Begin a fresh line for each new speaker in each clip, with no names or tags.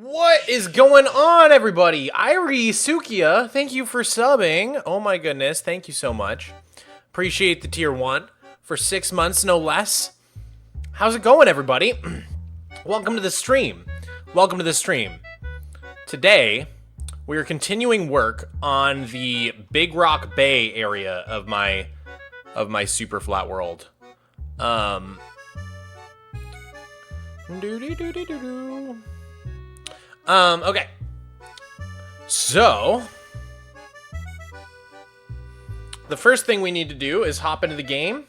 What is going on, everybody? Irie Sukia, thank you for subbing. Oh my goodness, thank you so much. Appreciate the tier 1 for 6 months, no less. How's it going, everybody? Welcome to the stream. Welcome to the stream. Today, we are continuing work on the Big Rock Bay area of my Superflat world. Okay. So, the first thing we need to do is hop into the game.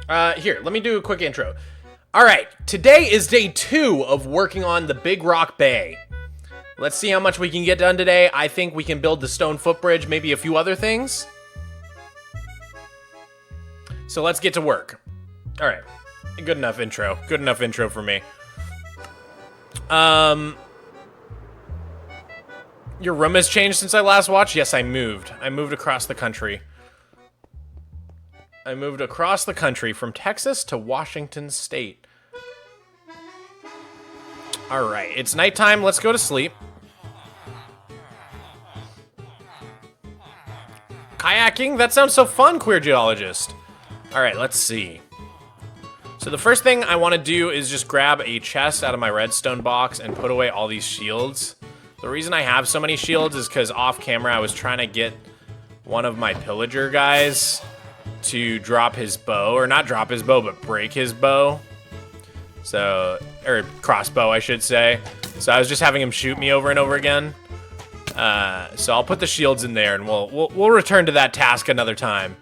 Here, let me do a quick intro. Alright, today is day 2 of working on the Big Rock Bay. Let's see how much we can get done today. I think we can build the stone footbridge, maybe a few other things. So let's get to work. Alright, good enough intro. Good enough intro for me. Your room has changed since I last watched? Yes, I moved. I moved across the country. I moved across the country from Texas to Washington State. Alright, it's nighttime. Let's go to sleep. Kayaking? That sounds so fun, Queer Geologist. Alright, let's see. So the first thing I want to do is just grab a chest out of my redstone box and put away all these shields. The reason I have so many shields is because off camera I was trying to get one of my pillager guys to drop his bow, or not drop his bow, but break his bow. So, or crossbow, I should say. So I was just having him shoot me over and over again. So I'll put the shields in there, and we'll return to that task another time.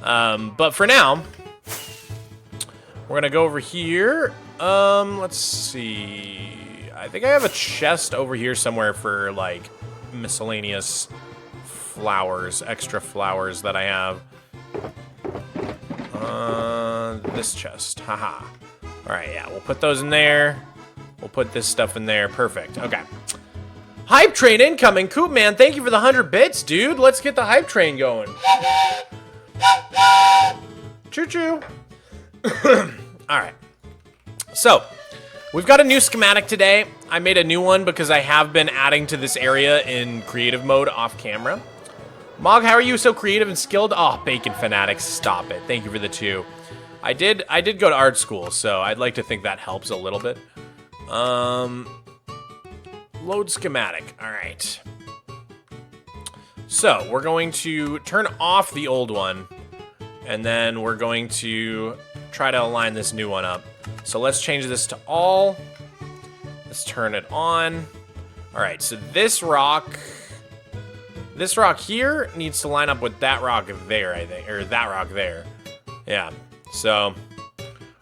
But for now, we're gonna go over here. Let's see. I think I have a chest over here somewhere for like miscellaneous flowers, extra flowers that I have. This chest, haha. All right, yeah, we'll put those in there. We'll put this stuff in there. Perfect. Okay. Hype train incoming. Coop man, thank you for the 100 bits, dude. Let's get the hype train going. Choo choo. All right. So, we've got a new schematic today. I made a new one because I have been adding to this area in creative mode off camera. Mog, how are you so creative and skilled? Oh, Bacon Fanatics, stop it. Thank you for the 2. I did go to art school, so I'd like to think that helps a little bit. Load schematic. All right. So, we're going to turn off the old one, and then we're going to try to align this new one up. So let's change this to all. Let's turn it on. All right, so this rock here needs to line up with that rock there, I think, or that rock there. Yeah, so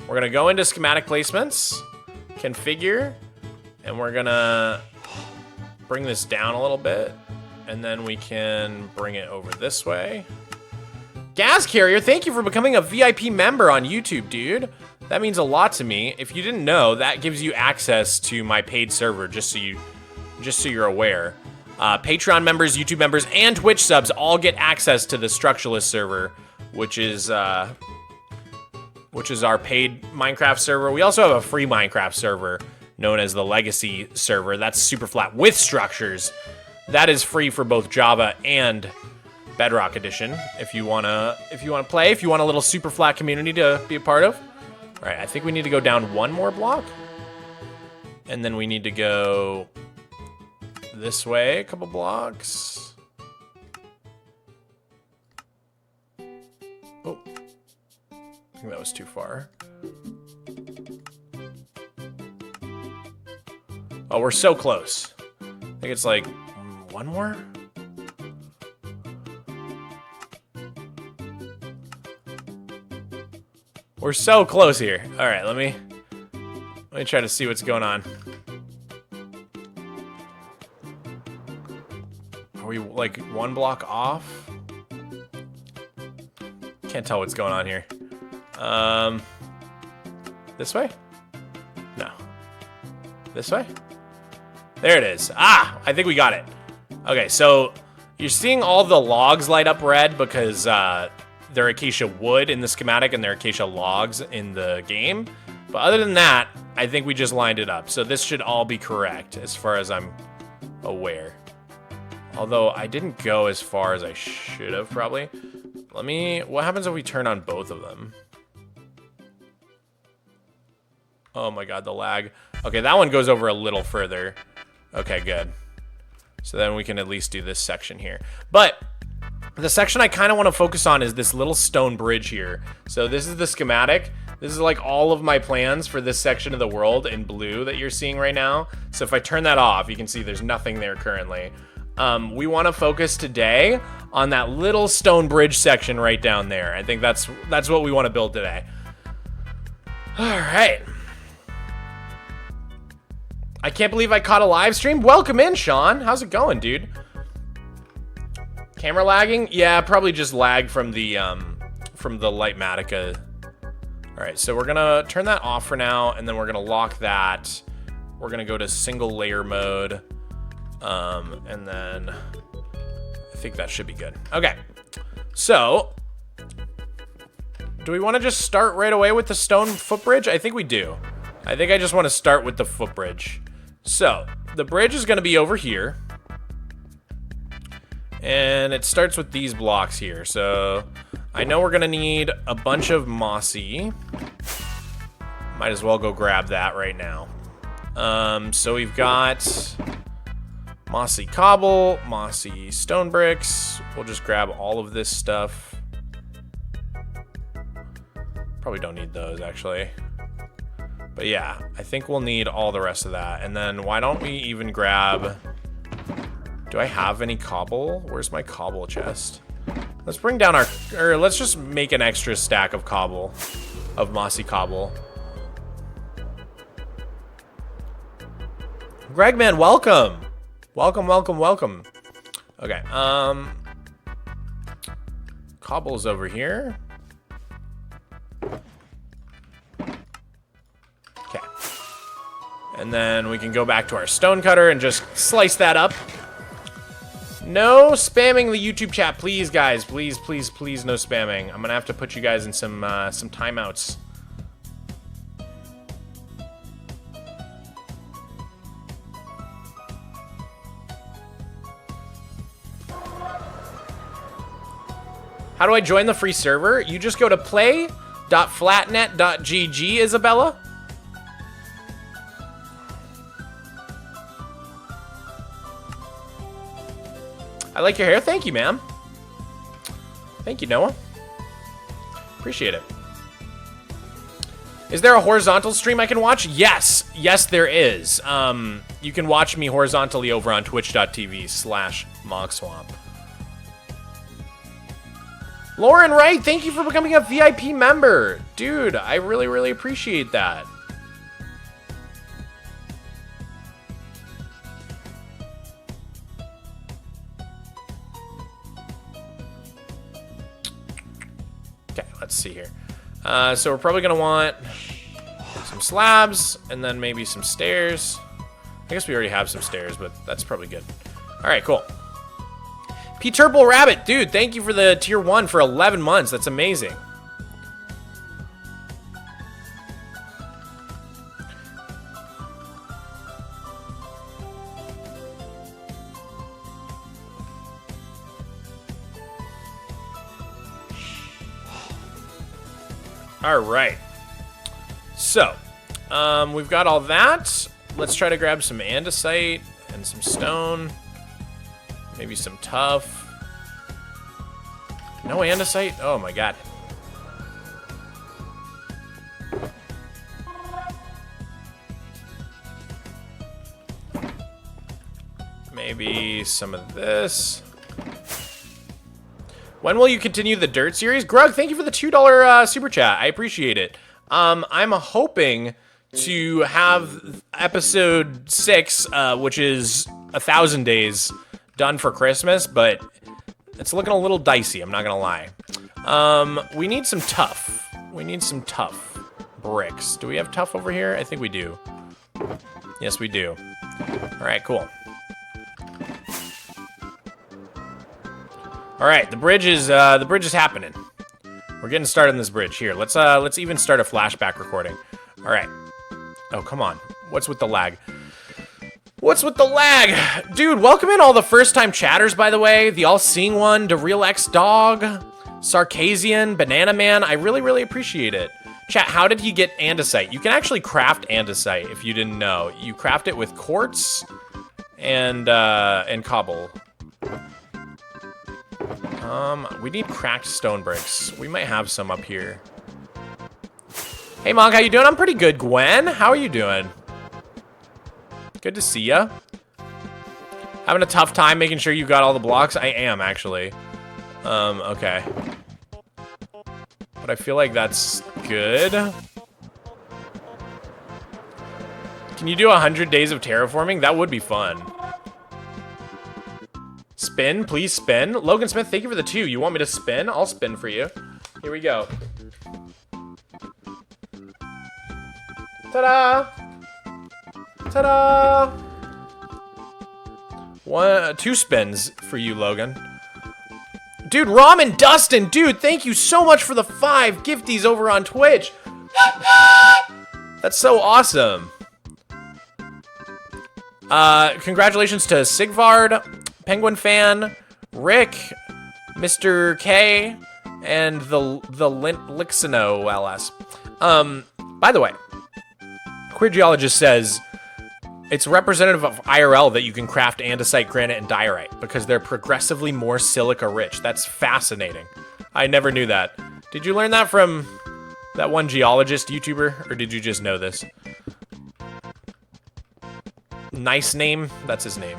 we're gonna go into schematic placements, configure, and we're gonna bring this down a little bit, and then we can bring it over this way. Gas Carrier, thank you for becoming a VIP member on YouTube, dude. That means a lot to me. If you didn't know, that gives you access to my paid server, just so you're aware. Patreon members, YouTube members, and Twitch subs all get access to the Structuralist server, which is our paid Minecraft server. We also have a free Minecraft server known as the Legacy server. That's Superflat with structures. That is free for both Java and Bedrock Edition. If you wanna play, if you want a little Superflat community to be a part of. All right, I think we need to go down one more block, and then we need to go this way a couple blocks. Oh, I think that was too far. Oh, we're so close. I think it's like one more. We're so close here. All right, let me try to see what's going on. Are we like one block off? Can't tell what's going on here. This way? No. This way? There it is. Ah, I think we got it. Okay, so you're seeing all the logs light up red because they're acacia wood in the schematic and they're acacia logs in the game. But other than that, I think we just lined it up. So this should all be correct as far as I'm aware. Although I didn't go as far as I should have probably. What happens if we turn on both of them? Oh my god, the lag. Okay, that one goes over a little further. Okay, good. So then we can at least do this section here. But the section I kind of want to focus on is this little stone bridge here. So this is the schematic. This is like all of my plans for this section of the world in blue that you're seeing right now. So if I turn that off, you can see there's nothing there currently. We want to focus today on that little stone bridge section right down there. I think that's what we want to build today. All right. I can't believe I caught a live stream. Welcome in, Sean. How's it going, dude? Camera lagging? Yeah, probably just lag from the Lightmatica. All right, so we're gonna turn that off for now, and then we're gonna lock that. We're gonna go to single layer mode, and then I think that should be good. Okay, so do we want to just start right away with the stone footbridge? I think we do. I think I just want to start with the footbridge. So the bridge is gonna be over here. And it starts with these blocks here. So I know we're gonna need a bunch of mossy. Might as well go grab that right now. So we've got mossy cobble, mossy stone bricks. We'll just grab all of this stuff. Probably don't need those actually. But yeah, I think we'll need all the rest of that. And then why don't we even grab... Do I have any cobble? Where's my cobble chest? Let's bring down our... Or let's just make an extra stack of cobble. Of mossy cobble. Gregman, welcome! Welcome, welcome, welcome. Okay, cobble's over here. Okay. And then we can go back to our stone cutter and just slice that up. No spamming the YouTube chat, please, guys. Please, please, please, no spamming. I'm gonna have to put you guys in some timeouts. How do I join the free server? You just go to play.flatnet.gg, Isabella. I like your hair. Thank you, ma'am. Thank you, Noah. Appreciate it. Is there a horizontal stream I can watch? Yes. Yes, there is. You can watch me horizontally over on twitch.tv/Mogswamp. Lauren Wright, thank you for becoming a VIP member. Dude, I really, really appreciate that. Okay, let's see here. So we're probably gonna want some slabs and then maybe some stairs. I guess we already have some stairs, but that's probably good. All right, cool. P Turple Rabbit, dude, thank you for the tier 1 for 11 months. That's amazing. All right. So, we've got all that. Let's try to grab some andesite and some stone. Maybe some tough. No andesite? Oh my god. Maybe some of this. When will you continue the dirt series? Grug, thank you for the $2 super chat. I appreciate it. I'm hoping to have episode 6, which is 1,000 days, done for Christmas, but it's looking a little dicey, I'm not gonna lie. We need some tough. We need some tough bricks. Do we have tough over here? I think we do. Yes, we do. All right, cool. All right, the bridge is happening. We're getting started on this bridge here. Let's even start a flashback recording. All right. Oh, come on. What's with the lag? What's with the lag? Dude, welcome in all the first-time chatters, by the way. The All-Seeing One, the Real X Dog, Sarkazian, Banana Man. I really, really appreciate it. Chat, how did he get andesite? You can actually craft andesite if you didn't know. You craft it with quartz and cobble. We need cracked stone bricks. We might have some up here. Hey, Mog, how you doing? I'm pretty good. Gwen, how are you doing? Good to see ya. Having a tough time making sure you got all the blocks? I am, actually. Okay. But I feel like that's good. Can you do 100 days of terraforming? That would be fun. Spin, please spin. Logan Smith, thank you for the 2. You want me to spin? I'll spin for you. Here we go. Ta-da! Ta-da! 2 spins for you, Logan. Dude, Ramen Dustin, dude, thank you so much for the 5 gifties over on Twitch. That's so awesome. Congratulations to Sigvard, Penguin Fan, Rick, Mr. K, and the Lixino LS. By the way, Queer Geologist says it's representative of IRL that you can craft andesite, granite, and diorite because they're progressively more silica rich. That's fascinating. I never knew that. Did you learn that from that one geologist YouTuber, or did you just know this? Nice name? That's his name.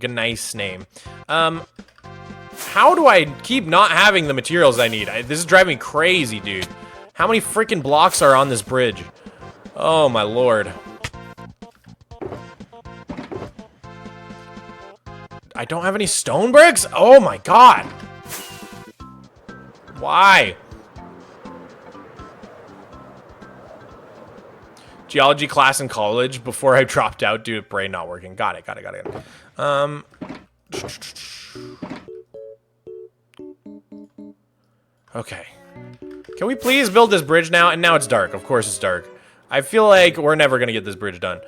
Nice name. How do I keep not having the materials I need? This is driving me crazy, dude. How many freaking blocks are on this bridge? Oh, my lord. I don't have any stone bricks? Oh, my god. Why? Geology class in college before I dropped out due to brain not working. Got it. Okay. Can we please build this bridge now? And now it's dark. Of course it's dark. I feel like we're never gonna get this bridge done.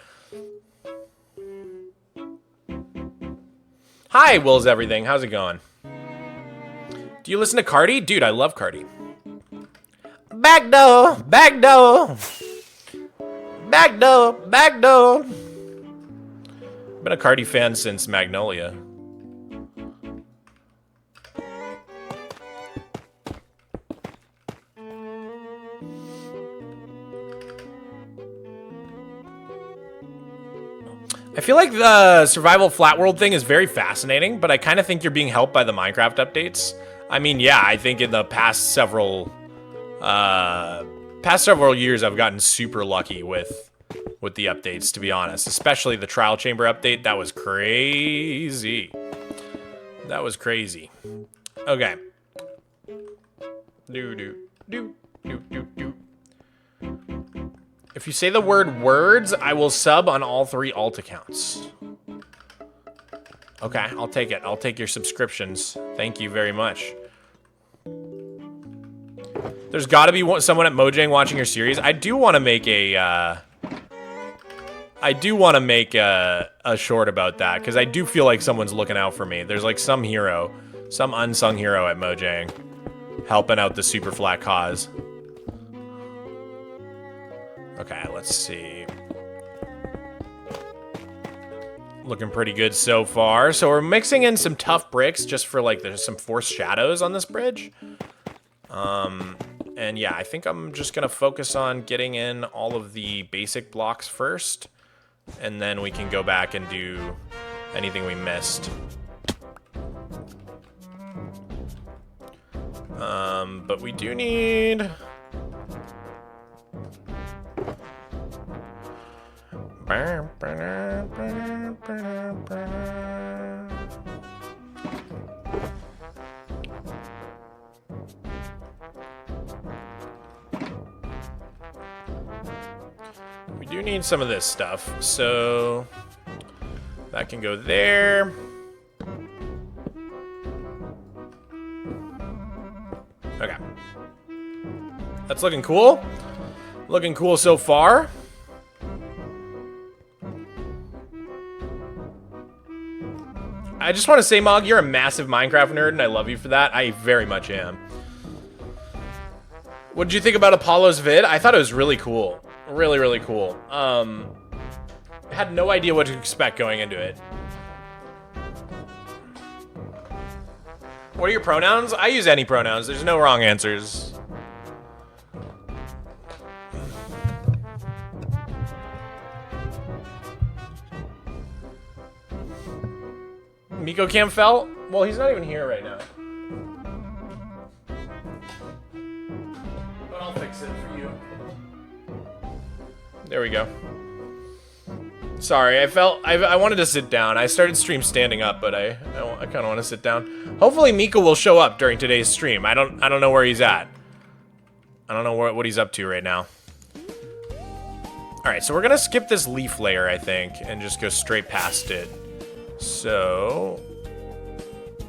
Hi, Will's Everything. How's it going? Do you listen to Cardi? Dude, I love Cardi. Back door, back door. Back door, back door. Been a Cardi fan since Magnolia. I feel like the survival flat world thing is very fascinating, but I kind of think you're being helped by the Minecraft updates. I mean, yeah, I think in the past several years I've gotten super lucky with the updates, to be honest. Especially the trial chamber update. That was crazy. That was crazy. Okay. If you say the word words, I will sub on all 3 alt accounts. Okay, I'll take it. I'll take your subscriptions. Thank you very much. There's got to be someone at Mojang watching your series. I do want to make a short about that because I do feel like someone's looking out for me. There's like some hero, some unsung hero at Mojang helping out the Superflat cause. Okay, let's see. Looking pretty good so far. So we're mixing in some tough bricks just for like there's some forced shadows on this bridge. And yeah, I think I'm just gonna focus on getting in all of the basic blocks first, and then we can go back and do anything we missed. But we do need... We do need some of this stuff, so that can go there. Okay. That's looking cool. Looking cool so far. I just want to say, Mog, you're a massive Minecraft nerd, and I love you for that. I very much am. What did you think about Apollo's vid? I thought it was really cool. Really, really cool. I had no idea what to expect going into it. What are your pronouns? I use any pronouns. There's no wrong answers. Miko Cam fell? Well, he's not even here right now. But I'll fix it for you. There we go. Sorry, I wanted to sit down. I started stream standing up, but I kind of want to sit down. Hopefully Miko will show up during today's stream. I don't know where he's at. I don't know what he's up to right now. All right, so we're gonna skip this leaf layer, I think, and just go straight past it. So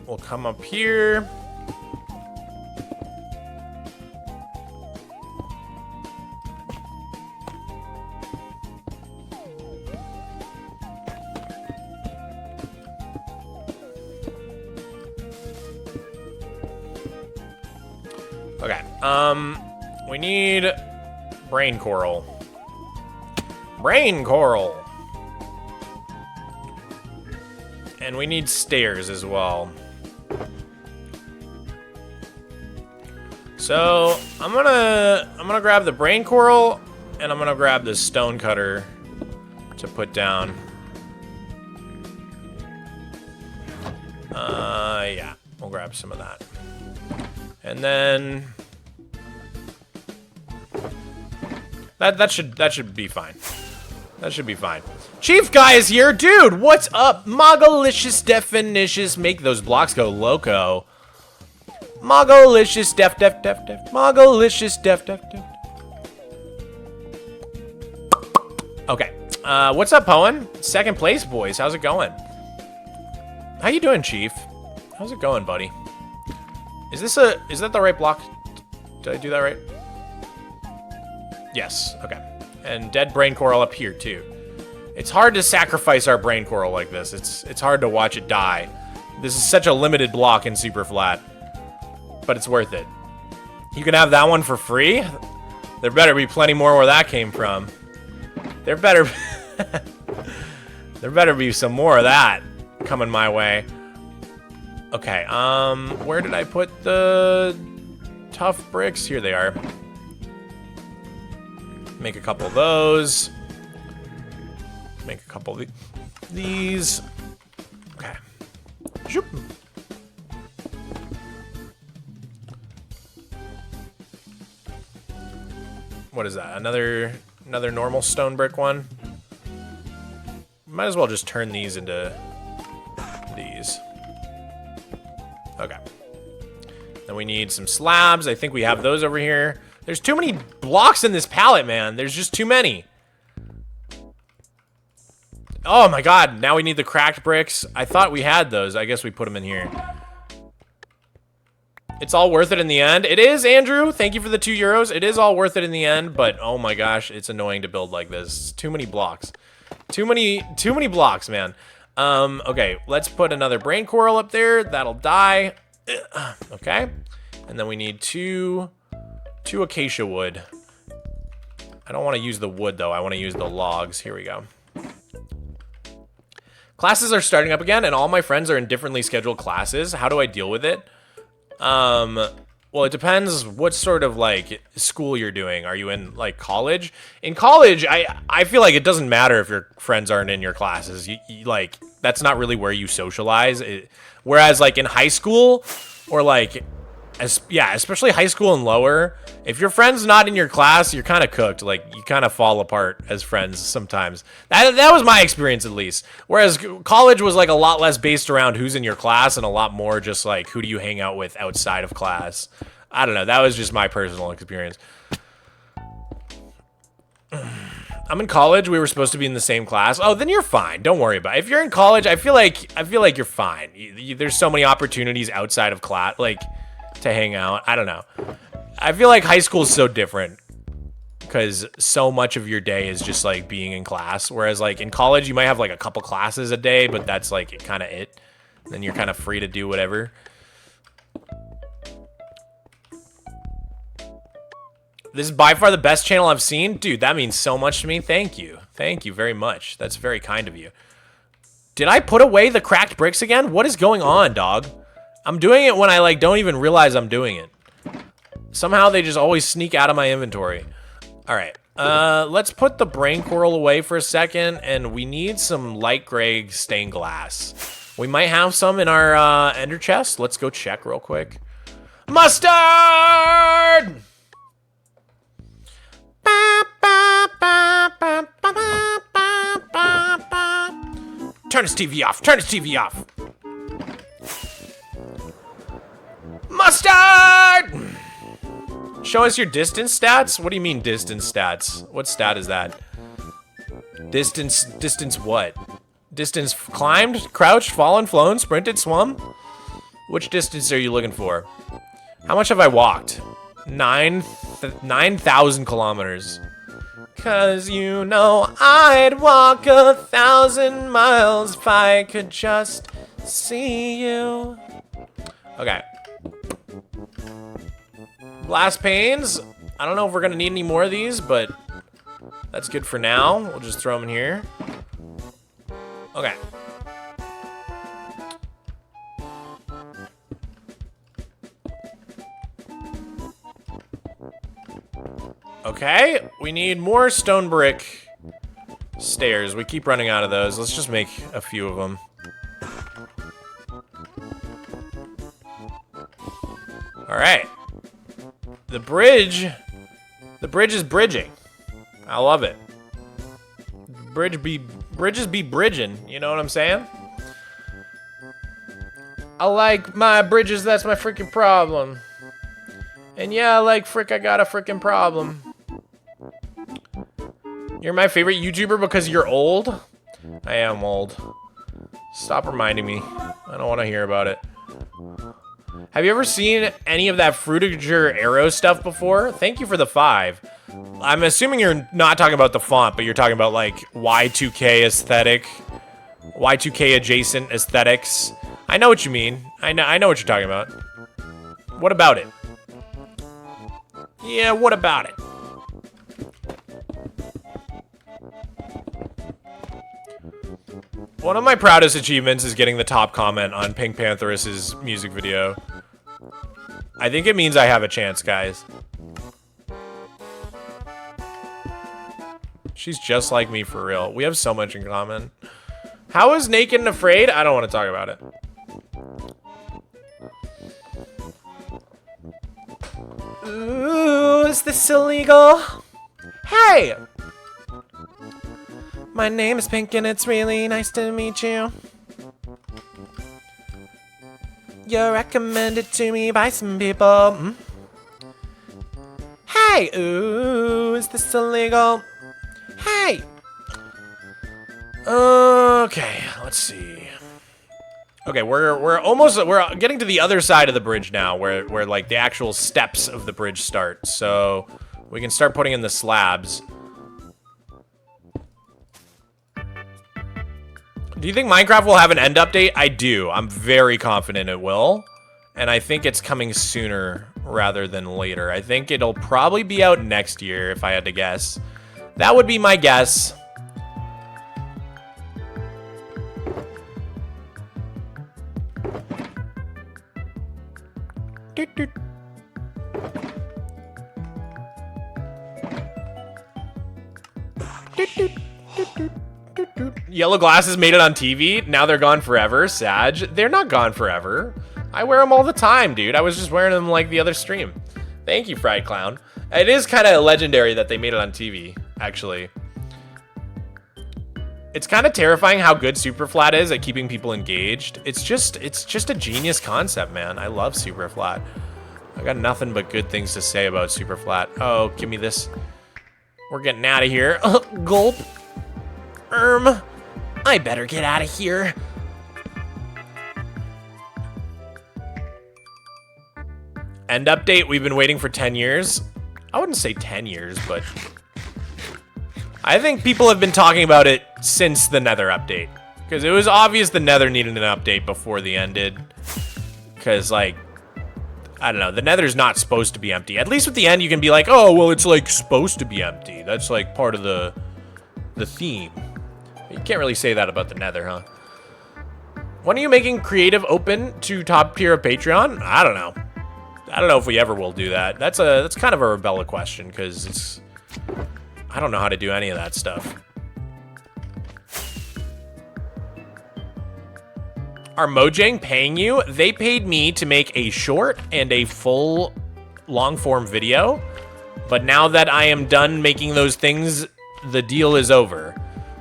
we'll come up here. Okay, we need brain coral. Brain coral! And we need stairs as well. So, I'm gonna grab the brain coral, and I'm gonna grab this stone cutter to put down. Yeah, we'll grab some of that. And then that should be fine. That should be fine. Chief Guy is here, dude. What's up? Mogalicious definitions. Make those blocks go loco. Mogalicious def. Mogalicious def. Okay. What's up, Poen? Second place, boys. How's it going? How you doing, Chief? How's it going, buddy? Is that the right block? Did I do that right? Yes, okay. And dead brain coral up here too. It's hard to sacrifice our brain coral like this. It's hard to watch it die. This is such a limited block in Superflat, but it's worth it. You can have that one for free? There better be plenty more where that came from. There better there better be some more of that coming my way. Okay, where did I put the tough bricks? Here they are. Make a couple of those. Make a couple of these. Okay. Shoop. What is that? Another normal stone brick one? Might as well just turn these into these. Okay. Then we need some slabs. I think we have those over here. There's too many blocks in this palette, man. There's just too many. Oh my god, now we need the cracked bricks. I thought we had those. I guess we put them in here. It's all worth it in the end. It is, Andrew. Thank you for the €2. It is all worth it in the end, but oh my gosh, it's annoying to build like this. Too many blocks. Too many blocks, man. Okay, let's put another brain coral up there. That'll die. Okay. And then we need two acacia wood. I don't want to use the wood, though. I want to use the logs. Here we go. Classes are starting up again, and all my friends are in differently scheduled classes. How do I deal with it? Well, it depends what sort of, like, school you're doing. Are you in, like, college? In college, I feel like it doesn't matter if your friends aren't in your classes. You, like, that's not really where you socialize. Whereas, like, in high school, or, like, yeah, especially high school and lower, if your friend's not in your class, you're kind of cooked. Like, you kind of fall apart as friends sometimes. That was my experience, at least. Whereas college was, like, a lot less based around who's in your class and a lot more just, like, who do you hang out with outside of class. I don't know. That was just my personal experience. I'm in college. We were supposed to be in the same class. Oh, then you're fine. Don't worry about it. If you're in college, I feel like you're fine. There's so many opportunities outside of class, like, to hang out. I don't know. I feel like high school is so different because so much of your day is just like being in class. Whereas like in college, you might have like a couple classes a day, but that's like kind of it. Then you're kind of free to do whatever. This is by far the best channel I've seen. Dude, that means so much to me. Thank you. Thank you very much. That's very kind of you. Did I put away the cracked bricks again? What is going on, dog? I'm doing it when I, like, don't even realize I'm doing it. Somehow they just always sneak out of my inventory. All right. Let's put the brain coral away for a second, and we need some light gray stained glass. We might have some in our ender chest. Let's go check real quick. Mustard! Turn his TV off. Turn his TV off. Mustard! Show us your distance stats? What do you mean distance stats? What stat is that? Distance what? Distance climbed, crouched, fallen, flown, sprinted, swum? Which distance are you looking for? How much have I walked? 9,000 kilometers. 'Cause you know I'd walk 1,000 miles if I could just see you. Okay. Glass panes. I don't know if we're gonna need any more of these, but that's good for now. We'll just throw them in here. Okay. Okay, we need more stone brick stairs. We keep running out of those. Let's just make a few of them. All right. The bridge is bridging. I love it. Bridges be bridging, you know what I'm saying? I like my bridges, that's my freaking problem. And yeah, like frick, I got a freaking problem. You're my favorite YouTuber because you're old? I am old. Stop reminding me. I don't want to hear about it. Have you ever seen any of that Fruitiger Arrow stuff before? Thank you for the 5. I'm assuming you're not talking about the font, but you're talking about like Y2K aesthetic, Y2K adjacent aesthetics. I know what you mean. I know what you're talking about. What about it? Yeah, what about it? One of my proudest achievements is getting the top comment on Pink Pantherus' music video. I think it means I have a chance, guys. She's just like me for real. We have so much in common. How is Naked and Afraid? I don't want to talk about it. Ooh, is this illegal? Hey! My name is Pink and it's really nice to meet you. You're recommended to me by some people. Hey! Ooh, is this illegal? Hey! Okay, let's see. Okay, we're getting to the other side of the bridge now, where like the actual steps of the bridge start. So we can start putting in the slabs. Do you think Minecraft will have an end update? I do. I'm very confident it will. And I think it's coming sooner rather than later. I think it'll probably be out next year, if I had to guess. That would be my guess. Yellow glasses made it on TV. Now they're gone forever. Sag. They're not gone forever. I wear them all the time, dude. I was just wearing them like the other stream. Thank you, Fried Clown. It is kind of legendary that they made it on TV, actually. It's kind of terrifying how good Superflat is at keeping people engaged. It's just a genius concept, man. I love Superflat. I got nothing but good things to say about Superflat. Oh, give me this. We're getting out of here. Gulp. I better get out of here. End update, we've been waiting for 10 years. I wouldn't say 10 years, but I think people have been talking about it since the Nether update. Because it was obvious the Nether needed an update before the end did. Because, like, I don't know, the Nether's not supposed to be empty. At least with the end, you can be like, oh, well, it's, like, supposed to be empty. That's, like, part of the theme. You can't really say that about the Nether, huh? When are you making creative open to top tier of Patreon? I don't know. I don't know if we ever will do that. That's kind of a Rebella question, because I don't know how to do any of that stuff. Are Mojang paying you? They paid me to make a short and a full long-form video, but now that I am done making those things, the deal is over.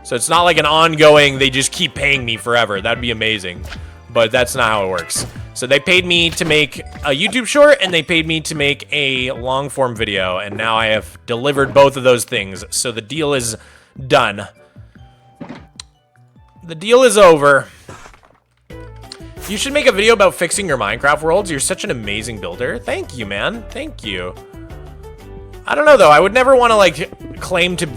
So it's not like an ongoing, they just keep paying me forever. That'd be amazing, but that's not how it works. So they paid me to make a YouTube short, and they paid me to make a long-form video, and now I have delivered both of those things, so the deal is done. The deal is over. You should make a video about fixing your Minecraft worlds. You're such an amazing builder. Thank you, man. Thank you. I don't know, though. I would never want to, like, claim to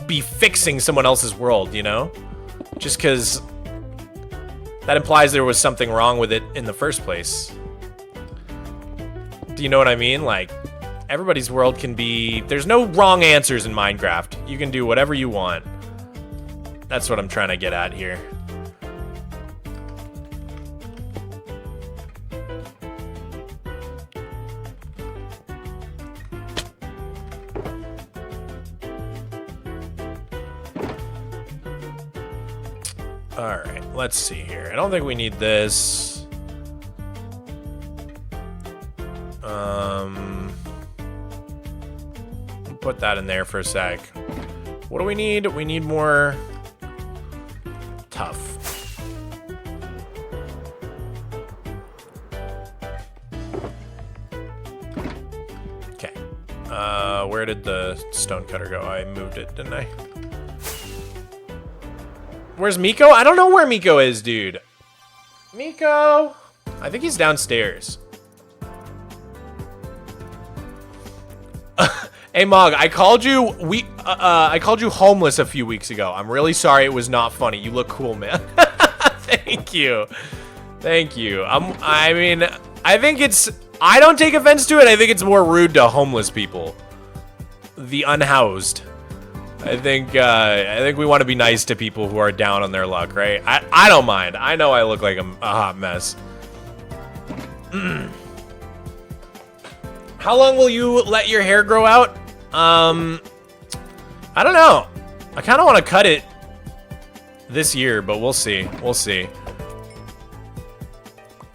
be fixing someone else's world, you know? Just because that implies there was something wrong with it in the first place. Do you know what I mean? Like, everybody's world can be... There's no wrong answers in Minecraft. You can do whatever you want. That's what I'm trying to get at here. Alright, let's see here. I don't think we need this. Put that in there for a sec. What do we need? We need more tough. Okay. Where did the stone cutter go? I moved it, didn't I? Where's Miko? I don't know where Miko is, dude. Miko! I think he's downstairs. Hey, Mog, I called you I called you homeless a few weeks ago. I'm really sorry it was not funny. You look cool, man. Thank you. Thank you. I mean, I think it's... I don't take offense to it. I think it's more rude to homeless people. The unhoused. I think we want to be nice to people who are down on their luck, right? I don't mind. I know I look like a hot mess. How long will you let your hair grow out? I don't know. I kind of want to cut it this year, but we'll see. We'll see.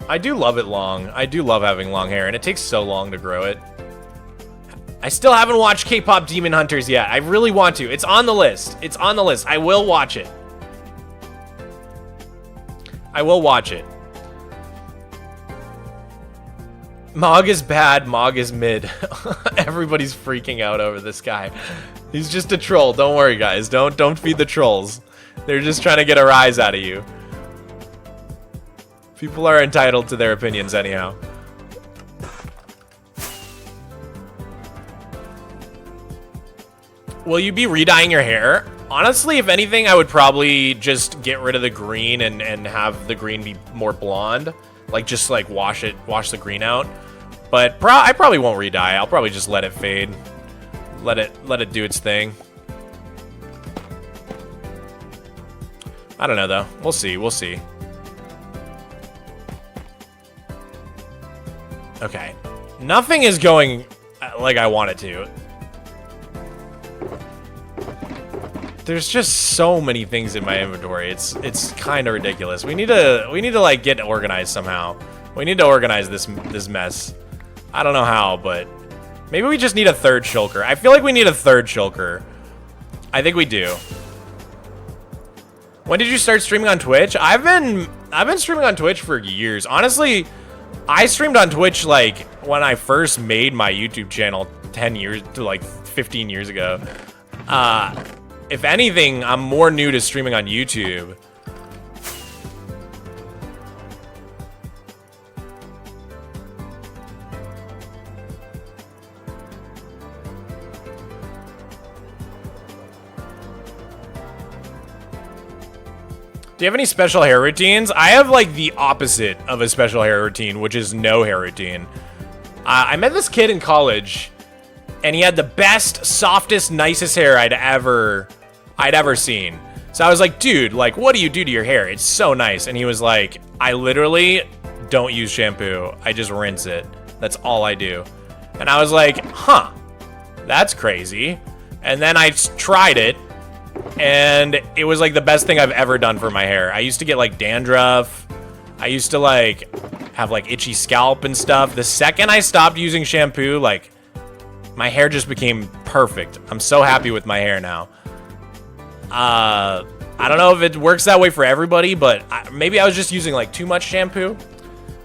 I do love it long. I do love having long hair, and it takes so long to grow it. I still haven't watched K-pop Demon Hunters yet. I really want to. It's on the list. It's on the list. I will watch it. I will watch it. Mog is bad. Mog is mid. Everybody's freaking out over this guy. He's just a troll. Don't worry, guys. Don't feed the trolls. They're just trying to get a rise out of you. People are entitled to their opinions anyhow. Will you be re-dyeing your hair? Honestly, if anything, I would probably just get rid of the green and have the green be more blonde. Like, just, like, wash the green out. But I probably won't re-dye. I'll probably just let it fade. Let it do its thing. I don't know, though. We'll see. We'll see. Okay. Nothing is going like I want it to. There's just so many things in my inventory. It's kind of ridiculous. We need to like get organized somehow. We need to organize this mess. I don't know how, but maybe we just need a third shulker. I feel like we need a third shulker. I think we do. When did you start streaming on Twitch? I've been streaming on Twitch for years. Honestly, I streamed on Twitch like when I first made my YouTube channel 10 years to like 15 years ago. If anything, I'm more new to streaming on YouTube. Do you have any special hair routines? I have like the opposite of a special hair routine, which is no hair routine. I met this kid in college, and he had the best, softest, nicest hair I'd ever seen. So I was like, dude, like, what do you do to your hair? It's so nice. And he was like, I literally don't use shampoo. I just rinse it. That's all I do. And I was like, huh, that's crazy. And then I tried it, and it was like the best thing I've ever done for my hair. I used to get like dandruff. I used to like have like itchy scalp and stuff. The second I stopped using shampoo, like my hair just became perfect. I'm so happy with my hair now. I don't know if it works that way for everybody, but maybe I was just using like too much shampoo.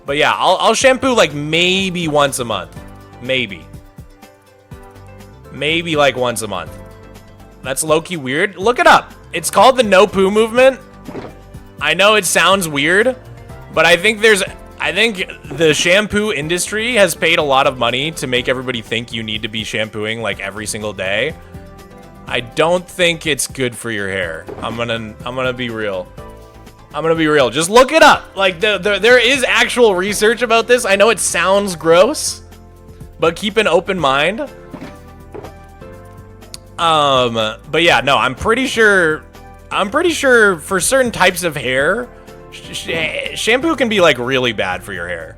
But yeah, I'll shampoo like maybe once a month. Maybe like once a month. That's low-key weird. Look it up. It's called the no poo movement. I know it sounds weird, but I think the shampoo industry has paid a lot of money to make everybody think you need to be shampooing like every single day. I don't think it's good for your hair. I'm gonna be real. Just look it up. Like there is actual research about this. I know it sounds gross, but keep an open mind. But yeah, no, I'm pretty sure for certain types of hair, shampoo can be like really bad for your hair.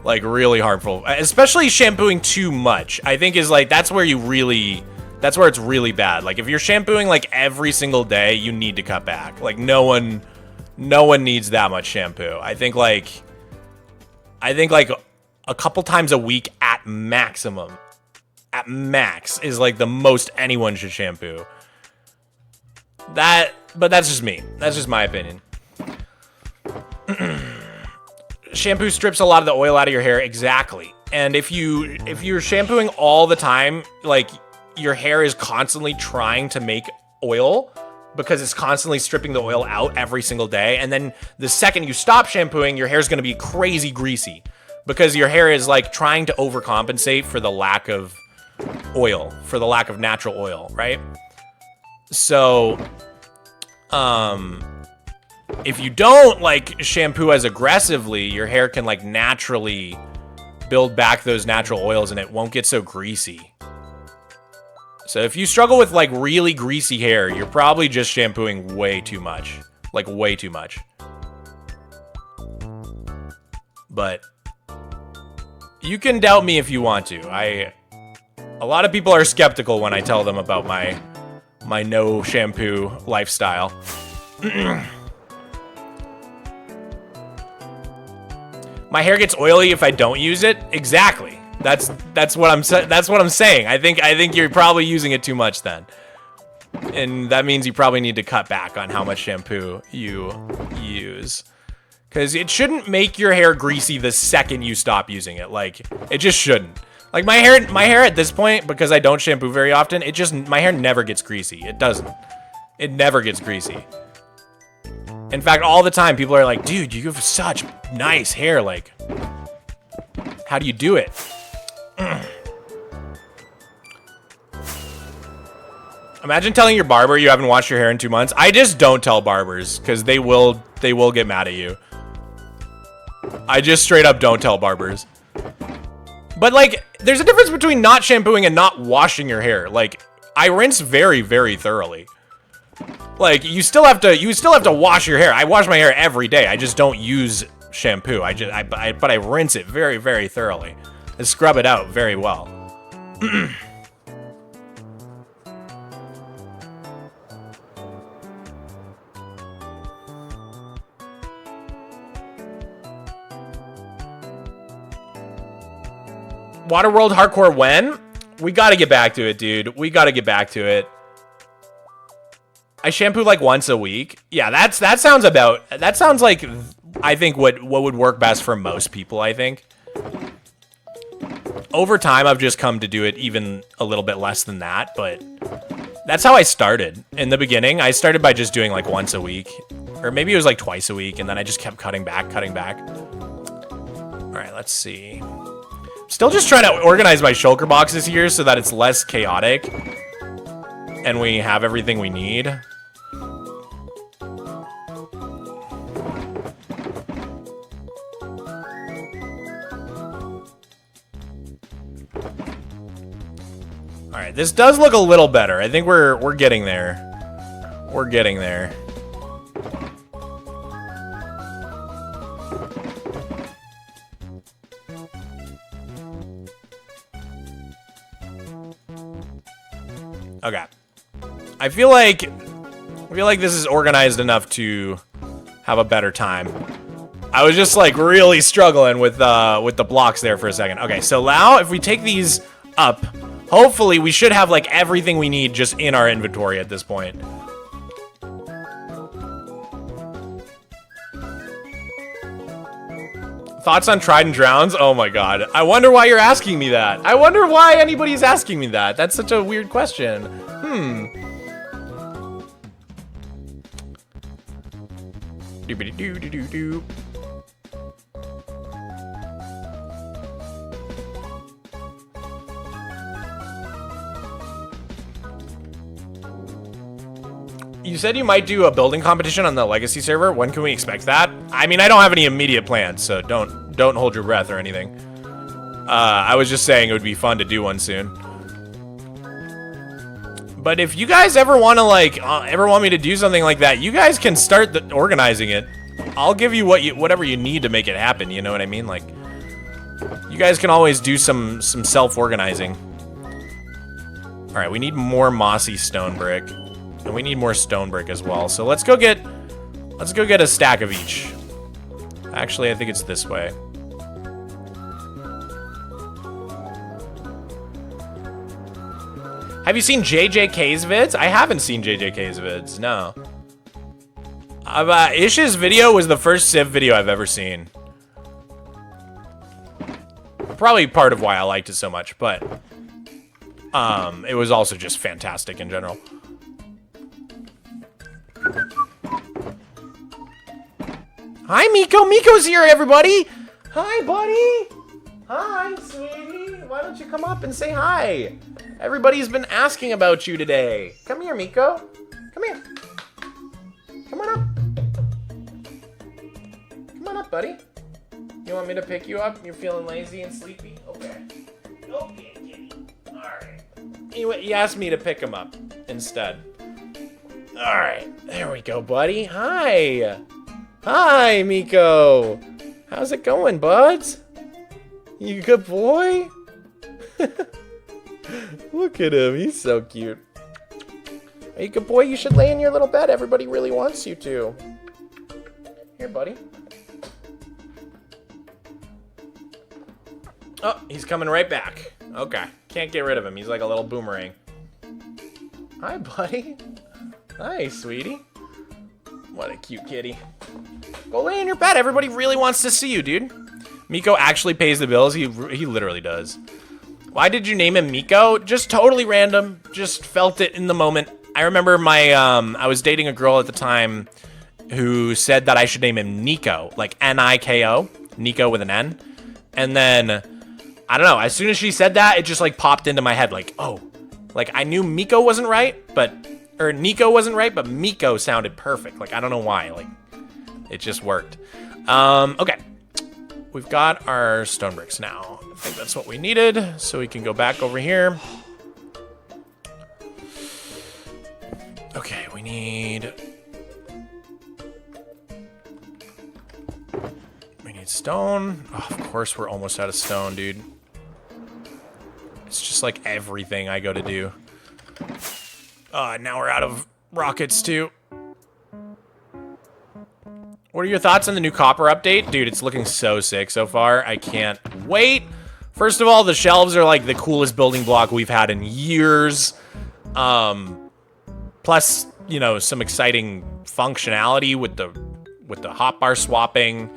Like really harmful, especially shampooing too much. I think is like, that's where it's really bad. Like if you're shampooing like every single day, you need to cut back. Like no one needs that much shampoo. I think like a couple times a week at maximum. At max is like the most anyone should shampoo. But that's just me. That's just my opinion. Shampoo strips a lot of the oil out of your hair, exactly. And if you're shampooing all the time, like your hair is constantly trying to make oil because it's constantly stripping the oil out every single day. And then the second you stop shampooing, your hair is going to be crazy greasy because your hair is like trying to overcompensate for the lack of oil, for the lack of natural oil, right? So, if you don't like shampoo as aggressively, your hair can like naturally build back those natural oils and it won't get so greasy. So if you struggle with like really greasy hair, you're probably just shampooing way too much. Like way too much. But you can doubt me if you want to. A lot of people are skeptical when I tell them about my no shampoo lifestyle. My hair gets oily if I don't use it. Exactly. That's what I'm saying. I think you're probably using it too much then. And that means you probably need to cut back on how much shampoo you use. Cuz it shouldn't make your hair greasy the second you stop using it. Like it just shouldn't. Like my hair at this point, because I don't shampoo very often, my hair never gets greasy. It doesn't. It never gets greasy. In fact, all the time people are like, dude, you have such nice hair. Like, how do you do it? Imagine telling your barber you haven't washed your hair in 2 months. I just don't tell barbers because they will get mad at you. I just straight up don't tell barbers. But like, there's a difference between not shampooing and not washing your hair. Like, I rinse very, very thoroughly. Like, you still have to wash your hair. I wash my hair every day. I just don't use shampoo. But I rinse it very, very thoroughly. And scrub it out very well. Waterworld Hardcore when? We gotta get back to it, dude. We gotta get back to it. I shampoo like once a week. Yeah, that sounds like, I think what would work best for most people, I think. Over time, I've just come to do it even a little bit less than that, but that's how I started. In the beginning, I started by just doing like once a week. Or maybe it was like twice a week, and then I just kept cutting back. All right, let's see. Still just trying to organize my shulker boxes here so that it's less chaotic. And we have everything we need. this does look a little better. I think we're getting there. We're getting there. Okay. I feel like this is organized enough to have a better time. I was just like really struggling with the blocks there for a second. Okay, so now if we take these up, hopefully we should have like everything we need just in our inventory at this point. Thoughts on Tried and Drowns? Oh my god. I wonder why you're asking me that. I wonder why anybody's asking me that. That's such a weird question. Doobity-doo-doo-doo-doo. You said you might do a building competition on the Legacy server. When can we expect that? I mean, I don't have any immediate plans, so don't hold your breath or anything. I was just saying it would be fun to do one soon. But if you guys ever want to like, ever want me to do something like that, you guys can start organizing it. I'll give you whatever you need to make it happen. You know what I mean? Like, you guys can always do some self-organizing. All right, we need more mossy stone brick. And we need more stone brick as well. So let's go get a stack of each. Actually, I think it's this way. Have you seen JJK's vids? I haven't seen JJK's vids, no. Ish's video was the first Civ video I've ever seen. Probably part of why I liked it so much, but it was also just fantastic in general. Hi, Miko. Miko's here, everybody. Hi, buddy. Hi, sweetie. Why don't you come up and say hi? Everybody's been asking about you today. Come here, Miko. Come here. Come on up. Come on up, buddy. You want me to pick you up? You're feeling lazy and sleepy? Okay. Okay, kitty. All right. He asked me to pick him up instead. All right. There we go, buddy. Hi. Hi, Miko. How's it going, buds? You good boy? Look at him. He's so cute. Are you a good boy? You should lay in your little bed. Everybody really wants you to. Here, buddy. Oh, he's coming right back. Okay. Can't get rid of him. He's like a little boomerang. Hi, buddy. Hi, sweetie. What a cute kitty. Go lay in your bed. Everybody really wants to see you, dude. Miko actually pays the bills. He literally does. Why did you name him Miko? Just totally random. Just felt it in the moment. I remember I was dating a girl at the time who said that I should name him Nico, like N-I-K-O, Nico with an N. And then, I don't know, as soon as she said that, it just like popped into my head like, oh, like I knew Miko wasn't right, or Nico wasn't right, but Miko sounded perfect. Like, I don't know why, like, it just worked. Okay. We've got our stone bricks now. I think that's what we needed, so we can go back over here. Okay, we need stone. Oh, of course, we're almost out of stone, dude. It's just like everything I go to do. Now we're out of rockets, too. What are your thoughts on the new copper update? Dude, it's looking so sick so far. I can't wait. First of all, the shelves are like the coolest building block we've had in years. Plus, you know, some exciting functionality with the hotbar swapping.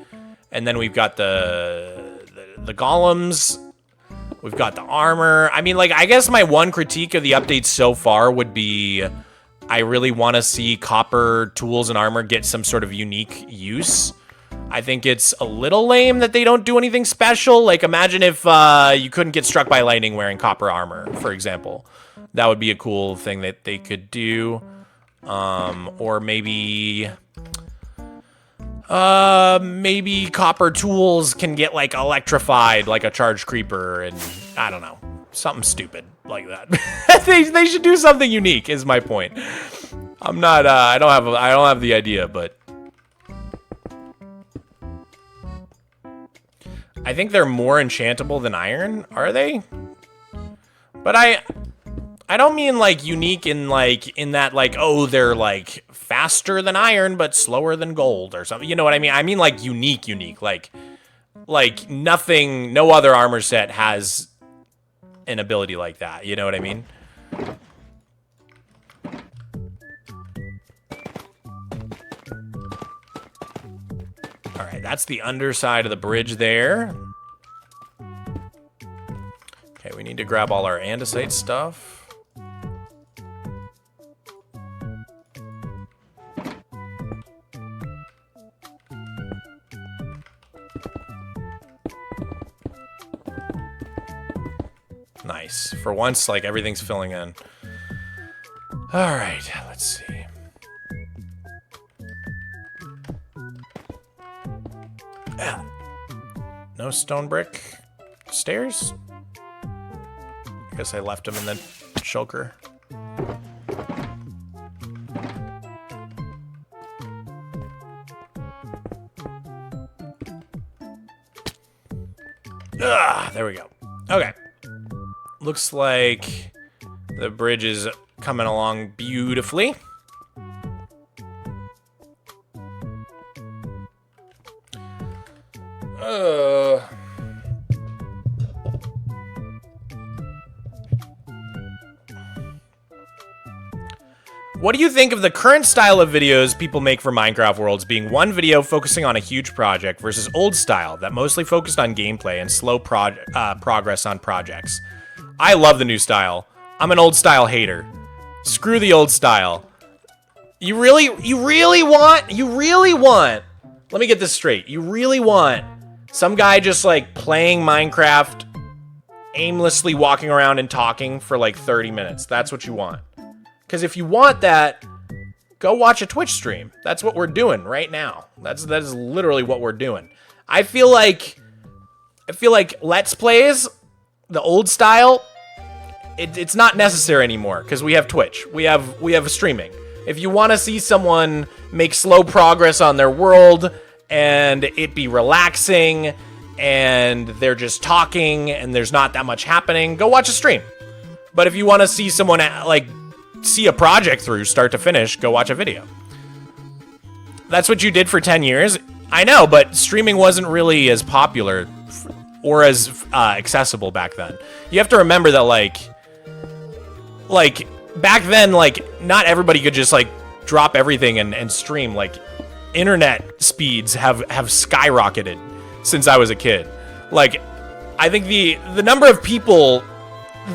And then we've got the golems. We've got the armor. I mean, like, I guess my one critique of the update so far would be I really want to see copper tools and armor get some sort of unique use. I think it's a little lame that they don't do anything special. Like, imagine if you couldn't get struck by lightning wearing copper armor, for example. That would be a cool thing that they could do. Or maybe copper tools can get, like, electrified like a charged creeper, and I don't know. Something stupid. like that. They should do something unique, is my point. I'm not, I don't have the idea, but I think they're more enchantable than iron, are they? But I don't mean like unique in that like, oh, they're like faster than iron but slower than gold or something. You know what I mean? I mean like unique, like nothing, no other armor set has an ability like that. You know what I mean? All right, that's the underside of the bridge there. Okay, we need to grab all our andesite stuff. Nice. For once, like, everything's filling in. All right, let's see. Yeah. No stone brick stairs? I guess I left them in the shulker. There we go. Okay. Looks like the bridge is coming along beautifully. What do you think of the current style of videos people make for Minecraft Worlds being one video focusing on a huge project versus old style that mostly focused on gameplay and slow progress on projects? I love the new style. I'm an old style hater. Screw the old style. You really want, let me get this straight. You really want some guy just like playing Minecraft, aimlessly walking around and talking for like 30 minutes. That's what you want. Because if you want that, go watch a Twitch stream. That's what we're doing right now. That is literally what we're doing. I feel like Let's Plays, the old style, it's not necessary anymore because we have Twitch. We have streaming. If you want to see someone make slow progress on their world and it be relaxing and they're just talking and there's not that much happening, go watch a stream. But if you want to see someone like see a project through start to finish, go watch a video. That's what you did for 10 years. I know, but streaming wasn't really as popular or as accessible back then. You have to remember that like back then, like not everybody could just like drop everything and stream. Like internet speeds have skyrocketed since I was a kid. Like I think the number of people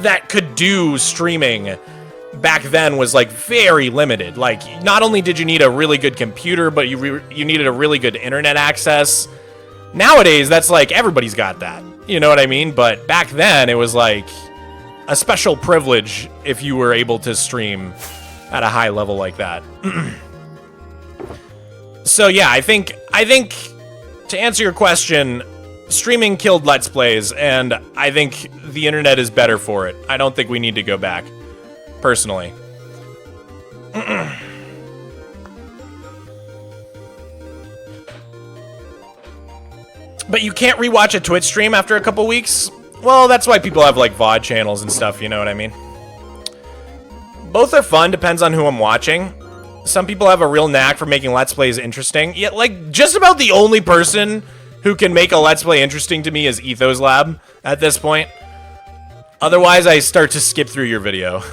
that could do streaming back then was like very limited. Like not only did you need a really good computer, but you needed a really good internet access. Nowadays, that's like everybody's got that. You know what I mean? But back then, it was like a special privilege if you were able to stream at a high level like that. So yeah, I think to answer your question, streaming killed Let's Plays, and I think the internet is better for it. I don't think we need to go back. Personally. But you can't rewatch a Twitch stream after a couple weeks? Well, that's why people have like VOD channels and stuff, you know what I mean? Both are fun, depends on who I'm watching. Some people have a real knack for making Let's Plays interesting. Yet, like, just about the only person who can make a Let's Play interesting to me is Ethos Lab at this point. Otherwise, I start to skip through your video.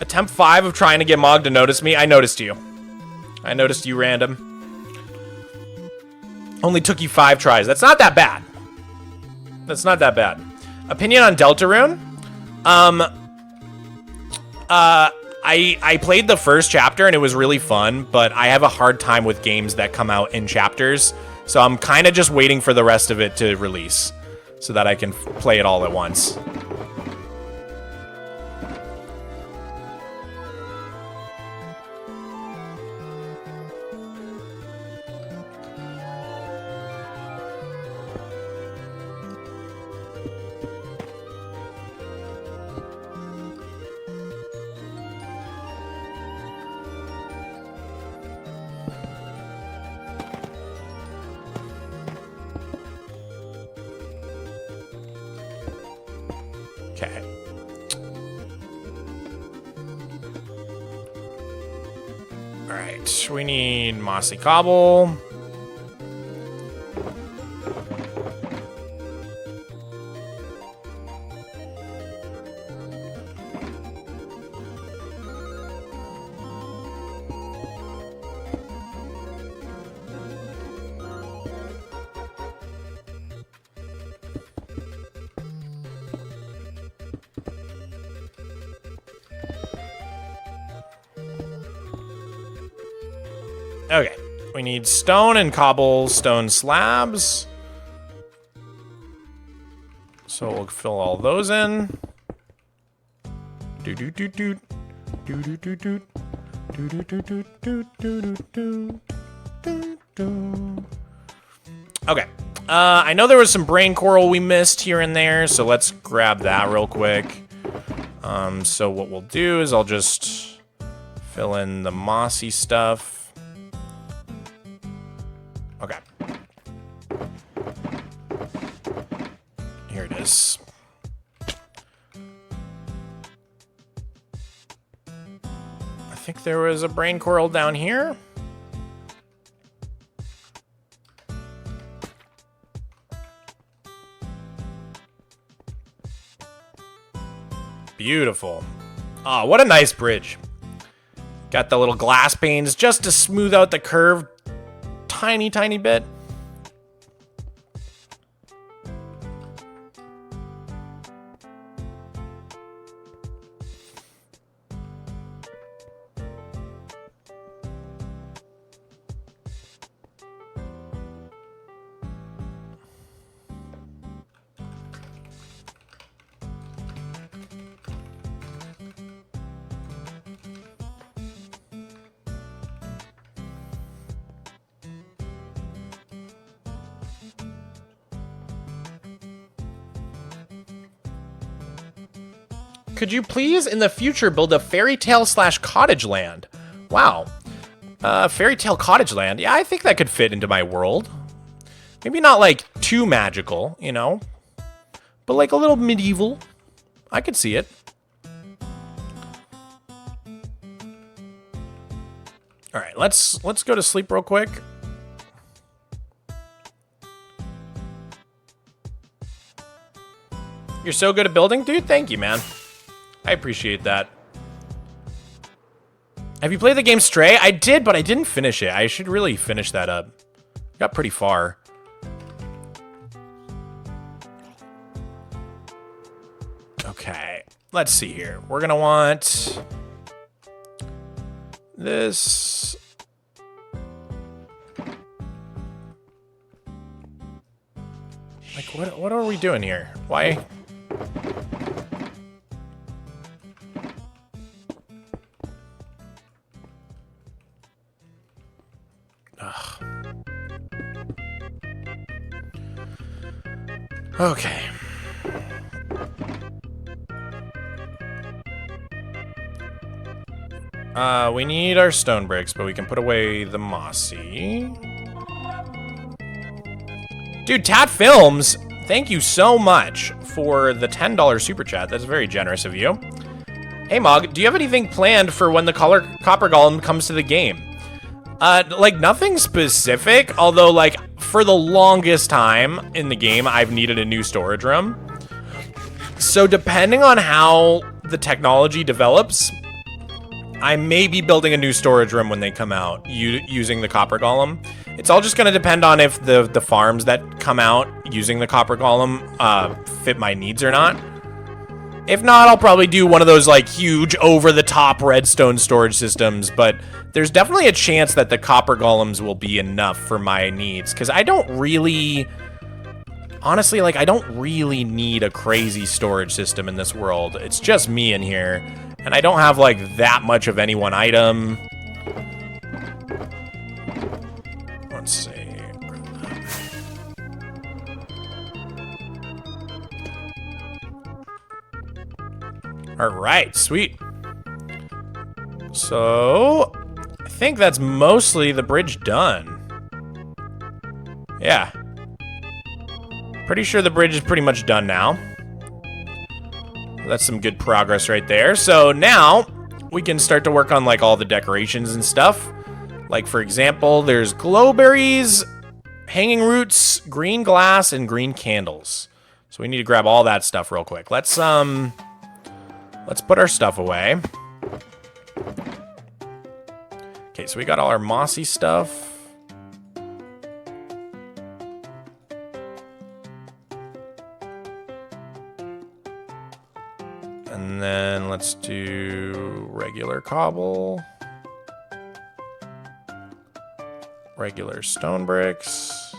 Attempt 5 of trying to get Mog to notice me. I noticed you. I noticed you, random. Only took you 5 tries. That's not that bad. That's not that bad. Opinion on Deltarune? I played the first chapter and it was really fun, but I have a hard time with games that come out in chapters, so I'm kind of just waiting for the rest of it to release so that I can play it all at once. Okay. Alright, we need mossy cobble. Okay, we need stone and cobblestone slabs. So we'll fill all those in. Do do do do do do do do do do do do do do do do. Okay, I know there was some brain coral we missed here and there, so let's grab that real quick. So what we'll do is I'll just fill in the mossy stuff. Okay. Here it is. I think there was a brain coral down here. Beautiful. Oh, what a nice bridge. Got the little glass panes just to smooth out the curve tiny bit. Could you please, in the future, build a fairy tale / cottage land? Wow. Fairy tale cottage land. Yeah, I think that could fit into my world. Maybe not, like, too magical, you know? But, like, a little medieval. I could see it. Alright, let's go to sleep real quick. You're so good at building? Dude, thank you, man. I appreciate that. Have you played the game Stray? I did, but I didn't finish it. I should really finish that up. Got pretty far. Okay, let's see here. We're gonna want this. Like, what are we doing here? Why? Okay. We need our stone bricks, but we can put away the mossy. Dude, Tat Films, thank you so much for the $10 super chat. That's very generous of you. Hey, Mog, do you have anything planned for when the copper golem comes to the game? Like, nothing specific, although, like, for the longest time in the game, I've needed a new storage room. So depending on how the technology develops, I may be building a new storage room when they come out using the copper golem. It's all just going to depend on if the farms that come out using the copper golem fit my needs or not. If not, I'll probably do one of those, like, huge over-the-top redstone storage systems, but there's definitely a chance that the copper golems will be enough for my needs, because I don't really... Honestly, like, I don't really need a crazy storage system in this world. It's just me in here, and I don't have, like, that much of any one item. Let's see. All right, sweet. So, I think that's mostly the bridge done. Yeah. Pretty sure the bridge is pretty much done now. That's some good progress right there. So now we can start to work on like all the decorations and stuff. Like for example, there's glowberries, hanging roots, green glass, and green candles. So we need to grab all that stuff real quick. Let's put our stuff away. Okay, so we got all our mossy stuff. And then let's do regular cobble. Regular stone bricks.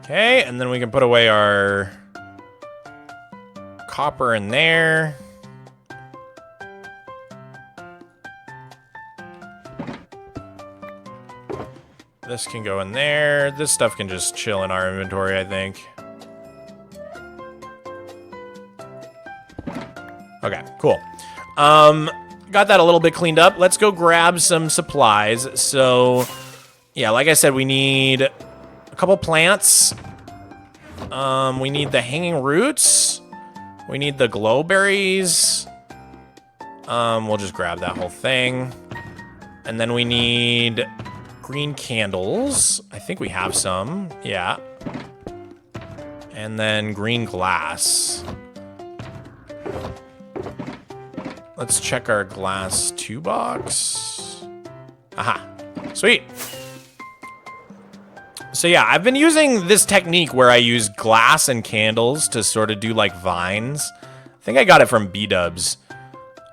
Okay, and then we can put away our copper in there. This can go in there. This stuff can just chill in our inventory, I think. Okay, cool. Got that a little bit cleaned up. Let's go grab some supplies. So, yeah, like I said, we need a couple plants. We need the hanging roots. We need the glowberries. We'll just grab that whole thing. And then we need green candles. I think we have some. Yeah. And then green glass. Let's check our glass 2 box. Aha. Sweet. So yeah, I've been using this technique where I use glass and candles to sort of do like vines. I think I got it from B-dubs.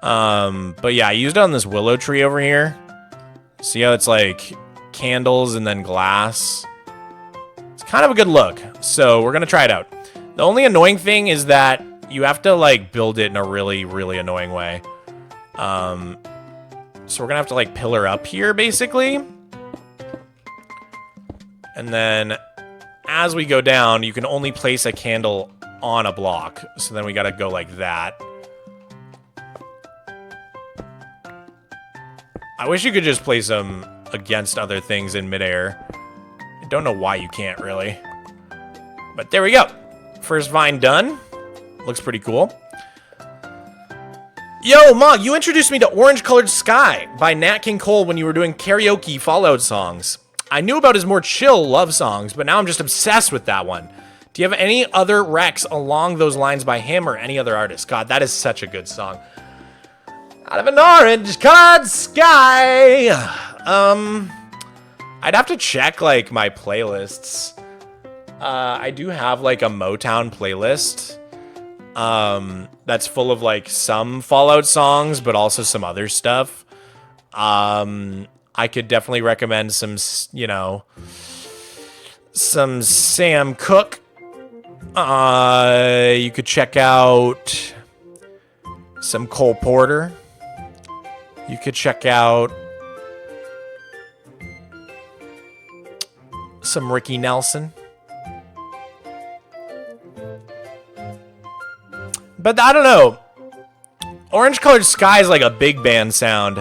But yeah, I used it on this willow tree over here. See how it's like candles and then glass? It's kind of a good look. So we're gonna try it out. The only annoying thing is that you have to like build it in a really, really annoying way. So we're gonna have to like pillar up here basically. And then as we go down, you can only place a candle on a block. So then we gotta go like that. I wish you could just place them against other things in midair. I don't know why you can't really. But there we go. First vine done. Looks pretty cool. Yo, Mog, you introduced me to Orange Colored Sky by Nat King Cole when you were doing karaoke Fallout songs. I knew about his more chill love songs, but now I'm just obsessed with that one. Do you have any other recs along those lines by him or any other artist? God, that is such a good song. Out of an orange colored sky. I'd have to check like my playlists. I do have like a Motown playlist. That's full of like some Fallout songs, but also some other stuff. I could definitely recommend some, you know, some Sam Cooke. You could check out some Cole Porter. You could check out some Ricky Nelson. But I don't know. Orange Colored Sky is like a big band sound.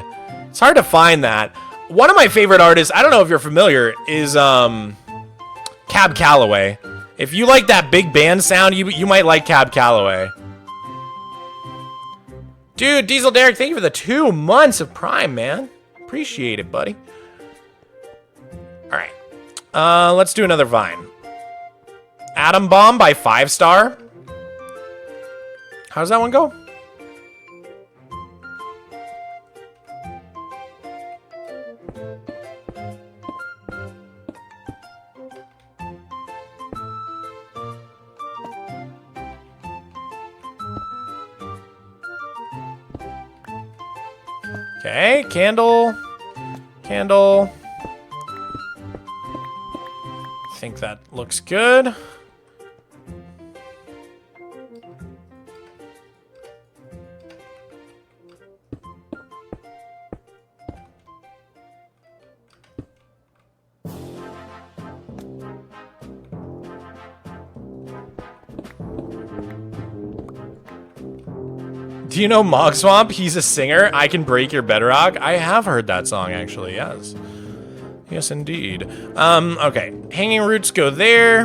It's hard to find that. One of my favorite artists, I don't know if you're familiar, is Cab Calloway. If you like that big band sound, you might like Cab Calloway. Dude, Diesel Derek, thank you for the 2 months of Prime, man. Appreciate it, buddy. All right. Let's do another Vine. Atom Bomb by 5 Star. How's that one go? Okay, candle. Candle. I think that looks good. Do you know Mogswamp? He's a singer. I Can Break Your Bedrock. I have heard that song, actually, yes. Yes, indeed. Okay. Hanging roots go there.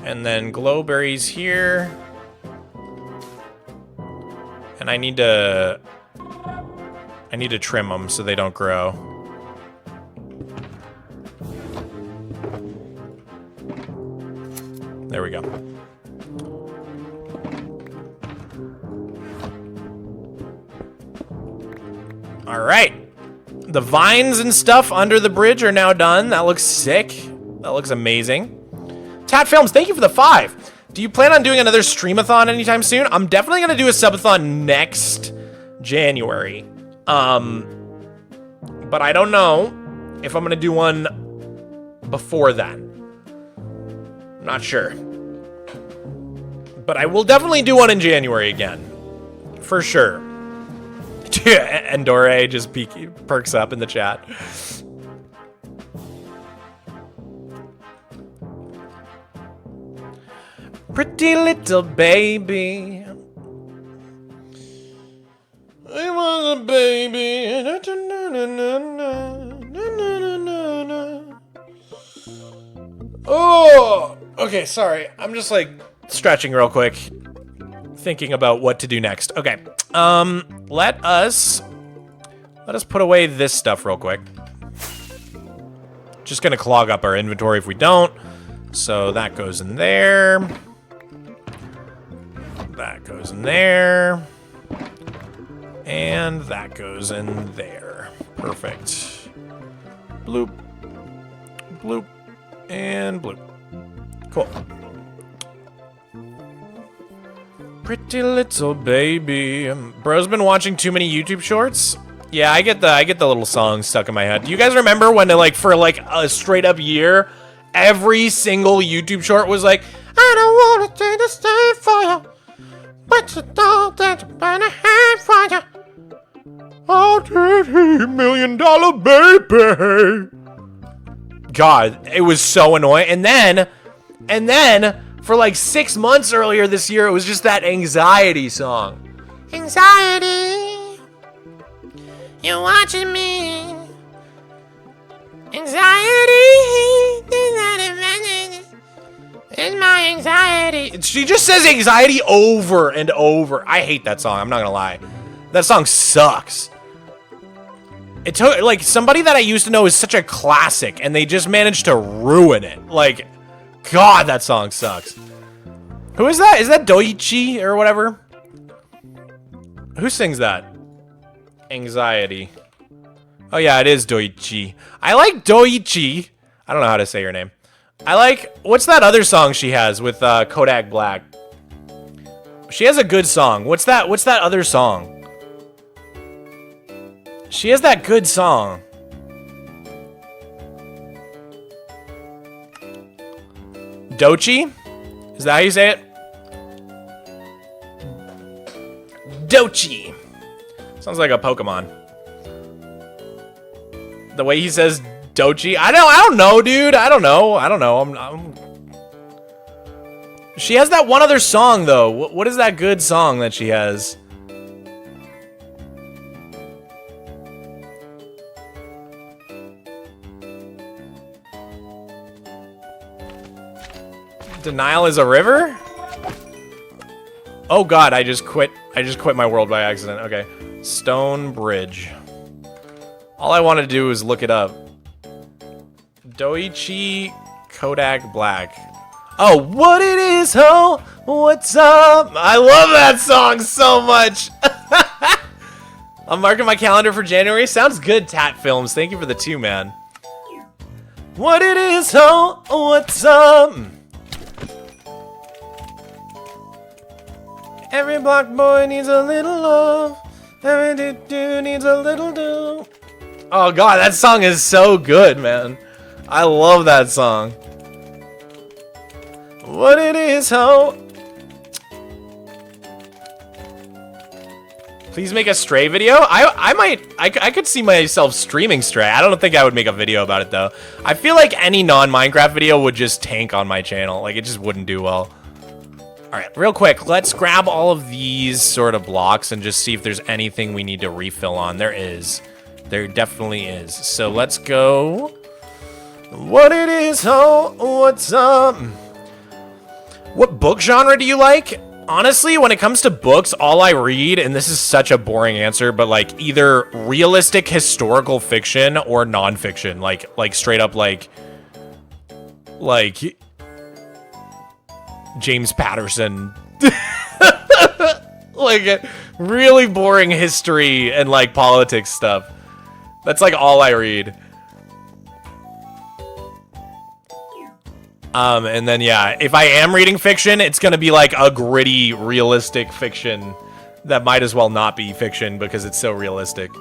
And then glowberries here. And I need to trim them so they don't grow. There we go. All right. The vines and stuff under the bridge are now done. That looks sick. That looks amazing. Tat Films, thank you for the 5. Do you plan on doing another streamathon anytime soon? I'm definitely going to do a subathon next January. But I don't know if I'm going to do one before then. I'm not sure. But I will definitely do one in January again. For sure. Endore just perks up in the chat. Pretty little baby. I was a baby. Oh, okay, sorry. I'm just like stretching real quick, thinking about what to do next. Okay, let us put away this stuff real quick. Just gonna clog up our inventory if we don't. So that goes in there. That goes in there. And that goes in there. Perfect. Bloop. Bloop. And bloop. Cool. Pretty little baby. Bro's been watching too many YouTube shorts. Yeah, I get the little song stuck in my head. Do you guys remember when for a straight up year, every single YouTube short was like, I don't wanna take the same for you, but you know that you're gonna have for you. Oh, $80 million baby. God, it was so annoying. And then for like 6 months earlier this year, it was just that anxiety song. Anxiety, you're watching me. Anxiety, it's my anxiety. She just says anxiety over and over. I hate that song, I'm not gonna lie. That song sucks. It took, like, somebody that I used to know is such a classic, and they just managed to ruin it. Like, God, that song sucks. Who is that? Is that Doichi or whatever? Who sings that? Anxiety. Oh yeah, it is Doichi. I like Doichi. I don't know how to say her name. I like, what's that other song she has with Kodak Black? She has a good song. What's that other song? She has that good song. Dochi? Is that how you say it? Dochi. Sounds like a Pokemon. The way he says Dochi. I don't know, dude. I don't know. She has that one other song though. What is that good song that she has? Denial is a river? Oh God, I just quit my world by accident. Okay. Stone Bridge. All I want to do is look it up. Doichi Kodak Black. Oh, what it is, ho? What's up? I love that song so much. I'm marking my calendar for January. Sounds good, Tat Films. Thank you for the 2, man. What it is, ho? What's up? Every block boy needs a little love. Every dude needs a little do. Oh God, that song is so good, man. I love that song. What it is, ho? Please make a Stray video. I could see myself streaming Stray. I don't think I would make a video about it though. I feel like any non-Minecraft video would just tank on my channel. Like it just wouldn't do well. All right, real quick, let's grab all of these sort of blocks and just see if there's anything we need to refill on. There is. There definitely is. So let's go. What it is, oh, what's up? What book genre do you like? Honestly, when it comes to books, all I read, and this is such a boring answer, but like either realistic historical fiction or nonfiction, like straight up like James Patterson. Like really boring history and like politics stuff. That's like all I read. And then yeah, if I am reading fiction, it's gonna be like a gritty, realistic fiction that might as well not be fiction because it's so realistic.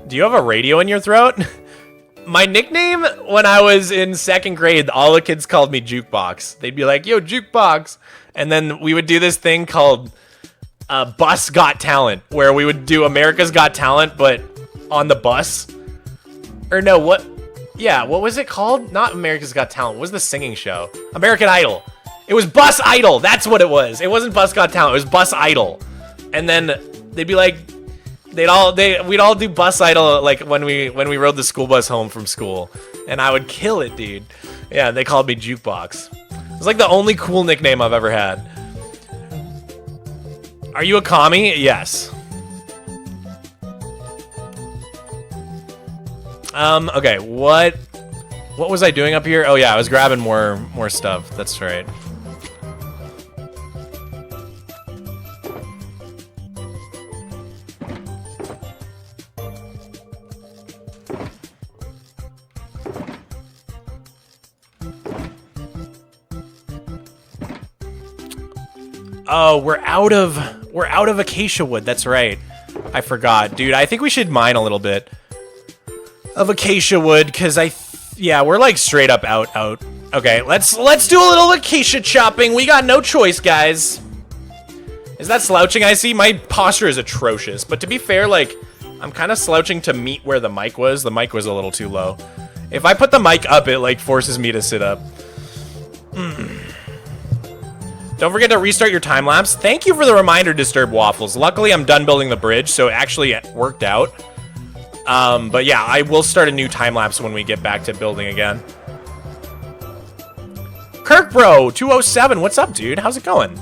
Do you have a radio in your throat? My nickname when I was in 2nd grade, all the kids called me Jukebox. They'd be like, yo, Jukebox. And then we would do this thing called Bus Got Talent, where we would do America's Got Talent, but on the bus. Or no, what? Yeah, what was it called? Not America's Got Talent. What was the singing show? American Idol. It was Bus Idol. That's what it was. It wasn't Bus Got Talent. It was Bus Idol. And then they'd be like, we'd all do Bus Idol like when we rode the school bus home from school, and I would kill it, dude. Yeah, they called me Jukebox. It's like the only cool nickname I've ever had. Are you a commie? Yes. Okay, what was I doing up here? Oh yeah, I was grabbing more stuff. That's right. Oh, we're out of acacia wood. That's right. I forgot. Dude, I think we should mine a little bit of acacia wood because yeah, we're like straight up out. Okay, let's do a little acacia chopping. We got no choice, guys. Is that slouching I see? My posture is atrocious, but to be fair, like I'm kind of slouching to meet where the mic was. The mic was a little too low. If I put the mic up, it like forces me to sit up. Don't forget to restart your time lapse. Thank you for the reminder, Disturbed Waffles. Luckily, I'm done building the bridge, so it actually worked out. But yeah, I will start a new time lapse when we get back to building again. Kirk Bro 207, what's up, dude? How's it going?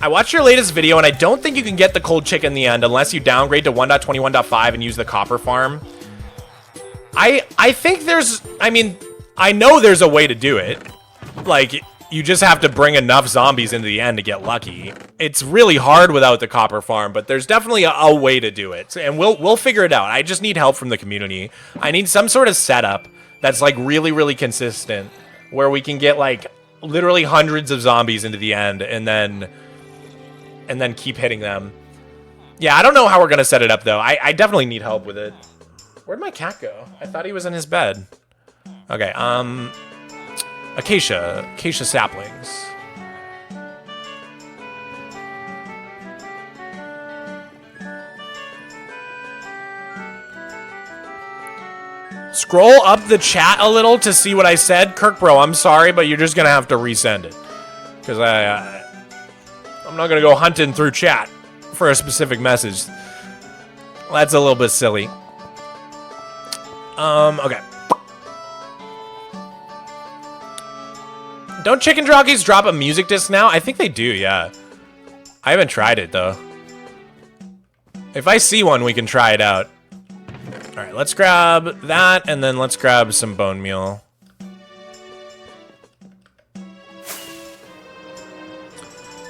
I watched your latest video, and I don't think you can get the cold chick in the end unless you downgrade to 1.21.5 and use the copper farm. I think there's... I mean, I know there's a way to do it. Like, you just have to bring enough zombies into the end to get lucky. It's really hard without the copper farm, but there's definitely a way to do it. And we'll figure it out. I just need help from the community. I need some sort of setup that's, like, really, really consistent, where we can get, like, literally hundreds of zombies into the end, and then keep hitting them. Yeah, I don't know how we're gonna set it up though. I definitely need help with it. Where'd my cat go? I thought he was in his bed. Okay, acacia saplings. Scroll up the chat a little to see what I said. Kirk Bro, I'm sorry, but you're just gonna have to resend it. Because I'm not gonna go hunting through chat for a specific message. That's a little bit silly. Okay. Don't chicken jockeys drop a music disc now? I think they do, yeah. I haven't tried it, though. If I see one, we can try it out. Alright, let's grab that, and then let's grab some bone meal.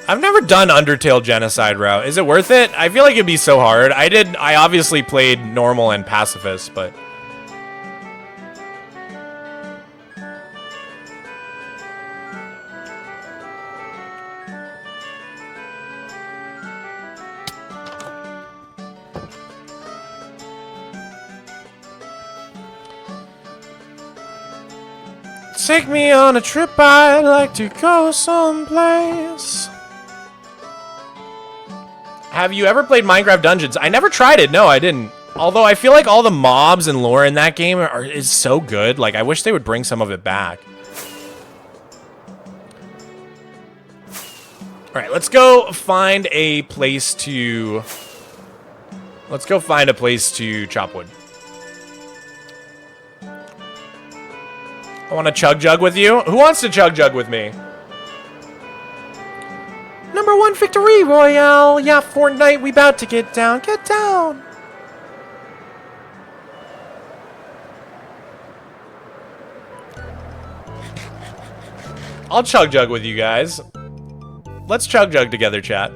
I've never done Undertale Genocide route. Is it worth it? I feel like it'd be so hard. I obviously played normal and pacifist, but... Take me on a trip, I'd like to go someplace. Have you ever played Minecraft Dungeons? I never tried it. No, I didn't. Although I feel like all the mobs and lore in that game is so good. Like, I wish they would bring some of it back. All right, let's go find a place to... Let's go find a place to chop wood. I want to chug jug with you. Who wants to chug jug with me? #1 victory royale. Yeah, Fortnite, we about to get down. Get down. I'll chug jug with you guys. Let's chug jug together, chat.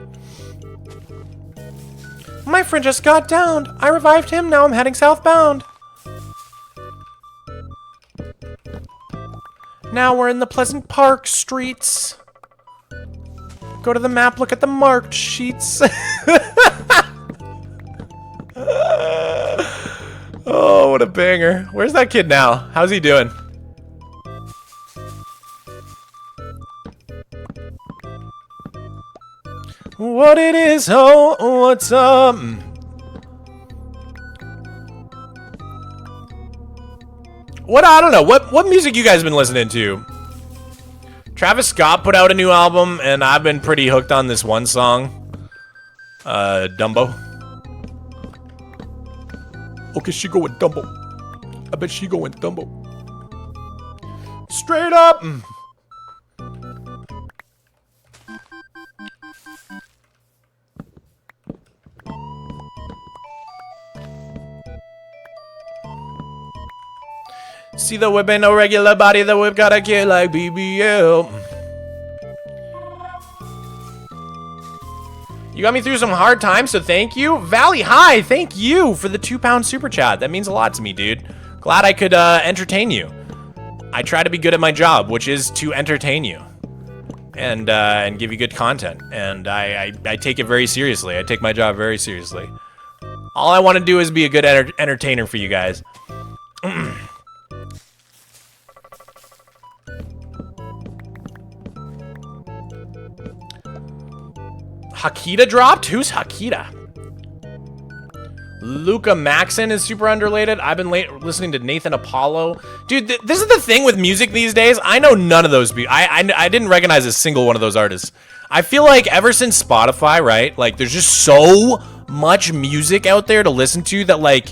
My friend just got downed. I revived him. Now I'm heading southbound. Now we're in the Pleasant Park streets. Go to the map, look at the marked sheets. Oh, what a banger. Where's that kid now? How's he doing? What it is, oh, what's up? What, I don't know, what music you guys been listening to? Travis Scott put out a new album, and I've been pretty hooked on this one song. Dumbo. Okay, she go with Dumbo. I bet she go with Dumbo. Straight up! See the whip ain't no regular body, the whip got a kid like BBL. You got me through some hard times, so thank you. Valley High, thank you for the £2 super chat. That means a lot to me, dude. Glad I could entertain you. I try to be good at my job, which is to entertain you. And give you good content. And I take it very seriously. I take my job very seriously. All I want to do is be a good entertainer for you guys. Hakita dropped? Who's Hakita? Luca Maxon is super underrated. I've been listening to Nathan Apollo. Dude, this is the thing with music these days. I know none of those people. I didn't recognize a single one of those artists. I feel like ever since Spotify, right? Like, there's just so much music out there to listen to that, like,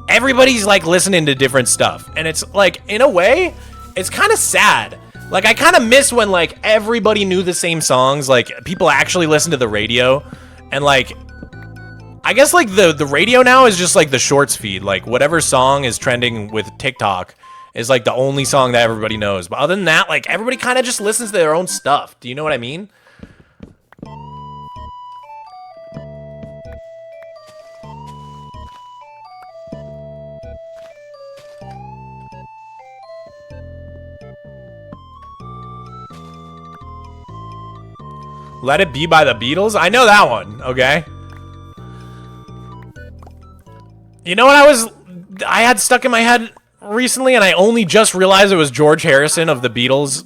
everybody's, like, listening to different stuff. And it's, like, in a way, it's kind of sad. Like, I kind of miss when, like, everybody knew the same songs. Like, people actually listen to the radio. And, like, I guess, like, the radio now is just, like, the shorts feed. Like, whatever song is trending with TikTok is, like, the only song that everybody knows. But other than that, like, everybody kind of just listens to their own stuff. Do you know what I mean? Let It Be by the Beatles? I know that one, okay? You know what I had stuck in my head recently, and I only just realized it was George Harrison of the Beatles.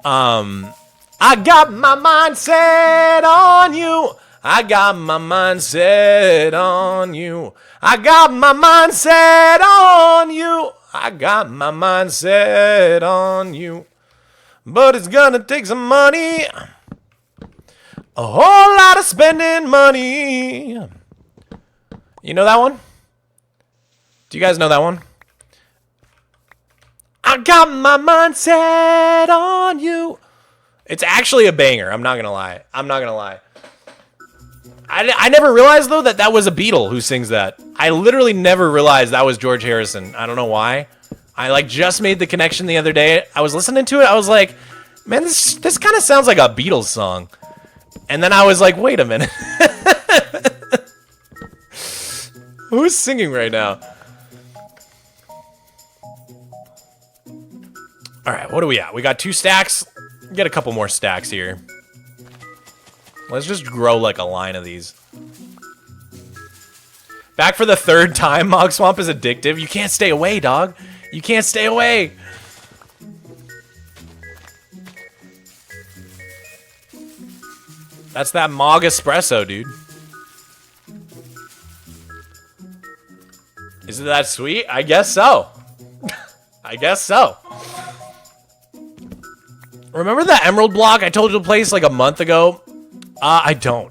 I got my mind set on you. I got my mind set on you. I got my mind set on you. I got my mind set on you. But it's gonna take some money. A whole lot of spending money. You know that one? Do you guys know that one? I got my mind set on you. It's actually a banger. I'm not gonna lie. I'm not gonna lie. I never realized, though, that was a Beatle who sings that. I literally never realized that was George Harrison. I don't know why. I, like, just made the connection the other day. I was listening to it. I was like, man, this kind of sounds like a Beatles song. And then I was like, wait a minute. Who's singing right now? All right, what are we at? We got 2 stacks. Get a couple more stacks here. Let's just grow like a line of these. Back for the 3rd time. Mogswamp is addictive. You can't stay away, dog. You can't stay away. That's that Mog espresso, dude. Is it that sweet? I guess so. I guess so. Remember that emerald block I told you to place like a month ago? I don't.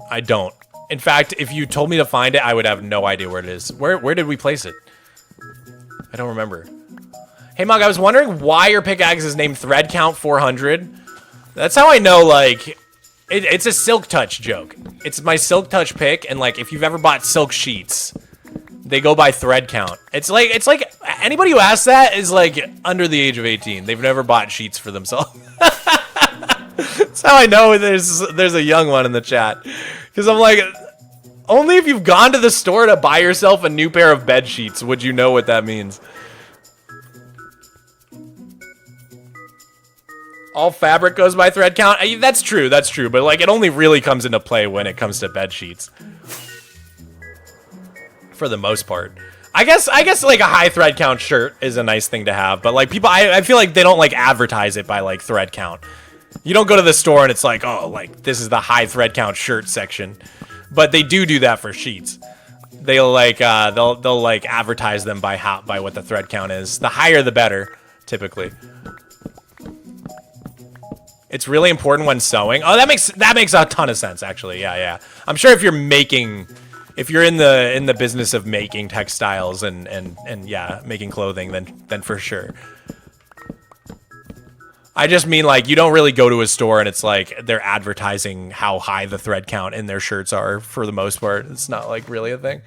In fact, if you told me to find it, I would have no idea where it is. Where did we place it? I don't remember. Hey, Mog, I was wondering why your pickaxe is named Thread Count 400. That's how I know, like, it's a Silk Touch joke. It's my Silk Touch pick, and, like, if you've ever bought silk sheets, they go by thread count. It's like anybody who asks that is, like, under the age of 18. They've never bought sheets for themselves. That's how I know there's a young one in the chat. Because I'm like, only if you've gone to the store to buy yourself a new pair of bed sheets would you know what that means. All fabric goes by thread count. That's true, but like it only really comes into play when it comes to bed sheets. For the most part. I guess like a high thread count shirt is a nice thing to have, but like people I feel like they don't like advertise it by like thread count. You don't go to the store and it's like, "Oh, like this is the high thread count shirt section." But they do that for sheets. They'll like they'll like advertise them by what the thread count is. The higher the better, typically. It's really important when sewing. Oh, that makes a ton of sense, actually. Yeah. I'm sure if you're in the business of making textiles and yeah, making clothing, then for sure. I just mean like you don't really go to a store and it's like they're advertising how high the thread count in their shirts are for the most part. It's not like really a thing.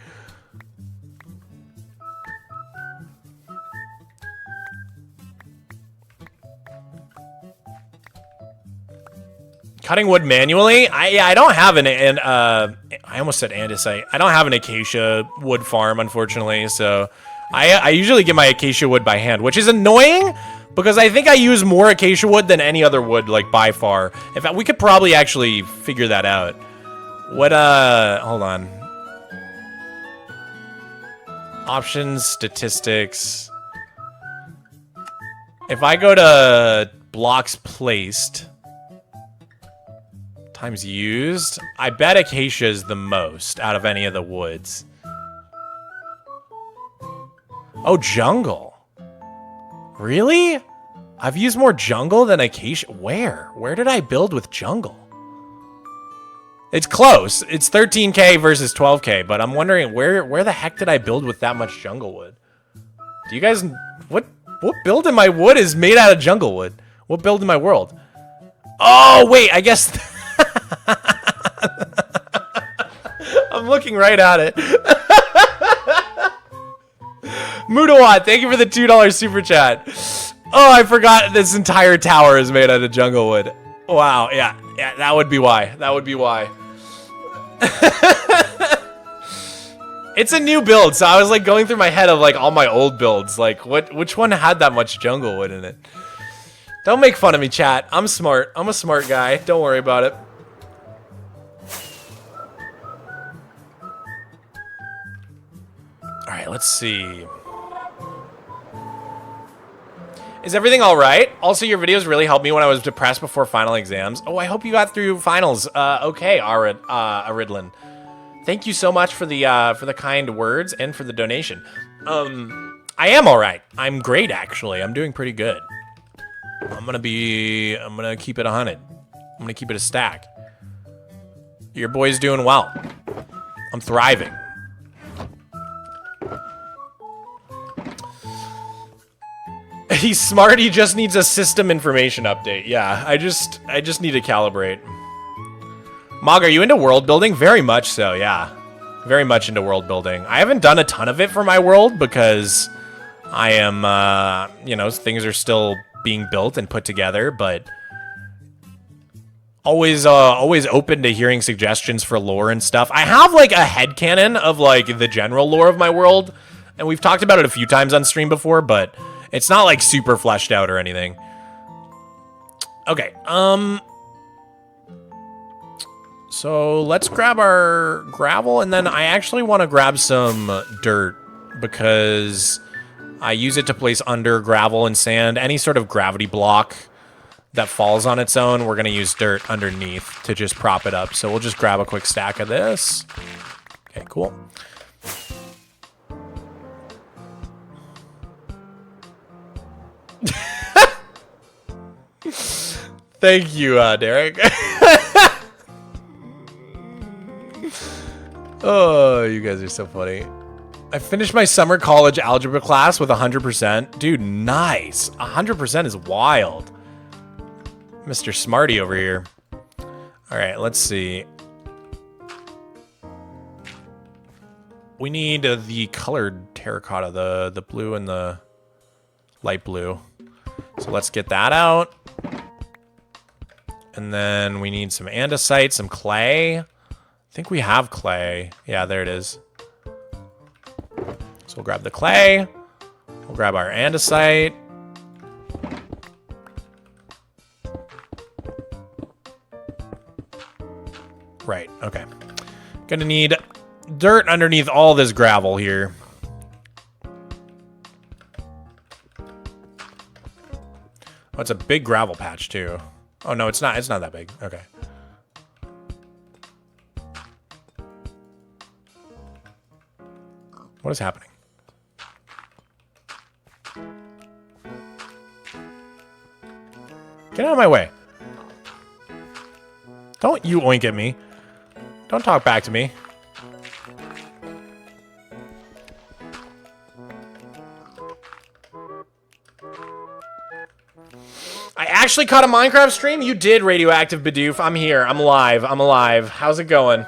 Cutting wood manually? I don't have I almost said andesite. I don't have an acacia wood farm, unfortunately, so I usually get my acacia wood by hand, which is annoying because I think I use more acacia wood than any other wood, like by far. In fact, we could probably actually figure that out. What, hold on. Options, statistics. If I go to blocks placed times used, I bet acacia is the most out of any of the woods. Oh, jungle. Really? I've used more jungle than acacia. Where? Where did I build with jungle? It's close. It's 13k versus 12k, but I'm wondering where the heck did I build with that much jungle wood? Do you guys... What build in my wood is made out of jungle wood? What build in my world? Oh, wait, I guess... I'm looking right at it. Mudawat, thank you for the $2 super chat. Oh, I forgot this entire tower is made out of jungle wood. Wow, yeah, that would be why. That would be why. It's a new build, so I was like going through my head of like all my old builds. Like, which one had that much jungle wood in it? Don't make fun of me, chat. I'm smart. I'm a smart guy. Don't worry about it. All right, let's see. Is everything all right? Also, your videos really helped me when I was depressed before final exams. Oh, I hope you got through finals. Okay, Aridlin. Thank you so much for the kind words and for the donation. I am all right. I'm great, actually. I'm doing pretty good. I'm gonna keep it 100. I'm gonna keep it a stack. Your boy's doing well. I'm thriving. He's smart, he just needs a system information update. Yeah, I just need to calibrate. Mog, are you into world building? Very much so, yeah. Very much into world building. I haven't done a ton of it for my world because I am, you know, things are still being built and put together, but always open to hearing suggestions for lore and stuff. I have like a headcanon of like the general lore of my world, and we've talked about it a few times on stream before, but it's not like super fleshed out or anything. Okay, so let's grab our gravel, and then I actually want to grab some dirt because I use it to place under gravel and sand, any sort of gravity block. that falls on its own, we're gonna use dirt underneath to just prop it up. So we'll just grab a quick stack of this. Okay, cool. Thank you, Derek. Oh, you guys are so funny. I finished my summer college algebra class with 100%. Dude, nice. 100% is wild. Mr. Smarty over here. All right, let's see. We need the colored terracotta, the blue and the light blue. So let's get that out. And then we need some andesite, some clay. I think we have clay. Yeah, there it is. So we'll grab the clay. We'll grab our andesite. Right, okay. Gonna need dirt underneath all this gravel here. Oh, it's a big gravel patch too. Oh no, it's not that big. Okay. What is happening? Get out of my way. Don't you oink at me. Don't talk back to me. I actually caught a Minecraft stream? You did, Radioactive Bidoof. I'm here. I'm alive. I'm alive. How's it going?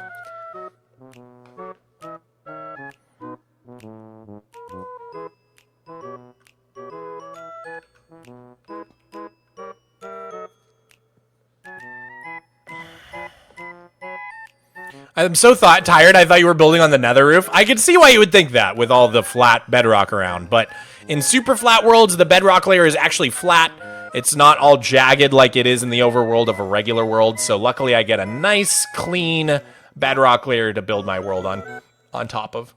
I'm so tired. I thought you were building on the nether roof. I can see why you would think that with all the flat bedrock around. But in super flat worlds, the bedrock layer is actually flat. It's not all jagged like it is in the overworld of a regular world. So luckily I get a nice, clean bedrock layer to build my world on top of.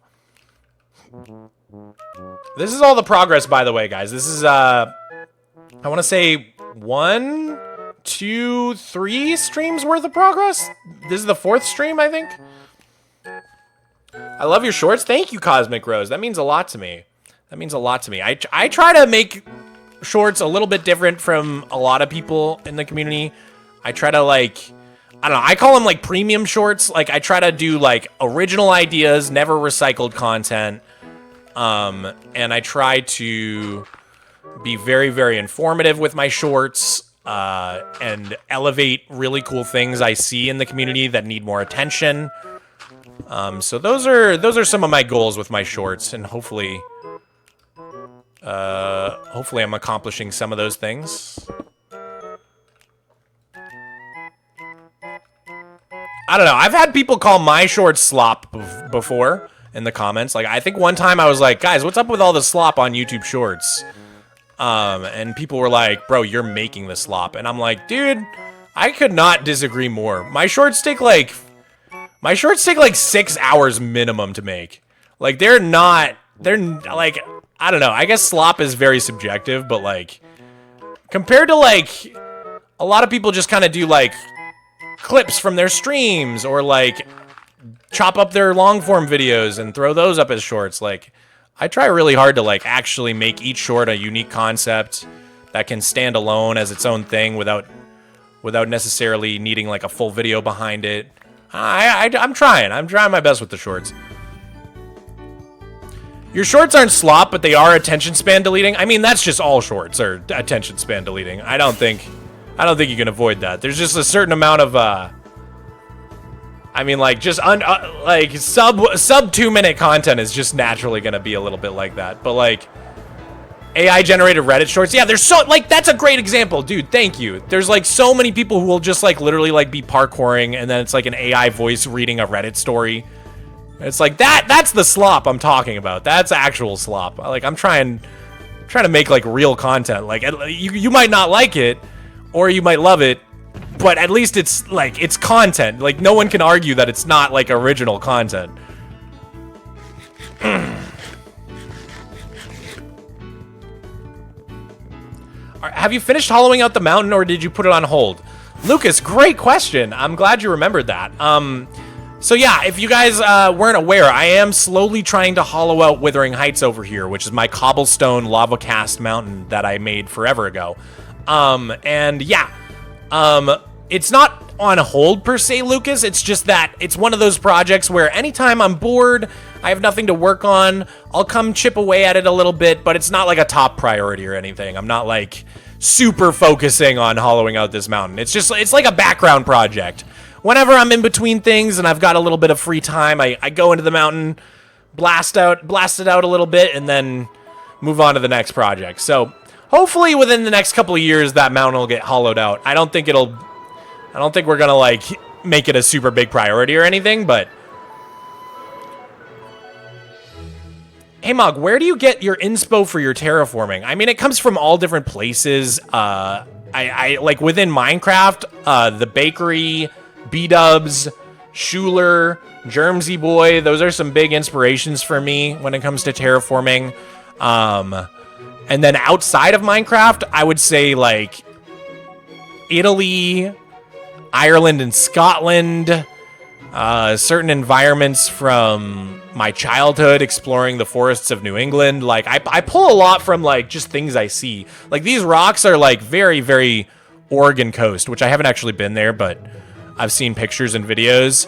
This is all the progress, by the way, guys. This is, I want to say 1, 2, 3 streams worth of progress. This is the 4th stream, I think. I love your shorts. Thank you, Cosmic Rose. That means a lot to me. That means a lot to me. I try to make shorts a little bit different from a lot of people in the community. I try to, like, I don't know, I call them like premium shorts. Like, I try to do like original ideas, never recycled content. And I try to be very, very informative with my shorts, and elevate really cool things I see in the community that need more attention. So those are some of my goals with my shorts, and hopefully I'm accomplishing some of those things. I don't know. I've had people call my shorts slop before in the comments. Like, I think one time I was like, guys, what's up with all the slop on YouTube Shorts? And people were like, bro, you're making the slop. And I'm like, dude, I could not disagree more. My shorts take like 6 hours minimum to make. Like, they're like, I don't know. I guess slop is very subjective, but like, compared to like, a lot of people just kind of do like clips from their streams, or like chop up their long form videos and throw those up as shorts. Like, I try really hard to like actually make each short a unique concept that can stand alone as its own thing without necessarily needing like a full video behind it. I'm trying my best with the shorts. Your shorts aren't slop, but they are attention span deleting. I mean, that's just all shorts are attention span deleting. I don't think you can avoid that. There's just a certain amount of I mean, like, just like sub 2 minute content is just naturally gonna be a little bit like that. But like AI generated Reddit shorts, yeah, there's so, like, that's a great example, dude. Thank you. There's like so many people who will just like literally like be parkouring, and then it's like an AI voice reading a Reddit story. It's like that's the slop I'm talking about. That's actual slop. Like, I'm trying to make like real content. Like, you might not like it, or you might love it, but at least it's like, it's content. Like, no one can argue that it's not like original content. Have you finished hollowing out the mountain, or did you put it on hold? Lucas, great question. I'm glad you remembered that. So yeah, if you guys weren't aware, I am slowly trying to hollow out Withering Heights over here, which is my cobblestone lava cast mountain that I made forever ago. And yeah, it's not on hold per se, Lucas. It's just that it's one of those projects where anytime I'm bored, I have nothing to work on, I'll come chip away at it a little bit, but it's not like a top priority or anything. I'm not like super focusing on hollowing out this mountain. It's like a background project. Whenever I'm in between things and I've got a little bit of free time, I go into the mountain, blast it out a little bit, and then move on to the next project. So hopefully within the next couple of years, that mountain will get hollowed out. I don't think we're gonna like make it a super big priority or anything, but hey Mog, where do you get your inspo for your terraforming? I mean, it comes from all different places. I like within Minecraft, the bakery, B-dubs, Schuler, Germsy Boy, those are some big inspirations for me when it comes to terraforming. And then outside of Minecraft, I would say like Italy, Ireland and Scotland, certain environments from my childhood, exploring the forests of New England. Like I pull a lot from like just things I see. Like these rocks are like very, very Oregon coast, which I haven't actually been there, but I've seen pictures and videos.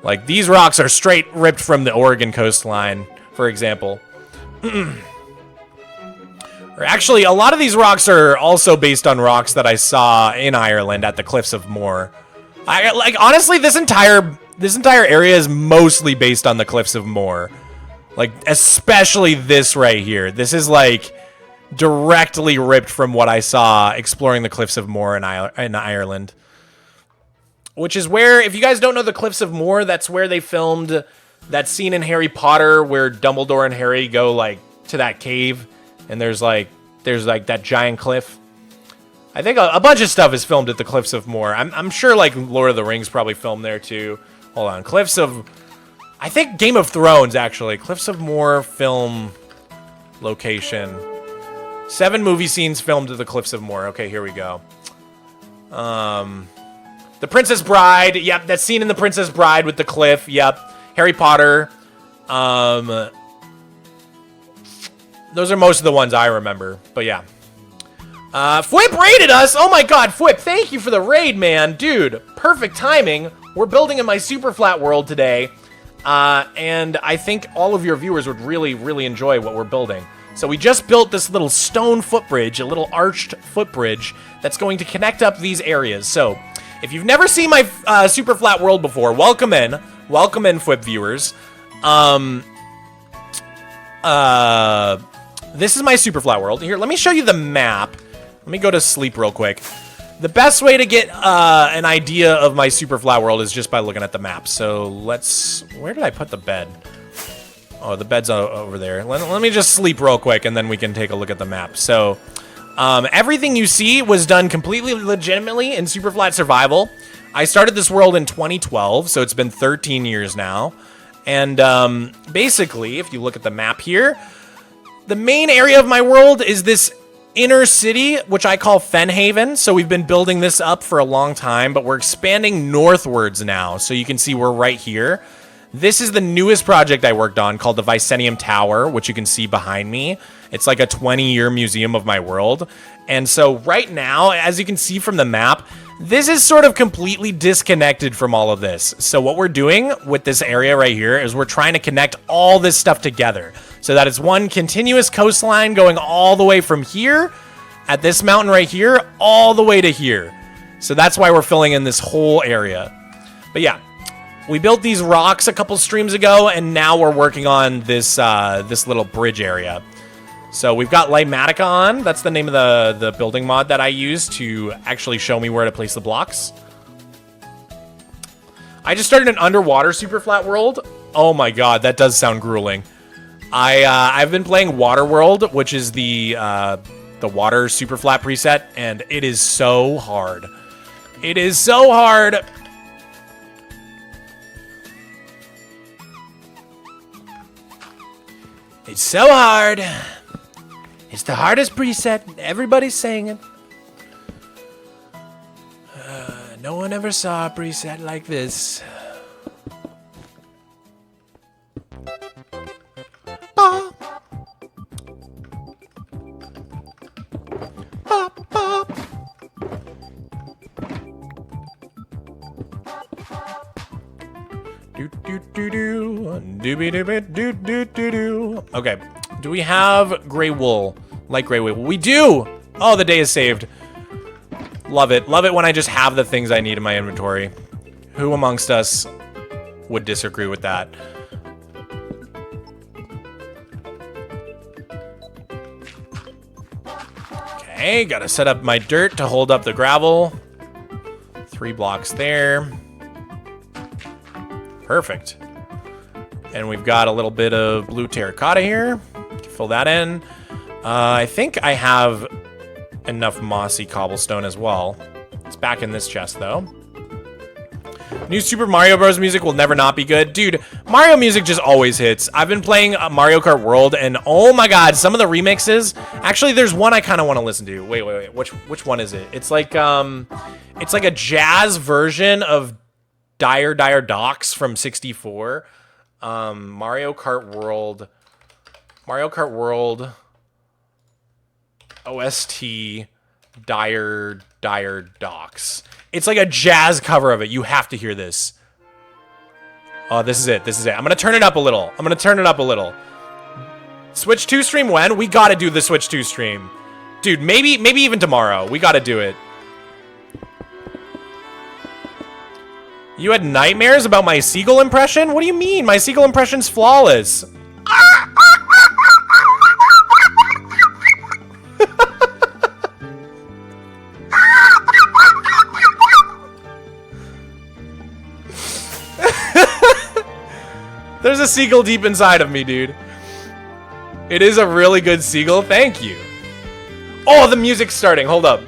Like these rocks are straight ripped from the Oregon coastline, for example. Or actually, a lot of these rocks are also based on rocks that I saw in Ireland at the Cliffs of Moher. Like honestly, this entire area is mostly based on the Cliffs of Moher. Like especially this right here. This is like directly ripped from what I saw exploring the Cliffs of Moher in Ireland. Which is where, if you guys don't know the Cliffs of Moher, that's where they filmed that scene in Harry Potter where Dumbledore and Harry go like to that cave, and there's like that giant cliff. I think a bunch of stuff is filmed at the Cliffs of Moher. I'm sure like Lord of the Rings probably filmed there too. Hold on, I think Game of Thrones actually. Cliffs of Moher film location. 7 movie scenes filmed at the Cliffs of Moher. Okay, here we go. The Princess Bride. Yep, that scene in The Princess Bride with the cliff. Yep. Harry Potter. Those are most of the ones I remember. But yeah. Fwip raided us. Oh my god, Fwip, thank you for the raid, man. Dude, perfect timing. We're building in my Superflat world today. And I think all of your viewers would really, really enjoy what we're building. So we just built this little stone footbridge, a little arched footbridge that's going to connect up these areas. So if you've never seen my Superflat world before, welcome in. Welcome in, Fwip viewers. This is my Superflat world. Here, let me show you the map. Let me go to sleep real quick. The best way to get an idea of my Superflat world is just by looking at the map. So where did I put the bed? Oh, the bed's over there. Let me just sleep real quick, and then we can take a look at the map. So everything you see was done completely legitimately in Superflat Survival. I started this world in 2012, so it's been 13 years now. And basically, if you look at the map here, the main area of my world is this inner city, which I call Fenhaven. So we've been building this up for a long time, but we're expanding northwards now. So you can see we're right here. This is the newest project I worked on called the Vicenium Tower, which you can see behind me. It's like a 20-year museum of my world. And so right now, as you can see from the map, this is sort of completely disconnected from all of this. So what we're doing with this area right here is we're trying to connect all this stuff together so that it's one continuous coastline going all the way from here at this mountain right here all the way to here. So that's why we're filling in this whole area. But yeah, we built these rocks a couple streams ago, and now we're working on this this little bridge area. So we've got Lighmatica on. That's the name of the building mod that I use to actually show me where to place the blocks. I just started an underwater Superflat world. Oh my god, that does sound grueling. I've been playing Waterworld, which is the water Superflat preset, and it is so hard. It is so hard. It's so hard. It's the hardest preset. Everybody's saying it. never saw a preset like this. Ba. Ba, ba. Do do do do, dooby dooby doo doo doo doo. Okay, do we have gray wool? Like gray wool? We do. Oh, the day is saved. Love it. Love it when I just have the things I need in my inventory. Who amongst us would disagree with that? Okay, gotta set up my dirt to hold up the gravel. 3 blocks there. Perfect. And we've got a little bit of blue terracotta here. Fill that in. I think I have enough mossy cobblestone as well. It's back in this chest, though. New Super Mario Bros. Music will never not be good. Dude, Mario music just always hits. I've been playing Mario Kart World, and oh my god, some of the remixes. Actually, there's one I kind of want to listen to. Wait. Which one is it? It's like a jazz version of Dire Docks from 64. Mario Kart World OST Dire Docks. It's like a jazz cover of it. You have to hear this. Oh, this is it. I'm gonna turn it up a little. Switch 2 stream when? We gotta do the Switch 2 stream. Dude, maybe even tomorrow. We gotta do it. You had nightmares about my seagull impression? What do you mean? My seagull impression's flawless. There's a seagull deep inside of me, dude. It is a really good seagull. Thank you. Oh, the music's starting. Hold up.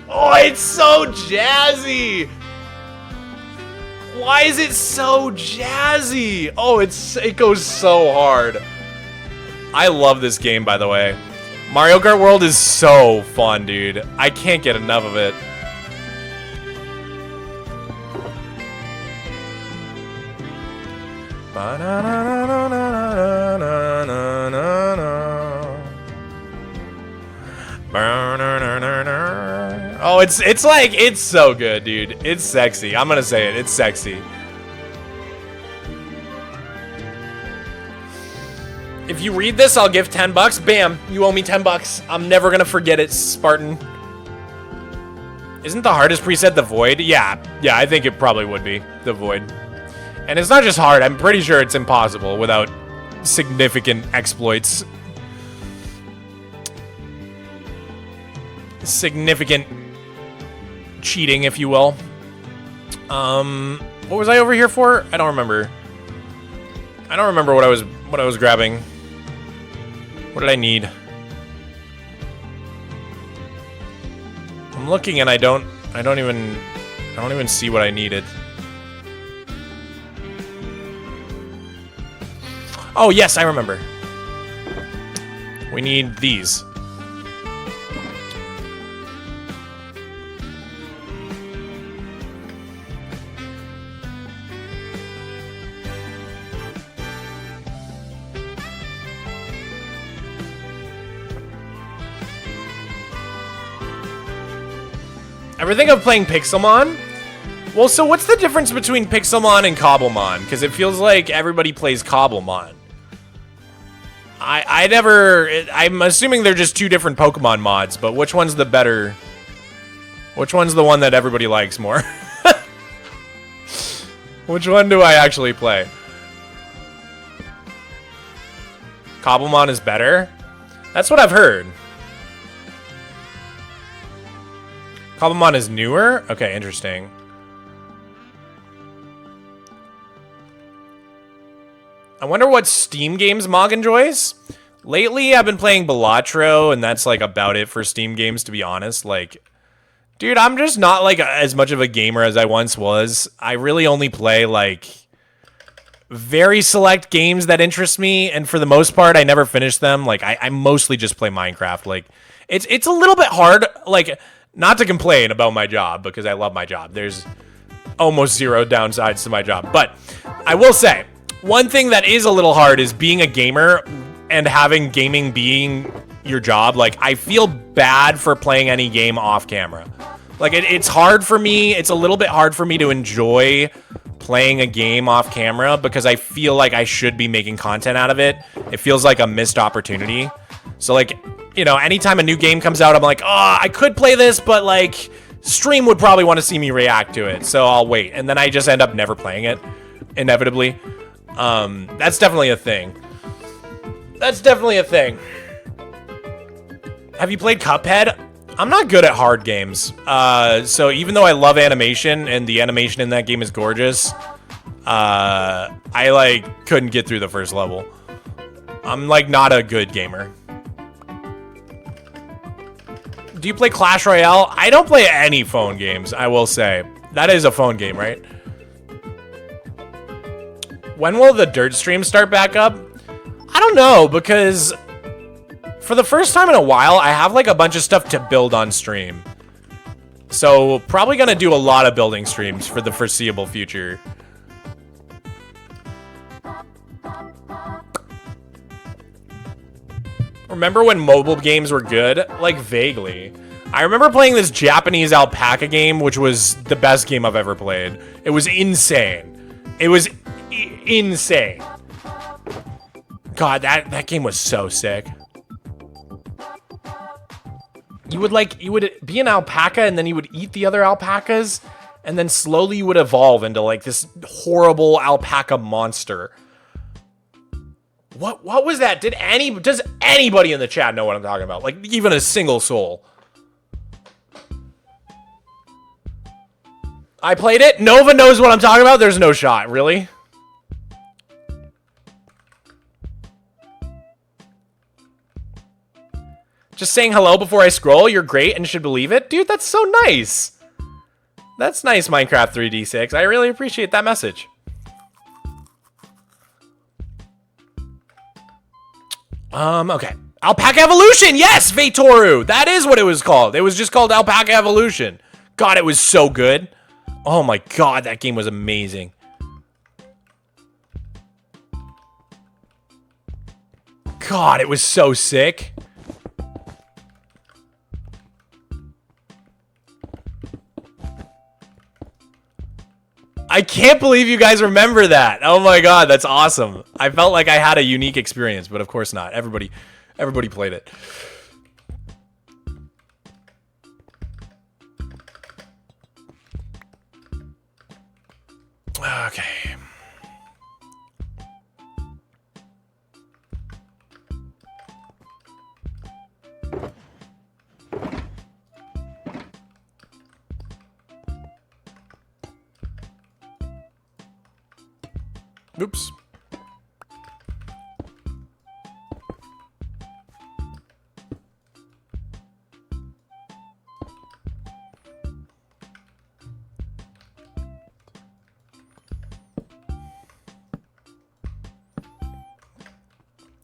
Oh, it's so jazzy. Why is it so jazzy? Oh, it goes so hard. I love this game, by the way. Mario Kart World is so fun, dude. I can't get enough of it. Oh, it's so good, dude. It's sexy. I'm gonna say it. It's sexy. If you read this, I'll give 10 bucks. Bam, you owe me 10 bucks. I'm never gonna forget it, Spartan. Isn't the hardest preset the Void? Yeah, I think it probably would be the Void. And it's not just hard, I'm pretty sure it's impossible without significant exploits. Significant cheating, if you will. What was I over here for? I don't remember. I don't remember what I was grabbing. What did I need? I'm looking and I don't even see what I needed. Oh, yes, I remember. We need these. Ever think of playing Pixelmon? Well, so what's the difference between Pixelmon and Cobblemon? Because it feels like everybody plays Cobblemon. I'm assuming they're just 2 different Pokemon mods, but which one's the better? Which one's the one that everybody likes more? Which one do I actually play? Cobblemon is better? That's what I've heard. Cobblemon is newer? Okay, interesting. I wonder what Steam games Mog enjoys? Lately, I've been playing Balatro, and that's, like, about it for Steam games, to be honest. Like, dude, I'm just not, like, as much of a gamer as I once was. I really only play, like, very select games that interest me, and for the most part, I never finish them. Like, I mostly just play Minecraft. Like, it's a little bit hard, like, not to complain about my job, because I love my job. There's almost zero downsides to my job. But I will say, one thing that is a little hard is being a gamer and having gaming being your job. Like, I feel bad for playing any game off camera. Like, it's hard for me. It's a little bit hard for me to enjoy playing a game off camera because I feel like I should be making content out of it. It feels like a missed opportunity. So, like, you know, anytime a new game comes out, I'm like, oh, I could play this, but, like, stream would probably want to see me react to it. So I'll wait. And then I just end up never playing it, inevitably. That's definitely a thing. That's definitely a thing. Have you played Cuphead? I'm not good at hard games. So even though I love animation and the animation in that game is gorgeous, I like couldn't get through the first level. I'm like not a good gamer. Do you play Clash Royale? I don't play any phone games, I will say. That is a phone game, right? When will the Dirt stream start back up? I don't know, because for the first time in a while, I have like a bunch of stuff to build on stream. So probably gonna do a lot of building streams for the foreseeable future. Remember when mobile games were good? Like, vaguely. I remember playing this Japanese alpaca game, which was the best game I've ever played. It was insane. It was insane. God, that game was so sick. You would be an alpaca, and then you would eat the other alpacas, and then slowly you would evolve into, like, this horrible alpaca monster. What was that? Does anybody in the chat know what I'm talking about? Like, even a single soul. I played it. Nova knows what I'm talking about. There's no shot. Really? Just saying hello before I scroll. You're great and should believe it. Dude, that's so nice. That's nice, Minecraft 3D6. I really appreciate that message. Okay. Alpaca Evolution! Yes, Vetoru! That is what it was called. It was just called Alpaca Evolution. God, it was so good. Oh my god, that game was amazing. God, it was so sick. I can't believe you guys remember that. Oh my god, that's awesome. I felt like I had a unique experience, but of course not. Everybody played it. Okay. Oops.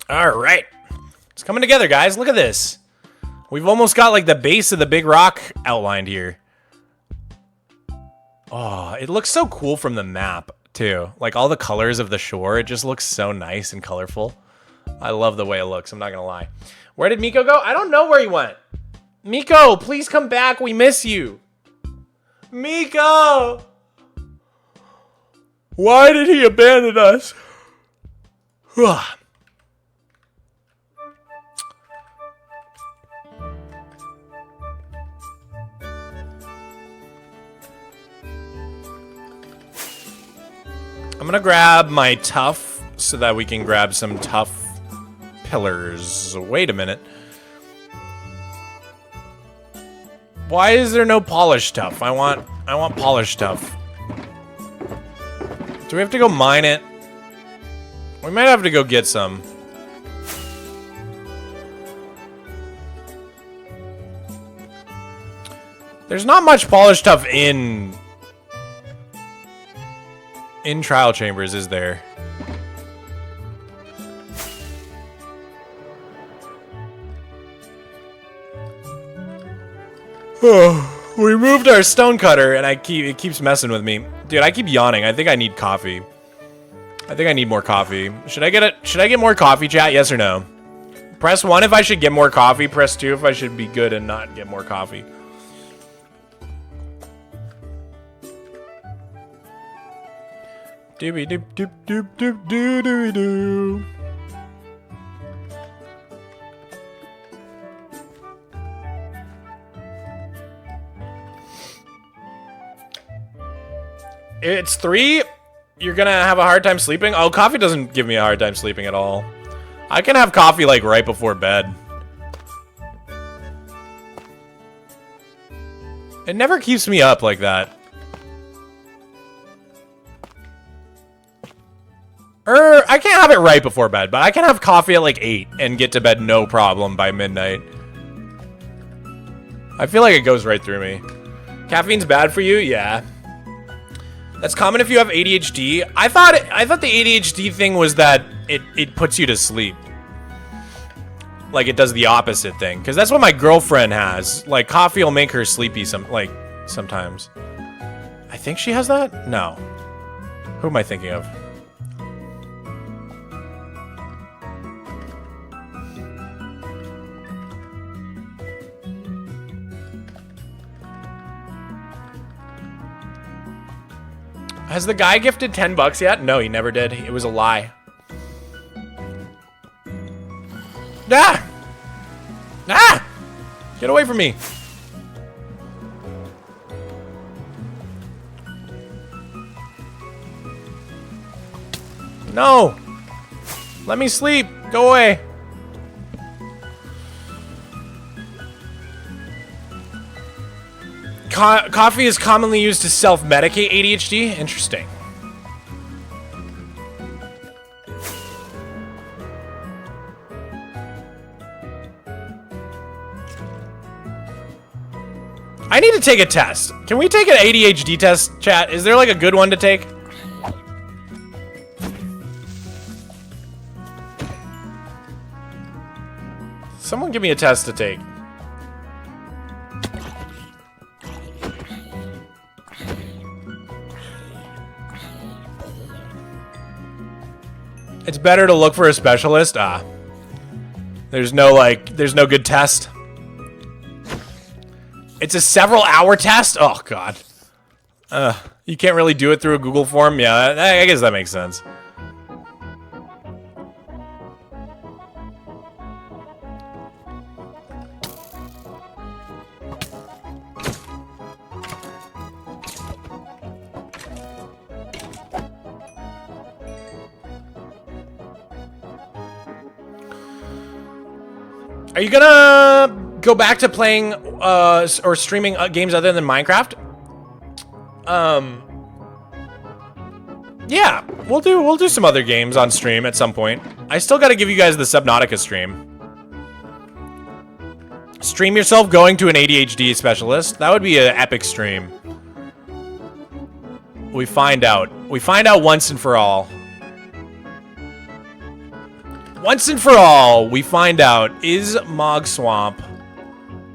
All right. It's coming together, guys. Look at this. We've almost got like the base of the big rock outlined here. Oh, it looks so cool from the map, too. Like all the colors of the shore, it just looks so nice and colorful. I love the way it looks, I'm not gonna lie. Where did Miko go? I don't know where he went. Miko, please come back. We miss you. Miko! Why did he abandon us? I'm gonna grab my tough so that we can grab some tough pillars. Wait a minute. Why is there no polished stuff? I want polished stuff. Do we have to go mine it? We might have to go get some. There's not much polished stuff in Trial Chambers, is there? We moved our stone cutter, and it keeps messing with me. Dude, I keep yawning. I think I need coffee. I think I need more coffee. Should I get more coffee, chat? Yes or no? Press 1 if I should get more coffee. Press 2 if I should be good and not get more coffee. Doobie doop doop doop doop doo doo doo. It's 3. You're gonna have a hard time sleeping? Oh, coffee doesn't give me a hard time sleeping at all. I can have coffee like right before bed. It never keeps me up like that. I can't have it right before bed, but I can have coffee at like 8 and get to bed no problem by midnight. I feel like it goes right through me. Caffeine's bad for you? Yeah. That's common if you have ADHD. I thought the ADHD thing was that it puts you to sleep. Like it does the opposite thing. Because that's what my girlfriend has. Like coffee will make her sleepy sometimes. I think she has that? No. Who am I thinking of? Has the guy gifted 10 bucks yet? No, he never did. It was a lie. Ah! Ah! Get away from me. No! Let me sleep. Go away. Coffee is commonly used to self-medicate ADHD. Interesting. I need to take a test. Can we take an ADHD test, chat? Is there like a good one to take? Someone give me a test to take. It's better to look for a specialist. Ah. There's no good test. It's a several hour test? Oh god. You can't really do it through a Google form? Yeah, I guess that makes sense. Are you gonna go back to playing or streaming games other than Minecraft? Yeah, we'll do some other games on stream at some point. I still got to give you guys the Subnautica stream. Stream yourself going to an ADHD specialist. That would be an epic stream. We find out. We find out once and for all. Once and for all, we find out, is Mogswamp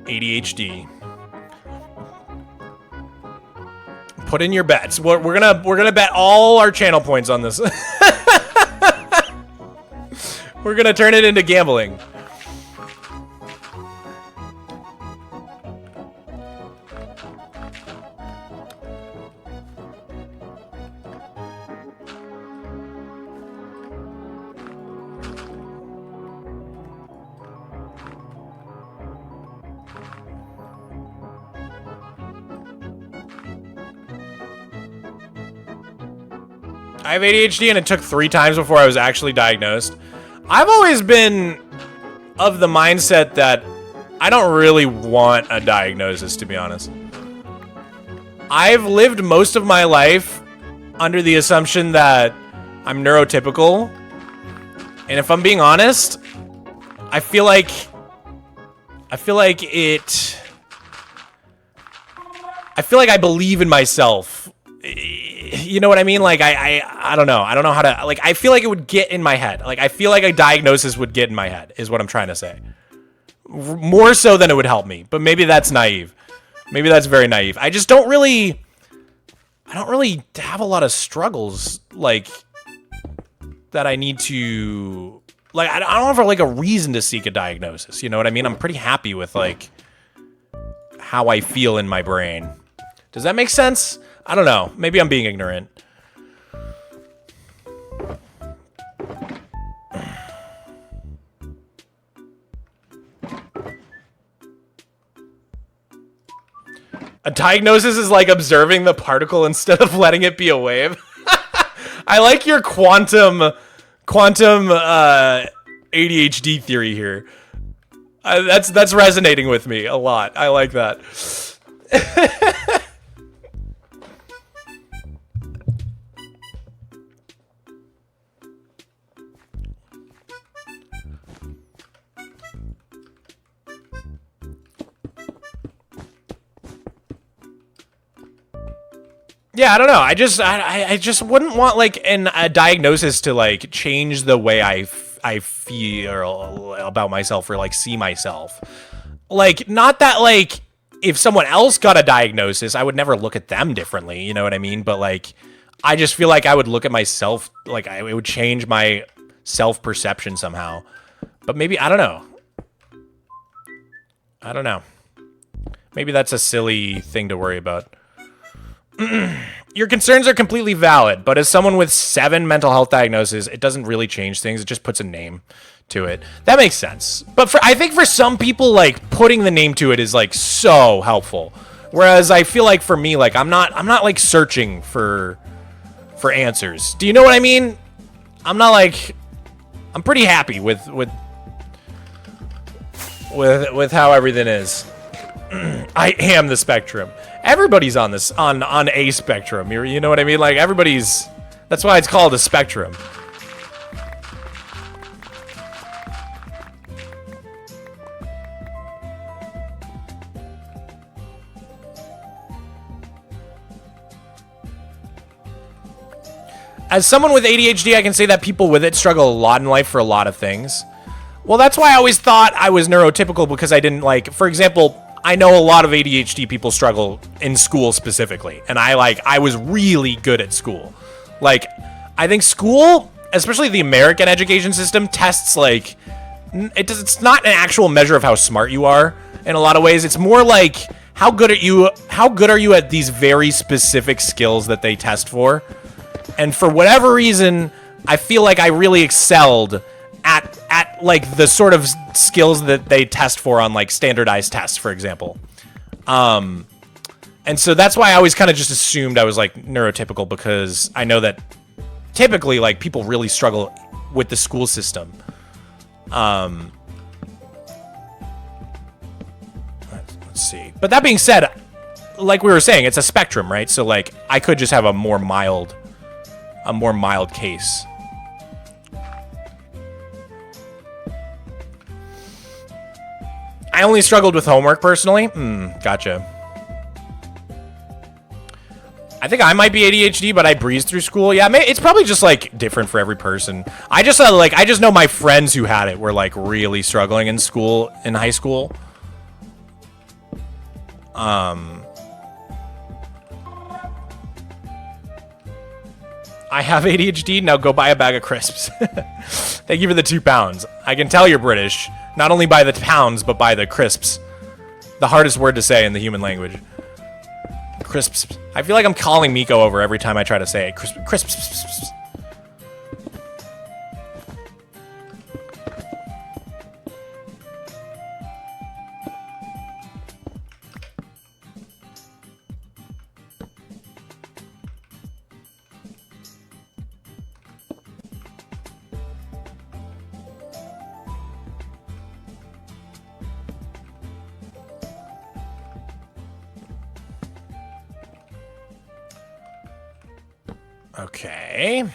ADHD? Put in your bets. We're gonna bet all our channel points on this. We're gonna turn it into gambling. I have ADHD and it took 3 times before I was actually diagnosed. I've always been of the mindset that I don't really want a diagnosis, to be honest. I've lived most of my life under the assumption that I'm neurotypical. And if I'm being honest, I feel like I believe in myself. You know what I mean? Like, I don't know. I don't know how to, like, I feel like it would get in my head. Like, I feel like a diagnosis would get in my head, is what I'm trying to say. More so than it would help me, but maybe that's naive. Maybe that's very naive. I just don't really... I don't really have a lot of struggles, like, that I need to... Like, I don't have, like, a reason to seek a diagnosis, you know what I mean? I'm pretty happy with, like, how I feel in my brain. Does that make sense? I don't know. Maybe I'm being ignorant. A diagnosis is like observing the particle instead of letting it be a wave. I like your quantum ADHD theory here. That's resonating with me a lot. I like that. Yeah, I don't know. I just wouldn't want like a diagnosis to like change the way I feel about myself or like see myself. Like, not that like if someone else got a diagnosis, I would never look at them differently. You know what I mean? But like, I just feel like I would look at myself like it would change my self-perception somehow. But maybe I don't know. I don't know. Maybe that's a silly thing to worry about. Your concerns are completely valid, but as someone with 7 mental health diagnoses, it doesn't really change things. It just puts a name to it. That makes sense. But I think for some people, like, putting the name to it is, like, so helpful. Whereas I feel like for me, like, I'm not like searching for answers. Do you know what I mean? I'm not like, I'm pretty happy with how everything is. I am the spectrum. Everybody's on this on a spectrum. You know what I mean? Like everybody's. That's why it's called a spectrum. As someone with ADHD, I can say that people with it struggle a lot in life for a lot of things. Well, that's why I always thought I was neurotypical, because I didn't like, for example, I know a lot of ADHD people struggle in school specifically, and I was really good at school. Like, I think school, especially the American education system, tests like, it's not an actual measure of how smart you are in a lot of ways. It's more like how good are you at these very specific skills that they test for. And for whatever reason, I feel like I really excelled at like the sort of skills that they test for on like standardized tests, for example. And so that's why I always kind of just assumed I was like neurotypical, because I know that typically like people really struggle with the school system. Let's see. But that being said, like we were saying, it's a spectrum, right? So like I could just have a more mild case. I only struggled with homework personally. Gotcha. I think I might be ADHD, but I breezed through school. Yeah, it's probably just like different for every person. I just know my friends who had it were like really struggling in school, in high school. I have ADHD. Now go buy a bag of crisps. Thank you for the 2 pounds. I can tell you're British. Not only by the pounds, but by the crisps. The hardest word to say in the human language. Crisps. I feel like I'm calling Miko over every time I try to say it. Crisps. Okay.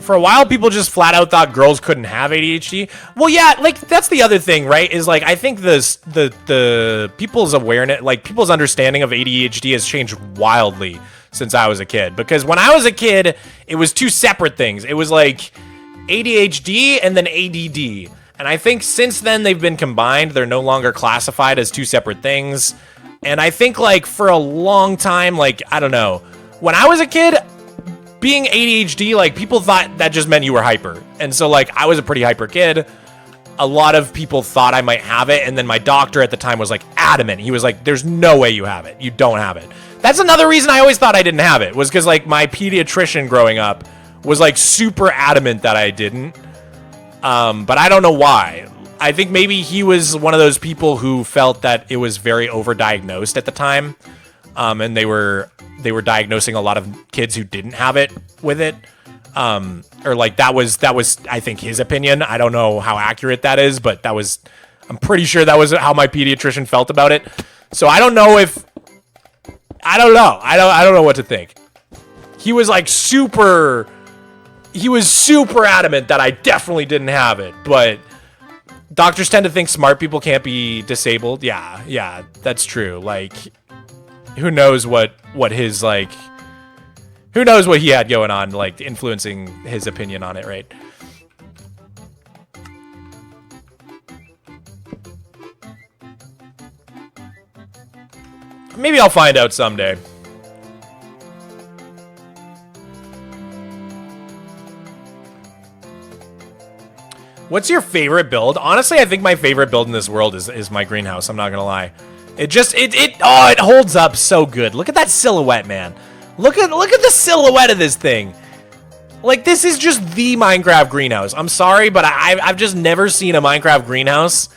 For a while, people just flat out thought girls couldn't have ADHD. Well, yeah, like that's the other thing, right? Is like I think the people's awareness, like people's understanding of ADHD has changed wildly since I was a kid. Because when I was a kid, it was 2 separate things. It was like ADHD and then ADD. And I think since then they've been combined. They're no longer classified as two separate things. And I think, like, for a long time, like, I don't know. When I was a kid, being ADHD, like, people thought that just meant you were hyper. And so, like, I was a pretty hyper kid. A lot of people thought I might have it. And then my doctor at the time was, like, adamant. He was like, there's no way you have it. You don't have it. That's another reason I always thought I didn't have it. Was because, like, my pediatrician growing up was, like, super adamant that I didn't. But I don't know why. I think maybe he was one of those people who felt that it was very overdiagnosed at the time. And they were diagnosing a lot of kids who didn't have it with it. Or like that was I think his opinion. I don't know how accurate that is, but I'm pretty sure that was how my pediatrician felt about it. So I don't know. I don't know what to think. He was like super adamant that I definitely didn't have it, but doctors tend to think smart people can't be disabled. Yeah, that's true. Like, who knows what his, like, who knows what he had going on, like, influencing his opinion on it, right? Maybe I'll find out someday. What's your favorite build? Honestly, I think my favorite build in this world is my greenhouse. I'm not gonna lie. It holds up so good. Look at that silhouette, man. Look at the silhouette of this thing. Like, this is just the Minecraft greenhouse. I'm sorry, but I've just never seen a Minecraft greenhouse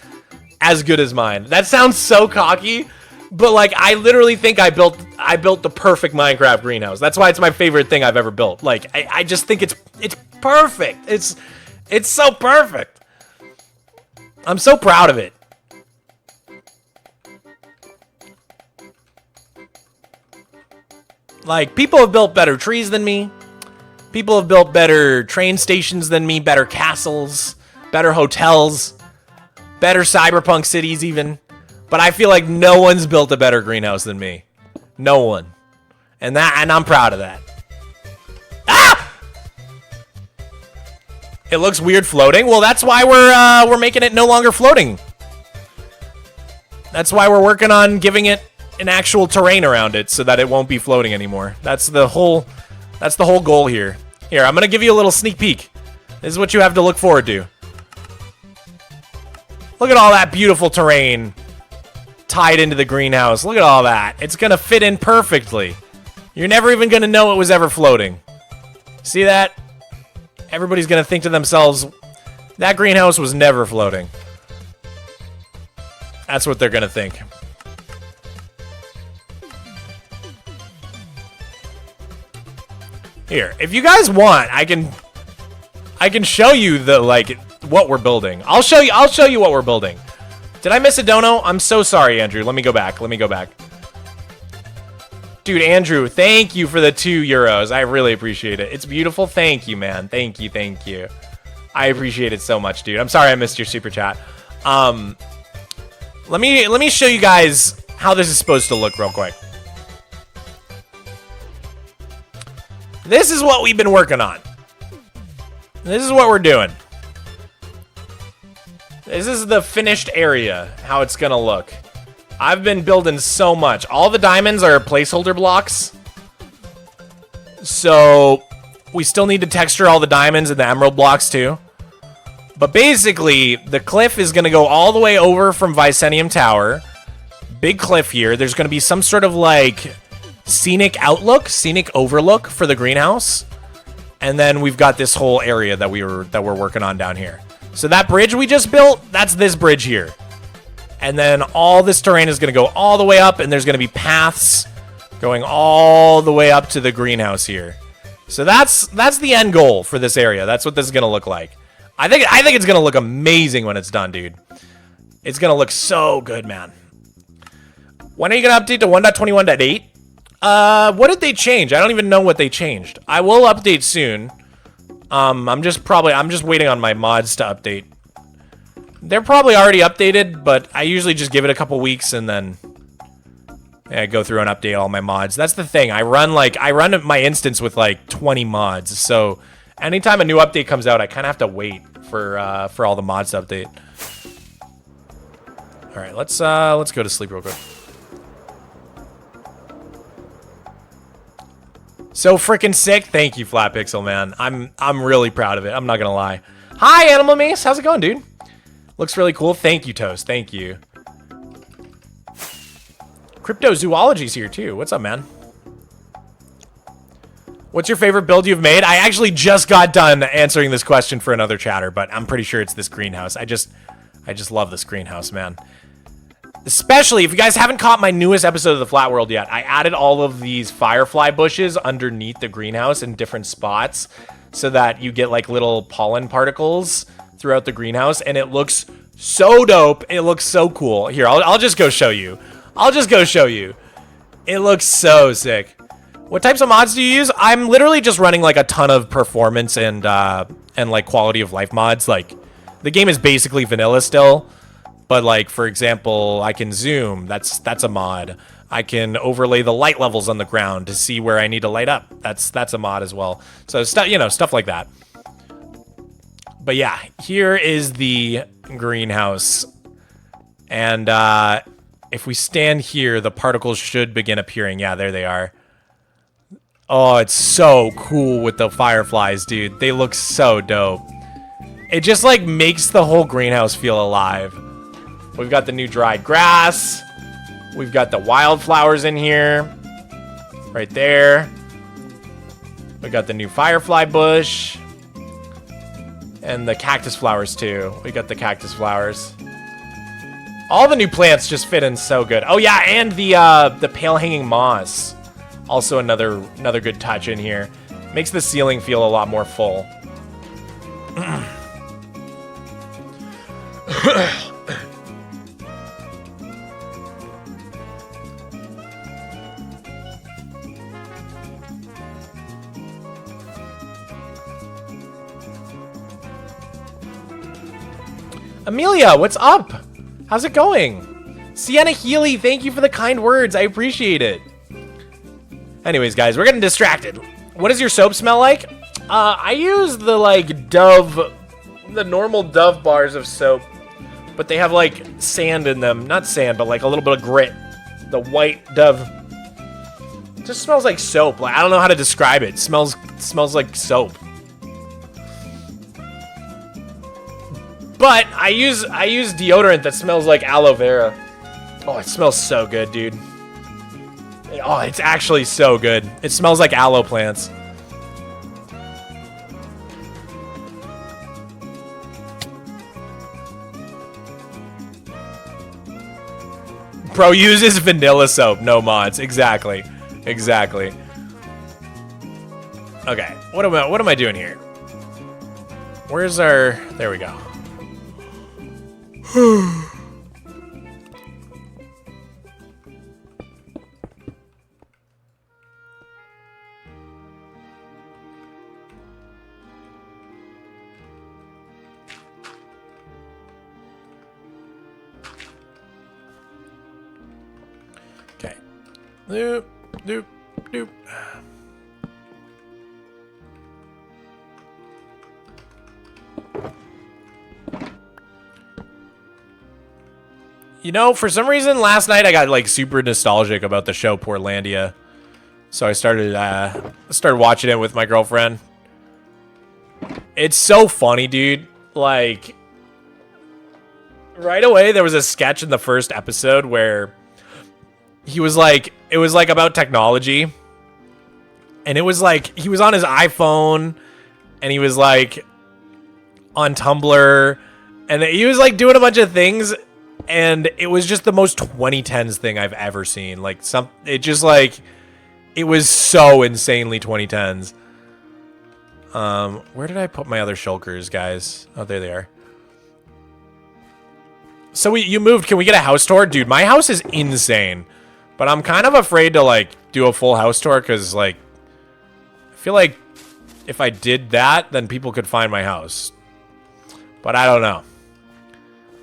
as good as mine. That sounds so cocky, but like, I literally think I built the perfect Minecraft greenhouse. That's why it's my favorite thing I've ever built. Like, I just think it's perfect. It's so perfect. I'm so proud of it. Like, people have built better trees than me. People have built better train stations than me, better castles, better hotels, better cyberpunk cities even. But I feel like no one's built a better greenhouse than me. No one. And I'm proud of that. Ah! It looks weird floating. Well, that's why we're making it no longer floating. That's why we're working on giving it an actual terrain around it so that it won't be floating anymore. That's the whole goal here. Here, I'm gonna give you a little sneak peek. This is what you have to look forward to. Look at all that beautiful terrain tied into the greenhouse. Look at all that. It's gonna fit in perfectly. You're never even gonna know it was ever floating. See that? Everybody's gonna think to themselves, that greenhouse was never floating. That's what they're gonna think. Here, if you guys want, I can show you the, like, what we're building. I'll show you what we're building. Did I miss a dono? I'm so sorry, Andrew. Let me go back. Dude, Andrew, thank you for the €2. I really appreciate it. It's beautiful. Thank you, man. Thank you. I appreciate it so much, dude. I'm sorry I missed your super chat. Let me show you guys how this is supposed to look real quick. This is what we've been working on. This is what we're doing. This is the finished area, how it's gonna look. I've been building so much. All the diamonds are placeholder blocks. So we still need to texture all the diamonds and the emerald blocks too. But basically, the cliff is gonna go all the way over from Vicenium Tower. Big cliff here. There's gonna be some sort of like scenic overlook for the greenhouse. And then we've got this whole area that we're working on down here. So that bridge we just built, that's this bridge here. And then all this terrain is going to go all the way up, and there's going to be paths going all the way up to the greenhouse here. So that's the end goal for this area. That's what this is going to look like. I think it's going to look amazing when it's done, dude. It's going to look so good, man. When are you going to update to 1.21.8? What did they change? I don't even know what they changed. I will update soon. I'm just waiting on my mods to update. They're probably already updated, but I usually just give it a couple weeks and then go through and update all my mods. That's the thing. I run my instance with like 20 mods. So anytime a new update comes out, I kind of have to wait for all the mods to update. All right, let's go to sleep real quick. So freaking sick. Thank you, Flat Pixel, man. I'm really proud of it. I'm not gonna lie. Hi, Animal Mace. How's it going, dude? Looks really cool. Thank you, Toast. Thank you. Cryptozoology's here too. What's up, man? What's your favorite build you've made? I actually just got done answering this question for another chatter, but I'm pretty sure it's this greenhouse. I just love this greenhouse, man. Especially if you guys haven't caught my newest episode of the Flat World yet, I added all of these firefly bushes underneath the greenhouse in different spots so that you get like little pollen particles throughout the greenhouse, and it looks so dope. It looks so cool. Here, I'll just go show you. I'll just go show you. It looks so sick. What types of mods do you use? I'm literally just running like a ton of performance and like quality of life mods. Like the game is basically vanilla still. But like, for example, I can zoom. That's a mod. I can overlay the light levels on the ground to see where I need to light up. That's a mod as well. So stuff like that. But yeah, here is the greenhouse. And if we stand here, the particles should begin appearing. Yeah, there they are. Oh, it's so cool with the fireflies, dude. They look so dope. It just like makes the whole greenhouse feel alive. We've got the new dried grass. We've got the wildflowers in here. Right there. We got the new firefly bush. And the cactus flowers too. We got the cactus flowers. All the new plants just fit in so good. Oh yeah, and the pale hanging moss. Also another good touch in here. Makes the ceiling feel a lot more full. Amelia, what's up? How's it going? Sienna Healy, thank you for the kind words. I appreciate it. Anyways, guys, we're getting distracted. What does your soap smell like? I use the, like, Dove, the normal Dove bars of soap, but they have, like, sand in them. Not sand, but, like, a little bit of grit. The white Dove. It just smells like soap. Like, I don't know how to describe it. It smells like soap. But I use deodorant that smells like aloe vera. Oh, it smells so good, dude. Oh, it's actually so good. It smells like aloe plants. Bro uses vanilla soap, no mods. Exactly. Exactly. Okay, what am I doing here? Where's our... There we go. Okay. Doop, doop, doop. You know, for some reason, last night I got, like, super nostalgic about the show Portlandia. So I started watching it with my girlfriend. It's so funny, dude. Like, right away, there was a sketch in the first episode where he was like, it was, like, about technology. And it was, like, he was on his iPhone, and he was, like, on Tumblr. And he was, like, doing a bunch of things. And it was just the most 2010s thing I've ever seen. Like, it just, like, it was so insanely 2010s. Where did I put my other shulkers, guys? Oh, there they are. So you moved. Can we get a house tour? Dude, my house is insane. But I'm kind of afraid to, like, do a full house tour because, like, I feel like if I did that, then people could find my house. But I don't know.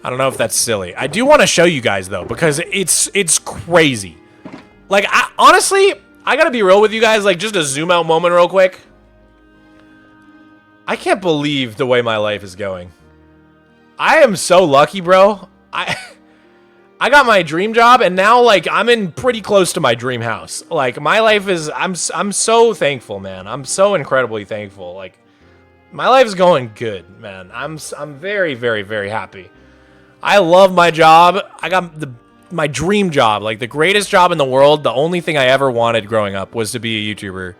I don't know if that's silly. I do want to show you guys, though, because it's crazy. Like, honestly, I gotta be real with you guys. Like, just a zoom out moment real quick. I can't believe the way my life is going. I am so lucky, bro. I got my dream job, and now, like, I'm in pretty close to my dream house. Like, my life is, I'm so thankful, man. I'm so incredibly thankful. Like, my life is going good, man. I'm very, very, very happy. I love my job. I got my dream job, like the greatest job in the world. The only thing I ever wanted growing up was to be a YouTuber.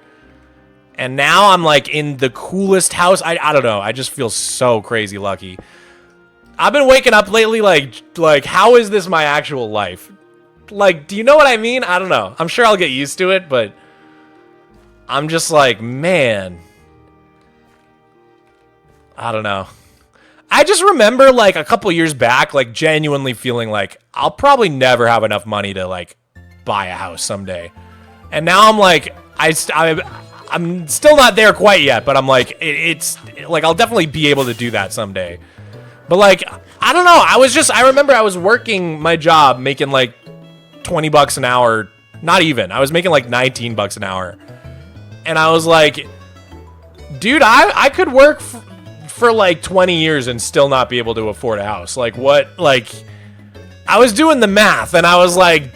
And now I'm like in the coolest house. I don't know. I just feel so crazy lucky. I've been waking up lately like how is this my actual life? Like, do you know what I mean? I don't know. I'm sure I'll get used to it, but I'm just like, man. I don't know. I just remember like a couple years back, like genuinely feeling like I'll probably never have enough money to like buy a house someday. And now I'm like, I'm still not there quite yet, but I'm like, it's like I'll definitely be able to do that someday. But like, I don't know. I remember I was working my job making like 20 bucks an hour. Not even. I was making like 19 bucks an hour. And I was like, dude, I could work for like 20 years and still not be able to afford a house. Like what? Like I was doing the math and I was like,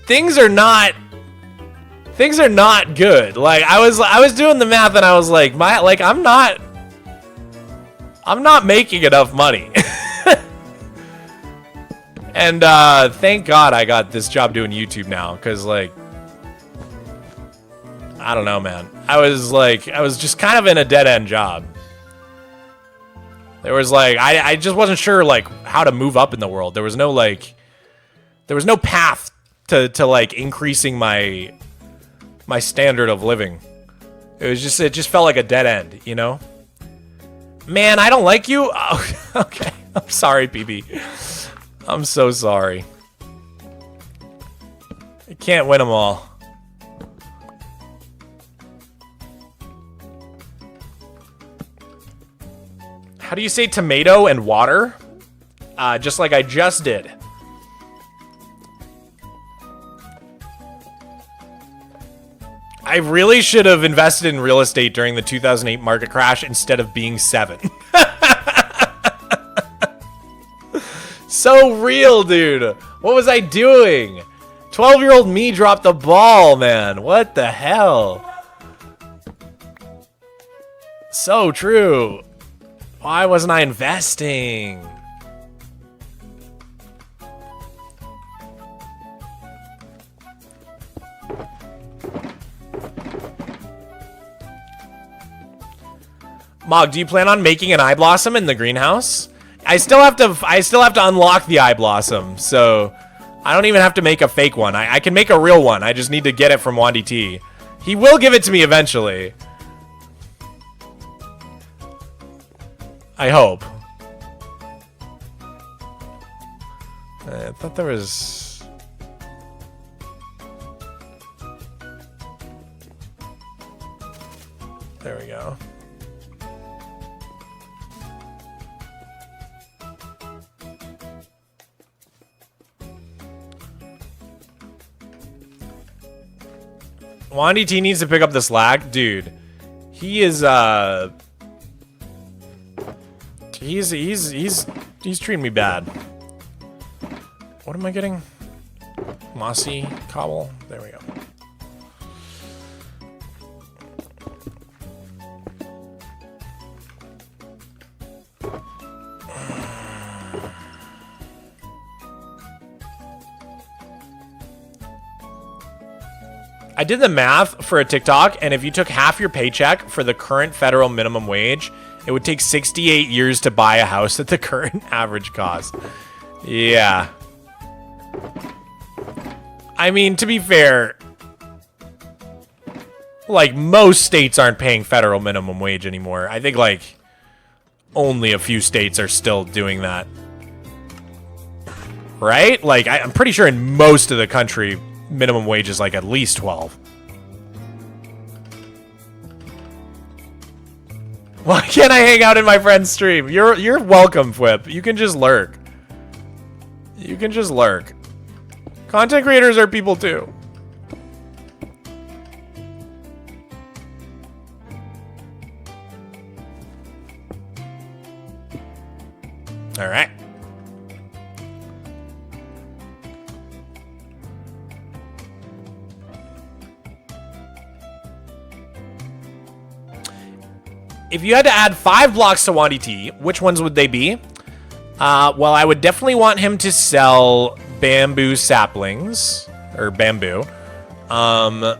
things are not good. Like I was doing the math and I was like, I'm not making enough money. And thank God I got this job doing YouTube now, because like I don't know, man. I was just kind of in a dead-end job. There was like I just wasn't sure like how to move up in the world. There was no path to like increasing my standard of living. It just felt like a dead end, you know? Man, I don't like you. Oh, okay. I'm sorry, PB. I'm so sorry. I can't win them all. How do you say tomato and water? Just like I just did. I really should have invested in real estate during the 2008 market crash instead of being 7. So real, dude. What was I doing? 12-year-old me dropped the ball, man. What the hell? So true. Why wasn't I investing? Mog, do you plan on making an eye blossom in the greenhouse? I still have to unlock the eye blossom, so I don't even have to make a fake one. I can make a real one. I just need to get it from Wandy T. He will give it to me eventually. I hope. I thought there was... There we go. Wandy T needs to pick up the slack. Dude, he is, he's treating me bad. What am I getting? Mossy cobble. There we go. I did the math for a TikTok, and if you took half your paycheck for the current federal minimum wage, it would take 68 years to buy a house at the current average cost. Yeah. I mean, to be fair, like, most states aren't paying federal minimum wage anymore. I think, like, only a few states are still doing that. Right? Like, I'm pretty sure in most of the country, minimum wage is like at least 12. Why can't I hang out in my friend's stream? You're welcome, Whip. You can just lurk. You can just lurk. Content creators are people too. All right. If you had to add 5 blocks to Wandy T, which ones would they be? Well, I would definitely want him to sell bamboo saplings, or bamboo. Why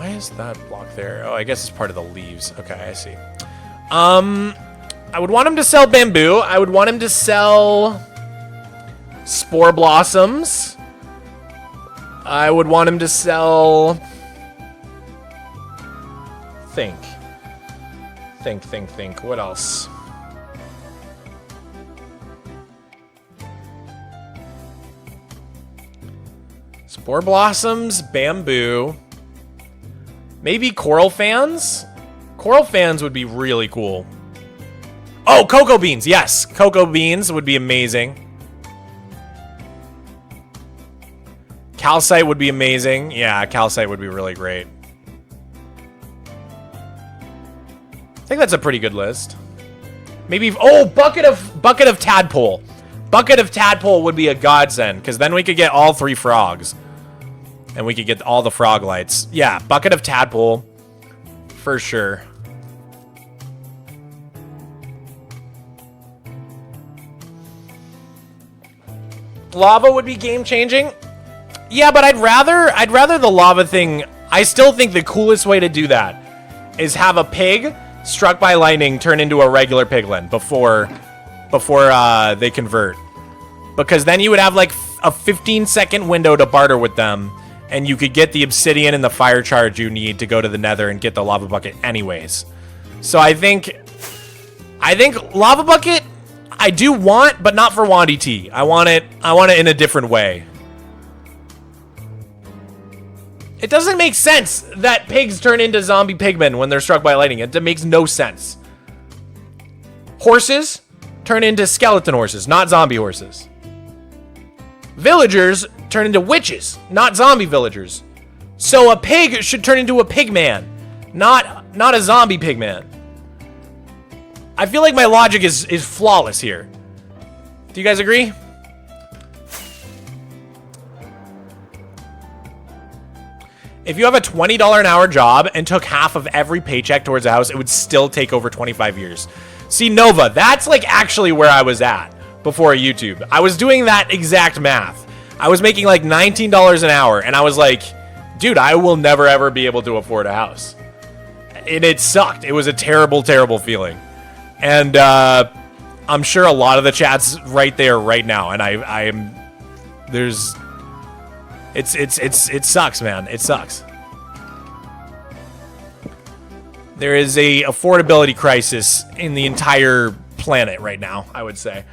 is that block there? Oh, I guess it's part of the leaves. Okay, I see. I would want him to sell bamboo. I would want him to sell spore blossoms. I would want him to sell... Think. What else? Spore blossoms, bamboo. Maybe coral fans? Coral fans would be really cool. Oh, cocoa beans. Yes, cocoa beans would be amazing. Calcite would be amazing. Yeah, calcite would be really great. I think that's a pretty good list. Maybe, oh, bucket of tadpole. Bucket of tadpole would be a godsend, because then we could get all 3 frogs. And we could get all the frog lights. Yeah, bucket of tadpole. For sure. Lava would be game changing. Yeah, but I'd rather the lava thing. I still think the coolest way to do that is have a pig struck by lightning turn into a regular piglin before they convert. Because then you would have like a 15-second window to barter with them, and you could get the obsidian and the fire charge you need to go to the nether and get the lava bucket anyways. So I think lava bucket I do want, but not for Wandy T. I want it in a different way. It doesn't make sense that pigs turn into zombie pigmen when they're struck by lightning. It makes no sense. Horses turn into skeleton horses, not zombie horses. Villagers turn into witches, not zombie villagers. So a pig should turn into a pigman, not a zombie pigman. I feel like my logic is flawless here. Do you guys agree? If you have a $20 an hour job and took half of every paycheck towards a house, it would still take over 25 years. See, Nova, that's like actually where I was at before YouTube. I was doing that exact math. I was making like $19 an hour, and I was like, dude, I will never ever be able to afford a house. And it sucked. It was a terrible, terrible feeling. And I'm sure a lot of the chat's right there right now, and it sucks, man. It sucks. There is a affordability crisis in the entire planet right now, I would say.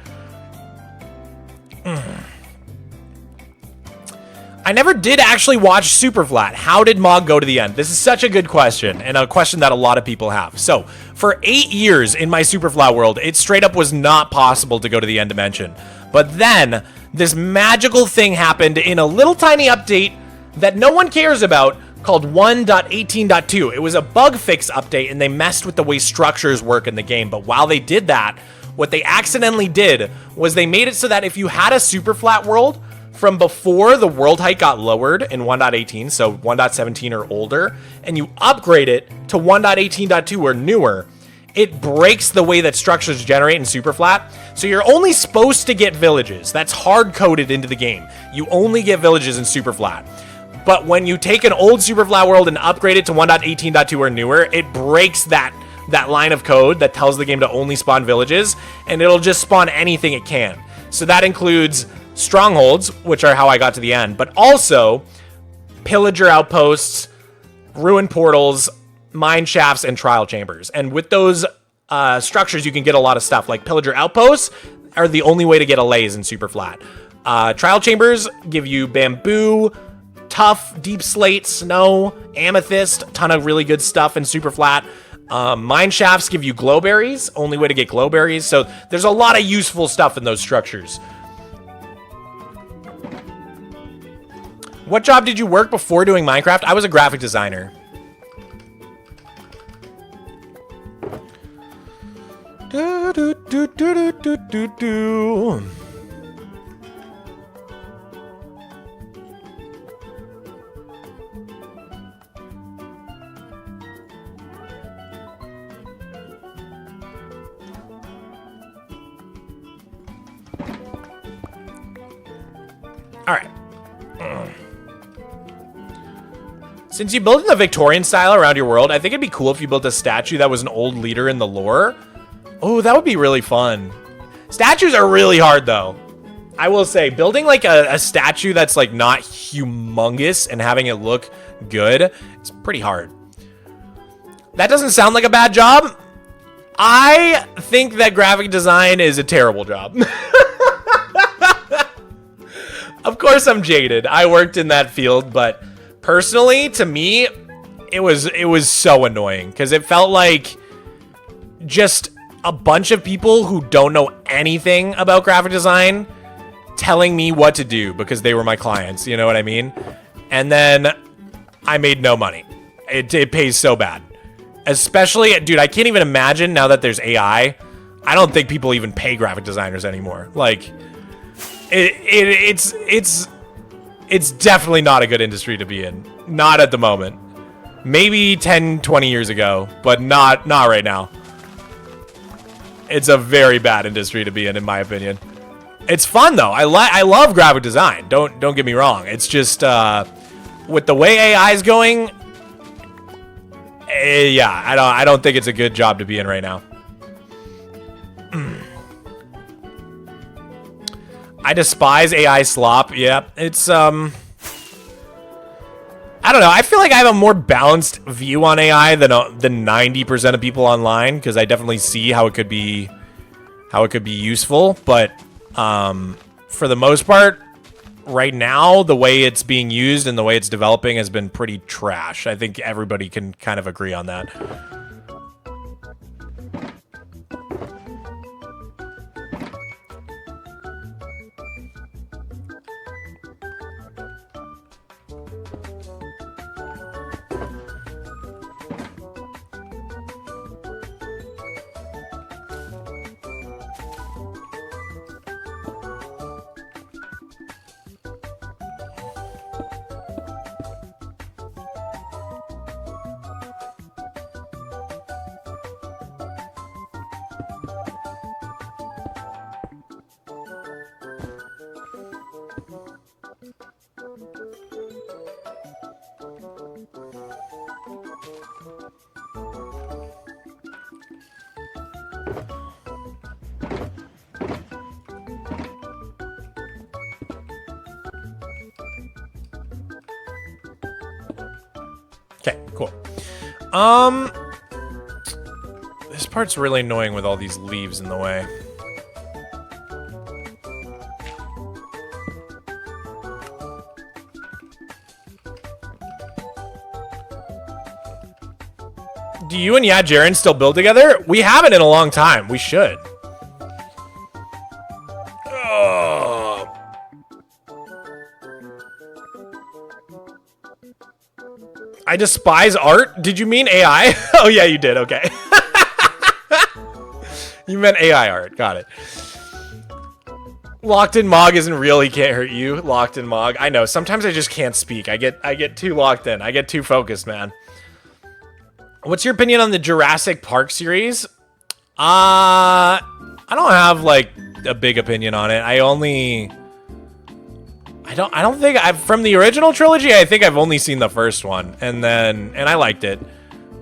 I never did actually watch Superflat. How did Mog go to the end? This is such a good question, and a question that a lot of people have. So, for 8 years in my Superflat world, it straight up was not possible to go to the end dimension. But then, this magical thing happened in a little tiny update that no one cares about called 1.18.2. It was a bug fix update, and they messed with the way structures work in the game. But while they did that, what they accidentally did was they made it so that if you had a Superflat world from before the world height got lowered in 1.18, so 1.17 or older, and you upgrade it to 1.18.2 or newer, it breaks the way that structures generate in Superflat. So you're only supposed to get villages. That's hard-coded into the game. You only get villages in Superflat. But when you take an old Superflat world and upgrade it to 1.18.2 or newer, it breaks that line of code that tells the game to only spawn villages, and it'll just spawn anything it can. So that includes strongholds, which are how I got to the end, but also pillager outposts, ruin portals, mine shafts, and trial chambers. And with those structures, you can get a lot of stuff. Like pillager outposts are the only way to get allays in Superflat. Trial chambers give you bamboo, tough, deep slate, snow, amethyst, ton of really good stuff in Superflat. Mine shafts give you glowberries, only way to get glowberries. So there's a lot of useful stuff in those structures. What job did you work before doing Minecraft? I was a graphic designer. do do do do do do. All right. Since you built in the Victorian style around your world, I think it'd be cool if you built a statue that was an old leader in the lore. Oh, that would be really fun. Statues are really hard, though. I will say, building like a statue that's like not humongous and having it look good, it's pretty hard. That doesn't sound like a bad job. I think that graphic design is a terrible job. Of course I'm jaded. I worked in that field, but personally, to me, it was so annoying because it felt like just a bunch of people who don't know anything about graphic design telling me what to do because they were my clients, you know what I mean? And then I made no money. It pays so bad. Especially, dude, I can't even imagine now that there's AI. I don't think people even pay graphic designers anymore. Like, it's definitely not a good industry to be in. Not at the moment. Maybe 10, 20 years ago, but not right now. It's a very bad industry to be in my opinion. It's fun though. I love graphic design. Don't get me wrong. It's just with the way AI is going, yeah, I don't think it's a good job to be in right now. I despise AI slop. Yeah, it's I don't know. I feel like I have a more balanced view on AI than 90% of people online because I definitely see how it could be useful, but for the most part, right now, the way it's being used and the way it's developing has been pretty trash. I think everybody can kind of agree on that. Okay, cool. This part's really annoying with all these leaves in the way. Do you and Jaren still build together? We haven't in a long time. We should. I despise art. Did you mean AI? Oh, yeah, you did. Okay. You meant AI art. Got it. Locked in Mog isn't real. He can't hurt you. Locked in Mog. I know. Sometimes I just can't speak. I get too locked in. I get too focused, man. What's your opinion on the Jurassic Park series? I don't have like a big opinion on it. I don't think I've from the original trilogy. I think I've only seen the first one, and I liked it.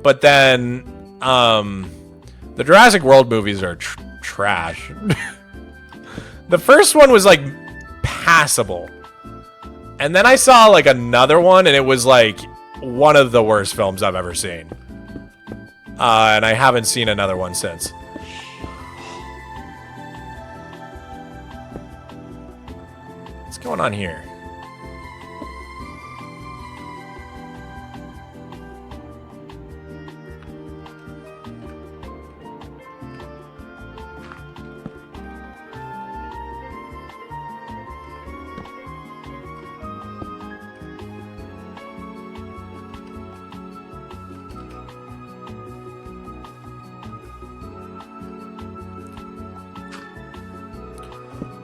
But then, the Jurassic World movies are trash. The first one was like passable, and then I saw like another one, and it was like one of the worst films I've ever seen. And I haven't seen another one since. What's going on here?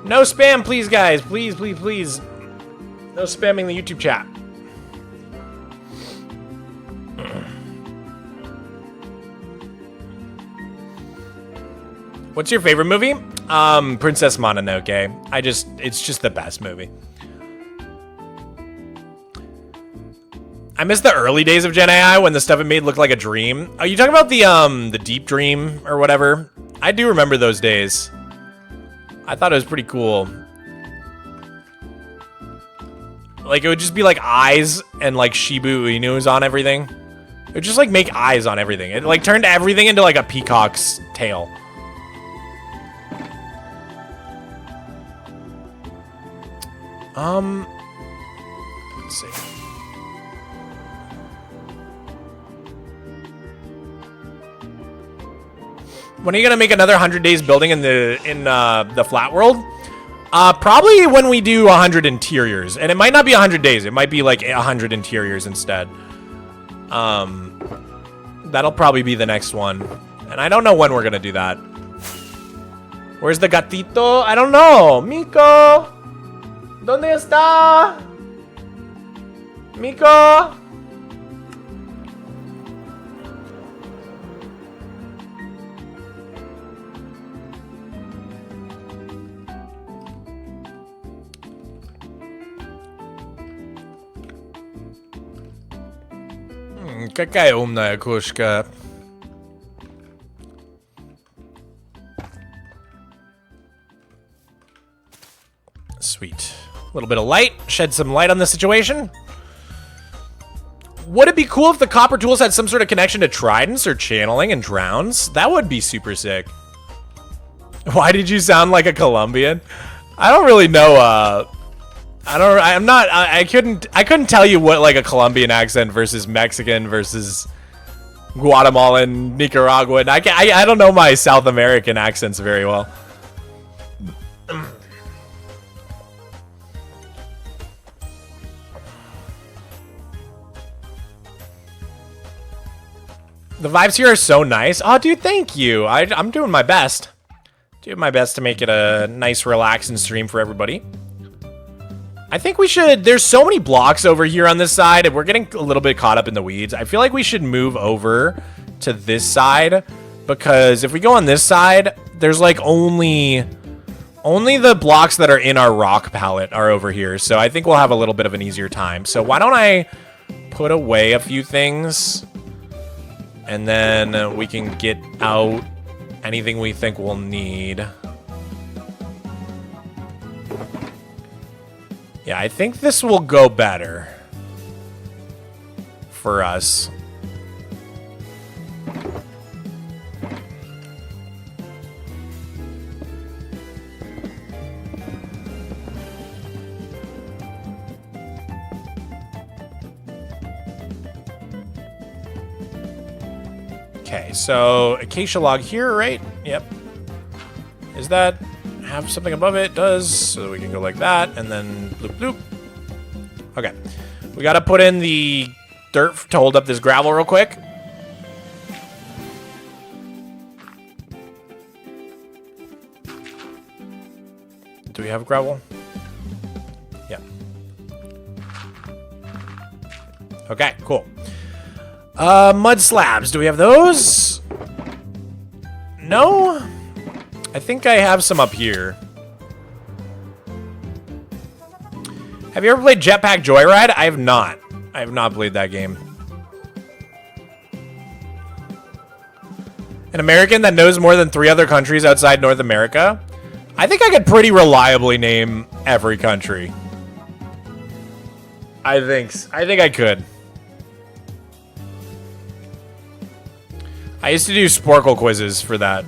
No spam, please, guys. Please, please, please. No spamming the YouTube chat. What's your favorite movie? Princess Mononoke. It's just the best movie. I miss the early days of Gen AI when the stuff it made looked like a dream. Are you talking about the Deep Dream or whatever? I do remember those days. I thought it was pretty cool. Like, it would just be like eyes and like Shibu Inus on everything. It would just like make eyes on everything. It like turned everything into like a peacock's tail. Let's see. When are you gonna make another 100 days building in the flat world? Probably when we do 100 interiors, and it might not be 100 days. It might be like 100 interiors instead. That'll probably be the next one, and I don't know when we're gonna do that. Where's the gatito? I don't know. Miko, ¿dónde está? Miko. Какая умная кошка. Sweet. A little bit of light. Shed some light on the situation. Would it be cool if the copper tools had some sort of connection to tridents or channeling and drowns? That would be super sick. Why did you sound like a Colombian? I don't really know, I couldn't tell you what like a Colombian accent versus Mexican versus Guatemalan, Nicaraguan. I don't know my South American accents very well. The vibes here are so nice. Oh, dude, thank you. I'm doing my best. Doing my best to make it a nice, relaxing stream for everybody. I think we should... There's so many blocks over here on this side, and we're getting a little bit caught up in the weeds. I feel like we should move over to this side, because if we go on this side, there's like only the blocks that are in our rock palette are over here. So I think we'll have a little bit of an easier time. So why don't I put away a few things, and then we can get out anything we think we'll need. Yeah, I think this will go better for us. Okay, so acacia log here, right? Yep. Is that have something above it? It does, so we can go like that, and then bloop bloop. Okay, we gotta put in the dirt to hold up this gravel real quick. Do we have gravel? Yeah. Okay, cool. Mud slabs. Do we have those? No? I think I have some up here. Have you ever played Jetpack Joyride? I have not. I have not played that game. An American that knows more than 3 other countries outside North America? I think I could pretty reliably name every country. I think I could. I used to do Sporkle quizzes for that.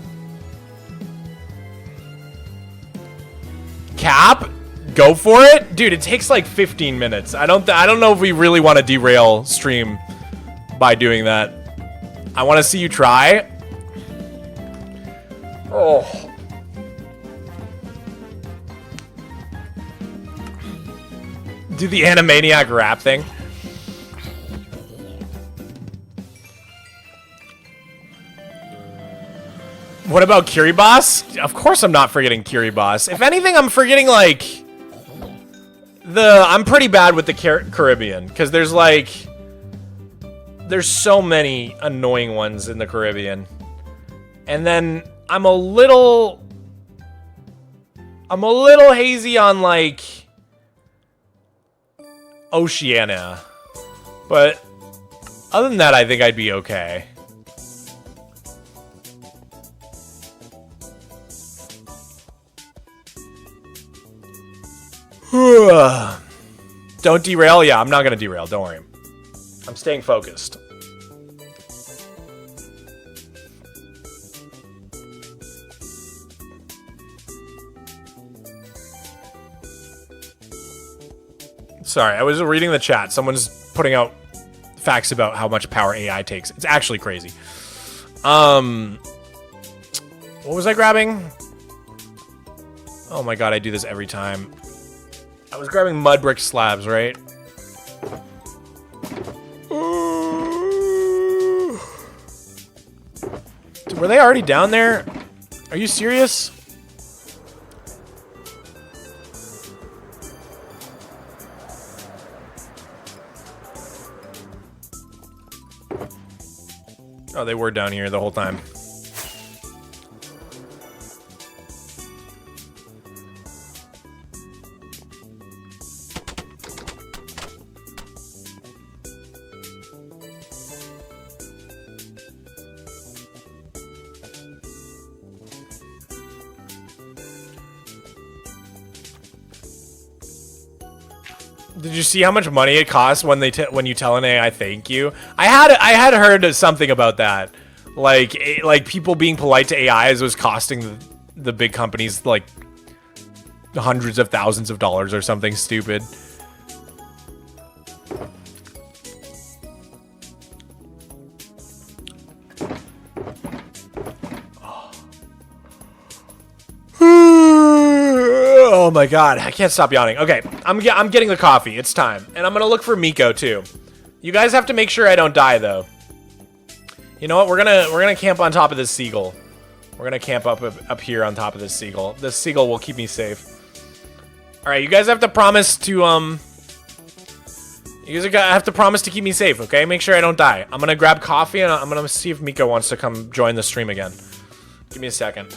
Cap? Go for it? Dude, it takes like 15 minutes. I don't know if we really want to derail stream by doing that. I want to see you try. Oh. Do the Animaniac rap thing. What about Kiribati? Of course I'm not forgetting Kiribati. If anything, I'm forgetting, like, I'm pretty bad with the Caribbean, because there's, like, there's so many annoying ones in the Caribbean. And then I'm a little hazy on, like, Oceania. But other than that, I think I'd be okay. Don't derail? Yeah, I'm not gonna derail, don't worry. I'm staying focused. Sorry, I was reading the chat. Someone's putting out facts about how much power AI takes. It's actually crazy. What was I grabbing? Oh my god, I do this every time. I was grabbing mud brick slabs, right? Were they already down there? Are you serious? Oh, they were down here the whole time. Did you see how much money it costs when you tell an AI thank you? I had heard something about that, like people being polite to AIs was costing the big companies like hundreds of thousands of dollars or something stupid. Oh my god, I can't stop yawning. Okay, I'm getting the coffee. It's time. And I'm gonna look for Miko too. You guys have to make sure I don't die though. You know what? We're gonna camp on top of this seagull. We're gonna camp up here on top of this seagull. This seagull will keep me safe. Alright, you guys have to promise to you guys have to promise to keep me safe, okay? Make sure I don't die. I'm gonna grab coffee and I'm gonna see if Miko wants to come join the stream again. Give me a second.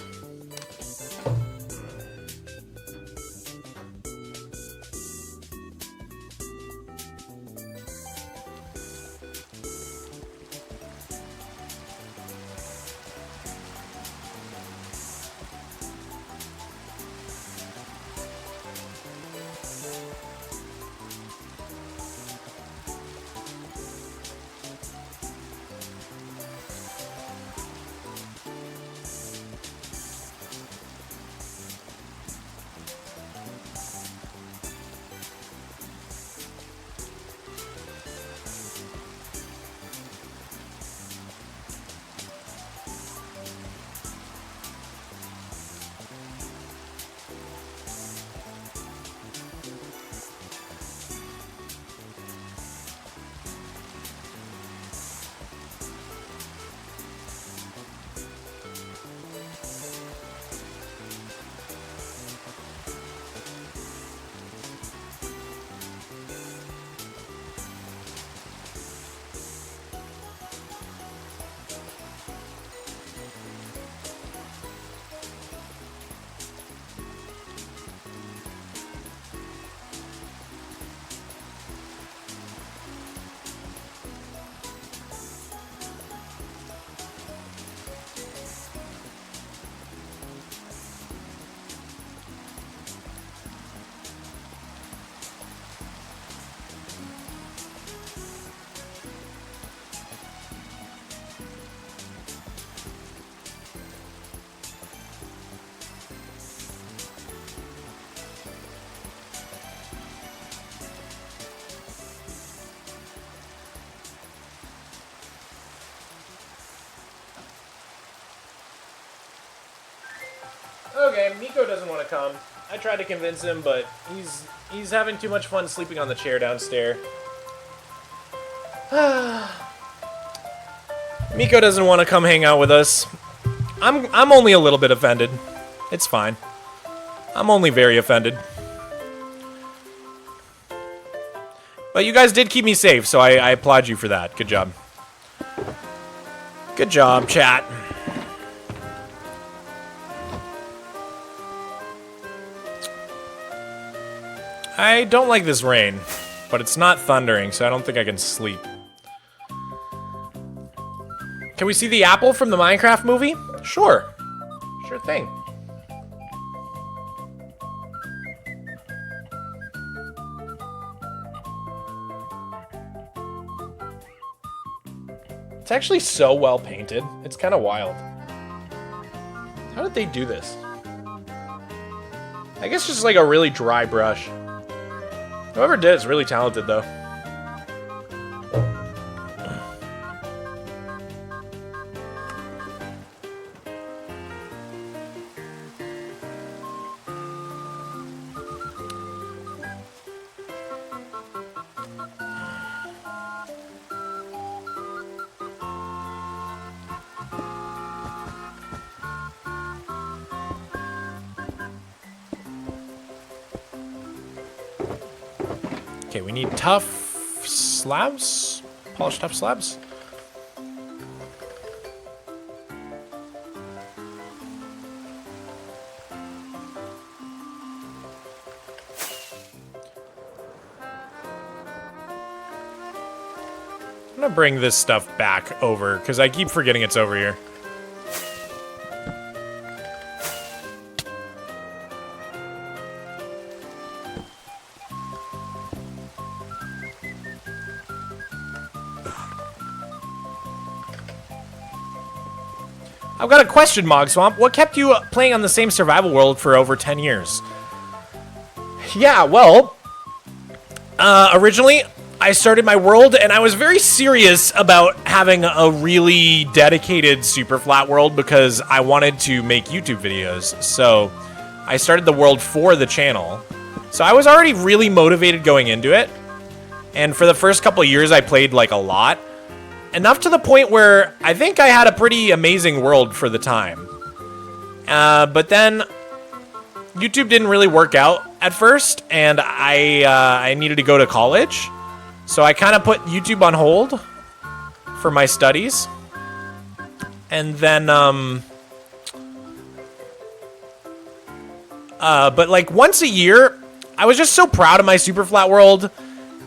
Okay, Miko doesn't want to come. I tried to convince him, but he's having too much fun sleeping on the chair downstairs. Miko doesn't want to come hang out with us. I'm only a little bit offended. It's fine. I'm only very offended. But you guys did keep me safe, so I applaud you for that. Good job. Good job, chat. I don't like this rain, but it's not thundering, so I don't think I can sleep. Can we see the apple from the Minecraft movie? Sure. Sure thing. It's actually so well painted. It's kind of wild. How did they do this? I guess just like a really dry brush. Whoever did is really talented, though. Okay, we need tough slabs? Polished tough slabs? I'm gonna bring this stuff back over, because I keep forgetting it's over here. I've got a question, Mogswamp. What kept you playing on the same survival world for over 10 years? Yeah, well, originally I started my world and I was very serious about having a really dedicated Superflat world because I wanted to make YouTube videos. So I started the world for the channel. So I was already really motivated going into it. And for the first couple of years, I played like a lot. Enough to the point where I think I had a pretty amazing world for the time. But then YouTube didn't really work out at first, and I needed to go to college. So I kind of put YouTube on hold for my studies. And then, but like once a year, I was just so proud of my Superflat world.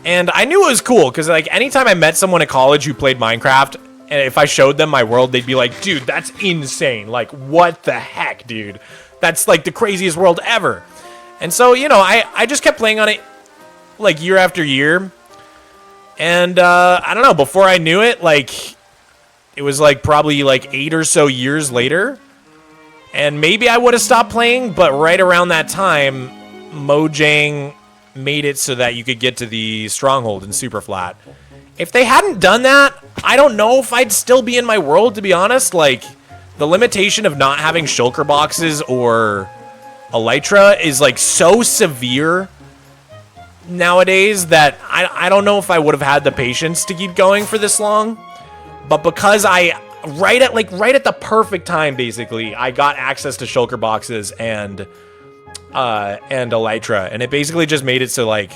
And I knew it was cool, because like anytime I met someone at college who played Minecraft, and if I showed them my world, they'd be like, dude, that's insane. Like, what the heck, dude? That's like the craziest world ever. And so, you know, I just kept playing on it like year after year. And I don't know, before I knew it, like, it was like probably like 8 or so years later. And maybe I would have stopped playing, but right around that time, Mojang made it so that you could get to the stronghold in Superflat. If they hadn't done that, I don't know if I'd still be in my world, to be honest. Like, the limitation of not having shulker boxes or elytra is like so severe nowadays that I don't know if I would have had the patience to keep going for this long. But because right at the perfect time, basically, I got access to shulker boxes and elytra, and it basically just made it so like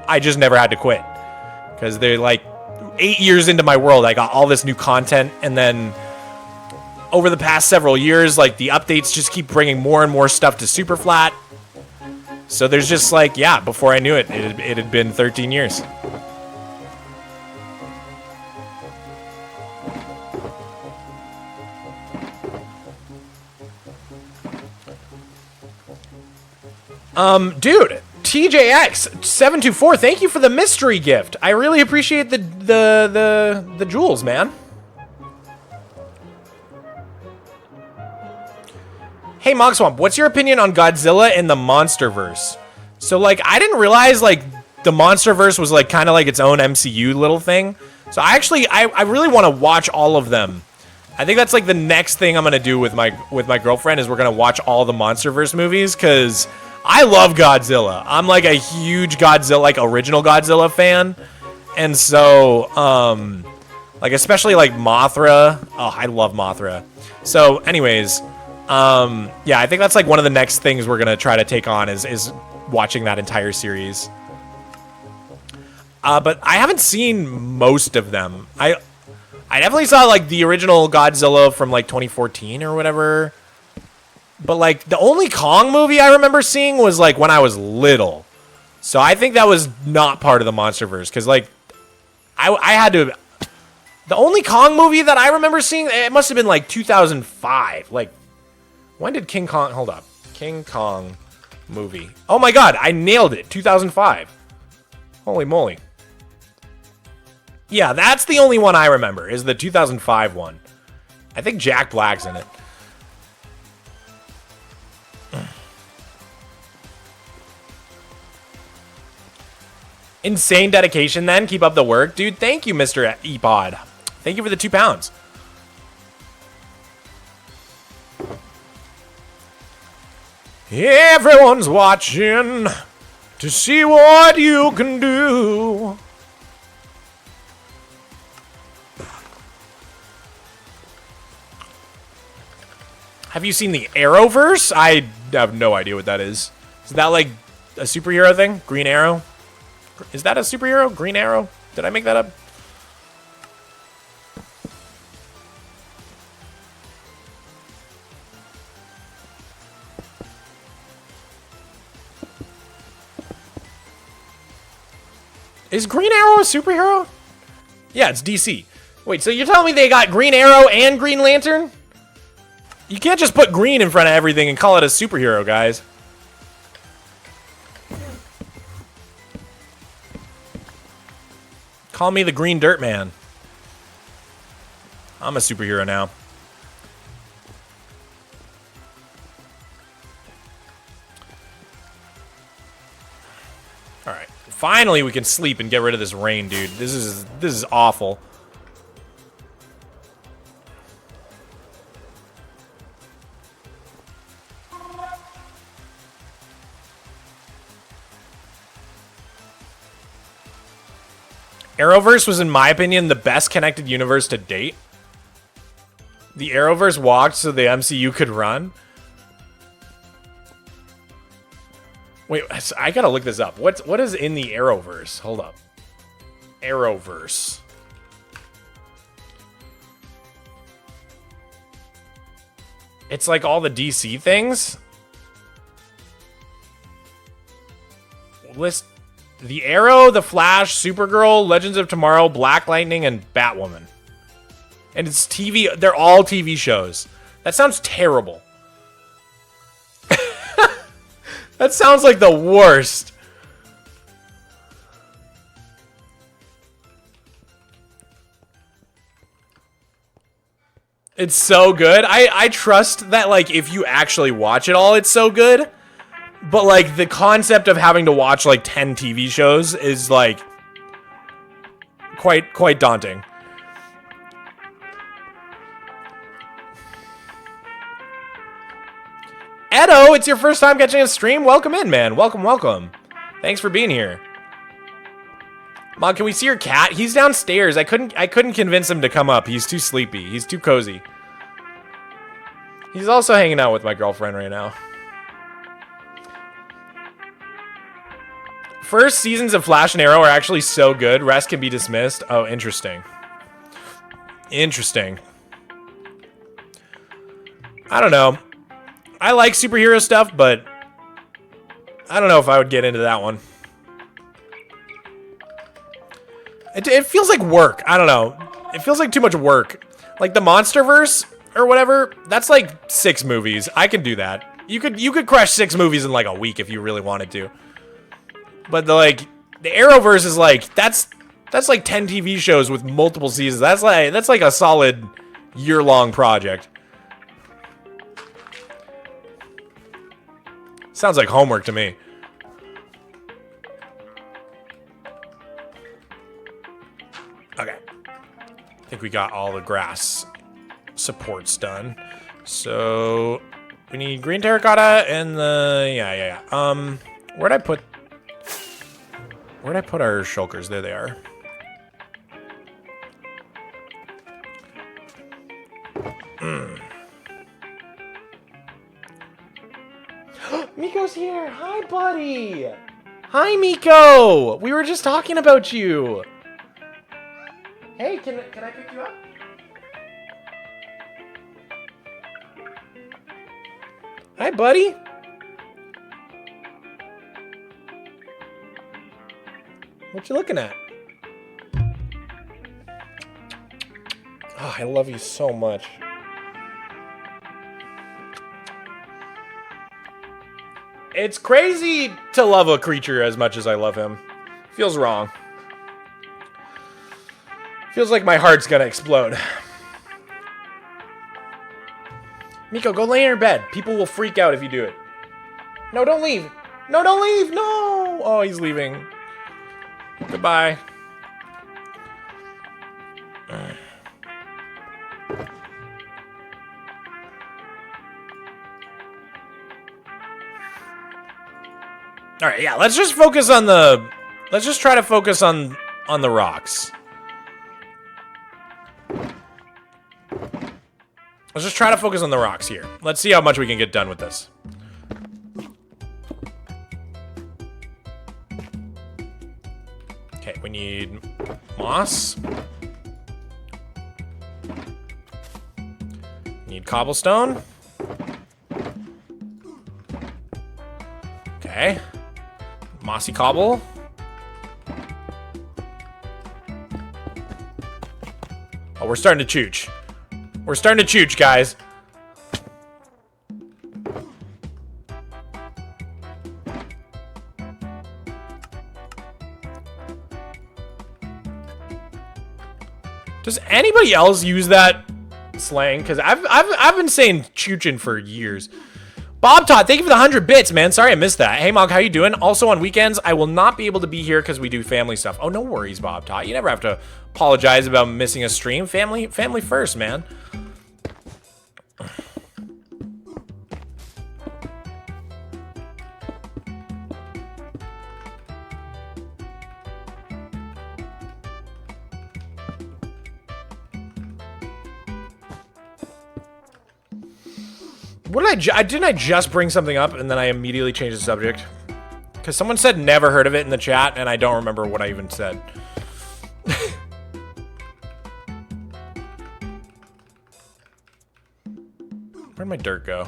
I just never had to quit, because they're like 8 years into my world, I got all this new content, and then over the past several years, like the updates just keep bringing more and more stuff to Superflat. So there's just like, yeah, before I knew it, it had been 13 years. Dude, TJX724, thank you for the mystery gift. I really appreciate the jewels, man. Hey, Mogswamp, what's your opinion on Godzilla and the Monsterverse? So, like, I didn't realize, like, the Monsterverse was, like, kind of like its own MCU little thing. So, I really want to watch all of them. I think that's, like, the next thing I'm going to do with my girlfriend is we're going to watch all the Monsterverse movies, because I love Godzilla. I'm, like, a huge Godzilla, like, original Godzilla fan. And so, Like, especially, like, Mothra. Oh, I love Mothra. So, anyways, yeah, I think that's, like, one of the next things we're gonna try to take on is watching that entire series. But I haven't seen most of them. I definitely saw, like, the original Godzilla from, like, 2014 or whatever. But, like, the only Kong movie I remember seeing was, like, when I was little. So I think that was not part of the MonsterVerse. Because, like, I had to... The only Kong movie that I remember seeing, it must have been, like, 2005. Like, when did King Kong... Hold up. King Kong movie. Oh, my God. I nailed it. 2005. Holy moly. Yeah, that's the only one I remember, is the 2005 one. I think Jack Black's in it. Insane dedication, then. Keep up the work. Dude, thank you, Mr. Epod. Thank you for the £2. Everyone's watching to see what you can do. Have you seen the Arrowverse? I have no idea what that is. Is that like a superhero thing? Green Arrow? Is that a superhero? Green Arrow? Did I make that up? Is Green Arrow a superhero? Yeah, it's DC. Wait, so you're telling me they got Green Arrow and Green Lantern? You can't just put green in front of everything and call it a superhero, guys. Call me the Green Dirt Man. I'm a superhero now. All right. Finally, we can sleep and get rid of this rain, dude. This is awful. Arrowverse was, in my opinion, the best connected universe to date. The Arrowverse walked so the MCU could run. Wait, I gotta look this up. What is in the Arrowverse? Hold up. Arrowverse. It's like all the DC things. List the Arrow, the Flash, Supergirl, Legends of Tomorrow, Black Lightning, and Batwoman. And it's TV. They're all TV shows. That sounds terrible. That sounds like the worst. It's so good. I trust that, like, if you actually watch it all, it's so good. But, like, the concept of having to watch, like, 10 TV shows is, like, quite daunting. Edo, it's your first time catching a stream? Welcome in, man. Welcome, welcome. Thanks for being here. Mom, can we see your cat? He's downstairs. I couldn't convince him to come up. He's too sleepy. He's too cozy. He's also hanging out with my girlfriend right now. First seasons of Flash and Arrow are actually so good, rest can be dismissed. Oh, interesting. Interesting. I don't know. I like superhero stuff, but I don't know if I would get into that one. It feels like work. I don't know. It feels like too much work. Like the MonsterVerse or whatever, that's like 6 movies. I can do that. You could crush 6 movies in like a week if you really wanted to. But the Arrowverse is like that's like 10 TV shows with multiple seasons. That's like a solid year-long project. Sounds like homework to me. Okay. I think we got all the grass supports done. So we need green terracotta and the yeah. Where'd I put our shulkers? There they are. Miko's here. Hi, buddy. Hi, Miko. We were just talking about you. Hey, can I pick you up? Hi, buddy. What you looking at? Oh, I love you so much. It's crazy to love a creature as much as I love him. Feels wrong. Feels like my heart's gonna explode. Miko, go lay in your bed. People will freak out if you do it. No, don't leave. No, don't leave. No. Oh, he's leaving. Goodbye. All right, yeah, let's just focus on the... Let's just try to focus on the rocks. Let's just try to focus on the rocks here. Let's see how much we can get done with this. Okay, we need moss. Need cobblestone. Okay. Mossy cobble. Oh, we're starting to chooch. We're starting to chooch, guys. Does anybody else use that slang? Because I've been saying choochin' for years. Bob Todd, thank you for the 100 bits, man. Sorry I missed that. Hey, Mog, how you doing? Also, on weekends, I will not be able to be here because we do family stuff. Oh, no worries, Bob Todd. You never have to apologize about missing a stream. Family first, man. What did didn't I just bring something up and then I immediately changed the subject? Because someone said never heard of it in the chat and I don't remember what I even said. Where'd my dirt go?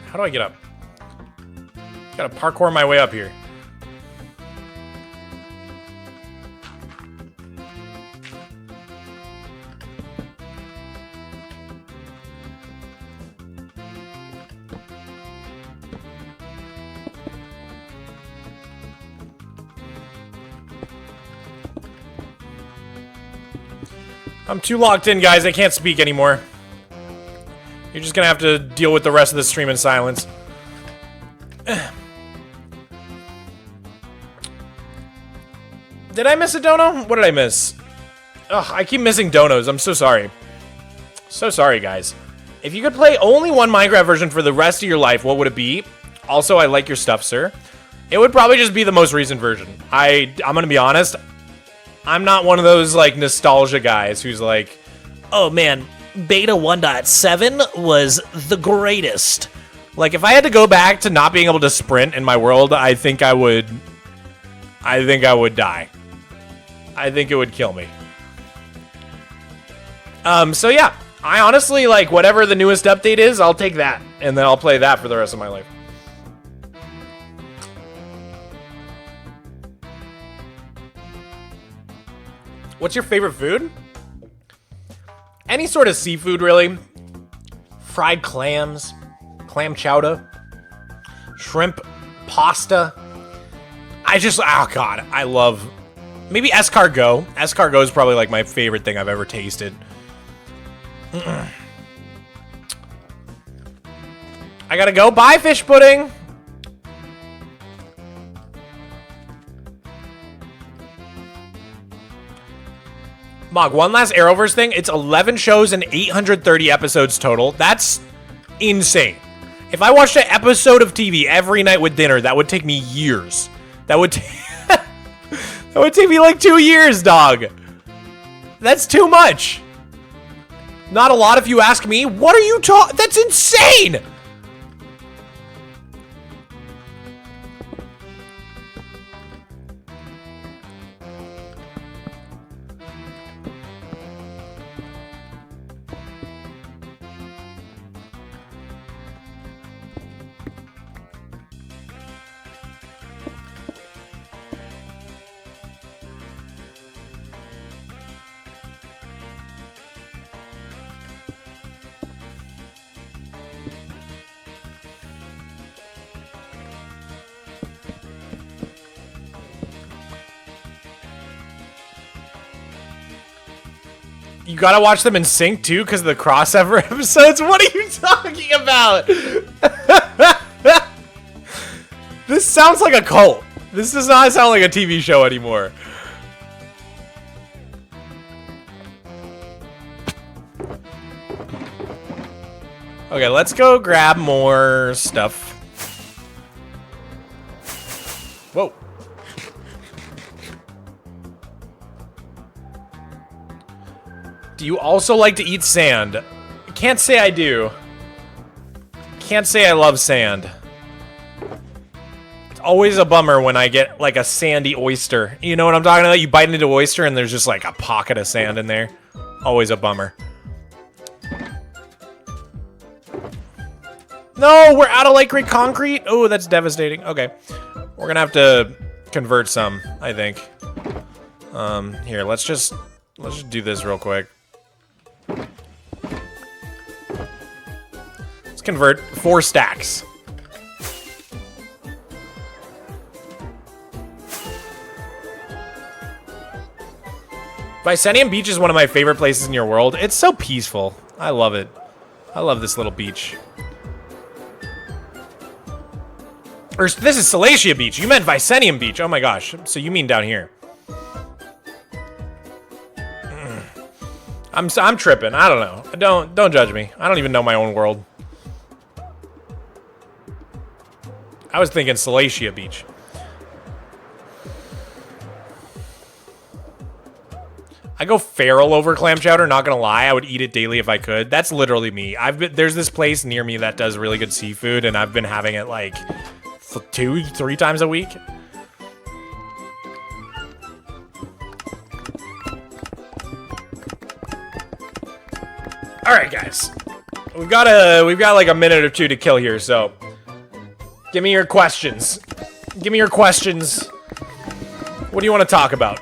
How do I get up? Gotta parkour my way up here. I'm too locked in, guys. I can't speak anymore. You're just gonna have to deal with the rest of the stream in silence. Did I miss a dono? What did I miss? Ugh, I keep missing donos. I'm so sorry. So sorry, guys. If you could play only one Minecraft version for the rest of your life, what would it be? Also, I like your stuff, sir. It would probably just be the most recent version. I'm gonna be honest. I'm not one of those, like, nostalgia guys who's like, oh, man, Beta 1.7 was the greatest. Like, if I had to go back to not being able to sprint in my world, I think I would die. I think it would kill me. So yeah, I honestly, like, whatever the newest update is, I'll take that. And then I'll play that for the rest of my life. What's your favorite food? Any sort of seafood, really. Fried clams, clam chowder, shrimp pasta. Oh god, I love, maybe escargot. Escargot is probably like my favorite thing I've ever tasted. I gotta go. Bye, fish pudding. Mog, one last Arrowverse thing. It's 11 shows and 830 episodes total. That's insane. If I watched an episode of TV every night with dinner, that would take me years. That would that would take me like 2 years, dog. That's too much. Not a lot if you ask me. What are you talking? That's insane. You gotta watch them in sync too, because of the crossover episodes. What are you talking about? This sounds like a cult. This does not sound like a TV show anymore. Okay, let's go grab more stuff. Whoa. Do you also like to eat sand? Can't say I do. Can't say I love sand. It's always a bummer when I get like a sandy oyster. You know what I'm talking about? You bite into an oyster and there's just like a pocket of sand in there. Always a bummer. No, we're out of light gray concrete. Oh, that's devastating. Okay, we're gonna have to convert some, I think. Here, let's just do this real quick. Let's convert 4 stacks. Vicenium Beach is one of my favorite places in your world. It's so peaceful. I love it. I love this little beach. Or this is Salacia Beach. You meant Vicenium Beach. Oh my gosh. So you mean down here. I'm tripping. I don't know. Don't judge me. I don't even know my own world. I was thinking Salacia Beach. I go feral over clam chowder, not gonna lie. I would eat it daily if I could. That's literally me. There's this place near me that does really good seafood, and I've been having it like 2-3 times a week. All right, guys. We've got like a minute or two to kill here, so give me your questions. Give me your questions. What do you want to talk about?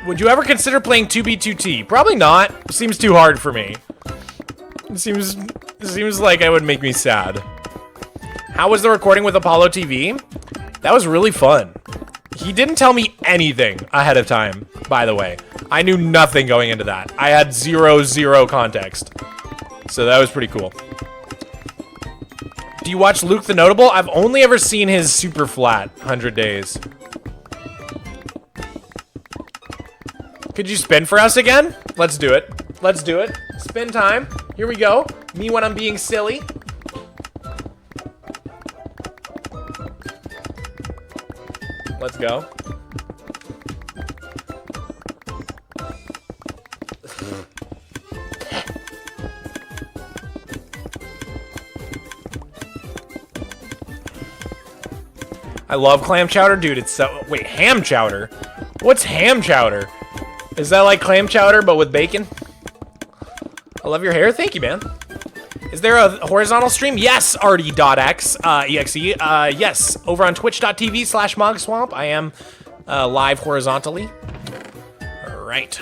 Would you ever consider playing 2B2T? Probably not. Seems too hard for me. It seems like it would make me sad. How was the recording with Apollo TV? That was really fun. He didn't tell me anything ahead of time, by the way. I knew nothing going into that. I had zero context. So that was pretty cool. Do you watch Luke the Notable? I've only ever seen his Superflat 100 Days. Could you spin for us again? Let's do it. Let's do it. Spin time. Here we go. Me when I'm being silly. Let's go. I love clam chowder. Dude, it's so... Wait, ham chowder? What's ham chowder? Is that like clam chowder, but with bacon? I love your hair. Thank you, man. Is there a horizontal stream? Yes, Artie.x, exe. Yes, over on twitch.tv/Mogswamp. I am live horizontally. All right.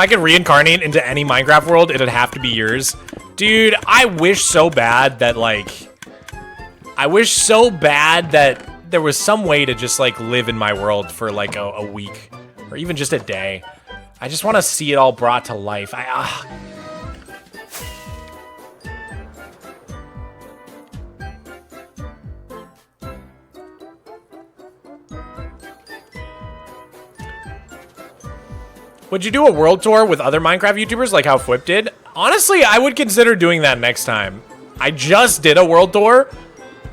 I could reincarnate into any Minecraft world, it'd have to be yours. Dude, I wish so bad that, like... I wish so bad that there was some way to just, like, live in my world for, like, a week. Or even just a day. I just want to see it all brought to life. Would you do a world tour with other Minecraft YouTubers like how Fwip did? Honestly, I would consider doing that next time. I just did a world tour,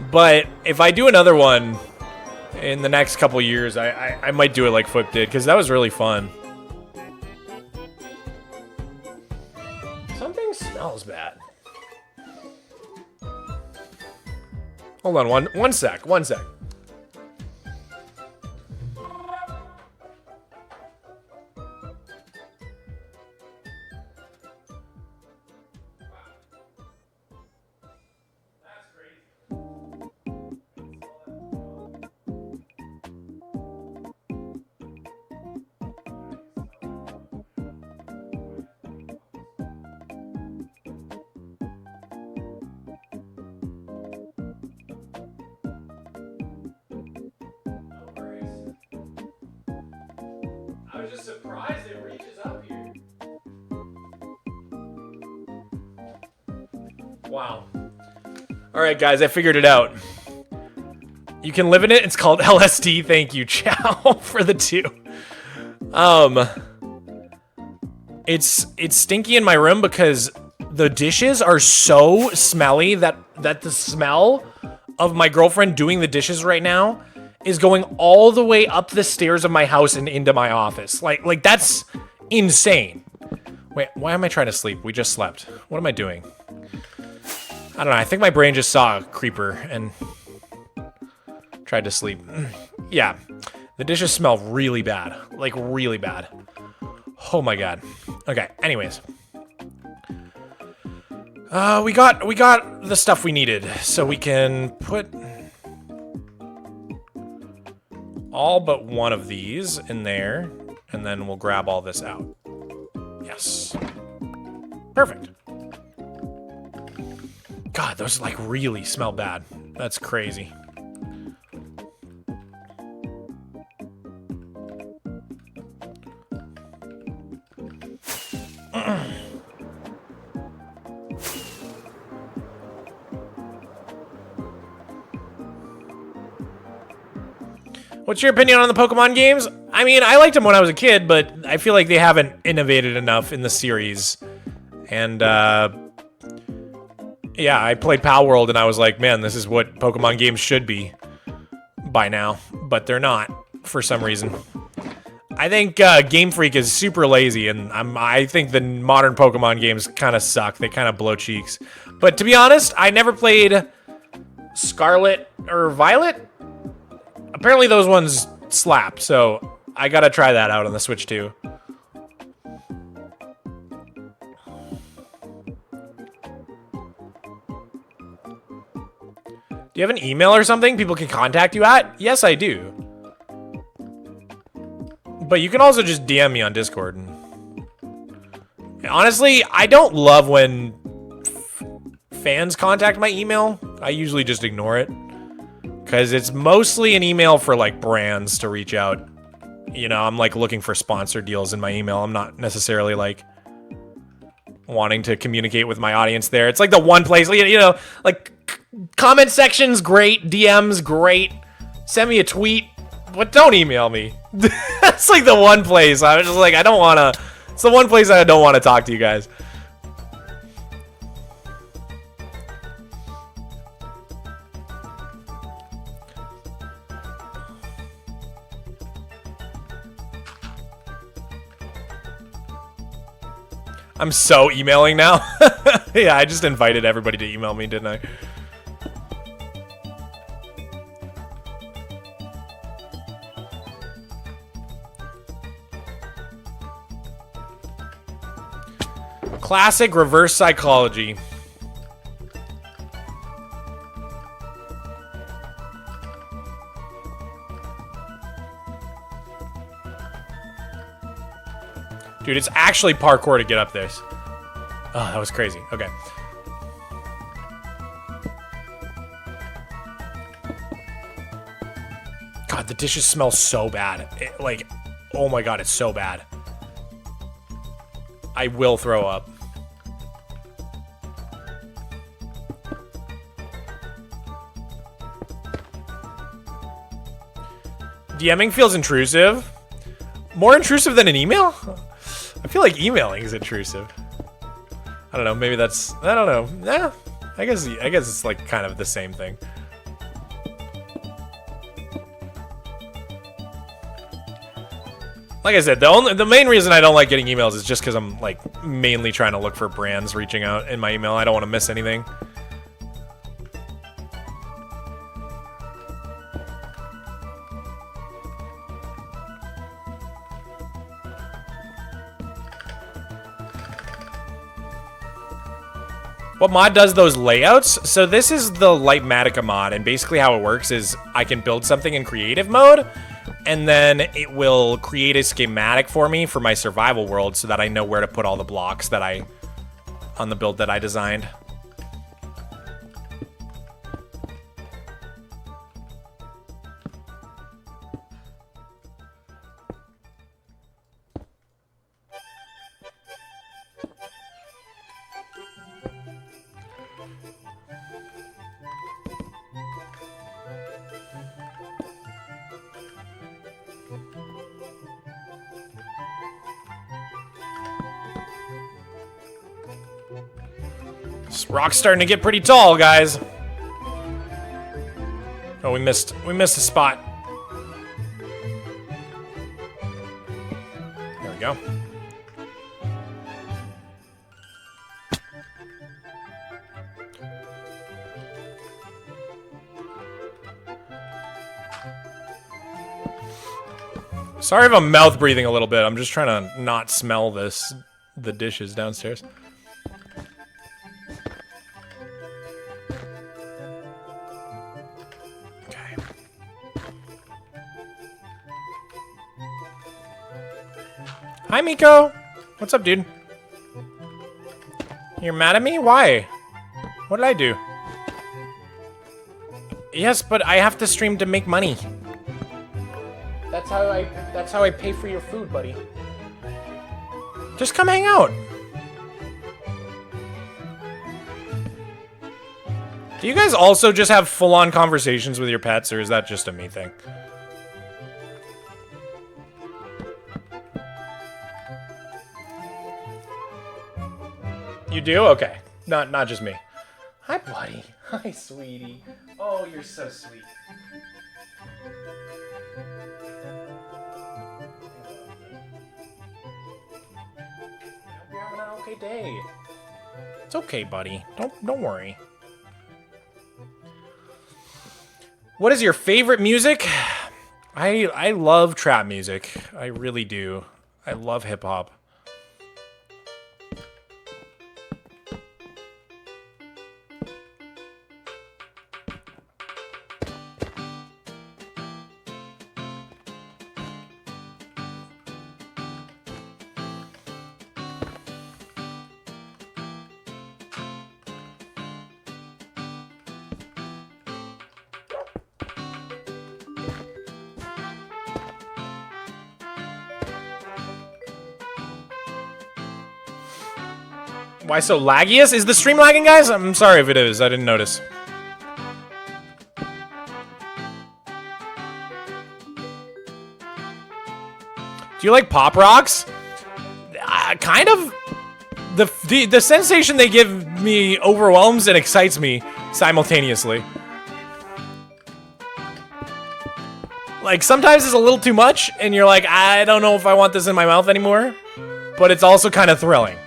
but if I do another one in the next couple years, I might do it like Fwip did, because that was really fun. Something smells bad. Hold on, one sec. I was just surprised it reaches up here. Wow. Alright guys, I figured it out. You can live in it, it's called LSD, thank you, Chow, for the 2. It's stinky in my room because the dishes are so smelly that the smell of my girlfriend doing the dishes right now is going all the way up the stairs of my house and into my office. Like that's insane. Wait, why am I trying to sleep? We just slept. What am I doing? I don't know. I think my brain just saw a creeper and tried to sleep. Yeah, the dishes smell really bad. Like really bad. Oh my god. Okay, anyways. We got the stuff we needed, so we can put all but one of these in there, and then we'll grab all this out. Yes. Perfect. God, those like really smell bad. That's crazy. What's your opinion on the Pokemon games? I mean, I liked them when I was a kid, but I feel like they haven't innovated enough in the series. And, yeah, I played Palworld and I was like, man, this is what Pokemon games should be by now. But they're not, for some reason. I think Game Freak is super lazy, and I think the modern Pokemon games kind of suck. They kind of blow cheeks. But to be honest, I never played Scarlet or Violet. Apparently those ones slap, so I gotta try that out on the Switch too. Do you have an email or something people can contact you at? Yes, I do. But you can also just DM me on Discord. Honestly, I don't love when fans contact my email. I usually just ignore it. Because it's mostly an email for, like, brands to reach out. You know, I'm, like, looking for sponsor deals in my email. I'm not necessarily, like, wanting to communicate with my audience there. It's, like, the one place, you know, like, comment section's great. DM's great. Send me a tweet. But don't email me. That's, like, the one place. I was just like, I don't want to... It's the one place I don't want to talk to you guys. I'm so emailing now. Yeah, I just invited everybody to email me, didn't I? Classic reverse psychology. Dude, it's actually parkour to get up this. Oh, that was crazy. Okay. God, the dishes smell so bad. Like, oh my god, it's so bad. I will throw up. DMing feels intrusive. More intrusive than an email? I feel like emailing is intrusive. I don't know, maybe that's... I don't know. Eh, I guess it's like kind of the same thing. Like I said, the main reason I don't like getting emails is just because I'm like mainly trying to look for brands reaching out in my email. I don't want to miss anything. What mod does those layouts? So this is the Lightmatica mod, and basically how it works is I can build something in creative mode, and then it will create a schematic for me for my survival world so that I know where to put all the blocks that on the build that I designed. This rock's starting to get pretty tall, guys. Oh, we missed a spot. There we go. Sorry if I'm mouth breathing a little bit. I'm just trying to not smell the dishes downstairs. Hi, Miko. What's up, dude? You're mad at me? Why? What did I do? Yes, but I have to stream to make money. That's how I pay for your food, buddy. Just come hang out. Do you guys also just have full-on conversations with your pets, or is that just a me thing? You do? Okay. Not just me. Hi, buddy. Hi, sweetie. Oh, you're so sweet. I hope you're having an okay day. It's okay, buddy. Don't worry. What is your favorite music? I love trap music. I really do. I love hip hop. Why so laggiest? Is the stream lagging, guys? I'm sorry if it is. I didn't notice. Do you like pop rocks? Kind of. The sensation they give me overwhelms and excites me simultaneously. Like, sometimes it's a little too much, and you're like, I don't know if I want this in my mouth anymore. But it's also kind of thrilling.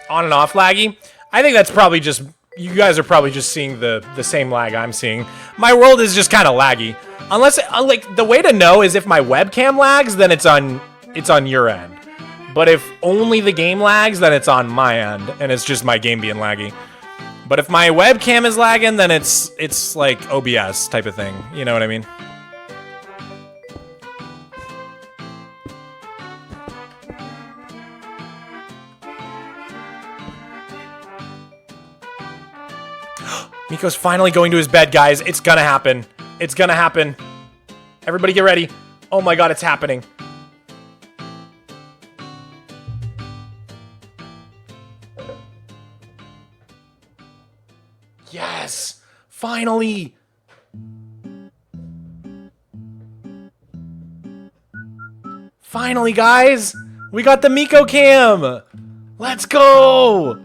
On and off laggy. I think that's probably just, you guys are probably just seeing the same lag I'm seeing. My world is just kind of laggy. Unless, like, the way to know is if my webcam lags, then it's on your end. But if only the game lags, then it's on my end, and it's just my game being laggy. But if my webcam is lagging, then it's like OBS type of thing. You know what I mean? Miko's finally going to his bed, guys. It's gonna happen. It's gonna happen. Everybody get ready. Oh my god, it's happening. Yes! Finally! Finally, guys! We got the Miko cam! Let's go!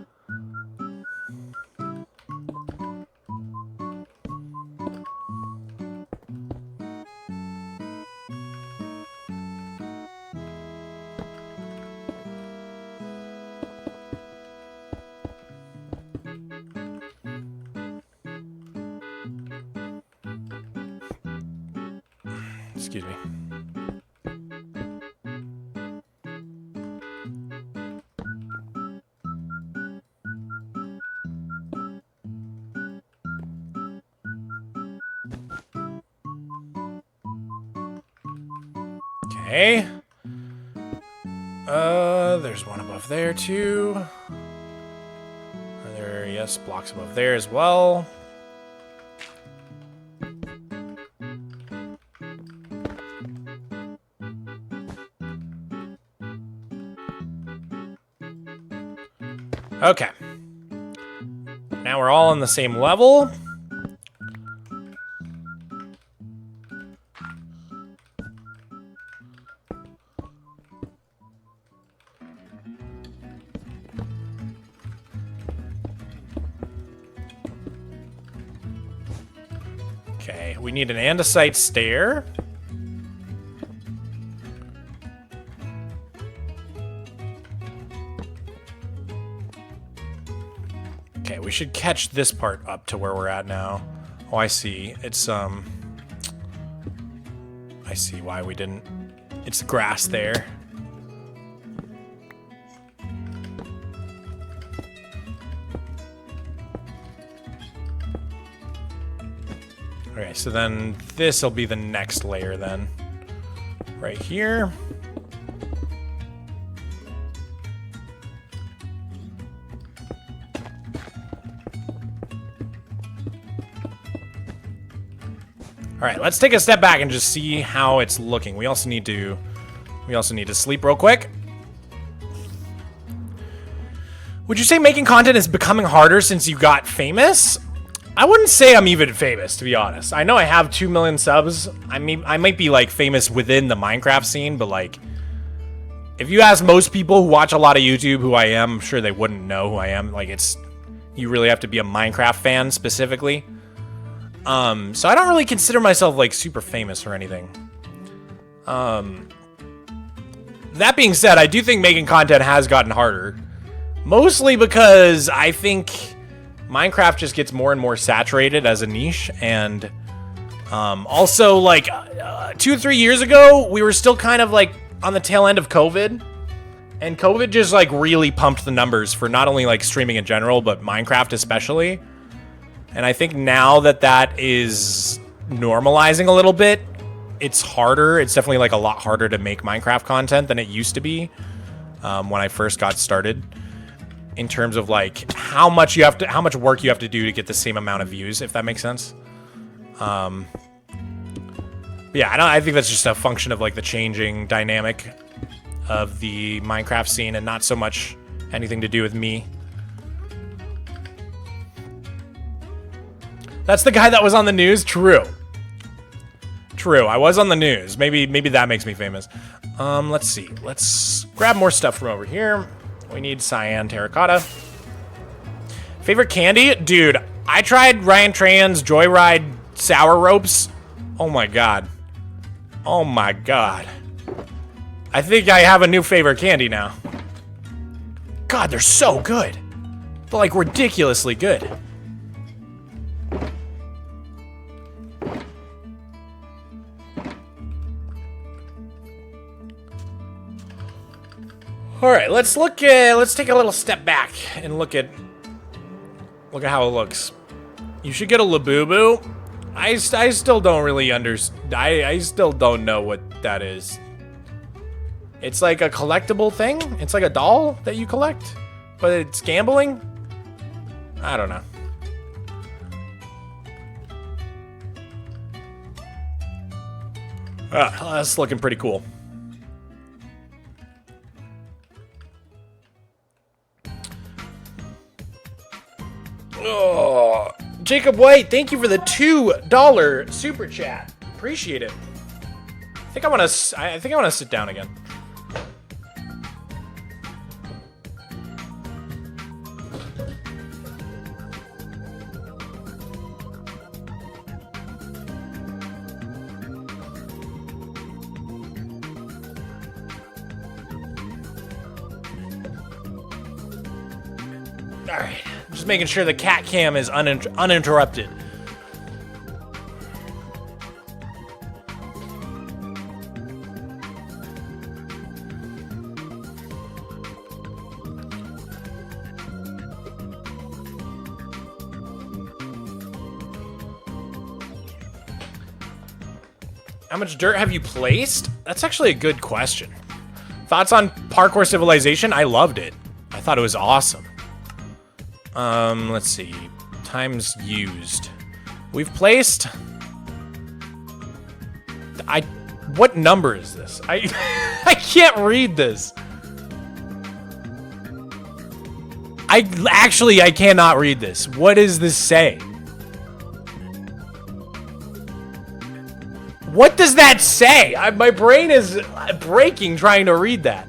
Excuse me. Okay. There's one above there too. Are there, yes, blocks above there as well. Okay. Now we're all on the same level. Okay, we need an andesite stair. Okay, we should catch this part up to where we're at now. Oh, I see. It's, I see why we didn't. It's grass there. Okay, so then this'll be the next layer then. Right here. All right, let's take a step back and just see how it's looking. We also need to sleep real quick. Would you say making content is becoming harder since you got famous? I wouldn't say I'm even famous, to be honest. I know I have 2 million subs. I mean, I might be like famous within the Minecraft scene, but like, if you ask most people who watch a lot of YouTube who I am, I'm sure they wouldn't know who I am. Like, you really have to be a Minecraft fan specifically. So I don't really consider myself like super famous or anything. That being said, I do think making content has gotten harder. Mostly because I think Minecraft just gets more and more saturated as a niche, and also like 2 or 3 years ago, we were still kind of like on the tail end of COVID, and COVID just like really pumped the numbers for not only like streaming in general, but Minecraft especially. And I think now that that is normalizing a little bit, it's harder. It's definitely like a lot harder to make Minecraft content than it used to be when I first got started. In terms of like how much work you have to do to get the same amount of views, if that makes sense. Yeah, I think that's just a function of like the changing dynamic of the Minecraft scene and not so much anything to do with me. That's the guy that was on the news? True. True, I was on the news. Maybe that makes me famous. Let's see. Let's grab more stuff from over here. We need cyan terracotta. Favorite candy? Dude, I tried Ryan Tran's Joyride Sour Ropes. Oh my god. Oh my god. I think I have a new favorite candy now. God, they're so good. They're like ridiculously good. All right, let's take a little step back and look at how it looks. You should get a Labubu. I still don't really understand. I still don't know what that is. It's like a collectible thing. It's like a doll that you collect, but it's gambling. I don't know. That's looking pretty cool. Oh, Jacob White, thank you for the $2 super chat. Appreciate it. I think I want to sit down again. All right, just making sure the cat cam is uninterrupted. How much dirt have you placed? That's actually a good question. Thoughts on Parkour Civilization? I loved it. I thought it was awesome. Let's see. Times used. We've placed... What number is this? I can't read this. I cannot read this. What does this say? What does that say? My brain is breaking trying to read that.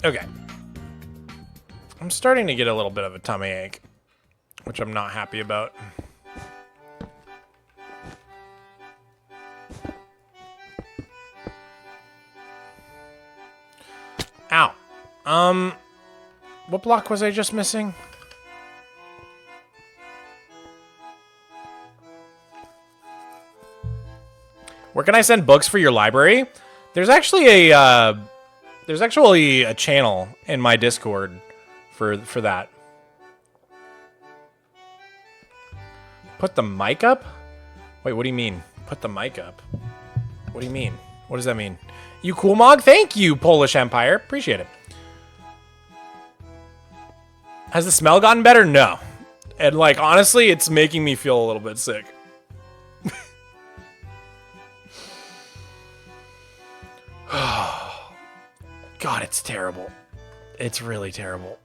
Okay. I'm starting to get a little bit of a tummy ache, which I'm not happy about. Ow. What block was I just missing? Where can I send books for your library? There's actually a channel in my Discord for that. Put the mic up? Wait, what do you mean? Put the mic up? What do you mean? What does that mean? You cool, Mog? Thank you, Polish Empire. Appreciate it. Has the smell gotten better? No. And, like, honestly, it's making me feel a little bit sick. God, it's terrible. It's really terrible.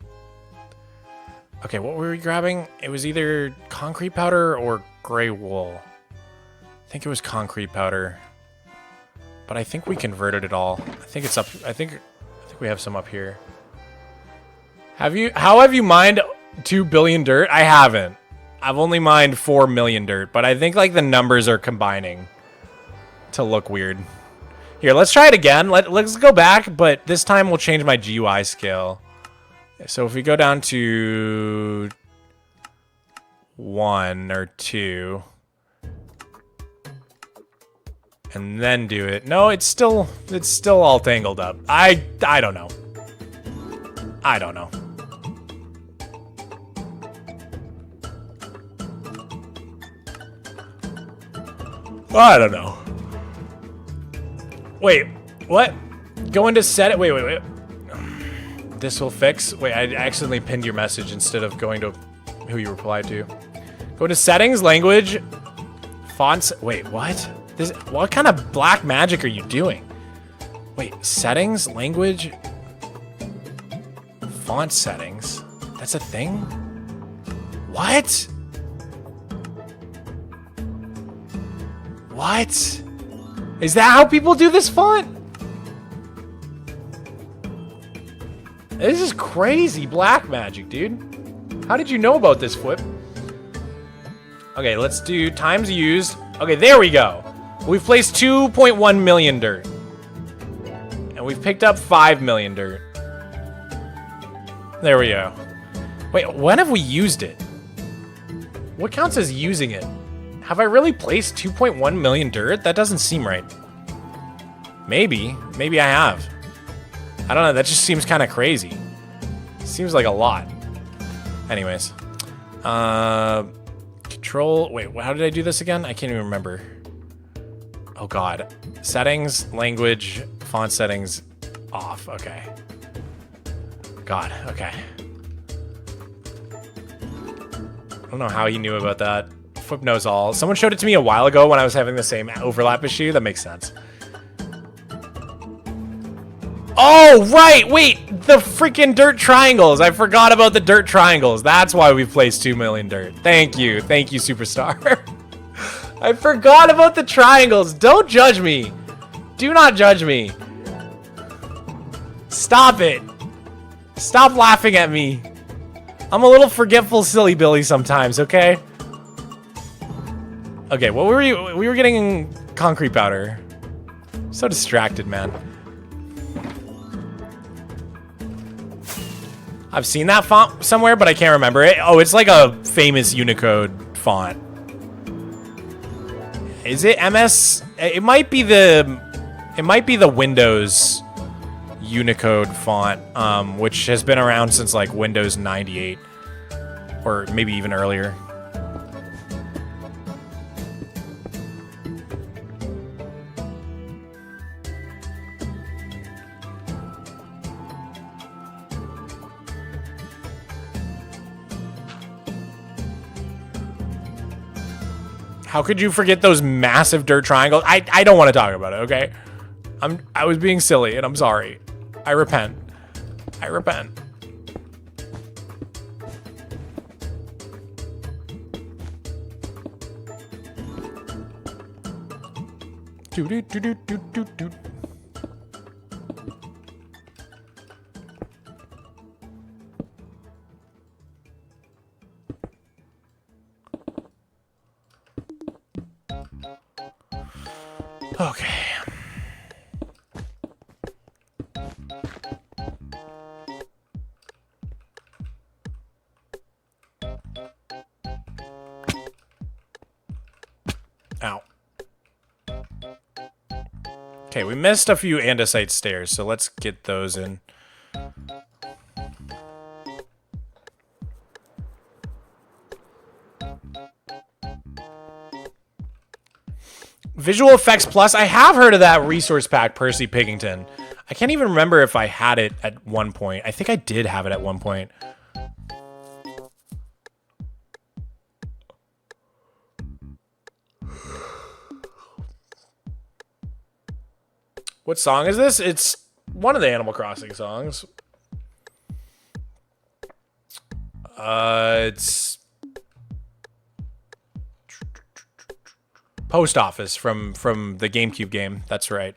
Okay, what were we grabbing? It was either concrete powder or gray wool. I think it was concrete powder. But I think we converted it all. I think it's up. I think we have some up here. How have you mined 2 billion dirt? I haven't. I've only mined 4 million dirt, but I think like the numbers are combining to look weird. Here, let's try it again. Let's go back, but this time we'll change my GUI scale. So if we go down to 1 or 2 and then do it. No, it's still all tangled up. I don't know. I don't know. I don't know. Wait, what? Go into set it. Wait. This will fix. Wait, I accidentally pinned your message instead of going to who you replied to. Go into settings, language, fonts. Wait, what? What kind of black magic are you doing? Wait, settings, language, font settings. That's a thing? What? What? Is that how people do this font? This is crazy black magic, dude. How did you know about this, Flip? Okay, let's do times used. Okay, there we go. We've placed 2.1 million dirt. And we've picked up 5 million dirt. There we go. Wait, when have we used it? What counts as using it? Have I really placed 2.1 million dirt? That doesn't seem right. Maybe. Maybe I have. I don't know. That just seems kind of crazy. Seems like a lot. Anyways. Control. Wait, how did I do this again? I can't even remember. Oh, God. Settings, language, font settings, off. Okay. God, okay. I don't know how you knew about that. Flip knows all. Someone showed it to me a while ago when I was having the same overlap issue. That makes sense. Oh, right! Wait! The freaking dirt triangles! I forgot about the dirt triangles. That's why we placed 2 million dirt. Thank you. Thank you, Superstar. I forgot about the triangles. Don't judge me. Do not judge me. Stop it. Stop laughing at me. I'm a little forgetful silly Billy sometimes, okay? Okay, what were you? We were getting concrete powder. So distracted, man. I've seen that font somewhere, but I can't remember it. Oh, it's like a famous Unicode font. Is it MS? It might be the Windows Unicode font, which has been around since like Windows 98, or maybe even earlier. How could you forget those massive dirt triangles? I don't want to talk about it, okay? I was being silly, and I'm sorry. I repent. I repent. Do do do do do do do. Okay. Ow. Okay, we missed a few andesite stairs, so let's get those in. Visual Effects Plus. I have heard of that resource pack, Percy Piggington. I can't even remember if I had it at one point. I think I did have it at one point. What song is this? It's one of the Animal Crossing songs. It's Post Office from the GameCube game. That's right.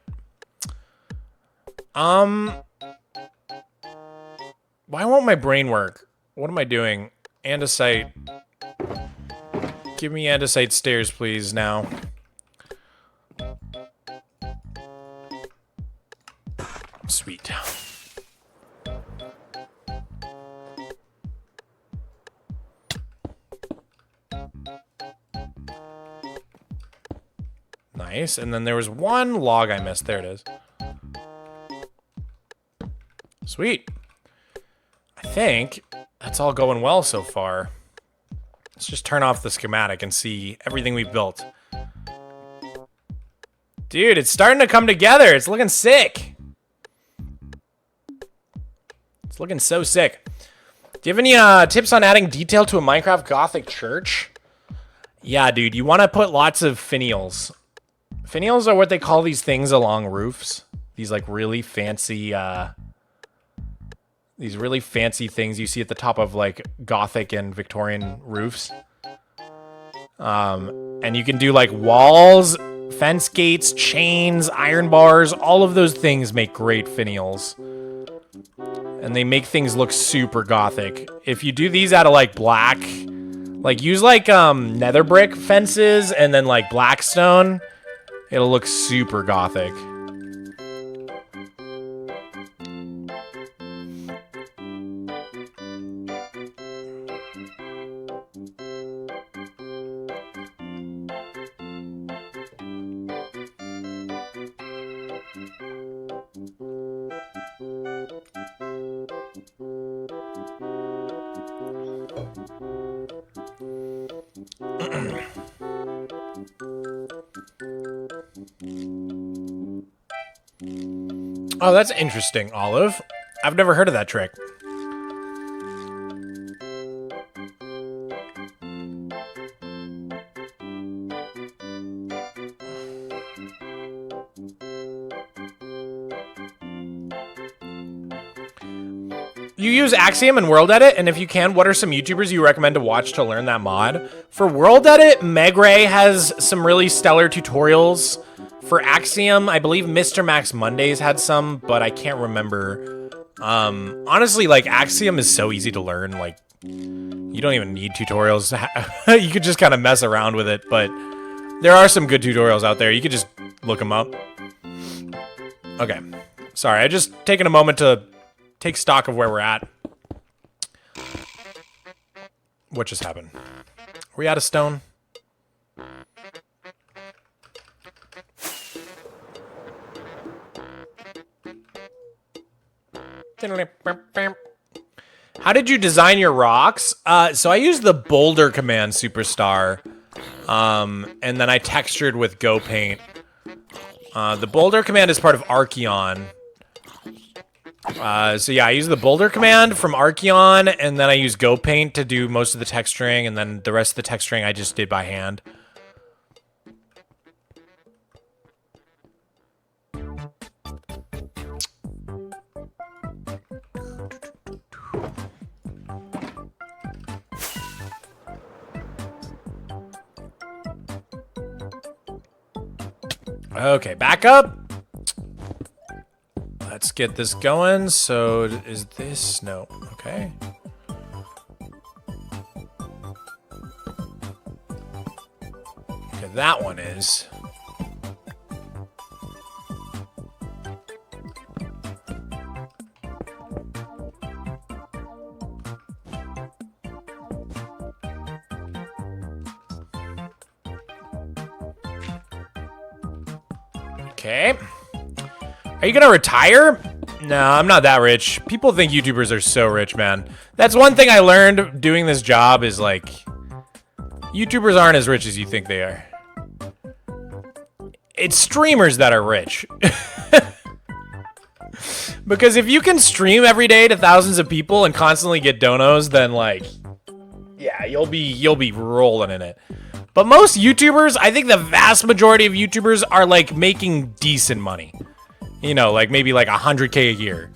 Why won't my brain work? What am I doing? Andesite. Give me andesite stairs, please, now. Sweet. Nice. And then there was one log I missed. There it is. Sweet. I think that's all going well so far. Let's just turn off the schematic and see everything we've built. Dude, it's starting to come together. It's looking sick. It's looking so sick. Do you have any tips on adding detail to a Minecraft Gothic church? Yeah, dude, you want to put lots of finials. Finials are what they call these things along roofs. These like really fancy things you see at the top of like Gothic and Victorian roofs. And you can do like walls, fence gates, chains, iron bars. All of those things make great finials. And they make things look super Gothic. If you do these out of like black, like use like nether brick fences and then like black stone. It'll look super gothic. Oh, that's interesting, Olive. I've never heard of that trick. You use Axiom and World Edit, and if you can, what are some YouTubers you recommend to watch to learn that mod? For World Edit, Megray has some really stellar tutorials. For Axiom, I believe Mr. Max Mondays had some, but I can't remember. Honestly, like, Axiom is so easy to learn, like, you don't even need tutorials. You could just kind of mess around with it, but there are some good tutorials out there. You could just look them up. Okay. Sorry, I just taken a moment to take stock of where we're at. What just happened? Are we out of stone? How did you design your rocks? So I used the boulder command, Superstar, and then I textured with Go Paint. The boulder command is part of Archeon. So yeah, I use the boulder command from Archeon, and then I use Go Paint to do most of the texturing, and then the rest of the texturing I just did by hand. Okay, back up. Let's get this going. So, is this... No. Okay. Okay, that one is... Okay. Are you gonna retire? No, I'm not that rich. People think YouTubers are so rich, man. That's one thing I learned doing this job is, like, YouTubers aren't as rich as you think they are. It's streamers that are rich. Because if you can stream every day to thousands of people and constantly get donos, then, like, yeah, you'll be rolling in it. But most YouTubers, I think the vast majority of YouTubers are, like, making decent money. You know, like, maybe, like, 100K a year.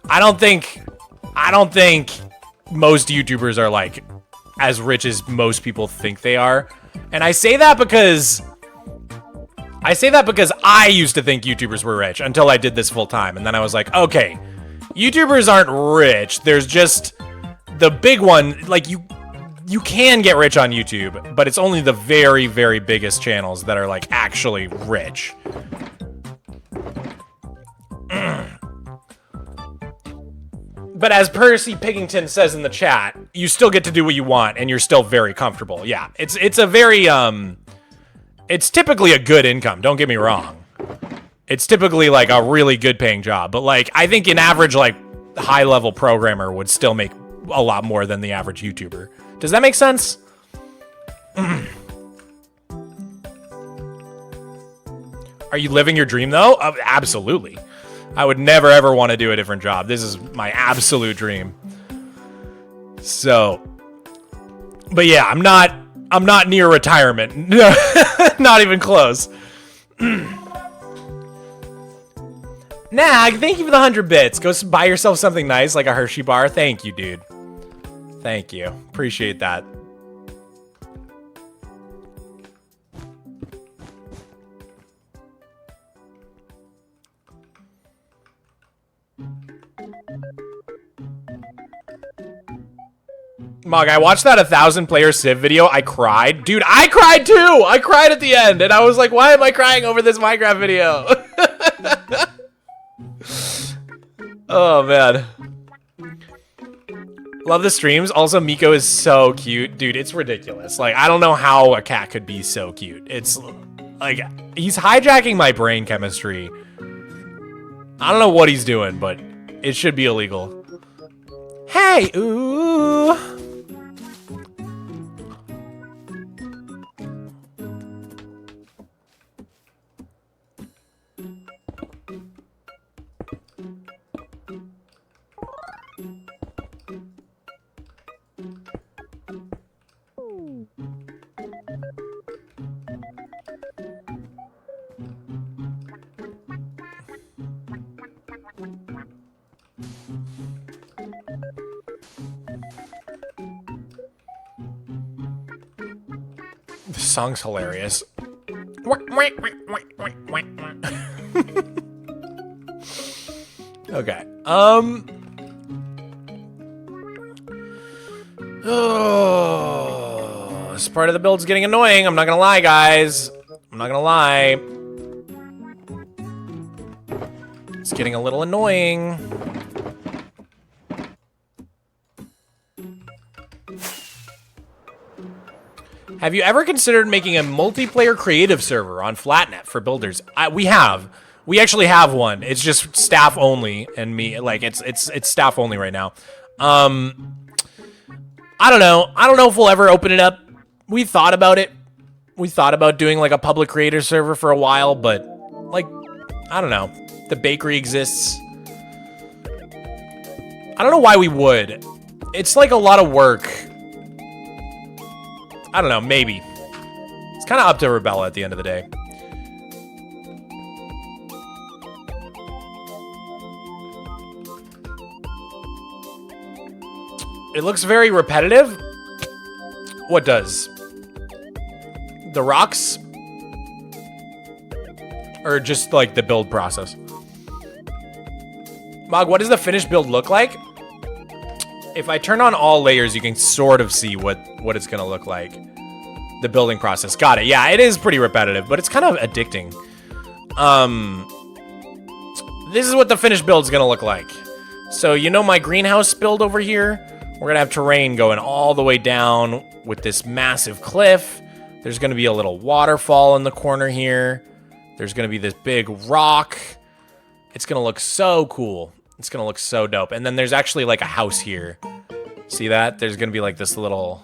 I don't think most YouTubers are, like, as rich as most people think they are. And I say that because I used to think YouTubers were rich until I did this full time. And then I was like, okay, YouTubers aren't rich. There's just the big one, like, you can get rich on YouTube, but it's only the very, very biggest channels that are, like, actually rich. But as Percy Piggington says in the chat, you still get to do what you want, and you're still very comfortable. Yeah, it's a very, it's typically a good income, don't get me wrong. It's typically, like, a really good paying job, but, like, I think an average, like, high-level programmer would still make a lot more than the average YouTuber. Does that make sense? Are you living your dream, though? Absolutely. I would never, ever want to do a different job. This is my absolute dream. So, but yeah, I'm not near retirement. Not even close. Nag, thank you for the 100 bits. Go buy yourself something nice like a Hershey bar. Thank you, dude. Thank you. Appreciate that. Mog, I watched that 1,000-player Civ video. I cried. Dude, I cried too! I cried at the end, and I was like, why am I crying over this Minecraft video? Oh, man. Love the streams. Also, Miko is so cute. Dude, it's ridiculous. Like, I don't know how a cat could be so cute. It's, like, he's hijacking my brain chemistry. I don't know what he's doing, but it should be illegal. Hey, ooh. This song's hilarious. Okay. Oh, this part of the build's getting annoying. I'm not gonna lie, guys. I'm not gonna lie. It's getting a little annoying. Have you ever considered making a multiplayer creative server on Flatnet for builders? We have. We actually have one. It's just staff only, and me. Like it's staff only right now. I don't know. I don't know if we'll ever open it up. We thought about it. We thought about doing like a public creator server for a while, but like I don't know. The bakery exists. I don't know why we would. It's like a lot of work. I don't know, maybe. It's kind of up to Rebella at the end of the day. It looks very repetitive. What does? The rocks? Or just like the build process? Mog, what does the finished build look like? If I turn on all layers, you can sort of see what it's gonna look like. The building process. Got it. Yeah, it is pretty repetitive, but it's kind of addicting. This is what the finished build's gonna look like. So you know my greenhouse build over here? We're gonna have terrain going all the way down with this massive cliff. There's gonna be a little waterfall in the corner here. There's gonna be this big rock. It's gonna look so cool. It's gonna look so dope. And then there's actually like a house here. See that? There's gonna be like this little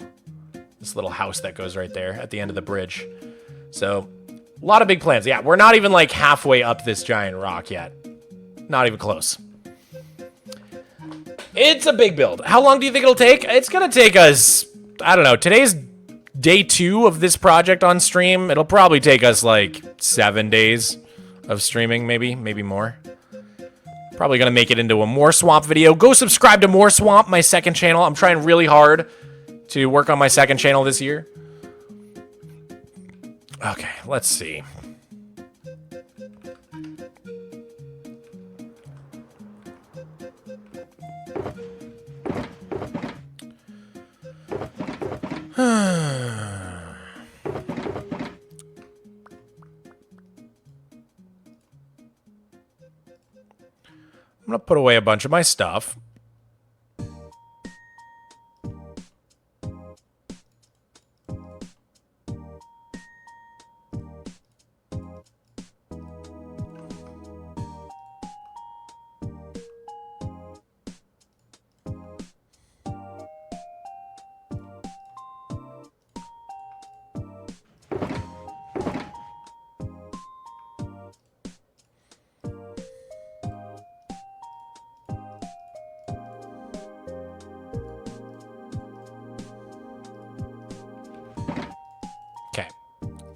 house that goes right there at the end of the bridge. So a lot of big plans. Yeah, we're not even like halfway up this giant rock yet. Not even close. It's a big build. How long do you think it'll take? It's gonna take us, I don't know, today's day 2 of this project on stream. It'll probably take us like 7 days of streaming, maybe more. Probably gonna make it into a Mogswamp video. Go subscribe to Mogswamp, my second channel. I'm trying really hard to work on my second channel this year. Okay, let's see. I'm gonna put away a bunch of my stuff. Okay.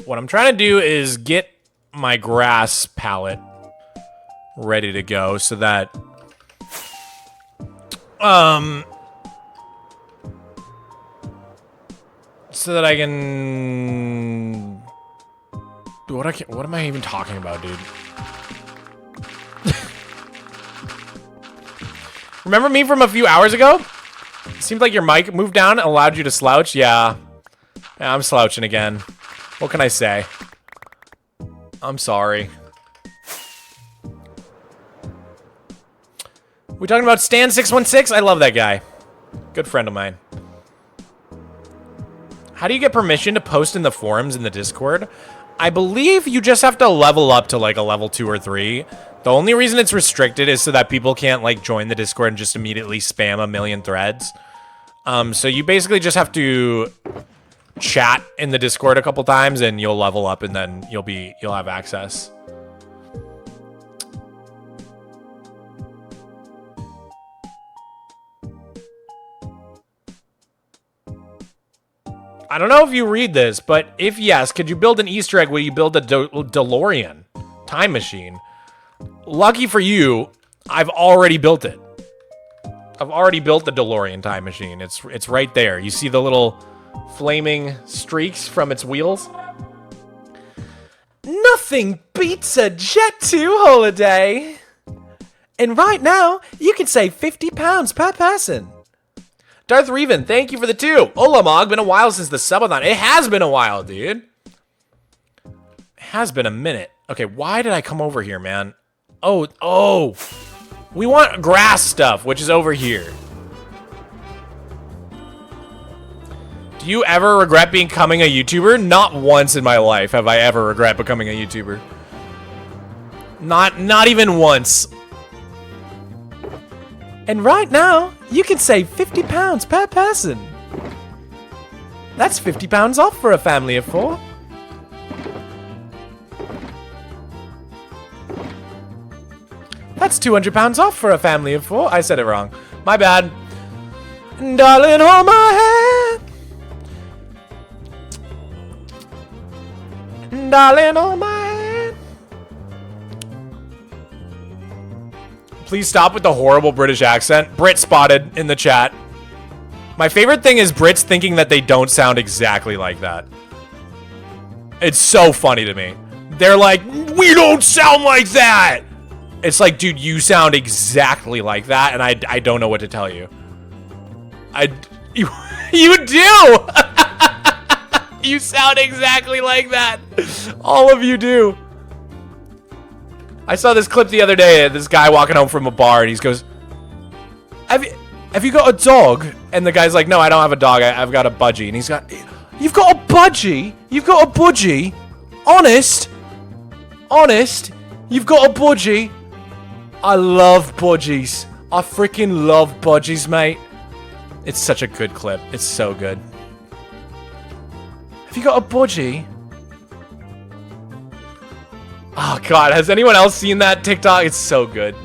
What I'm trying to do is get my grass palette ready to go so that I can what am I even talking about, dude? Remember me from a few hours ago? Seems like your mic moved down and allowed you to slouch. Yeah. Yeah, I'm slouching again. What can I say? I'm sorry. We talking about Stan616? I love that guy. Good friend of mine. How do you get permission to post in the forums in the Discord? I believe you just have to level up to like a level 2 or 3. The only reason it's restricted is so that people can't like join the Discord and just immediately spam a million threads. So you basically just have to chat in the Discord a couple times and you'll level up and then you'll have access. I don't know if you read this, but if yes, could you build an Easter egg where you build a DeLorean time machine? Lucky for you, I've already built it. I've already built the DeLorean time machine. It's right there. You see the little flaming streaks from its wheels? Nothing beats a Jet 2 holiday. And right now, you can save £50 per person. Darth Reven, thank you for the 2. Hola, Mog. Been a while since the subathon. It has been a while, dude. It has been a minute. Okay, why did I come over here, man? Oh. We want grass stuff, which is over here. Do you ever regret becoming a YouTuber? Not once in my life have I ever regret becoming a YouTuber. Not even once. And right now, you can save £50 per person. That's £50 off for a family of 4. That's £200 off for a family of 4. I said it wrong. My bad. Darling, hold my hand. Darling, hold my hand. Please stop with the horrible British accent. Brit spotted in the chat. My favorite thing is Brits thinking that they don't sound exactly like that. It's so funny to me. They're like, we don't sound like that. It's like, dude, you sound exactly like that, and I don't know what to tell you. You do. You sound exactly like that. All of you do. I saw this clip the other day. This guy walking home from a bar, and he goes, "Have you got a dog?" And the guy's like, "No, I don't have a dog. I've got a budgie." And he's got, "You've got a budgie? You've got a budgie? Honest? You've got a budgie?" I love budgies. I freaking love budgies, mate. It's such a good clip. It's so good. Have you got a budgie? Oh, God. Has anyone else seen that TikTok? It's so good.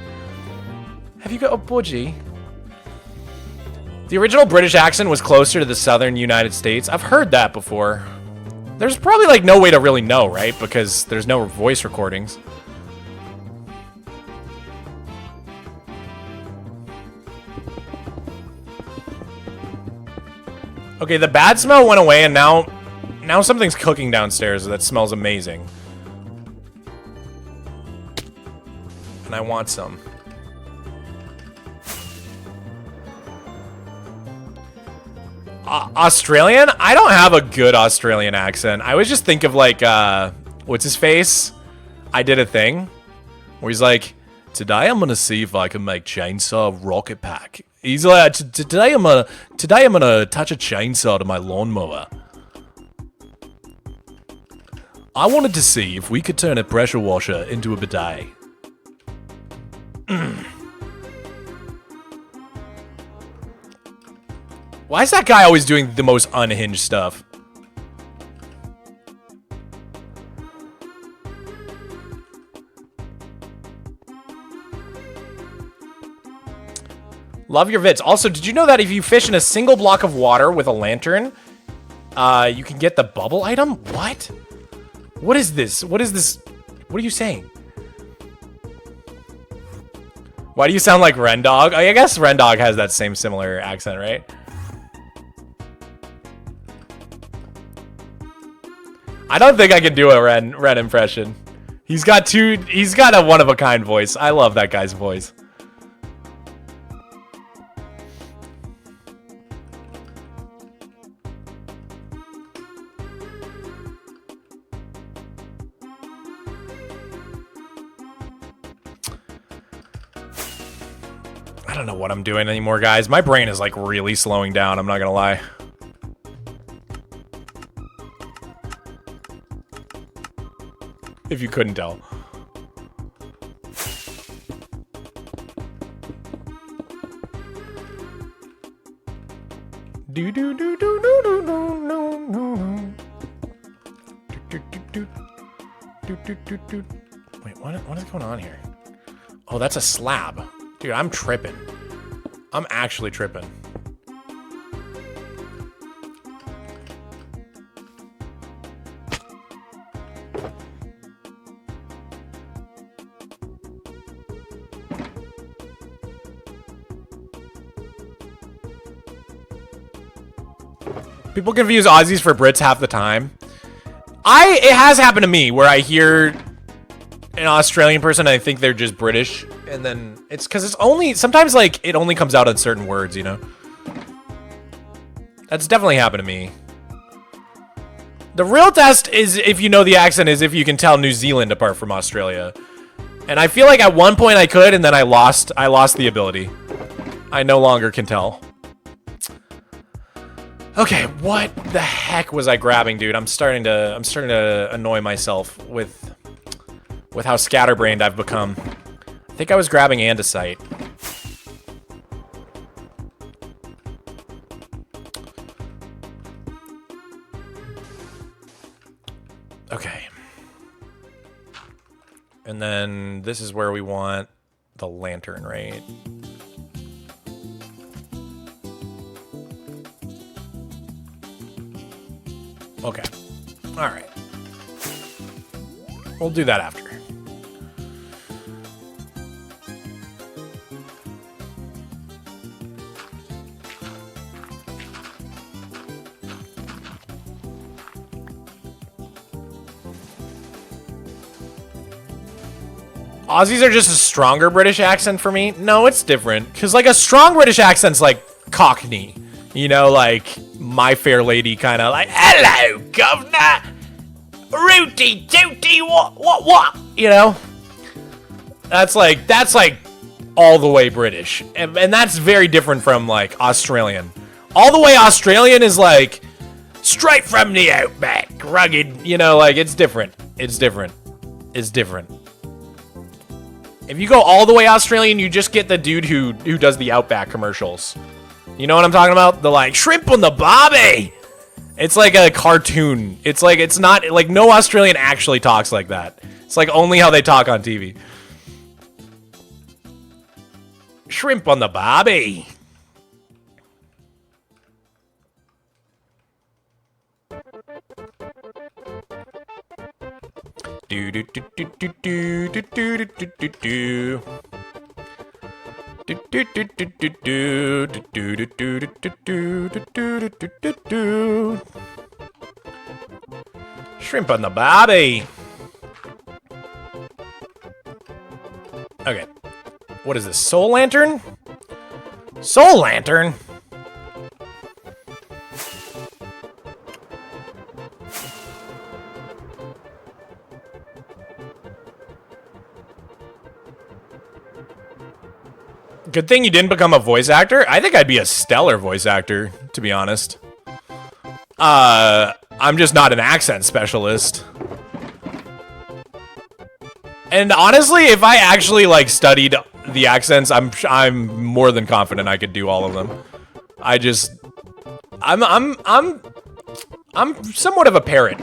Have you got a budgie? The original British accent was closer to the southern United States. I've heard that before. There's probably, like, no way to really know, right? Because there's no voice recordings. Okay, the bad smell went away, and now something's cooking downstairs that smells amazing. And I want some. Australian? I don't have a good Australian accent. I always just think of like, what's his face? I Did a Thing. Where he's like, today I'm gonna see if I can make chainsaw rocket pack. He's like, today I'm gonna attach a chainsaw to my lawnmower. I wanted to see if we could turn a pressure washer into a bidet. Why is that guy always doing the most unhinged stuff? Love your vids. Also, did you know that if you fish in a single block of water with a lantern, you can get the bubble item? What? What is this? What is this? What are you saying? Why do you sound like Rendog? I guess Rendog has that same similar accent, right? I don't think I can do a Ren impression. He's got a one-of-a-kind voice. I love that guy's voice. don't know what I'm doing anymore, guys. My brain is like really slowing down, I'm not gonna lie. If you couldn't tell. Do do do do do do do do do do. Wait, what is going on here? Oh, that's a slab. Dude, I'm tripping. I'm actually tripping. People confuse Aussies for Brits half the time. It has happened to me where I hear an Australian person and I think they're just British, and then it's because it's only sometimes like it only comes out on certain words, you know. That's definitely happened to me. The real test is if you know the accent is if you can tell New Zealand apart from Australia. And I feel like at one point I could, and then I lost the ability. I no longer can tell. Okay, what the heck was I grabbing, dude? I'm starting to annoy myself with how scatterbrained I've become. I think I was grabbing andesite. Okay. And then this is where we want the lantern, right? Okay. All right. We'll do that after. Aussies are just a stronger British accent for me. No, it's different. Because, like, a strong British accent's like Cockney. You know, like, My Fair Lady kind of like, hello, governor. Rooty tooty, what? You know? That's like all the way British. And that's very different from, like, Australian. All the way Australian is like, straight from the outback, rugged. You know, like, it's different. It's different. It's different. If you go all the way Australian, you just get the dude who does the Outback commercials. You know what I'm talking about? The like, shrimp on the barbie. It's like a cartoon. It's like, it's not, like, no Australian actually talks like that. It's like only how they talk on TV. Shrimp on the barbie. Do do do do do do do do do do do. Shrimp on the barbie. Okay. What is this? Soul Lantern? Soul Lantern? Good thing you didn't become a voice actor. I think I'd be a stellar voice actor, to be honest. I'm just not an accent specialist. And honestly, if I actually like studied the accents, I'm more than confident I could do all of them. I'm somewhat of a parrot.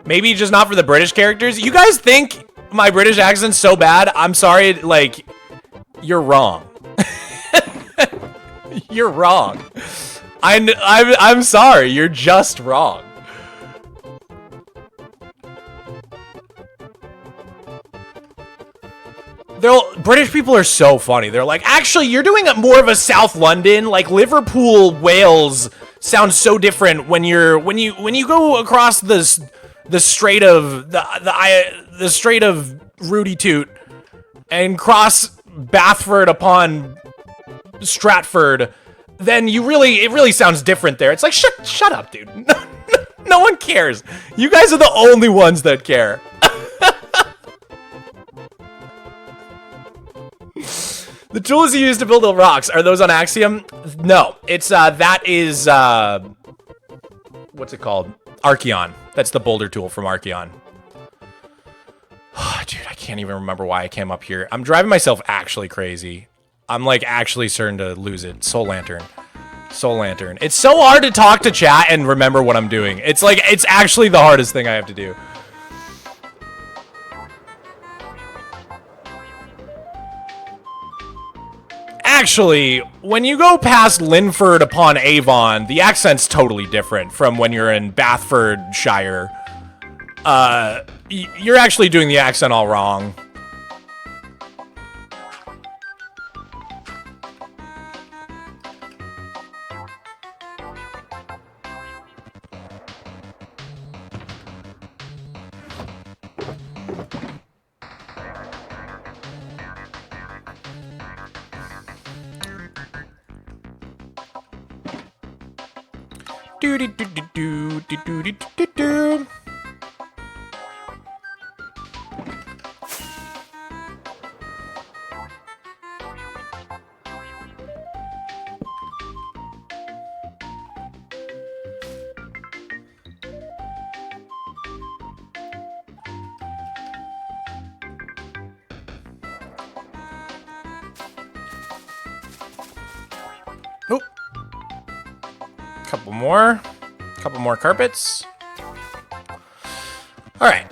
Maybe just not for the British characters. You guys think my British accent's so bad? I'm sorry, like, you're wrong. You're wrong. I'm sorry. You're just wrong. British people are so funny. They're like, actually, you're doing it more of a South London, like Liverpool, Wales sounds so different when you go across the strait of the strait of Rooty Toot and cross Bathford upon Stratford, then it really sounds different there. It's like, shut up, dude. No one cares. You guys are the only ones that care. The tools you use to build the rocks, are those on Axiom? No, it's, that is, what's it called? Archeon. That's the boulder tool from Archeon. Dude, I can't even remember why I came up here. I'm driving myself actually crazy. I'm, like, actually starting to lose it. Soul Lantern. Soul Lantern. It's so hard to talk to chat and remember what I'm doing. It's, like, it's actually the hardest thing I have to do. Actually, when you go past Linford upon Avon, the accent's totally different from when you're in Bathfordshire. You're actually doing the accent all wrong. Do do do do do do do do do. Oh. Couple more carpets. All right.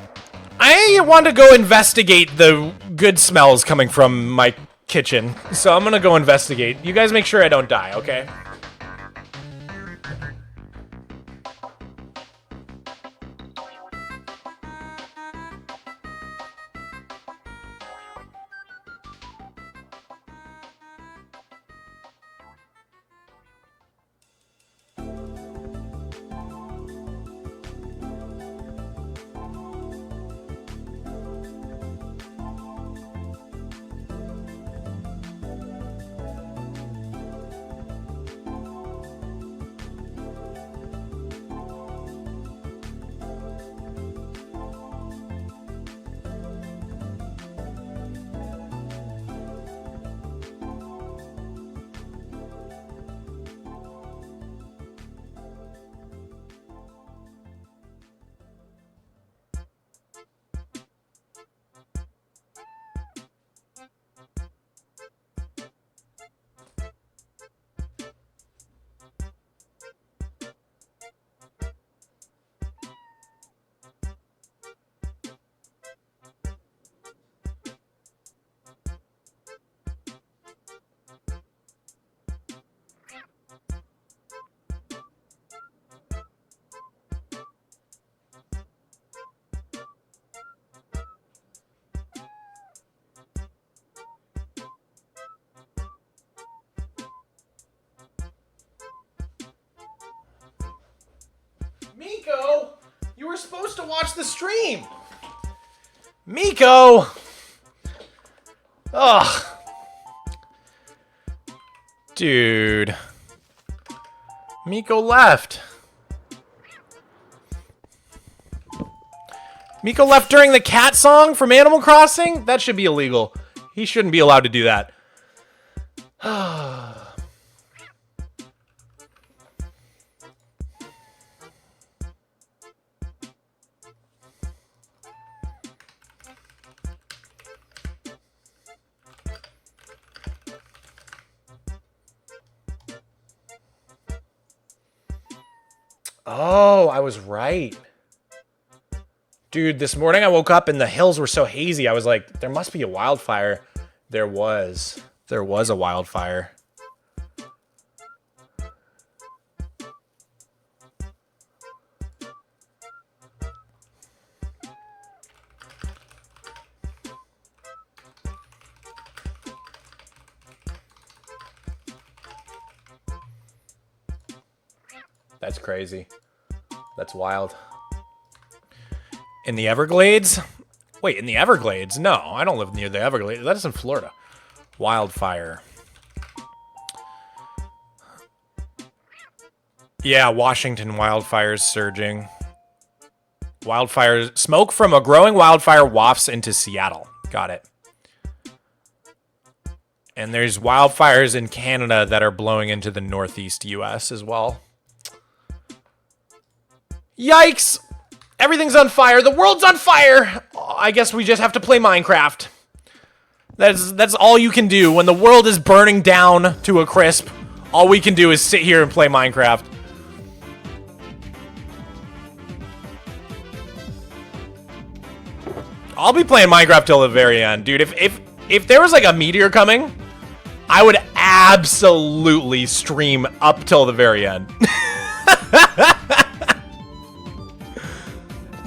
I want to go investigate the good smells coming from my kitchen. So I'm going to go investigate. You guys make sure I don't die, okay? Miko, you were supposed to watch the stream. Miko. Ugh. Dude. Miko left. Miko left during the cat song from Animal Crossing? That should be illegal. He shouldn't be allowed to do that. Oh, I was right. Dude, this morning I woke up and the hills were so hazy. I was like, there must be a wildfire. There was. There was a wildfire. That's crazy. That's wild. In the Everglades? Wait, in the Everglades? No, I don't live near the Everglades. That is in Florida. Wildfire. Yeah, Washington wildfires surging. Wildfires. Smoke from a growing wildfire wafts into Seattle. Got it. And there's wildfires in Canada that are blowing into the northeast US as well. Yikes! Everything's on fire. The world's on fire! I guess we just have to play Minecraft. That's all you can do. When the world is burning down to a crisp, all we can do is sit here and play Minecraft. I'll be playing Minecraft till the very end. Dude, if there was like a meteor coming, I would absolutely stream up till the very end.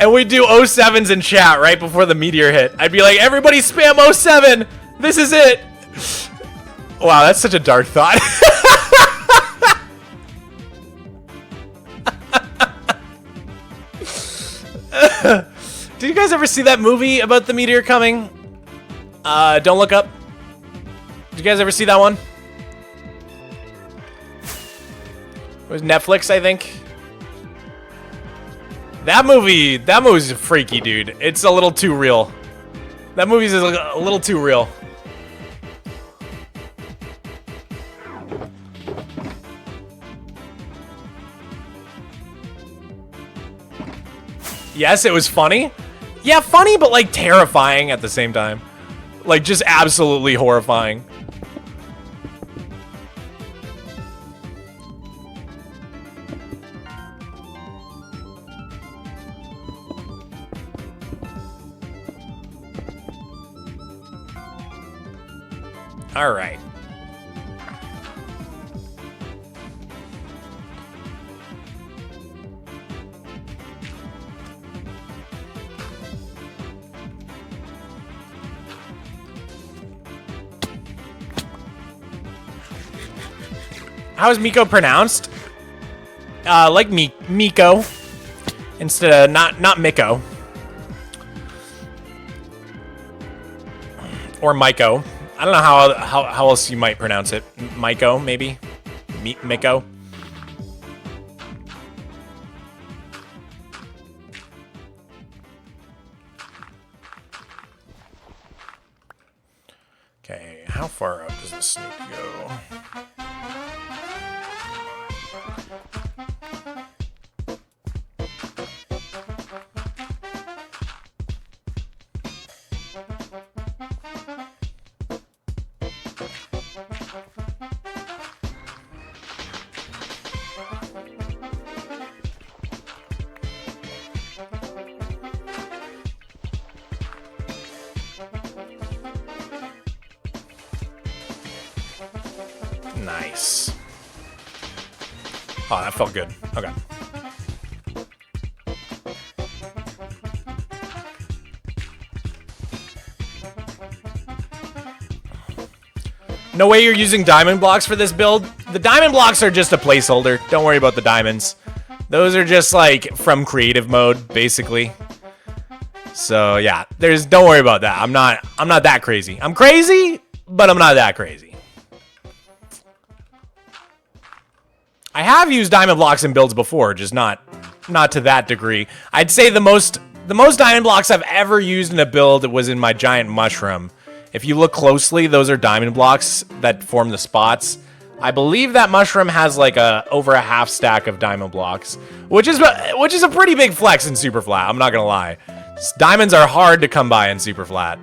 And we'd do 07s in chat right before the meteor hit. I'd be like, everybody spam 07! This is it! Wow, that's such a dark thought. Did you guys ever see that movie about the meteor coming? Don't Look Up. Did you guys ever see that one? It was Netflix, I think. That movie's freaky, dude. It's a little too real. That movie's a little too real. Yes, it was funny. Yeah, funny, but like terrifying at the same time. Like just absolutely horrifying. All right. How is Miko pronounced? Like Miko, instead of not Miko. Or Miko. I don't know how else you might pronounce it. Miko, maybe? Miko? Okay, how far up does this snake go? Nice. Oh, that felt good. Okay. No way you're using diamond blocks for this build? The diamond blocks are just a placeholder. Don't worry about the diamonds. Those are just like from creative mode, basically. So yeah, don't worry about that. I'm not that crazy. I'm crazy, but I'm not that crazy. I have used diamond blocks in builds before, just not to that degree. I'd say the most diamond blocks I've ever used in a build was in my giant mushroom. If you look closely, those are diamond blocks that form the spots. I believe that mushroom has like over a half stack of diamond blocks, which is a pretty big flex in Superflat. I'm not gonna lie. Diamonds are hard to come by in Superflat,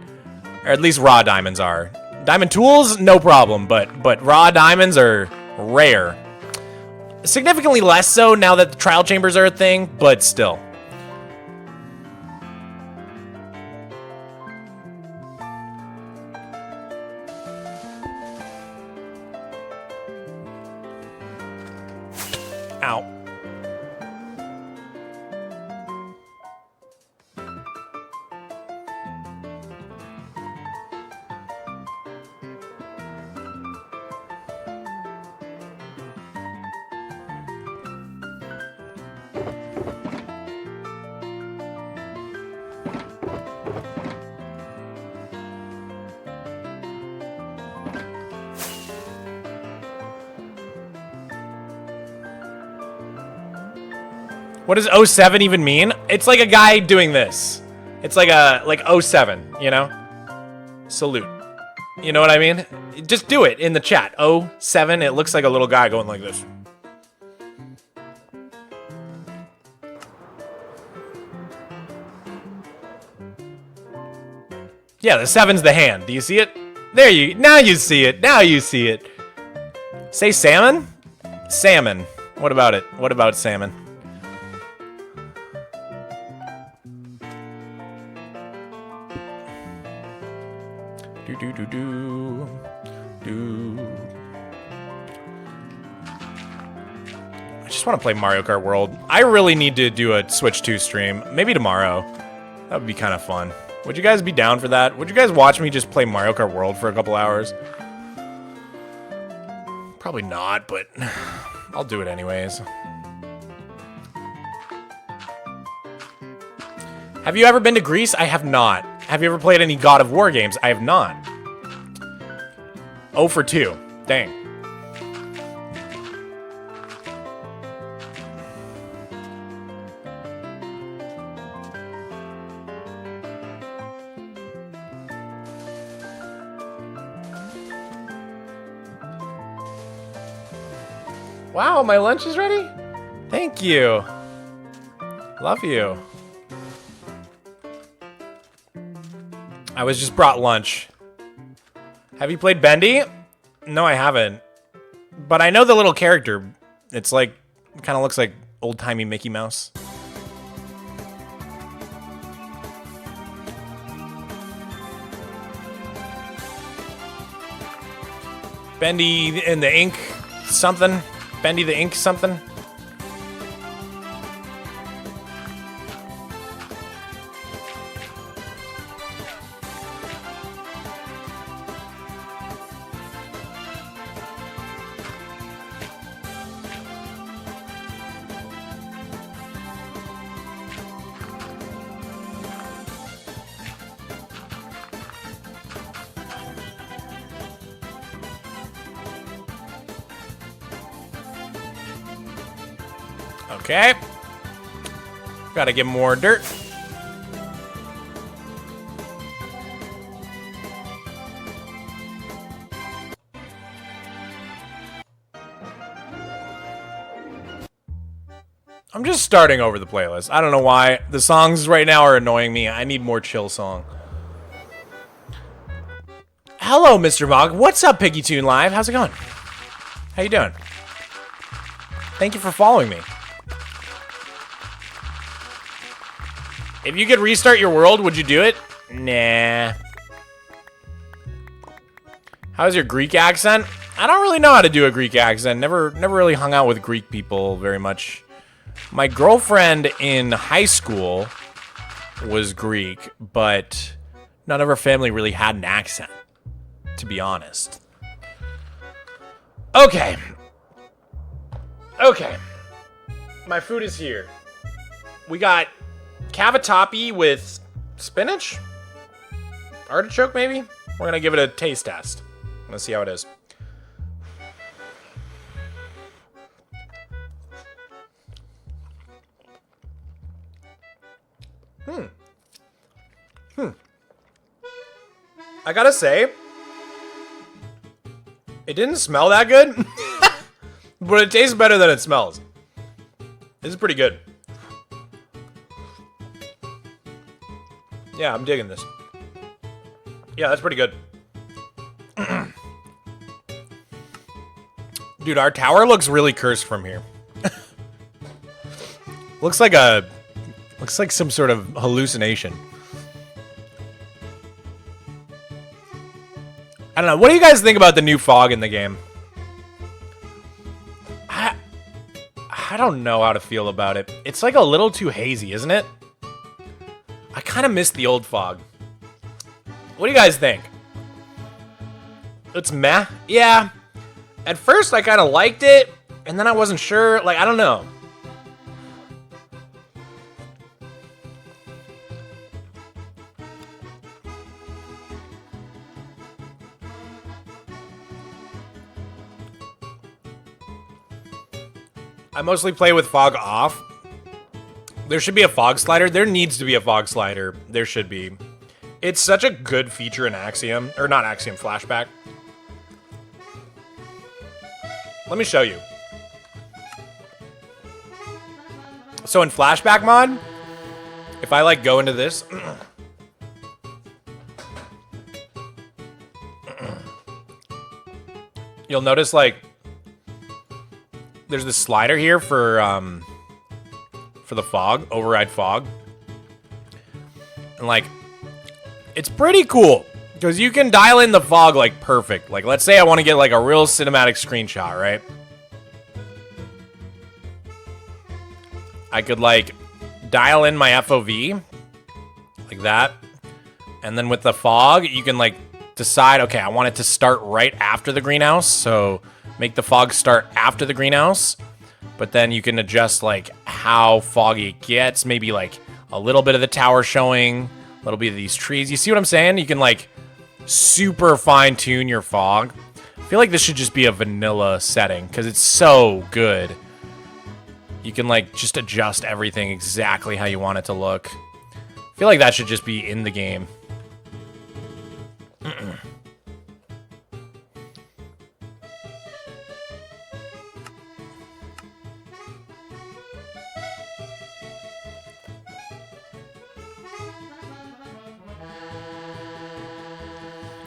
or at least raw diamonds are. Diamond tools, no problem, but raw diamonds are rare. Significantly less so now that the trial chambers are a thing, but still. Ow. What does 07 even mean? It's like a guy doing this. It's like 07, you know? Salute. You know what I mean? Just do it in the chat. 07, it looks like a little guy going like this. Yeah, the 7's the hand. Do you see it? Now you see it. Now you see it. Say salmon? Salmon. What about it? What about salmon? I just want to play Mario Kart World. I really need to do a Switch 2 stream. Maybe tomorrow. That would be kind of fun. Would you guys be down for that? Would you guys watch me just play Mario Kart World for a couple hours? Probably not, but I'll do it anyways. Have you ever been to Greece? I have not. Have you ever played any God of War games? I have not. 0 for 2. Dang. Wow, my lunch is ready? Thank you. Love you. I was just brought lunch. Have you played Bendy? No, I haven't. But I know the little character. It's like, kind of looks like old-timey Mickey Mouse. Bendy in the ink something. Bendy the ink something. Okay. Gotta get more dirt. I'm just starting over the playlist. I don't know why. The songs right now are annoying me. I need more chill song. Hello, Mr. Mog. What's up, Piggy Tune Live? How's it going? How you doing? Thank you for following me. If you could restart your world, would you do it? Nah. How's your Greek accent? I don't really know how to do a Greek accent. Never really hung out with Greek people very much. My girlfriend in high school was Greek, but none of her family really had an accent, to be honest. Okay. Okay. My food is here. We got cavatappi with spinach? Artichoke, maybe? We're gonna give it a taste test. Let's see how it is. I gotta say, it didn't smell that good, but it tastes better than it smells. This is pretty good. Yeah, I'm digging this. Yeah, that's pretty good. Dude, our tower looks really cursed from here. Looks like some sort of hallucination. I don't know. What do you guys think about the new fog in the game? I don't know how to feel about it. It's like a little too hazy, isn't it? I kind of miss the old fog. What do you guys think? It's meh? Yeah. At first, I kind of liked it, and then I wasn't sure. Like, I don't know. I mostly play with fog off. There should be a fog slider. There needs to be a fog slider. There should be. It's such a good feature in Axiom, or not Axiom, Flashback. Let me show you. So in Flashback mod, if I like go into this, you'll notice like there's this slider here for the fog, override fog. And like, it's pretty cool because you can dial in the fog like perfect. Like, let's say I want to get like a real cinematic screenshot, right? I could like dial in my FOV like that. And then with the fog, you can like decide, okay, I want it to start right after the greenhouse. So make the fog start after the greenhouse. But then you can adjust like how foggy it gets. Maybe like a little bit of the tower showing, a little bit of these trees. You see what I'm saying? You can like super fine tune your fog. I feel like this should just be a vanilla setting because it's so good. You can like just adjust everything exactly how you want it to look. I feel like that should just be in the game.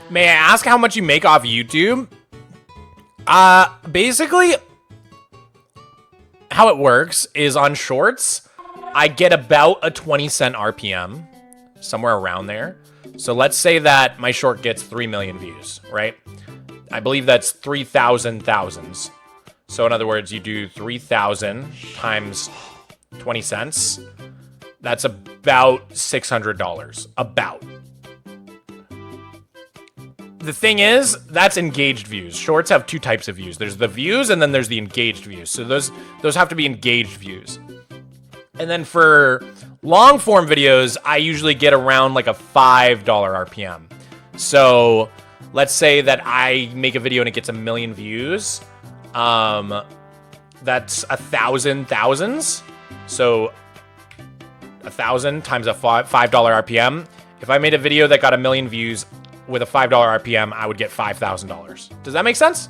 May I ask how much you make off YouTube? Basically, how it works is on shorts, I get about a 20-cent RPM, somewhere around there. So let's say that my short gets 3 million views, right? I believe that's 3,000 thousands. So in other words, you do 3,000 times 20 cents. That's about $600. About. The thing is, that's engaged views. Shorts have two types of views. There's the views and then there's the engaged views. So those have to be engaged views. And then for long form videos, I usually get around like a $5 RPM. So let's say that I make a video and it gets 1 million views. That's 1,000 thousands. So 1,000 times a $5 RPM. If I made a video that got 1 million views with a $5 RPM, I would get $5,000. Does that make sense?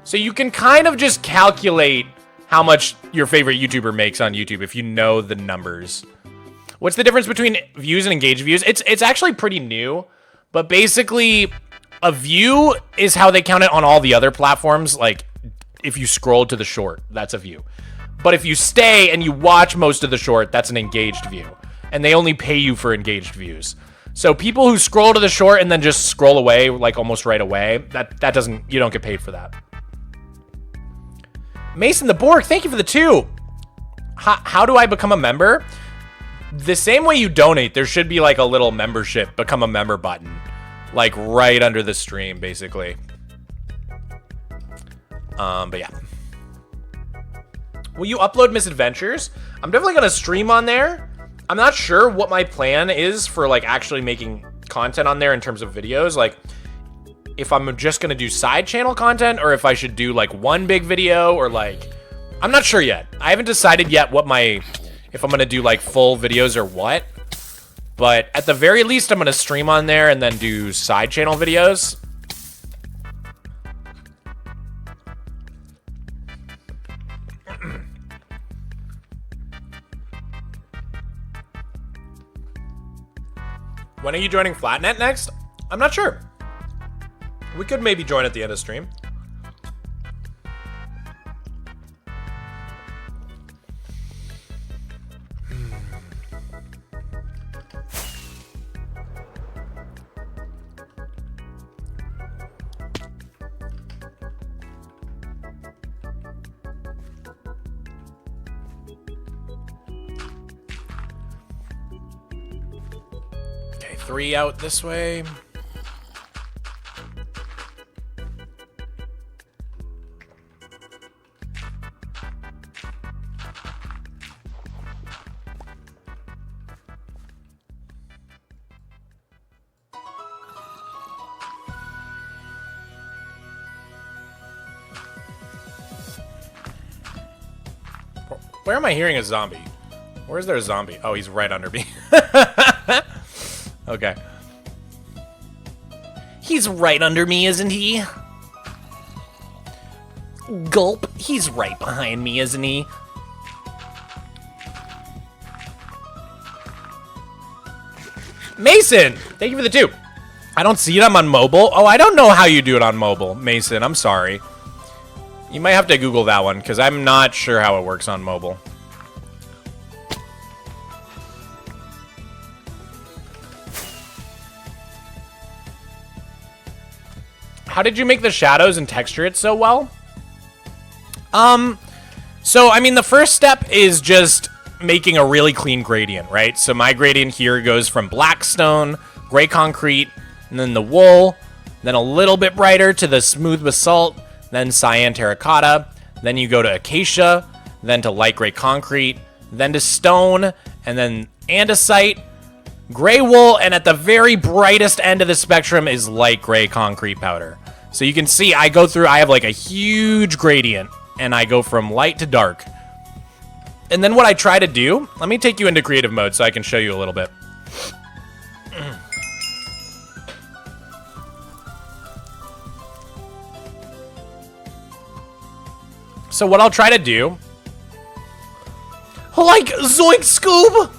So you can kind of just calculate how much your favorite YouTuber makes on YouTube if you know the numbers. What's the difference between views and engaged views? It's actually pretty new, but basically a view is how they count it on all the other platforms. Like if you scroll to the short, that's a view. But if you stay and you watch most of the short, that's an engaged view. And they only pay you for engaged views. So people who scroll to the short and then just scroll away like almost right away, that doesn't, you don't get paid for that. Mason the Borg, thank you for the 2. How do I become a member? The same way you donate, there should be like a little membership, become a member button. Like right under the stream, basically. But yeah. Will you upload misadventures? I'm definitely gonna stream on there. I'm not sure what my plan is for like actually making content on there in terms of videos. Like if I'm just gonna do side channel content or if I should do like one big video or like, I'm not sure yet. I haven't decided yet if I'm gonna do like full videos or what. But at the very least, I'm gonna stream on there and then do side channel videos. When are you joining Flatnet next? I'm not sure. We could maybe join at the end of stream. Okay, 3 out this way. Where am I hearing a zombie? Where is there a zombie? Oh, he's right under me. Okay. He's right under me, isn't he? Gulp. He's right behind me, isn't he? Mason! Thank you for the 2. I don't see it. I'm on mobile. Oh, I don't know how you do it on mobile, Mason. I'm sorry. You might have to Google that one, because I'm not sure how it works on mobile. How did you make the shadows and texture it so well? So, I mean, the first step is just making a really clean gradient, right? So my gradient here goes from black stone, gray concrete, and then the wool, then a little bit brighter to the smooth basalt, then cyan terracotta, then you go to acacia, then to light gray concrete, then to stone, and then andesite, gray wool, and at the very brightest end of the spectrum is light gray concrete powder. So you can see I have like a huge gradient, and I go from light to dark. And then what I try to do, let me take you into creative mode so I can show you a little bit. So what I'll try to do, like Zoink Scoob,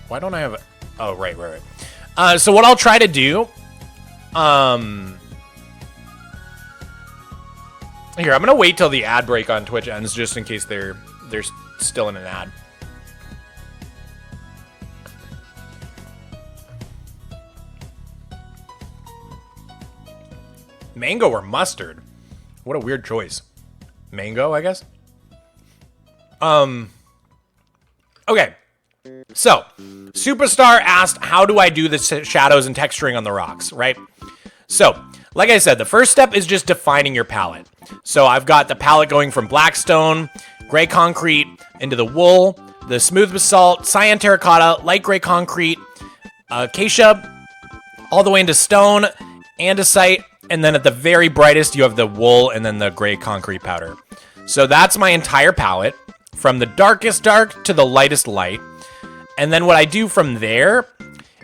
why don't I have, oh, right. So what I'll try to do, here, I'm gonna wait till the ad break on Twitch ends just in case they're still in an ad. Mango or mustard? What a weird choice. Mango, I guess. Okay. So, Superstar asked, how do I do the shadows and texturing on the rocks, right? So, like I said, the first step is just defining your palette. So I've got the palette going from black stone, gray concrete, into the wool, the smooth basalt, cyan terracotta, light gray concrete, acacia, all the way into stone, andesite, and then at the very brightest, you have the wool and then the gray concrete powder. So that's my entire palette, from the darkest dark to the lightest light. And then what I do from there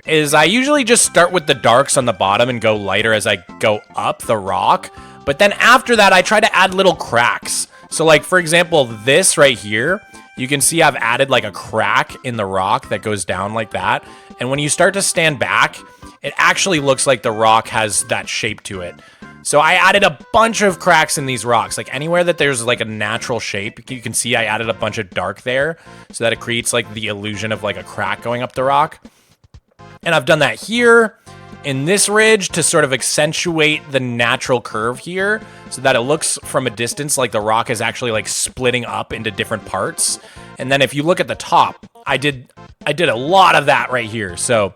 is I usually just start with the darks on the bottom and go lighter as I go up the rock. But then after that, I try to add little cracks. So like, for example, this right here, you can see I've added like a crack in the rock that goes down like that. And when you start to stand back, it actually looks like the rock has that shape to it. So I added a bunch of cracks in these rocks. Like anywhere that there's like a natural shape, you can see I added a bunch of dark there so that it creates like the illusion of like a crack going up the rock. And I've done that here in this ridge to sort of accentuate the natural curve here so that it looks from a distance like the rock is actually like splitting up into different parts. And then if you look at the top, I did a lot of that right here. So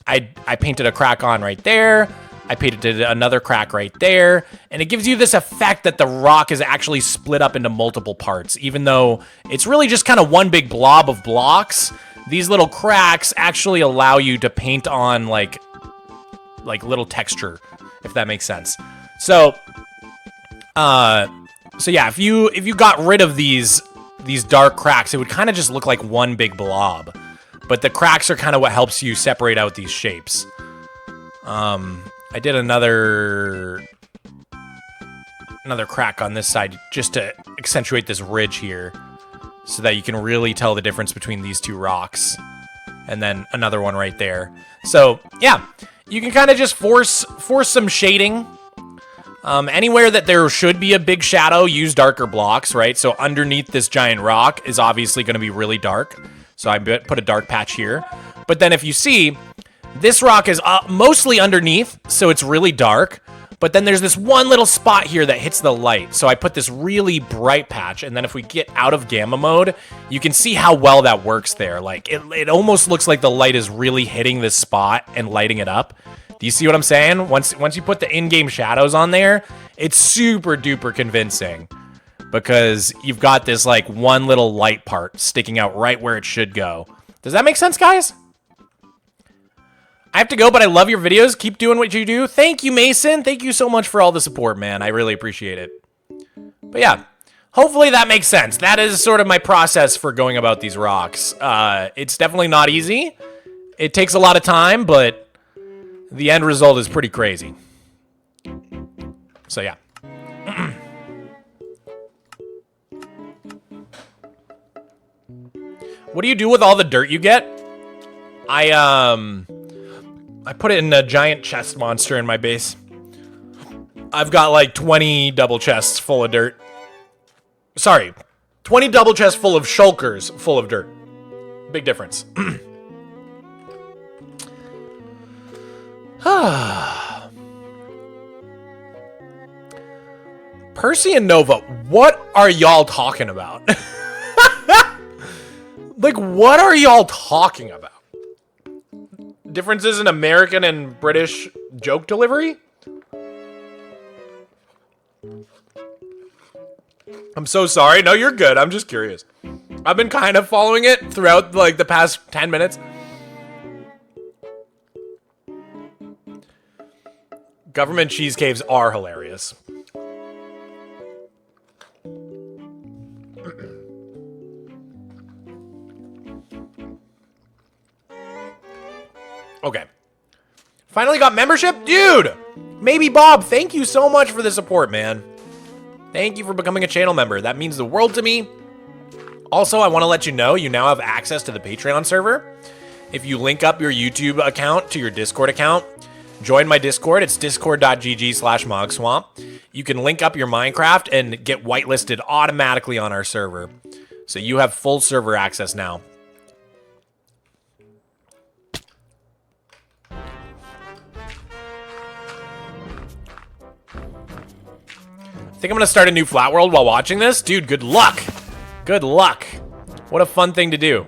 I painted a crack on right there. I painted another crack right there. And it gives you this effect that the rock is actually split up into multiple parts, even though it's really just kind of one big blob of blocks. These little cracks actually allow you to paint on like little texture, if that makes sense. So yeah, if you got rid of these dark cracks, it would kind of just look like one big blob. But the cracks are kind of what helps you separate out these shapes. I did another crack on this side just to accentuate this ridge here so that you can really tell the difference between these two rocks. And then another one right there. So, yeah, you can kind of just force some shading. Anywhere that there should be a big shadow, use darker blocks, right? So underneath this giant rock is obviously going to be really dark. So I put a dark patch here. But then if you see, this rock is mostly underneath, so it's really dark. But then there's this one little spot here that hits the light. So I put this really bright patch. And then if we get out of gamma mode, you can see how well that works there. Like, it almost looks like the light is really hitting this spot and lighting it up. Do you see what I'm saying? Once you put the in-game shadows on there, it's super duper convincing. Because you've got this, like, one little light part sticking out right where it should go. Does that make sense, guys? I have to go, but I love your videos. Keep doing what you do. Thank you, Mason. Thank you so much for all the support, man. I really appreciate it. But yeah, Hopefully that makes sense. That is sort of my process for going about these rocks. It's definitely not easy. It takes a lot of time, but the end result is pretty crazy. So yeah. What do you do with all the dirt you get? I put it in a giant chest monster in my base. I've got like 20 double chests full of dirt. Sorry, 20 double chests full of shulkers full of dirt. Big difference. Percy and Nova, what are y'all talking about? Like, what are y'all talking about? Differences in American and British joke delivery? I'm so sorry. No, you're good. I'm just curious. I've been kind of following it throughout, like, the past 10 minutes. Government cheese caves are hilarious. Okay. Finally got membership? Dude! Maybe Bob, thank you so much for the support, man. Thank you for becoming a channel member. That means the world to me. Also, I want to let you know you now have access to the Patreon server. If you link up your YouTube account to your Discord account, join my Discord. It's discord.gg/Mogswamp. You can link up your Minecraft and get whitelisted automatically on our server. So you have full server access now. I think I'm gonna start a new Flatworld while watching this. Dude, good luck. Good luck. What a fun thing to do.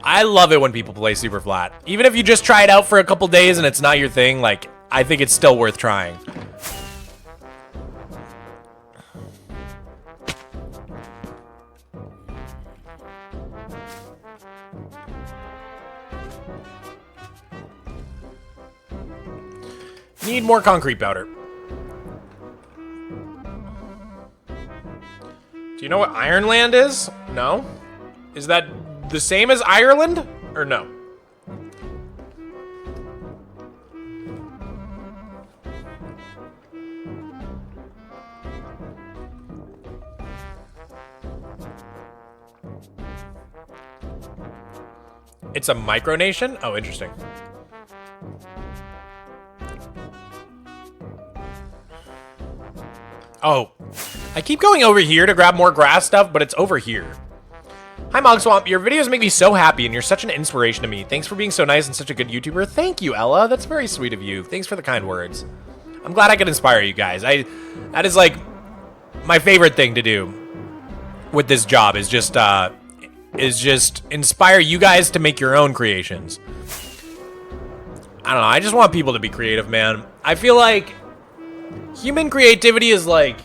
I love it when people play Superflat. Even if you just try it out for a couple days and it's not your thing, like, I think it's still worth trying. Need more concrete powder. Do you know what Ironland is? No? Is that the same as Ireland? Or no? It's a micronation? Oh, interesting. Oh, I keep going over here to grab more grass stuff, but it's over here. Hi, Mogswamp. Your videos make me so happy, and you're such an inspiration to me. Thanks for being so nice and such a good YouTuber. Thank you, Ella. That's very sweet of you. Thanks for the kind words. I'm glad I could inspire you guys. That is, like, my favorite thing to do with this job is just inspire you guys to make your own creations. I don't know. I just want people to be creative, man. I feel like human creativity is like,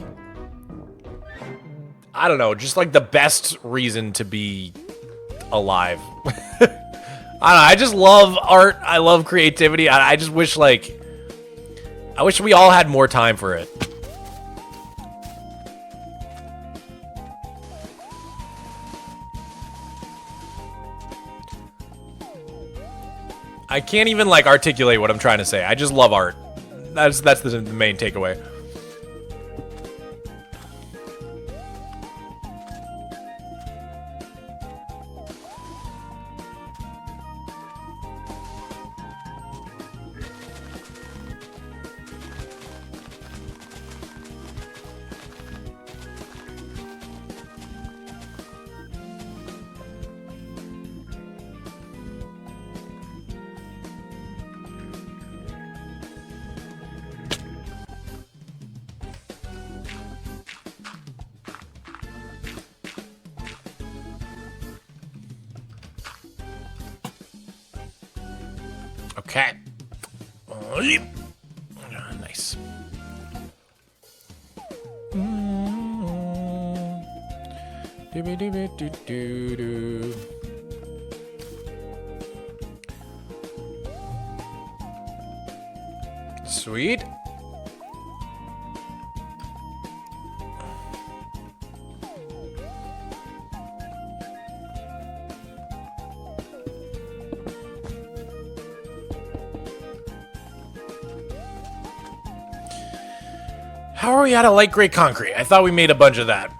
I don't know, just like the best reason to be alive. I don't know, I just love art. I love creativity. I just wish, like, I wish we all had more time for it. I can't even, like, articulate what I'm trying to say. I just love art. That's the main takeaway. Okay. Nice. Sweet. How are we out of light gray concrete? I thought we made a bunch of that.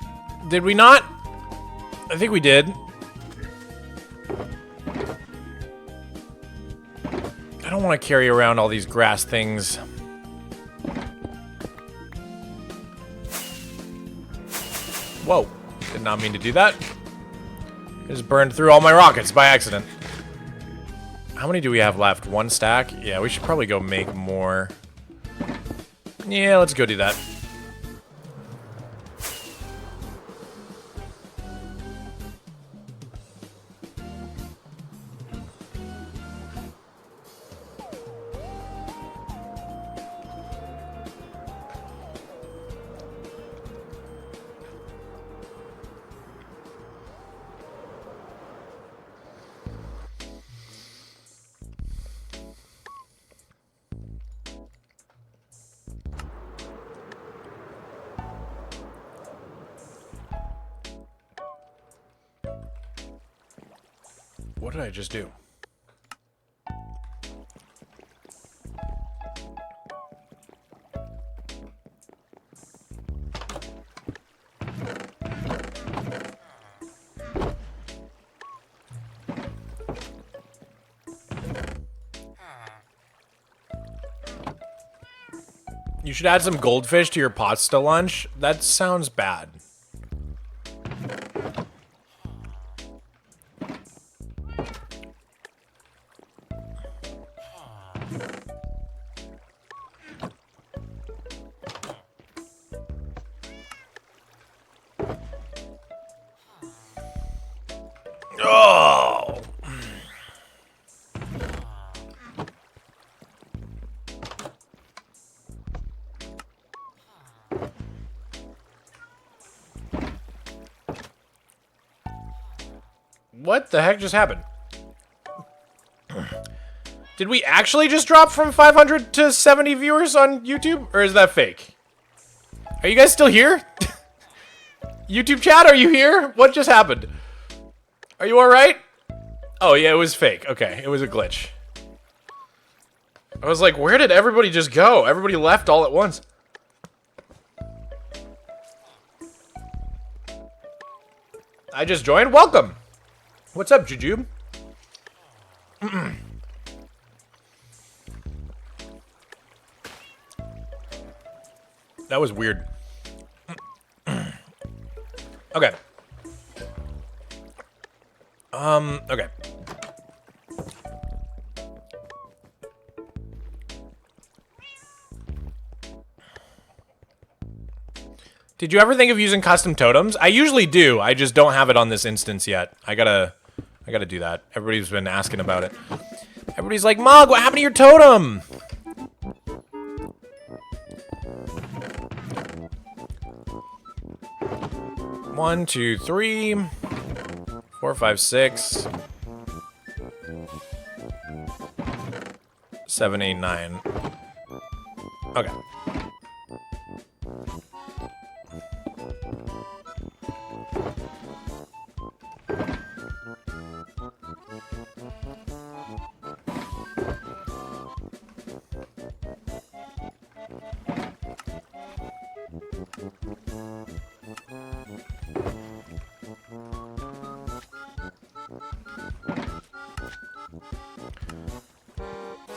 Did we not? I think we did. I don't want to carry around all these grass things. Whoa. Did not mean to do that. I just burned through all my rockets by accident. How many do we have left? 1 stack? Yeah, we should probably go make more. Yeah, let's go do that. What did I just do? You should add some goldfish to your pasta lunch. That sounds bad. Oh. What the heck just happened? Did we actually just drop from 500 to 70 viewers on YouTube? Or is that fake? Are you guys still here? YouTube chat, are you here? What just happened? Are you alright? Oh, yeah, it was fake. Okay, it was a glitch. I was like, where did everybody just go? Everybody left all at once. I just joined. Welcome. What's up, Jujube? That was weird. Okay. Okay. Did you ever think of using custom totems? I usually do. I just don't have it on this instance yet. I gotta do that. Everybody's been asking about it. Everybody's like, Mog, what happened to your totem? One, two, 3, 4, 5, 6, 7, 8, 9. Okay.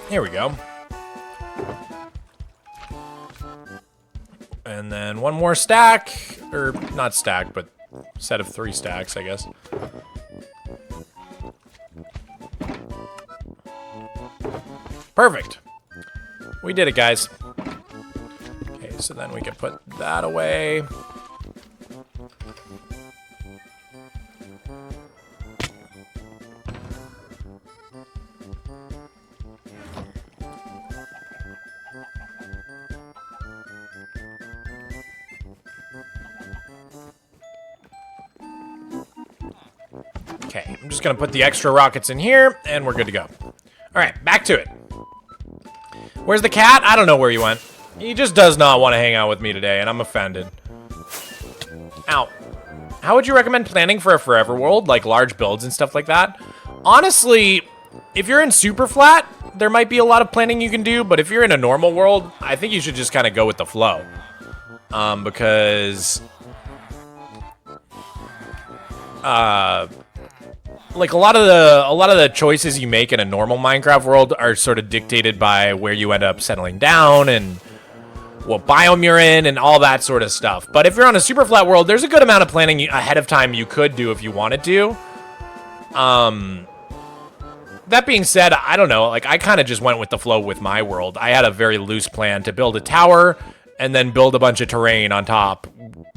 Here we go. And then one more stack, or not stack, but set of 3 stacks, I guess. Perfect. We did it, guys. Okay, so then we can put that away. Okay, I'm just gonna put the extra rockets in here, and we're good to go. Alright, back to it. Where's the cat? I don't know where he went. He just does not want to hang out with me today, and I'm offended. Ow. How would you recommend planning for a forever world, like large builds and stuff like that? Honestly, if you're in Superflat, there might be a lot of planning you can do, but if you're in a normal world, I think you should just kind of go with the flow. because like a lot of the choices you make in a normal Minecraft world are sort of dictated by where you end up settling down and what biome you're in and all that sort of stuff. But if you're on a super flat world, there's a good amount of planning ahead of time you could do if you wanted to. That being said, I don't know, like I kind of just went with the flow with my world. I had a very loose plan to build a tower and then build a bunch of terrain on top,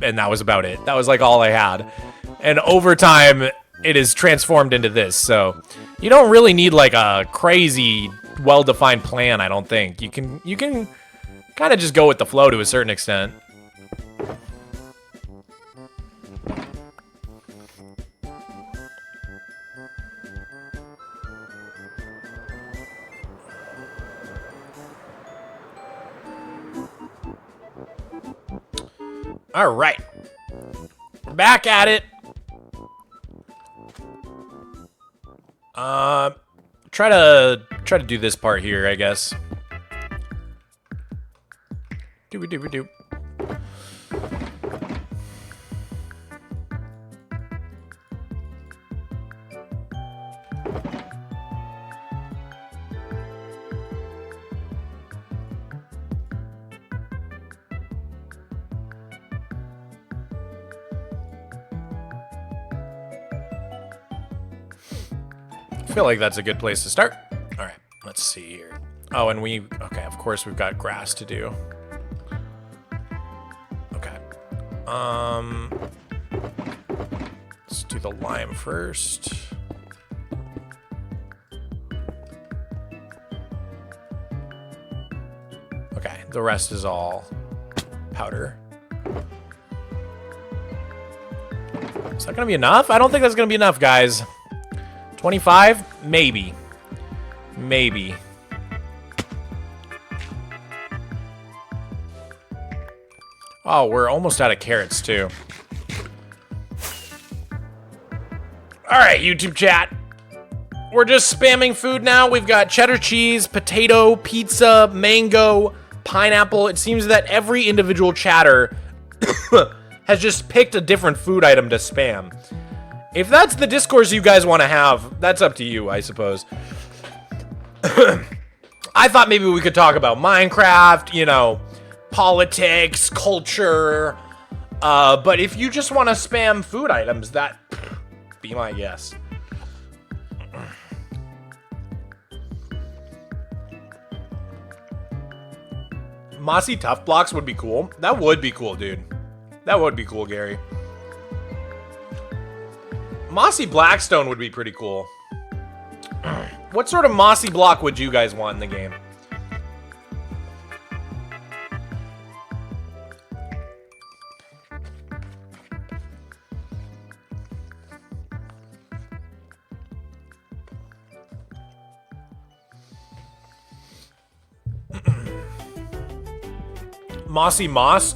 and that was about it. That was like all I had. And over time, it is transformed into this. So you don't really need like a crazy, well-defined plan, I don't think. You can kind of just go with the flow to a certain extent. All right, back at it. Try to do this part here, I guess. Dooby. I feel like that's a good place to start. All right, let's see here. Oh, and okay, of course we've got grass to do. Okay. Let's do the lime first. Okay, the rest is all powder. Is that gonna be enough? I don't think that's gonna be enough, guys. 25? Maybe. Maybe. Oh, we're almost out of carrots, too. Alright, YouTube chat. We're just spamming food now. We've got cheddar cheese, potato, pizza, mango, pineapple. It seems that every individual chatter has just picked a different food item to spam. If that's the discourse you guys want to have, that's up to you, I suppose. I thought maybe we could talk about Minecraft, you know, politics, culture. But if you just want to spam food items, that be my guess. Mossy tough blocks would be cool. That would be cool, dude. That would be cool, Gary. Mossy Blackstone would be pretty cool. What sort of mossy block would you guys want in the game? Mossy moss?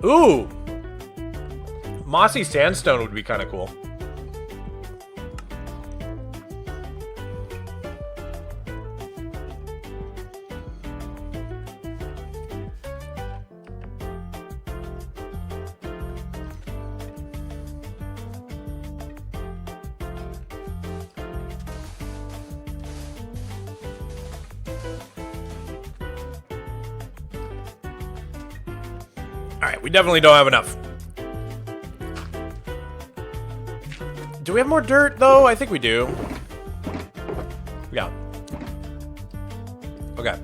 Ooh! Mossy sandstone would be kind of cool. Alright, we definitely don't have enough. Do we have more dirt, though? I think we do. Yeah. Okay.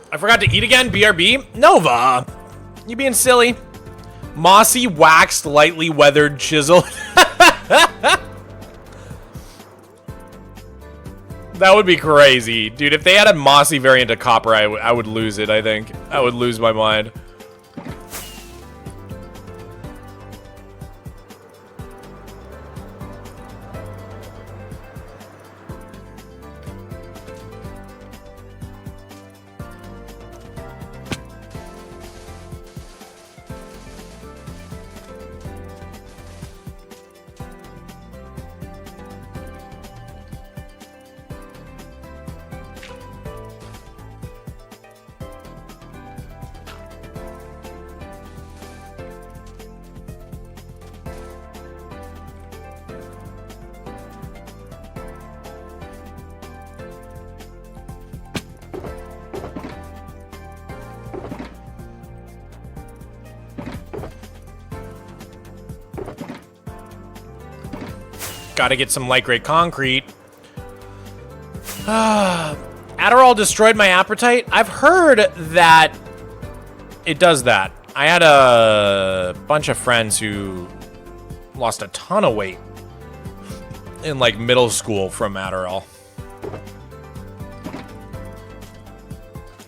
I forgot to eat again? BRB? Nova! You being silly? Mossy, waxed, lightly weathered, chiseled. That would be crazy. Dude, if they added mossy variant to copper, I would lose it, I think. I would lose my mind. Gotta get some light-grade concrete. Adderall destroyed my appetite. I've heard that it does that. I had a bunch of friends who lost a ton of weight in, like, middle school from Adderall.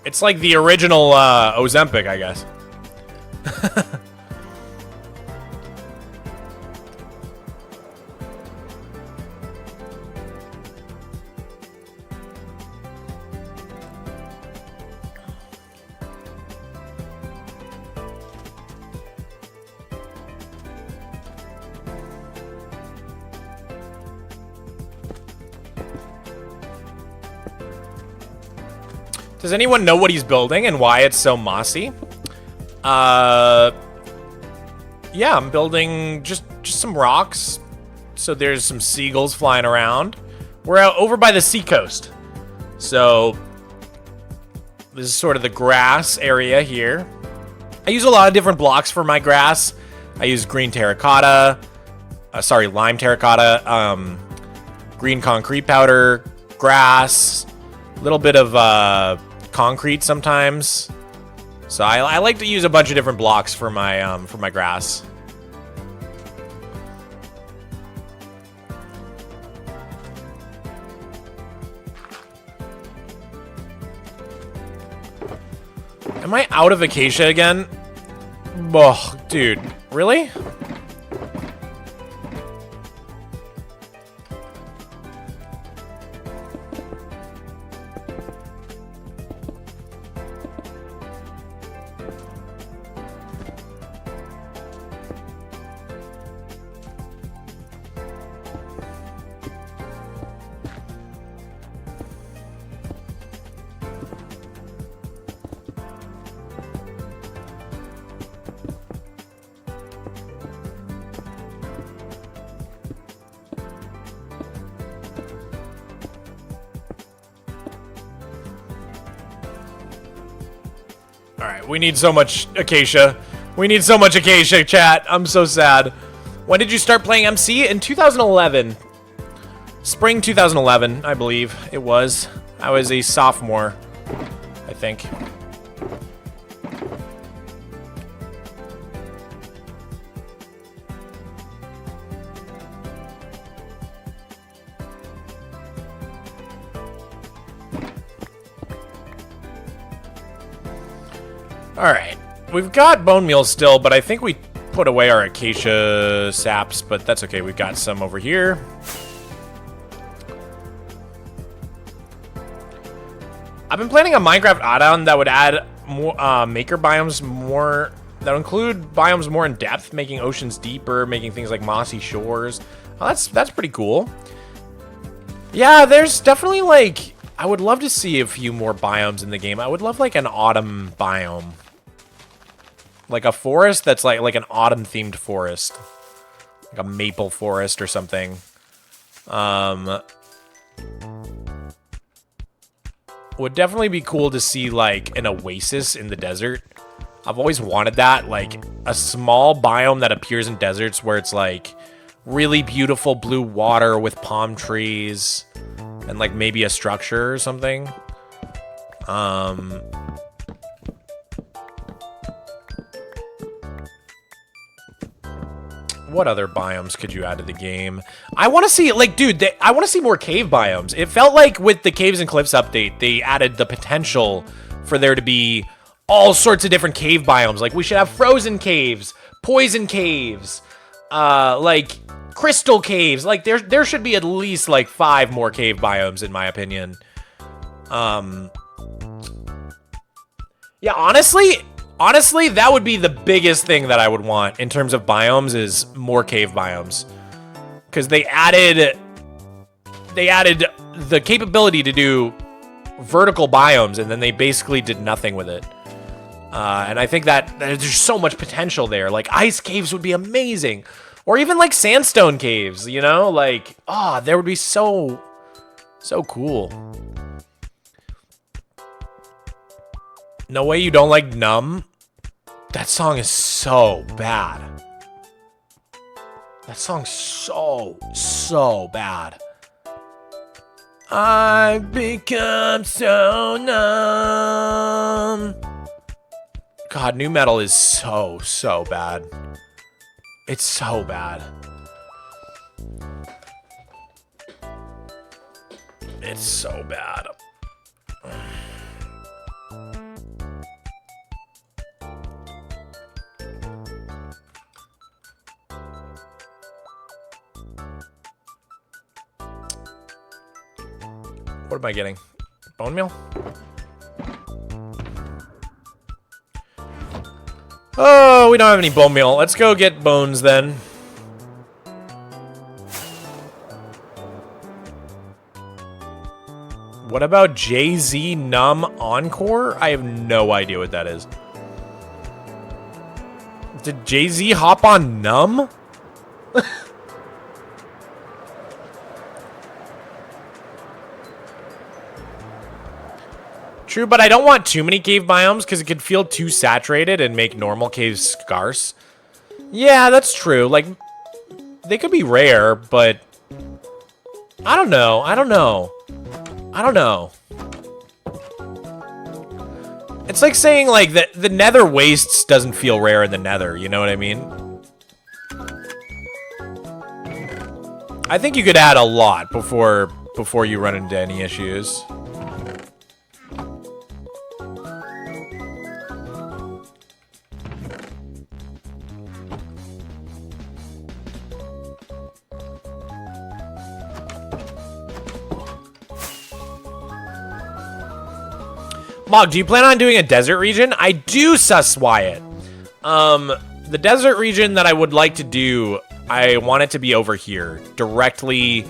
It's like the original Ozempic, I guess. Does anyone know what he's building and why it's so mossy? Yeah, I'm building just some rocks. So there's some seagulls flying around. We're out over by the seacoast. So this is sort of the grass area here. I use a lot of different blocks for my grass. I use green terracotta, lime terracotta, green concrete powder, grass, a little bit of concrete sometimes. So I like to use a bunch of different blocks for my grass. Am I out of acacia again? Oh, dude, really? Alright, we need so much acacia. We need so much acacia, chat. I'm so sad. When did you start playing MC? In 2011. Spring 2011, I believe it was. I was a sophomore, I think. Alright, we've got bone meal still, but I think we put away our acacia saps, but that's okay. We've got some over here. I've been planning a Minecraft add-on that would add more maker biomes more, that would include biomes more in depth, making oceans deeper, making things like mossy shores. Oh, that's pretty cool. Yeah, there's definitely like, I would love to see a few more biomes in the game. I would love like an autumn biome. Like a forest that's like an autumn-themed forest. Like a maple forest or something. Would definitely be cool to see like an oasis in the desert. I've always wanted that. Like a small biome that appears in deserts where it's like really beautiful blue water with palm trees. And like maybe a structure or something. What other biomes could you add to the game? I want to see, like, dude, I want to see more cave biomes. It felt like with the Caves and Cliffs update, they added the potential for there to be all sorts of different cave biomes. Like, we should have frozen caves, poison caves, like, crystal caves. Like, there should be at least, like, 5 more cave biomes, in my opinion. Yeah, honestly, that would be the biggest thing that I would want in terms of biomes is more cave biomes. Because they added the capability to do vertical biomes, and then they basically did nothing with it. And I think that there's so much potential there. Like, ice caves would be amazing. Or even, like, sandstone caves, you know? Like, there would be so cool. No Way You Don't Like Numb? That song is so bad. That song's so so bad. I've become so numb. God, new metal is so bad. It's so bad. It's so bad. What am I getting? Bone meal? Oh, we don't have any bone meal. Let's go get bones then. What about Jay-Z Numb Encore? I have no idea what that is. Did Jay-Z hop on Numb? True, but I don't want too many cave biomes because it could feel too saturated and make normal caves scarce. Yeah, that's true. Like, they could be rare, but I don't know. I don't know. I don't know. It's like saying, like, the nether wastes doesn't feel rare in the nether, you know what I mean? I think you could add a lot before you run into any issues. Mog, do you plan on doing a desert region? I do, sus Wyatt. The desert region that I would like to do, I want it to be over here, directly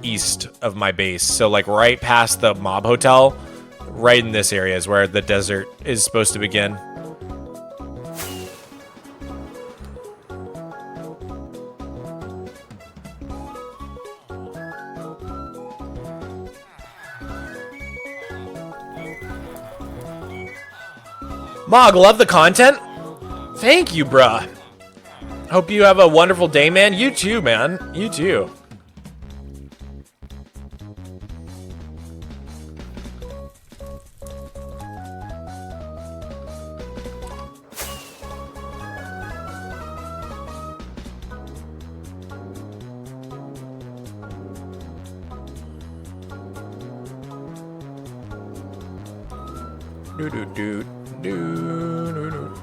east of my base. So like right past the mob hotel, right in this area is where the desert is supposed to begin. Mog, love the content? Thank you, bruh. Hope you have a wonderful day, man. You too, man. You too.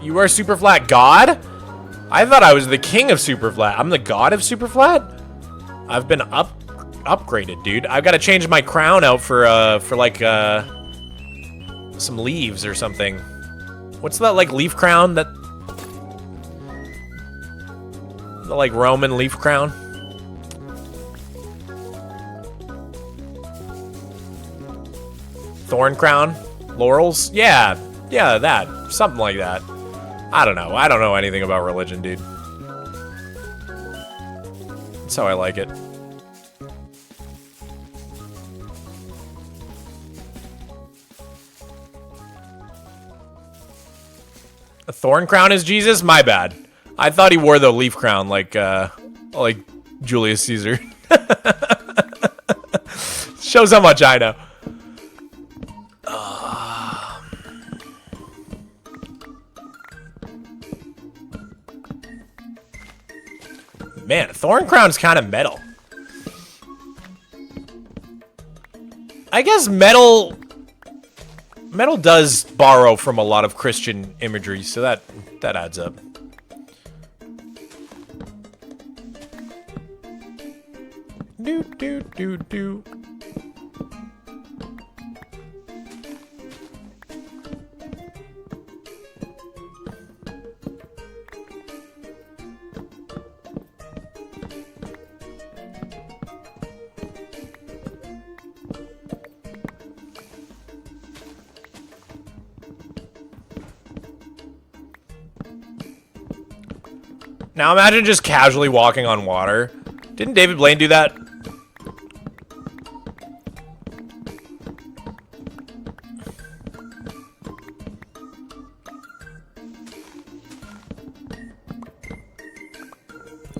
You are Superflat God? I thought I was the king of Superflat. I'm the god of Superflat? I've been upgraded, dude. I've got to change my crown out for like some leaves or something. What's that like leaf crown that the like Roman leaf crown? Thorn crown? Laurels? Yeah, that. Something like that. I don't know. I don't know anything about religion, dude. That's how I like it. A thorn crown is Jesus? My bad. I thought he wore the leaf crown like Julius Caesar. Shows how much I know. Man, Thorn Crown's kind of metal. I guess metal does borrow from a lot of Christian imagery, so that adds up. Do. Now imagine just casually walking on water. Didn't David Blaine do that?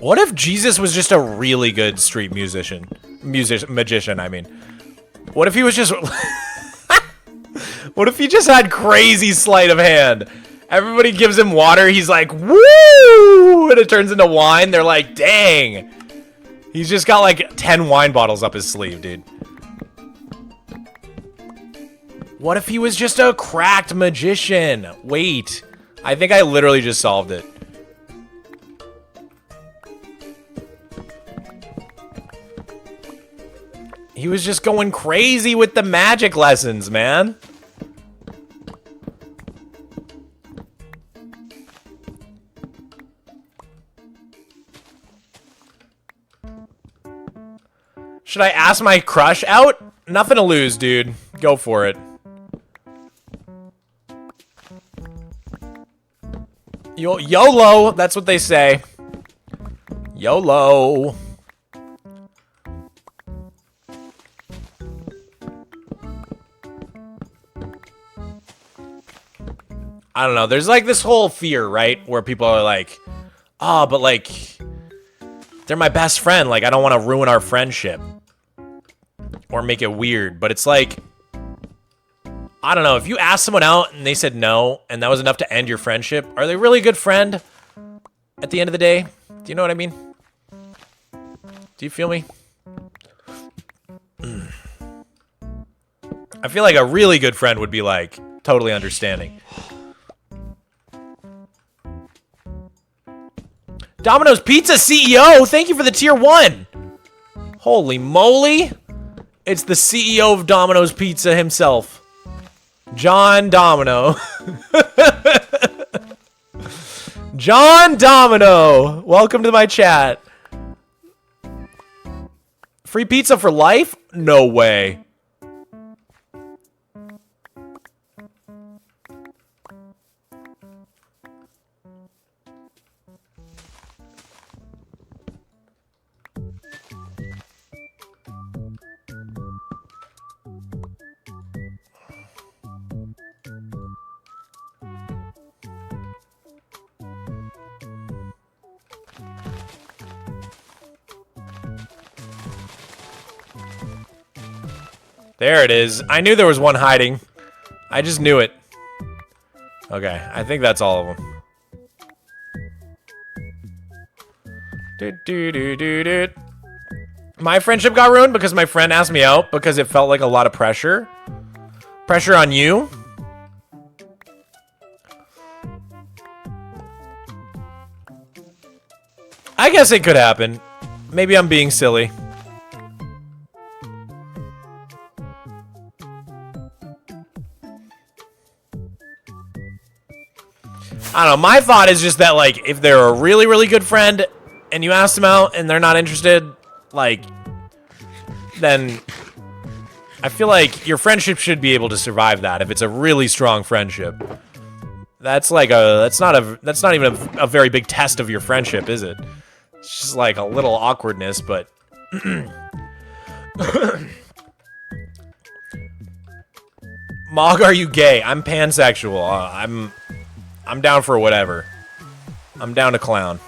What if Jesus was just a really good street magician, I mean. What if he was just... What if he just had crazy sleight of hand? Everybody gives him water, he's like, woo! And it turns into wine, they're like, dang. He's just got like 10 wine bottles up his sleeve, dude. What if he was just a cracked magician? Wait, I think I literally just solved it. He was just going crazy with the magic lessons, man. Should I ask my crush out? Nothing to lose, dude. Go for it. YOLO, that's what they say. YOLO. I don't know. There's like this whole fear, right? Where people are like, oh, but like, they're my best friend. Like, I don't want to ruin our friendship. Or make it weird. But it's like, I don't know. If you asked someone out and they said no, and that was enough to end your friendship, are they really a good friend at the end of the day? Do you know what I mean? Do you feel me? I feel like a really good friend would be like, totally understanding. Domino's Pizza CEO, thank you for the tier 1. Holy moly. It's the CEO of Domino's Pizza himself. John Domino. John Domino. Welcome to my chat. Free pizza for life? No way. There it is. I knew there was one hiding. I just knew it. Okay, I think that's all of them. My friendship got ruined because my friend asked me out because it felt like a lot of pressure. Pressure on you? I guess it could happen. Maybe I'm being silly. I don't know, my thought is just that, like, if they're a really, really good friend and you ask them out and they're not interested, like, then I feel like your friendship should be able to survive that if it's a really strong friendship. That's like that's not even a very big test of your friendship, is it? It's just like a little awkwardness, but Mog, are you gay? I'm pansexual. I'm down for whatever. I'm down to clown.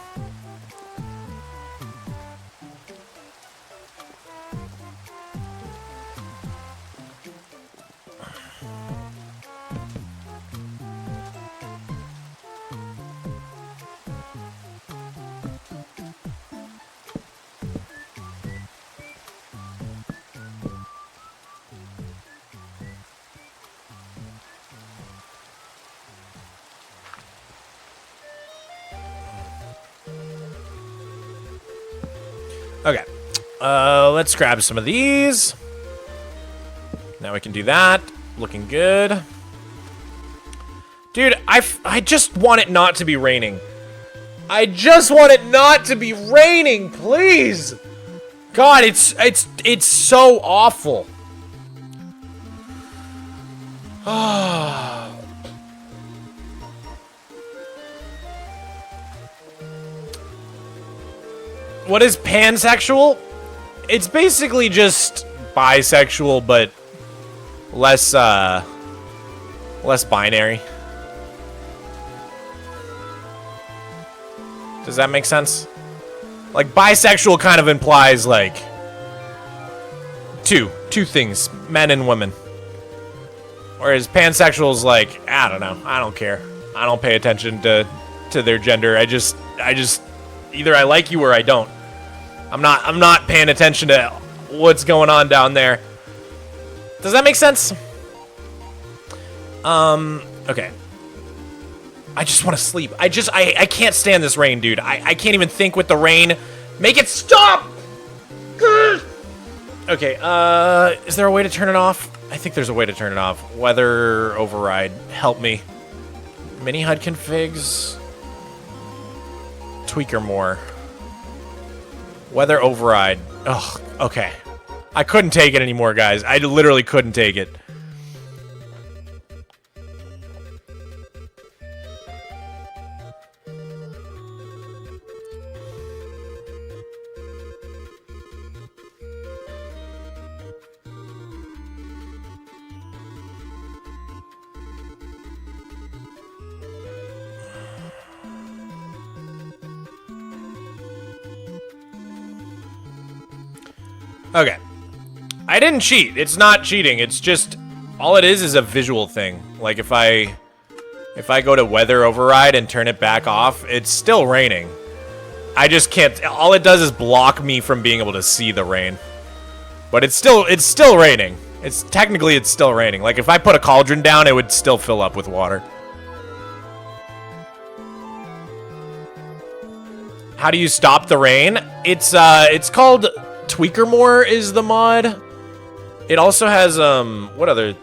Okay, let's grab some of these. Now we can do that. Looking good. Dude, I just want it not to be raining. I just want it not to be raining, please. God, it's so awful. What is pansexual? It's basically just bisexual, but less binary. Does that make sense? Like, bisexual kind of implies, like, two things, men and women. Whereas pansexual's like, I don't know, I don't care. I don't pay attention to their gender. I just, either I like you or I don't. I'm not paying attention to what's going on down there. Does that make sense? Okay. I just want to sleep. I can't stand this rain, dude. I can't even think with the rain. Make it stop! Okay, is there a way to turn it off? I think there's a way to turn it off. Weather override. Help me. Mini HUD configs. Tweaker more. Weather override. Ugh, okay. I couldn't take it anymore, guys. I literally couldn't take it. Okay. I didn't cheat. It's not cheating. It's just, all it is a visual thing. Like, if I go to weather override and turn it back off, it's still raining. I just can't, all it does is block me from being able to see the rain. But it's still raining. Technically it's still raining. Like, if I put a cauldron down, it would still fill up with water. How do you stop the rain? It's called Tweaker More is the mod. It also has what other? It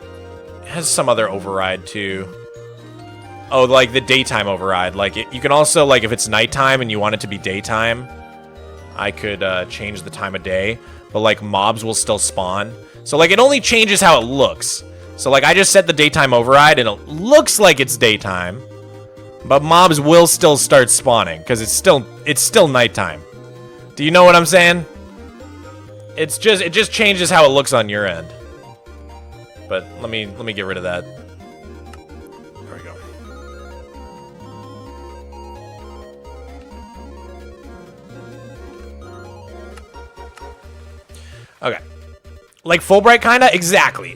has some other override too. Oh, like the daytime override. Like you can also, like, if it's nighttime and you want it to be daytime, I could change the time of day. But like mobs will still spawn. So like it only changes how it looks. So like I just set the daytime override and it looks like it's daytime, but mobs will still start spawning because it's still nighttime. Do you know what I'm saying? It just changes how it looks on your end. But let me get rid of that. There we go. Okay. Like Fulbright kinda? Exactly.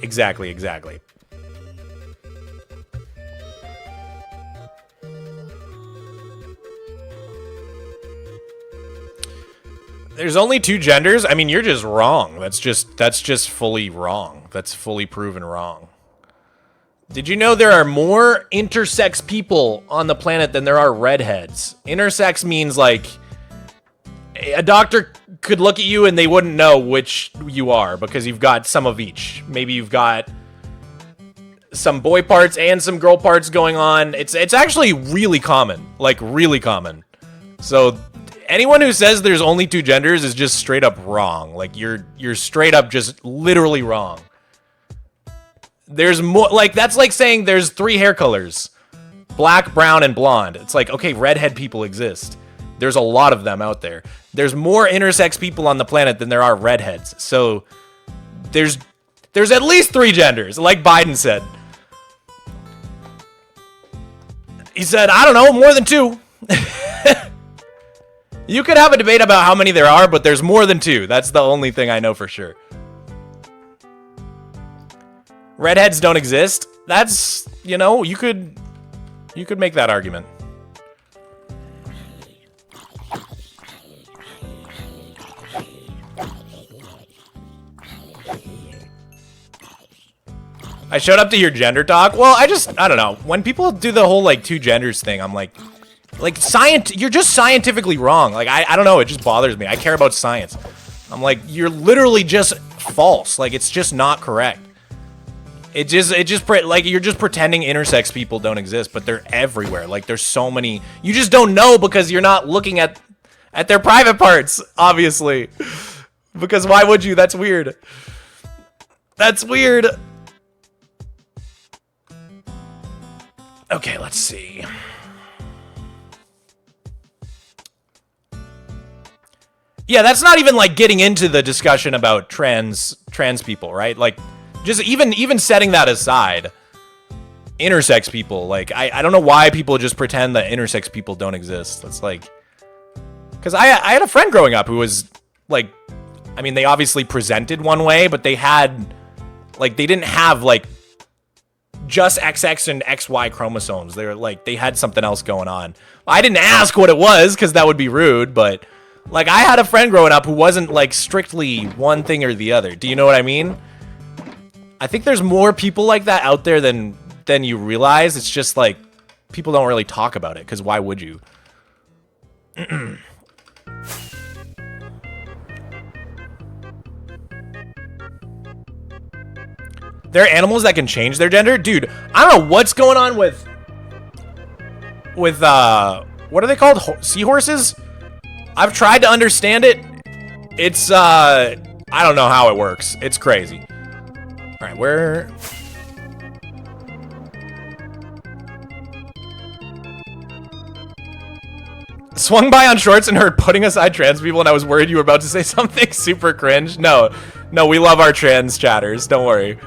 There's only 2 genders? I mean, you're just wrong. That's just fully wrong. That's fully proven wrong. Did you know there are more intersex people on the planet than there are redheads? Intersex means, like, a doctor could look at you and they wouldn't know which you are because you've got some of each. Maybe you've got some boy parts and some girl parts going on. It's actually really common. Like, really common. So anyone who says there's only 2 genders is just straight up wrong. Like, you're straight up just literally wrong. There's more, like, that's like saying there's 3 hair colors. Black, brown, and blonde. It's like, okay, redhead people exist. There's a lot of them out there. There's more intersex people on the planet than there are redheads. So there's at least 3 genders, like Biden said. He said, I don't know, more than 2. You could have a debate about how many there are, but there's more than 2. That's the only thing I know for sure. Redheads don't exist. That's, you know, you could make that argument. I showed up to your gender talk. Well, I don't know. When people do the whole, like, 2 genders thing, I'm like, you're just scientifically wrong. Like, I don't know, it just bothers me. I care about science. I'm like, you're literally just false. Like, it's just not correct. Like, you're just pretending intersex people don't exist, but they're everywhere. Like, there's so many. You just don't know because you're not looking at their private parts, obviously. Because why would you? That's weird. That's weird. Okay, let's see. Yeah, that's not even, like, getting into the discussion about trans people, right? Like, just even setting that aside, intersex people, like, I don't know why people just pretend that intersex people don't exist. That's like, Because I had a friend growing up who was like, I mean, they obviously presented one way, but they had, like, they didn't have like just XX and XY chromosomes. They were like, they had something else going on. I didn't ask what it was because that would be rude, but like I had a friend growing up who wasn't like strictly one thing or the other. Do you know what I mean? I think there's more people like that out there than you realize. It's just like people don't really talk about it because why would you? There are animals that can change their gender? Dude, I don't know what's going on with what are they called? Seahorses? I've tried to understand it. It's, I don't know how it works. It's crazy. All right, where... Swung by on shorts and heard putting aside trans people, and I was worried you were about to say something super cringe. No, we love our trans chatters. Don't worry.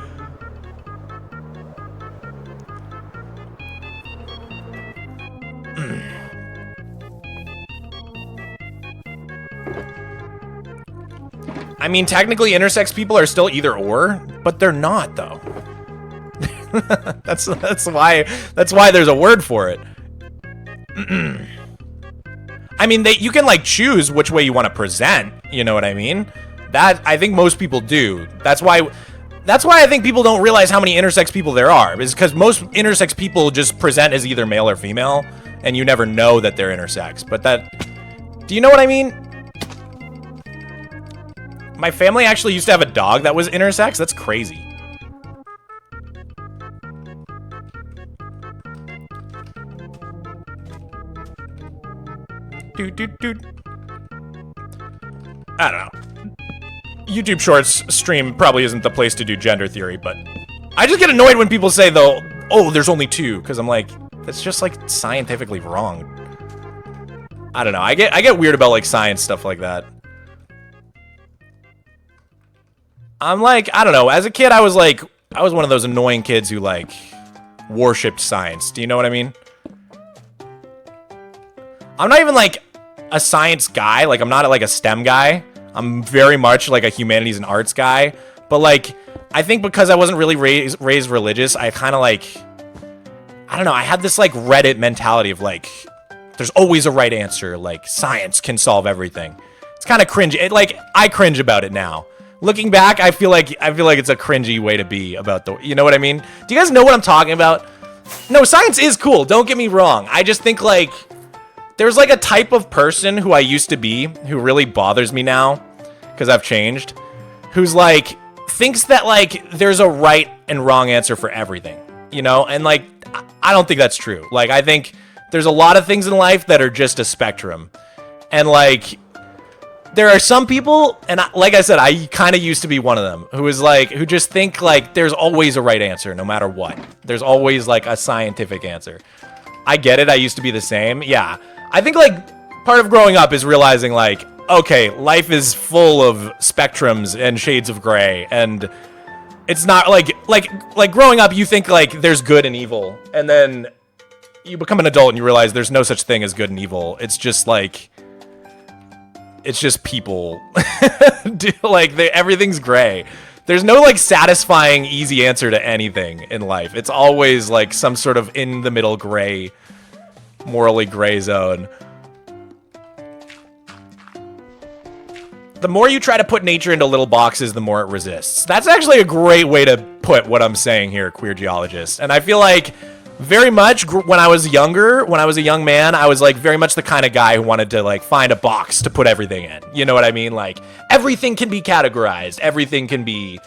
I mean, technically intersex people are still either or, but they're not though. that's why there's a word for it. I mean, you can like choose which way you want to present, you know what I mean? That I think most people do. That's why I think people don't realize how many intersex people there are, is because most intersex people just present as either male or female, and you never know that they're intersex. But do you know what I mean? My family actually used to have a dog that was intersex. That's crazy. Dude. I don't know. YouTube Shorts stream probably isn't the place to do gender theory, but I just get annoyed when people say, though, oh, there's only two, because I'm like, that's just like scientifically wrong. I don't know. I get weird about like science stuff like that. I'm like, I don't know. As a kid, I was one of those annoying kids who like worshipped science. Do you know what I mean? I'm not even like a science guy. Like I'm not like a STEM guy. I'm very much like a humanities and arts guy. But like, I think because I wasn't really raised religious, I kind of like, I don't know. I had this like Reddit mentality of like, there's always a right answer. Like science can solve everything. It's kind of cringy. I cringe about it now. Looking back, I feel like it's a cringy way to be about you know what I mean? Do you guys know what I'm talking about? No, science is cool. Don't get me wrong. I just think like there's like a type of person who I used to be who really bothers me now because I've changed. Who's like thinks that like there's a right and wrong answer for everything, you know? And like I don't think that's true. Like I think there's a lot of things in life that are just a spectrum, and like. There are some people, and like I said, I kind of used to be one of them, who just think like there's always a right answer no matter what. There's always like a scientific answer. I get it. I used to be the same. Yeah. I think like part of growing up is realizing like, okay, life is full of spectrums and shades of gray, and it's not like growing up you think like there's good and evil, and then you become an adult and you realize there's no such thing as good and evil. It's just like it's just people. Like everything's gray. There's no like satisfying easy answer to anything in life. It's always like some sort of in the middle gray, morally gray zone. The more you try to put nature into little boxes, the more it resists. That's actually a great way to put what I'm saying here, queer geologist. And I feel like very much when I was younger, when I was a young man, I was like very much the kind of guy who wanted to like find a box to put everything in. You know what I mean? Like everything can be categorized. Everything can be,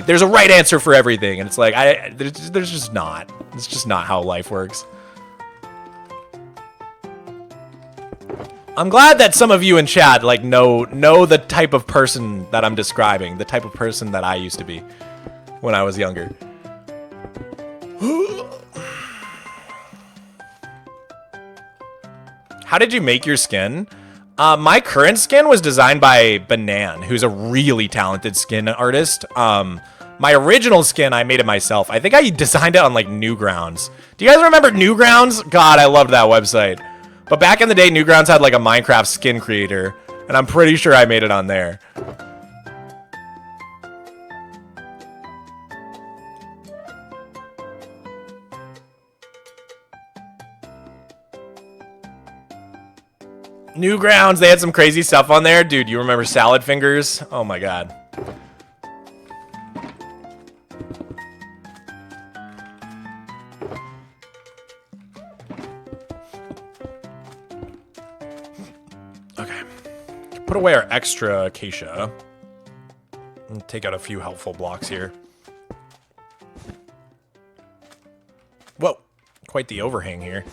there's a right answer for everything. And it's like, there's just not. It's just not how life works. I'm glad that some of you in chat like know the type of person that I'm describing, the type of person that I used to be when I was younger. How did you make your skin? My current skin was designed by Banan, who's a really talented skin artist. My original skin, I made it myself. I think I designed it on like Newgrounds. Do you guys remember Newgrounds? God, I loved that website. But back in the day, Newgrounds had like a Minecraft skin creator, and I'm pretty sure I made it on there. Newgrounds, they had some crazy stuff on there. Dude, you remember Salad Fingers? Oh my god. Okay. Put away our extra acacia. And take out a few helpful blocks here. Whoa. Quite the overhang here.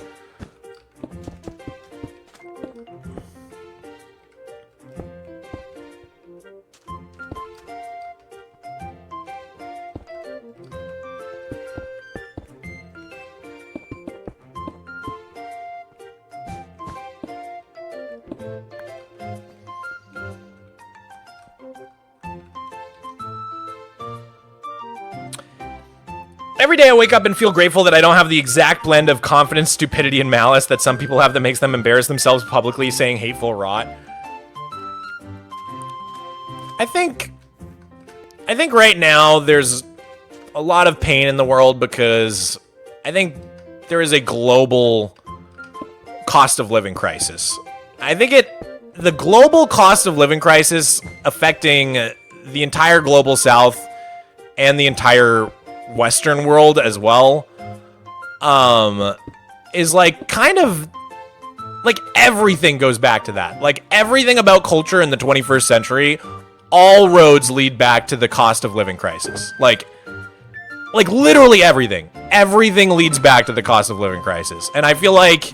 Every day I wake up and feel grateful that I don't have the exact blend of confidence, stupidity, and malice that some people have that makes them embarrass themselves publicly saying hateful rot. I think right now there's a lot of pain in the world because I think there is a global cost of living crisis. I think the global cost of living crisis affecting the entire global south and the entire Western world as well, is like kind of like everything goes back to that. Like everything about culture in the 21st century, all roads lead back to the cost of living crisis. Like literally everything. Everything leads back to the cost of living crisis. And I feel like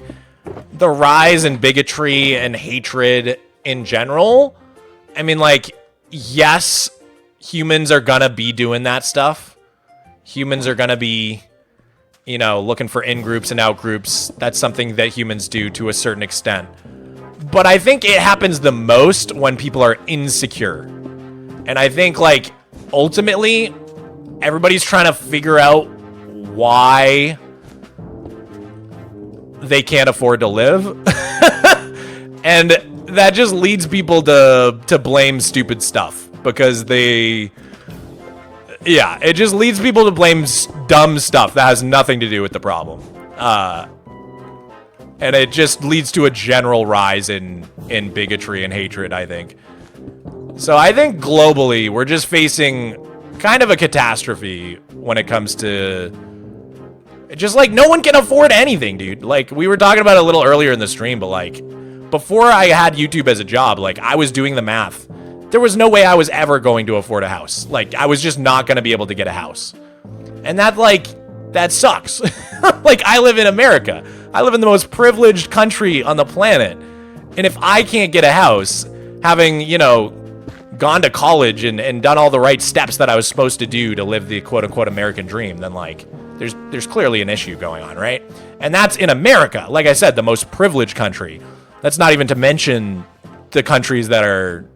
the rise in bigotry and hatred in general, I mean, like, yes, humans are gonna be doing that stuff. Humans are going to be, you know, looking for in-groups and out-groups. That's something that humans do to a certain extent. But I think it happens the most when people are insecure. And I think, like, ultimately, everybody's trying to figure out why they can't afford to live. And that just leads people to blame stupid stuff because they... Yeah, it just leads people to blame dumb stuff that has nothing to do with the problem. And it just leads to a general rise in bigotry and hatred, I think. So I think globally, we're just facing kind of a catastrophe when it comes to... Just, like, no one can afford anything, dude. Like, we were talking about it a little earlier in the stream, but, like, before I had YouTube as a job, like, I was doing the math. There was no way I was ever going to afford a house. Like, I was just not going to be able to get a house. And that, like, that sucks. Like, I live in America. I live in the most privileged country on the planet. And if I can't get a house, having, you know, gone to college and done all the right steps that I was supposed to do to live the quote-unquote American dream, then, like, there's clearly an issue going on, right? And that's in America. Like I said, the most privileged country. That's not even to mention the countries that are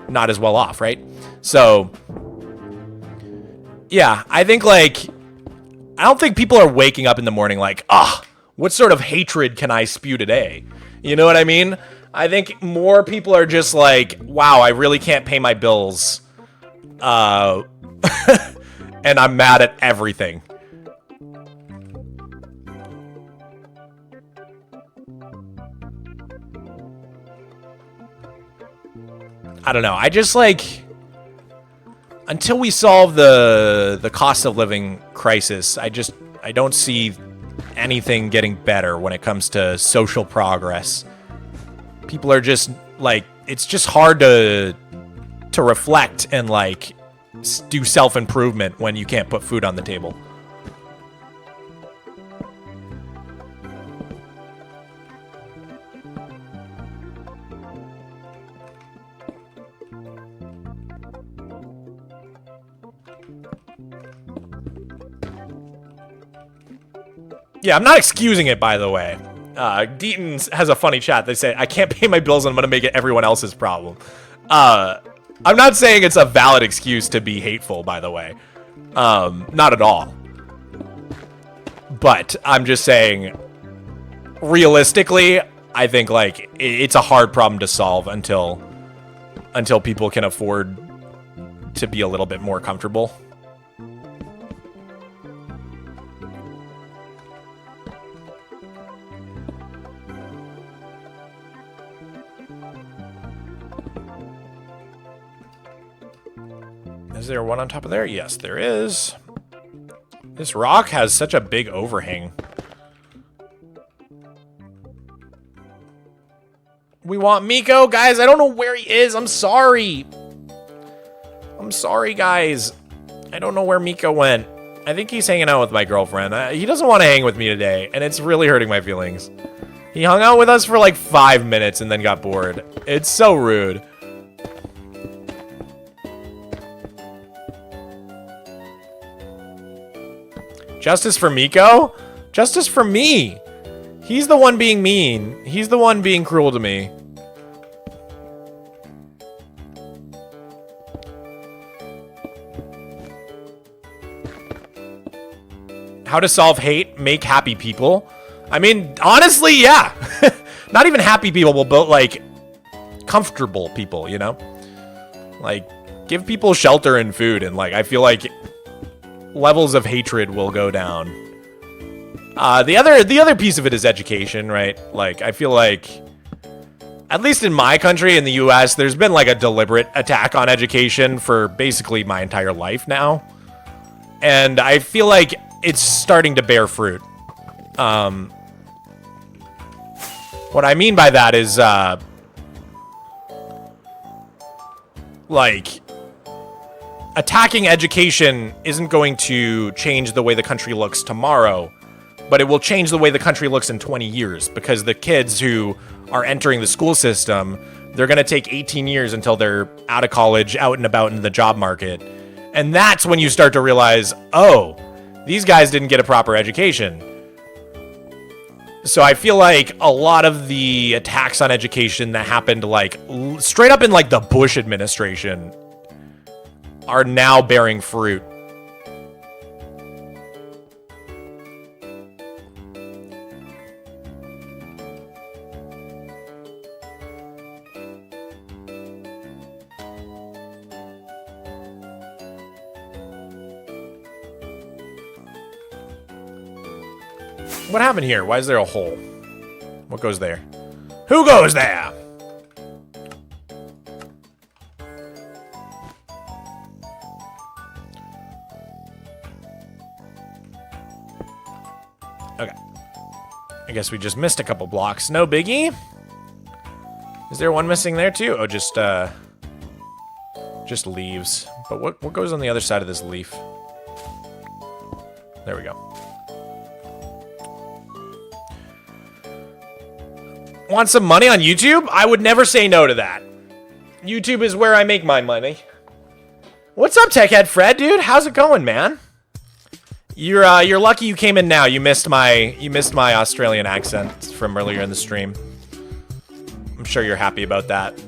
not as well off, right? So, yeah, I think, like, I don't think people are waking up in the morning like, what sort of hatred can I spew today? You know what I mean? I think more people are just like, wow, I really can't pay my bills. And I'm mad at everything. I don't know. I just, like, until we solve the cost of living crisis, I don't see anything getting better when it comes to social progress. People are just, like, it's just hard to reflect and, like, do self-improvement when you can't put food on the table. Yeah, I'm not excusing it, by the way. Deaton has a funny chat. They say, I can't pay my bills and I'm going to make it everyone else's problem. I'm not saying it's a valid excuse to be hateful, by the way. Not at all. But I'm just saying, realistically, I think like it's a hard problem to solve until people can afford to be a little bit more comfortable. Is there one on top of there? Yes, there is. This rock has such a big overhang. We want Miko. Guys, I don't know where he is. I'm sorry. I'm sorry, guys. I don't know where Miko went. I think he's hanging out with my girlfriend. He doesn't want to hang with me today, and it's really hurting my feelings. He hung out with us for like 5 minutes and then got bored. It's so rude. Justice for Miko? Justice for me. He's the one being mean. He's the one being cruel to me. How to solve hate? Make happy people. I mean, honestly, yeah. Not even happy people, but like comfortable people, you know? Like, give people shelter and food, and like, I feel like levels of hatred will go down. The other piece of it is education, right? Like, I feel like, at least in my country, in the US, there's been like a deliberate attack on education for basically my entire life now. And I feel like it's starting to bear fruit. What I mean by that is, like, attacking education isn't going to change the way the country looks tomorrow, but it will change the way the country looks in 20 years, because the kids who are entering the school system, they're going to take 18 years until they're out of college, out and about in the job market. And that's when you start to realize, oh, these guys didn't get a proper education. So I feel like a lot of the attacks on education that happened like straight up in like the Bush administration are now bearing fruit. What happened here? Why is there a hole? What goes there? Who goes there? Okay. I guess we just missed a couple blocks. No biggie. Is there one missing there too? Oh, just leaves. But what goes on the other side of this leaf? There we go. Want some money on YouTube? I would never say no to that. YouTube is where I make my money. What's up, Techhead Fred, dude? How's it going, man? You're lucky you came in now. You missed my Australian accent from earlier in the stream. I'm sure you're happy about that.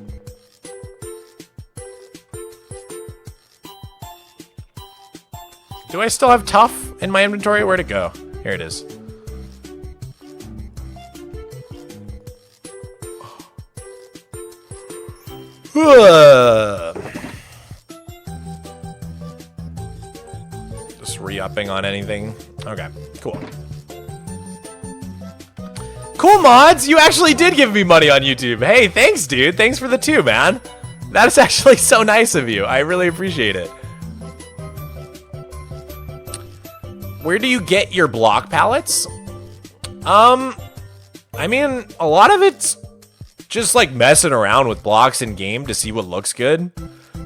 Do I still have Tough in my inventory? Where'd it go? Here it is. Just re-upping on anything. Okay, cool. Cool, mods! You actually did give me money on YouTube. Hey, thanks, dude. Thanks for the 2, man. That is actually so nice of you. I really appreciate it. Where do you get your block palettes? I mean, a lot of it's just like messing around with blocks in game to see what looks good.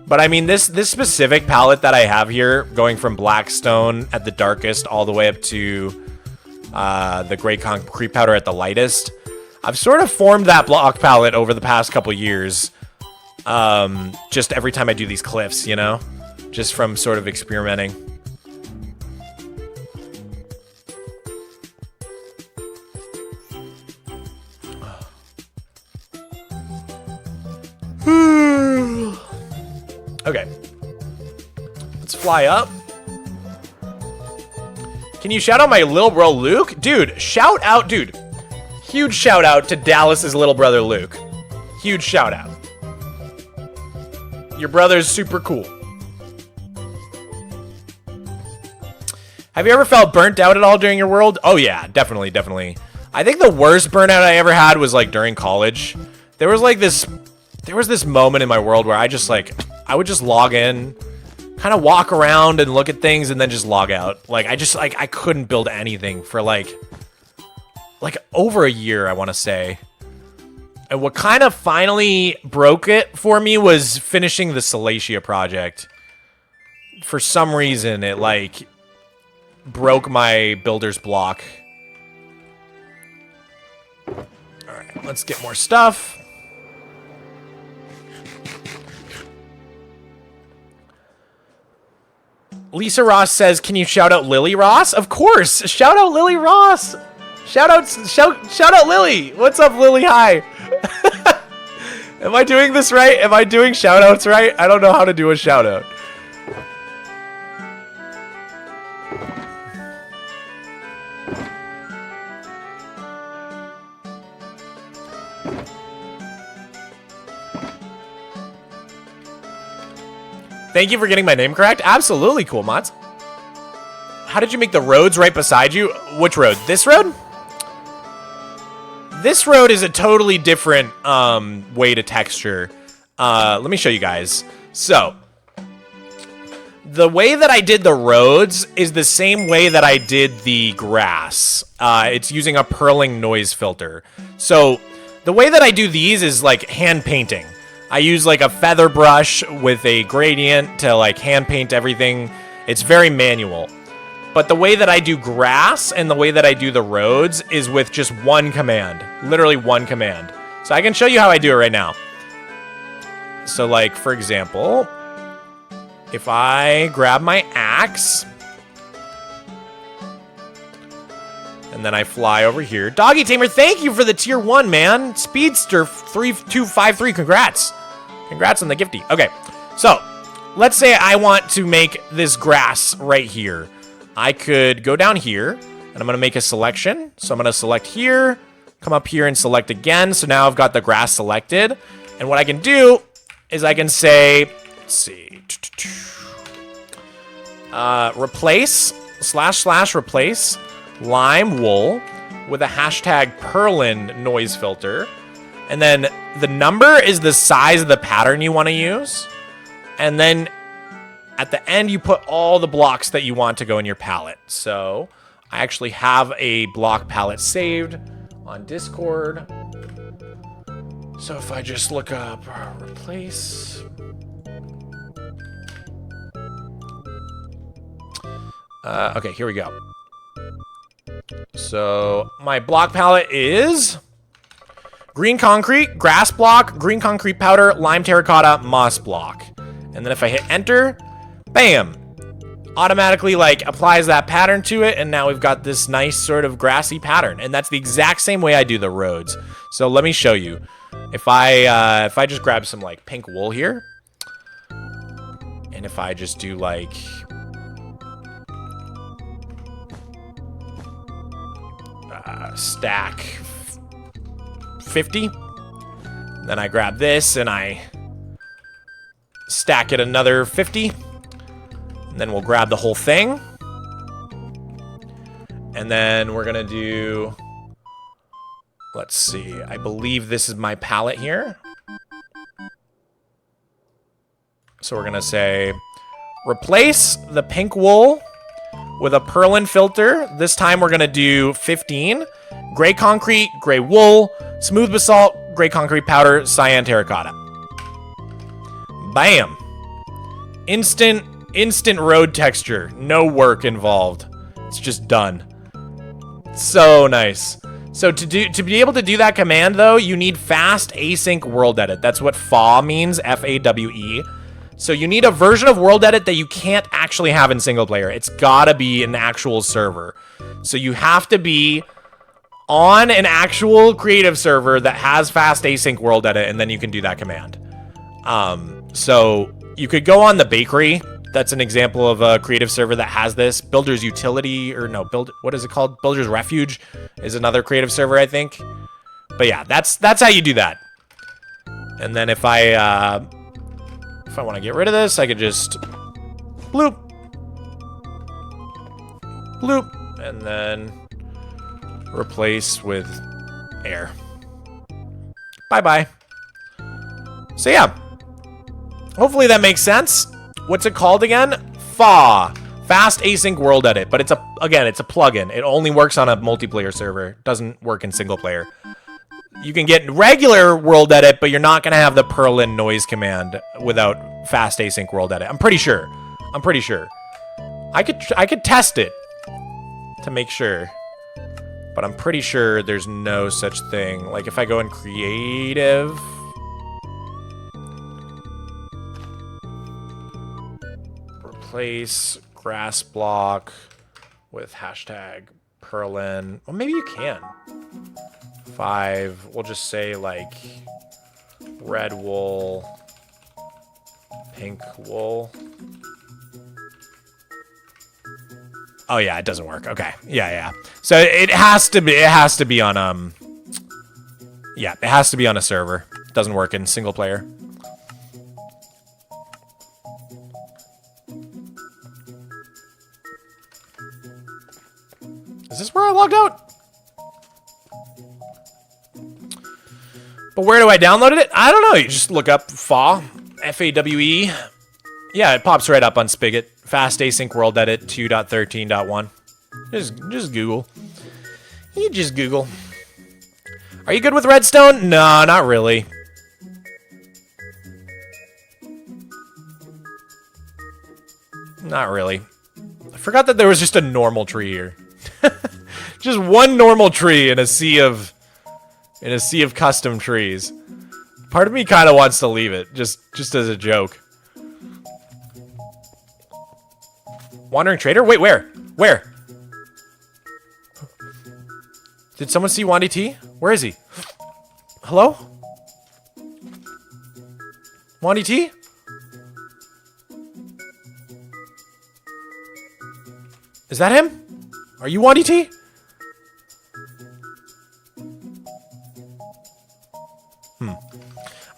But I mean, this specific palette that I have here, going from Blackstone at the darkest all the way up to the gray concrete powder at the lightest, I've sort of formed that block palette over the past couple years. Just every time I do these cliffs, you know, just from sort of experimenting. Okay. Let's fly up. Can you shout out my little bro Luke? Dude, shout out, dude. Huge shout out to Dallas's little brother Luke. Huge shout out. Your brother's super cool. Have you ever felt burnt out at all during your world? Oh yeah, definitely, definitely. I think the worst burnout I ever had was like during college. There was this moment in my world where I would just log in, kind of walk around and look at things and then just log out. Like I couldn't build anything for like over a year, I want to say. And what kind of finally broke it for me was finishing the Salacia project. For some reason, it like broke my builder's block. Alright, let's get more stuff. Lisa Ross says, can you shout out Lily Ross? Of course! Shout out Lily Ross! Shout out Lily! What's up, Lily? Hi! Am I doing this right? Am I doing shout outs right? I don't know how to do a shout out. Thank you for getting my name correct. Absolutely cool, mods. How did you make the roads right beside you? Which road? This road? This road is a totally different way to texture. Let me show you guys. So, the way that I did the roads is the same way that I did the grass. It's using a purling noise filter. So, the way that I do these is like hand painting. I use like a feather brush with a gradient to like hand paint everything. It's very manual. But the way that I do grass and the way that I do the roads is with just one command. Literally one command. So I can show you how I do it right now. So like, for example, if I grab my axe and then I fly over here. Doggy Tamer, thank you for the tier 1, man. Speedster 3253, congrats. Congrats on the gifty. Okay, so let's say I want to make this grass right here. I could go down here, and I'm going to make a selection. So I'm going to select here, come up here and select again. So now I've got the grass selected. And what I can do is I can say, let's see, replace, / replace lime wool with a hashtag Perlin noise filter. And then the number is the size of the pattern you want to use. And then at the end, you put all the blocks that you want to go in your palette. So I actually have a block palette saved on Discord. So if I just look up replace. Okay, here we go. So my block palette is green concrete, grass block, green concrete powder, lime terracotta, moss block. And then if I hit enter, bam, automatically like applies that pattern to it. And now we've got this nice sort of grassy pattern. And that's the exact same way I do the roads. So let me show you. If I just grab some like pink wool here, and if I just do like stack 50, then I grab this and I stack it another 50, and then we'll grab the whole thing, and then we're gonna do, let's see, I believe this is my palette here. So we're gonna say replace the pink wool with a Perlin filter. This time we're gonna do 15. Gray concrete, gray wool, smooth basalt, gray concrete powder, cyan terracotta. Bam. Instant road texture. No work involved. It's just done. So nice. So to be able to do that command though, you need fast async world edit. That's what FAW means, FAWE. So you need a version of world edit that you can't actually have in single player. It's gotta be an actual server. So you have to be on an actual creative server that has fast async world edit, and then you can do that command. So you could go on the bakery. That's an example of a creative server that has this. Builder's Utility, or no, what is it called? Builder's Refuge is another creative server, I think. But yeah, that's how you do that. And then if I want to get rid of this, I could just bloop, bloop, and then replace with air. Bye-bye. So yeah, hopefully that makes sense. What's it called again? FA. Fast Async World Edit, but it's a plugin. It only works on a multiplayer server. Doesn't work in single player. You can get regular World Edit, but you're not gonna have the purlin noise command without Fast Async World Edit. I'm pretty sure. I could test it to make sure, but I'm pretty sure there's no such thing. Like if I go in creative. Replace grass block with hashtag purlin. Well, maybe you can. 5. We'll just say like red wool, pink wool. Oh yeah, it doesn't work. Okay. Yeah. So it has to be on yeah, it has to be on a server. It doesn't work in single player. Is this where I logged out? But where do I download it? I don't know. You just look up FAW, F-A-W-E. Yeah, it pops right up on Spigot. Fast Async World Edit 2.13.1. Just Google. You just Google. Are you good with redstone? No, not really. Not really. I forgot that there was just a normal tree here. Just one normal tree in a sea of custom trees. Part of me kind of wants to leave it just as a joke. Wandering Trader? Wait, where? Did someone see Wandy T? Where is he? Hello? Wandy T? Is that him? Are you Wandy T?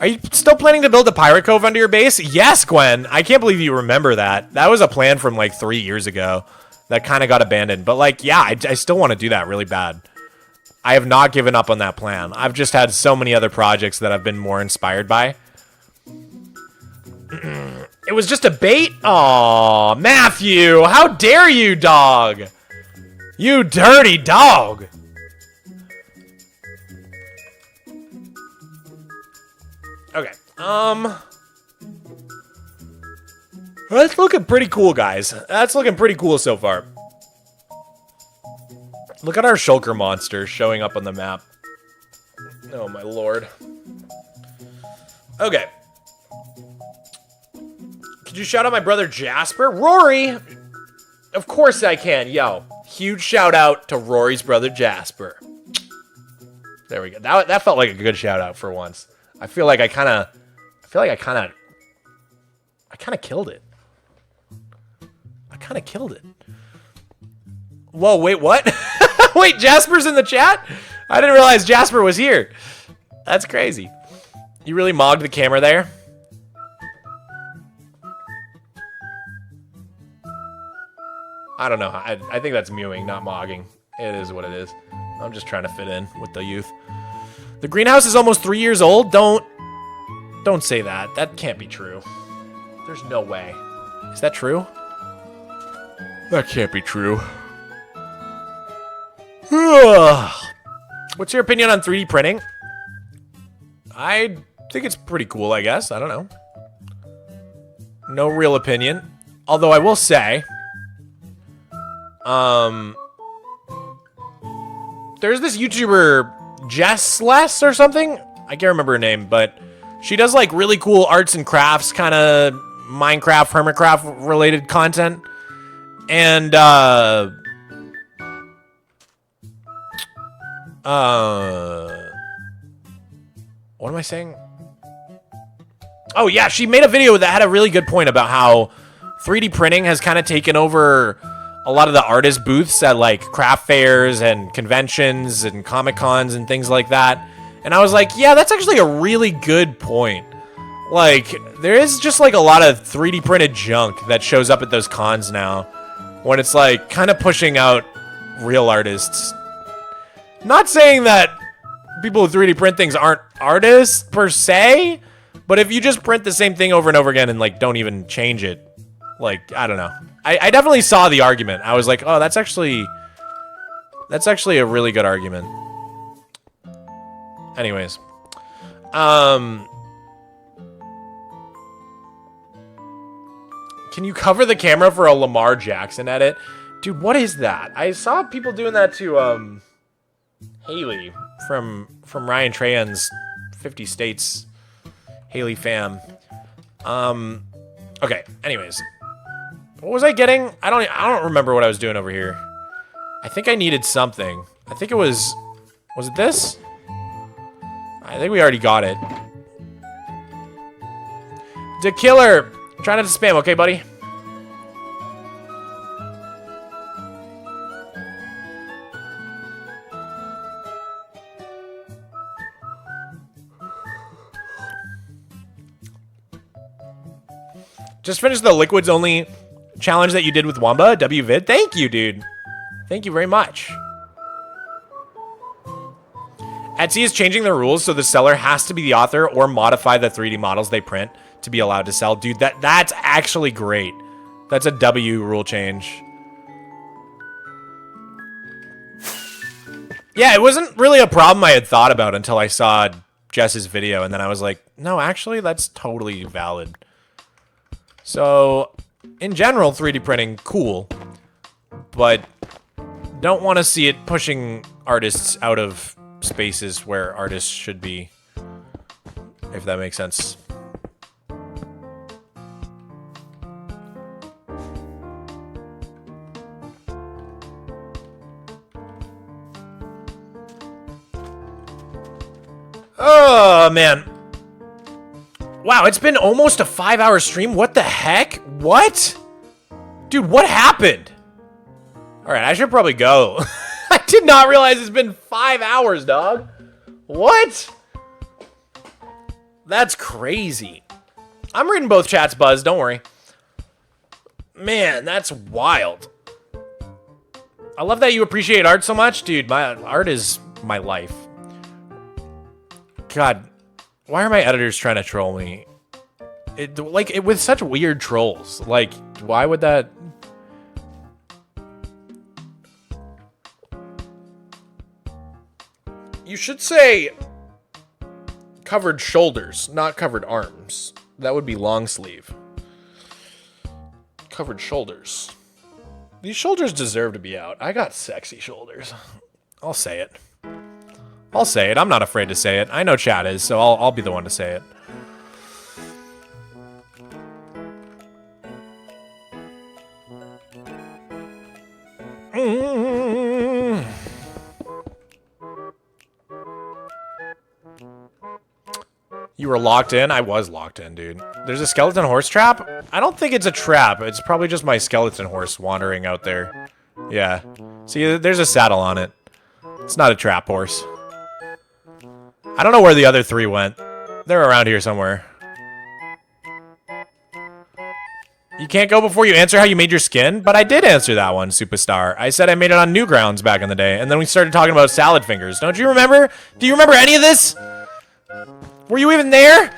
Are you still planning to build a pirate cove under your base? Yes, Gwen. I can't believe you remember that. That was a plan from like 3 years ago that kind of got abandoned. But like, yeah, I still want to do that really bad. I have not given up on that plan. I've just had so many other projects that I've been more inspired by. It was just a bait? Aw, Matthew, how dare you, dog? You dirty dog. Okay, that's looking pretty cool, guys. That's looking pretty cool so far. Look at our shulker monster showing up on the map. Oh, my lord. Okay. Could you shout out my brother Jasper? Rory! Of course I can, yo. Huge shout out to Rory's brother Jasper. There we go. That felt like a good shout out for once. I feel like I kind of killed it. I kind of killed it. Whoa, wait, what? Wait, Jasper's in the chat? I didn't realize Jasper was here. That's crazy. You really mogged the camera there? I don't know. I think that's mewing, not mogging. It is what it is. I'm just trying to fit in with the youth. The greenhouse is almost 3 years old? Don't say that. That can't be true. There's no way. Is that true? That can't be true. What's your opinion on 3D printing? I think it's pretty cool, I guess. I don't know. No real opinion. Although I will say, there's this YouTuber, Jessless or something? I can't remember her name, but she does like really cool arts and crafts, kind of Minecraft, Hermitcraft related content. And, what am I saying? Oh yeah, she made a video that had a really good point about how 3D printing has kind of taken over a lot of the artist booths at like craft fairs and conventions and Comic Cons and things like that. And I was like, yeah, that's actually a really good point. Like, there is just like a lot of 3D printed junk that shows up at those cons now. When it's like kind of pushing out real artists. Not saying that people who 3D print things aren't artists per se, but if you just print the same thing over and over again and like don't even change it, like, I don't know. I definitely saw the argument. I was like, oh, that's actually a really good argument. Anyways. Can you cover the camera for a Lamar Jackson edit? Dude, what is that? I saw people doing that to Haley from Ryan Trahan's 50 States Haley fam. Okay, anyways. What was I getting? I don't remember what I was doing over here. I think I needed something. I think it was it this? I think we already got it. The killer. Try not to spam, okay, buddy? Just finished the liquids only challenge that you did with Wamba, WVid. Thank you, dude. Thank you very much. Etsy is changing the rules so the seller has to be the author or modify the 3D models they print to be allowed to sell. Dude, that's actually great. That's a W rule change. Yeah, it wasn't really a problem I had thought about until I saw Jess's video, and then I was like, no, actually, that's totally valid. So, in general, 3D printing, cool. But don't want to see it pushing artists out of spaces where artists should be. If that makes sense. Oh, man. Wow, it's been almost a 5-hour stream. What the heck? What? Dude, what happened? All right, I should probably go. I did not realize it's been 5 hours, dog. What? That's crazy. I'm reading both chats, Buzz. Don't worry. Man, that's wild. I love that you appreciate art so much. Dude, my art is my life. God, why are my editors trying to troll me? With such weird trolls. Like, why would that... You should say covered shoulders, not covered arms. That would be long sleeve. Covered shoulders. These shoulders deserve to be out. I got sexy shoulders. I'll say it. I'll say it. I'm not afraid to say it. I know chat is, so I'll be the one to say it. You were locked in? I was locked in, dude. There's a skeleton horse trap? I don't think it's a trap. It's probably just my skeleton horse wandering out there. Yeah. See, there's a saddle on it. It's not a trap horse. I don't know where the other three went. They're around here somewhere. You can't go before you answer how you made your skin? But I did answer that one, Superstar. I said I made it on Newgrounds back in the day, and then we started talking about salad fingers. Don't you remember? Do you remember any of this? Were you even there?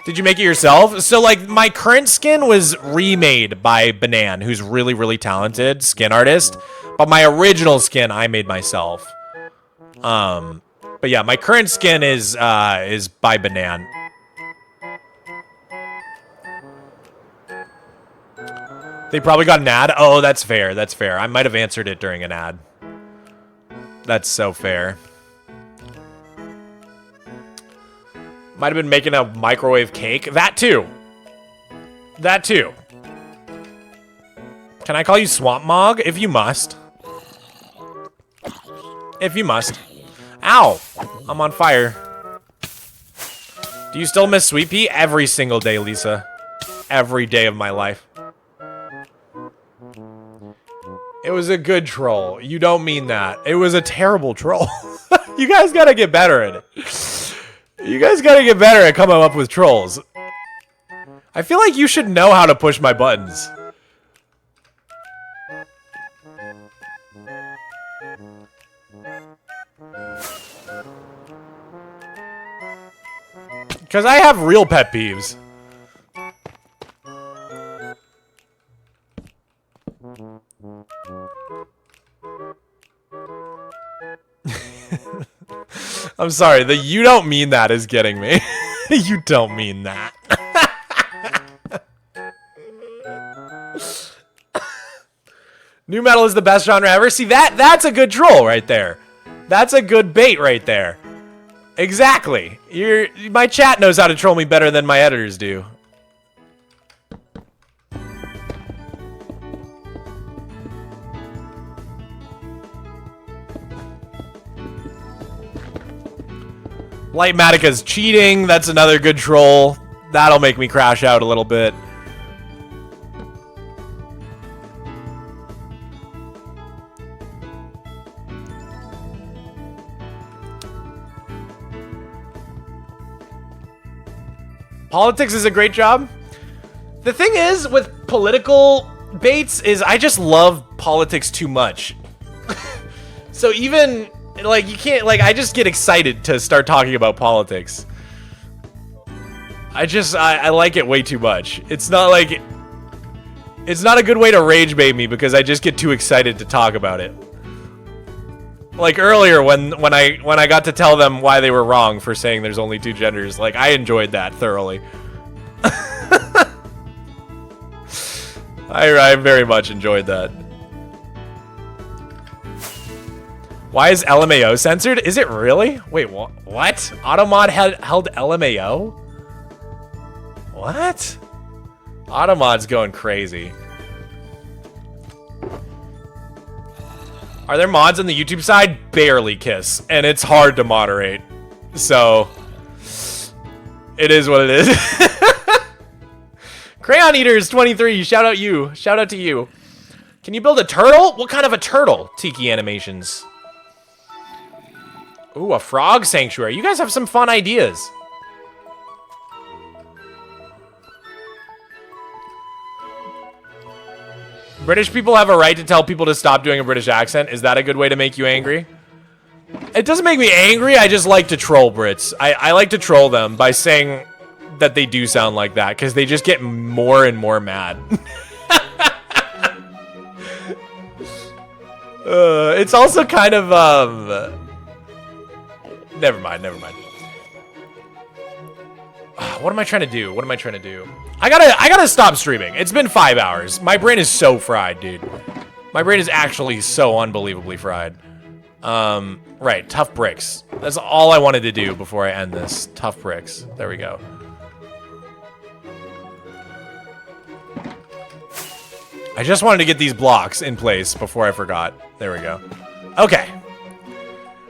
Did you make it yourself? So, like, my current skin was remade by Banan, who's really, really talented skin artist. But my original skin, I made myself. But yeah, my current skin is by Banan. They probably got an ad. Oh, that's fair. That's fair. I might have answered it during an ad. That's so fair. Might have been making a microwave cake. That too. That too. Can I call you Swamp Mog? If you must. If you must. Ow! I'm on fire. Do you still miss Sweet Pea? Every single day, Lisa. Every day of my life. It was a good troll. You don't mean that. It was a terrible troll. You guys gotta get better at it. You guys gotta get better at coming up with trolls. I feel like you should know how to push my buttons. Because I have real pet peeves. I'm sorry, the "you don't mean that" is getting me. You don't mean that. New metal is the best genre ever. See, that's a good troll right there. That's a good bait right there. Exactly. My chat knows how to troll me better than my editors do. Lightmatica's cheating. That's another good troll. That'll make me crash out a little bit. Politics is a great job. The thing is with political baits is I just love politics too much. So even like you can't like I just get excited to start talking about politics. I like it way too much. It's not a good way to rage bait me because I just get too excited to talk about it. Like earlier when I got to tell them why they were wrong for saying there's only 2 genders, like I enjoyed that thoroughly. I very much enjoyed that. Why is LMAO censored? Is it really? Wait, what? Automod held LMAO? What? Automod's going crazy. Are there mods on the YouTube side? Barely, Kiss. And it's hard to moderate. So, it is what it is. Crayon Eaters 23, shout out you. Shout out to you. Can you build a turtle? What kind of a turtle? Tiki Animations. Ooh, a frog sanctuary. You guys have some fun ideas. British people have a right to tell people to stop doing a British accent. Is that a good way to make you angry? It doesn't make me angry. I just like to troll Brits. I like to troll them by saying that they do sound like that because they just get more and more mad. It's also kind of, never mind. What am I trying to do? I gotta stop streaming. It's been 5 hours. My brain is so fried, dude. My brain is actually so unbelievably fried. Right, tough bricks. That's all I wanted to do before I end this. Tough bricks. There we go. I just wanted to get these blocks in place before I forgot. There we go. Okay.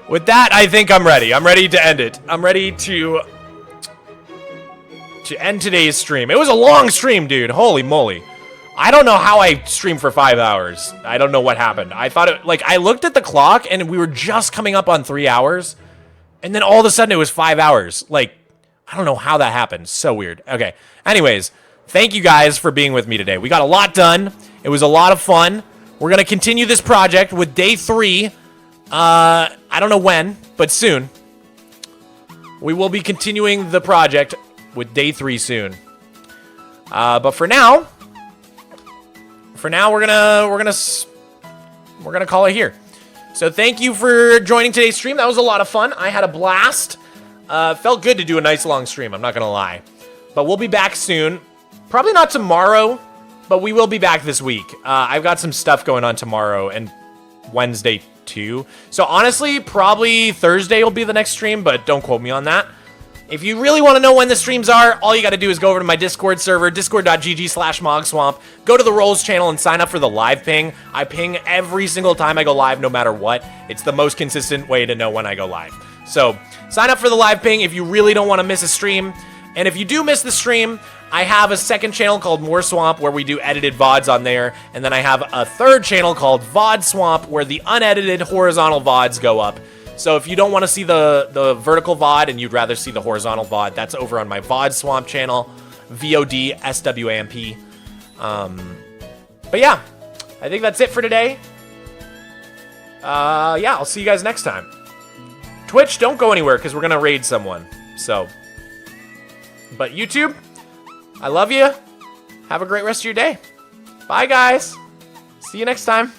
With that, I think I'm ready. I'm ready to end it. I'm ready to end today's stream. It was a long stream, dude. Holy moly. I don't know how I streamed for 5 hours. I don't know what happened. I thought it, like, I looked at the clock and we were just coming up on 3 hours. And then all of a sudden it was 5 hours. Like, I don't know how that happened. So weird. Okay. Anyways, thank you guys for being with me today. We got a lot done. It was a lot of fun. We're going to continue this project with day 3. I don't know when, but soon. We will be continuing the project with day 3 soon. But for now we're gonna call it here. So thank you for joining today's stream. That was a lot of fun. I had a blast. Felt good to do a nice long stream. I'm not gonna lie. But we'll be back soon. Probably not tomorrow, but we will be back this week. I've got some stuff going on tomorrow and Wednesday too. So honestly, probably Thursday will be the next stream, but don't quote me on that. If you really want to know when the streams are, all you got to do is go over to my Discord server, discord.gg/Mogswamp. Go to the Rolls channel and sign up for the live ping. I ping every single time I go live, no matter what. It's the most consistent way to know when I go live. So sign up for the live ping if you really don't want to miss a stream. And if you do miss the stream, I have a second channel called Mogswamp where we do edited VODs on there. And then I have a third channel called VOD Swamp where the unedited horizontal VODs go up. So if you don't want to see the vertical VOD and you'd rather see the horizontal VOD, that's over on my Mogswamp channel, VOD SWAMP. But yeah, I think that's it for today. Yeah, I'll see you guys next time. Twitch, don't go anywhere because we're going to raid someone. So, but YouTube, I love you. Have a great rest of your day. Bye, guys. See you next time.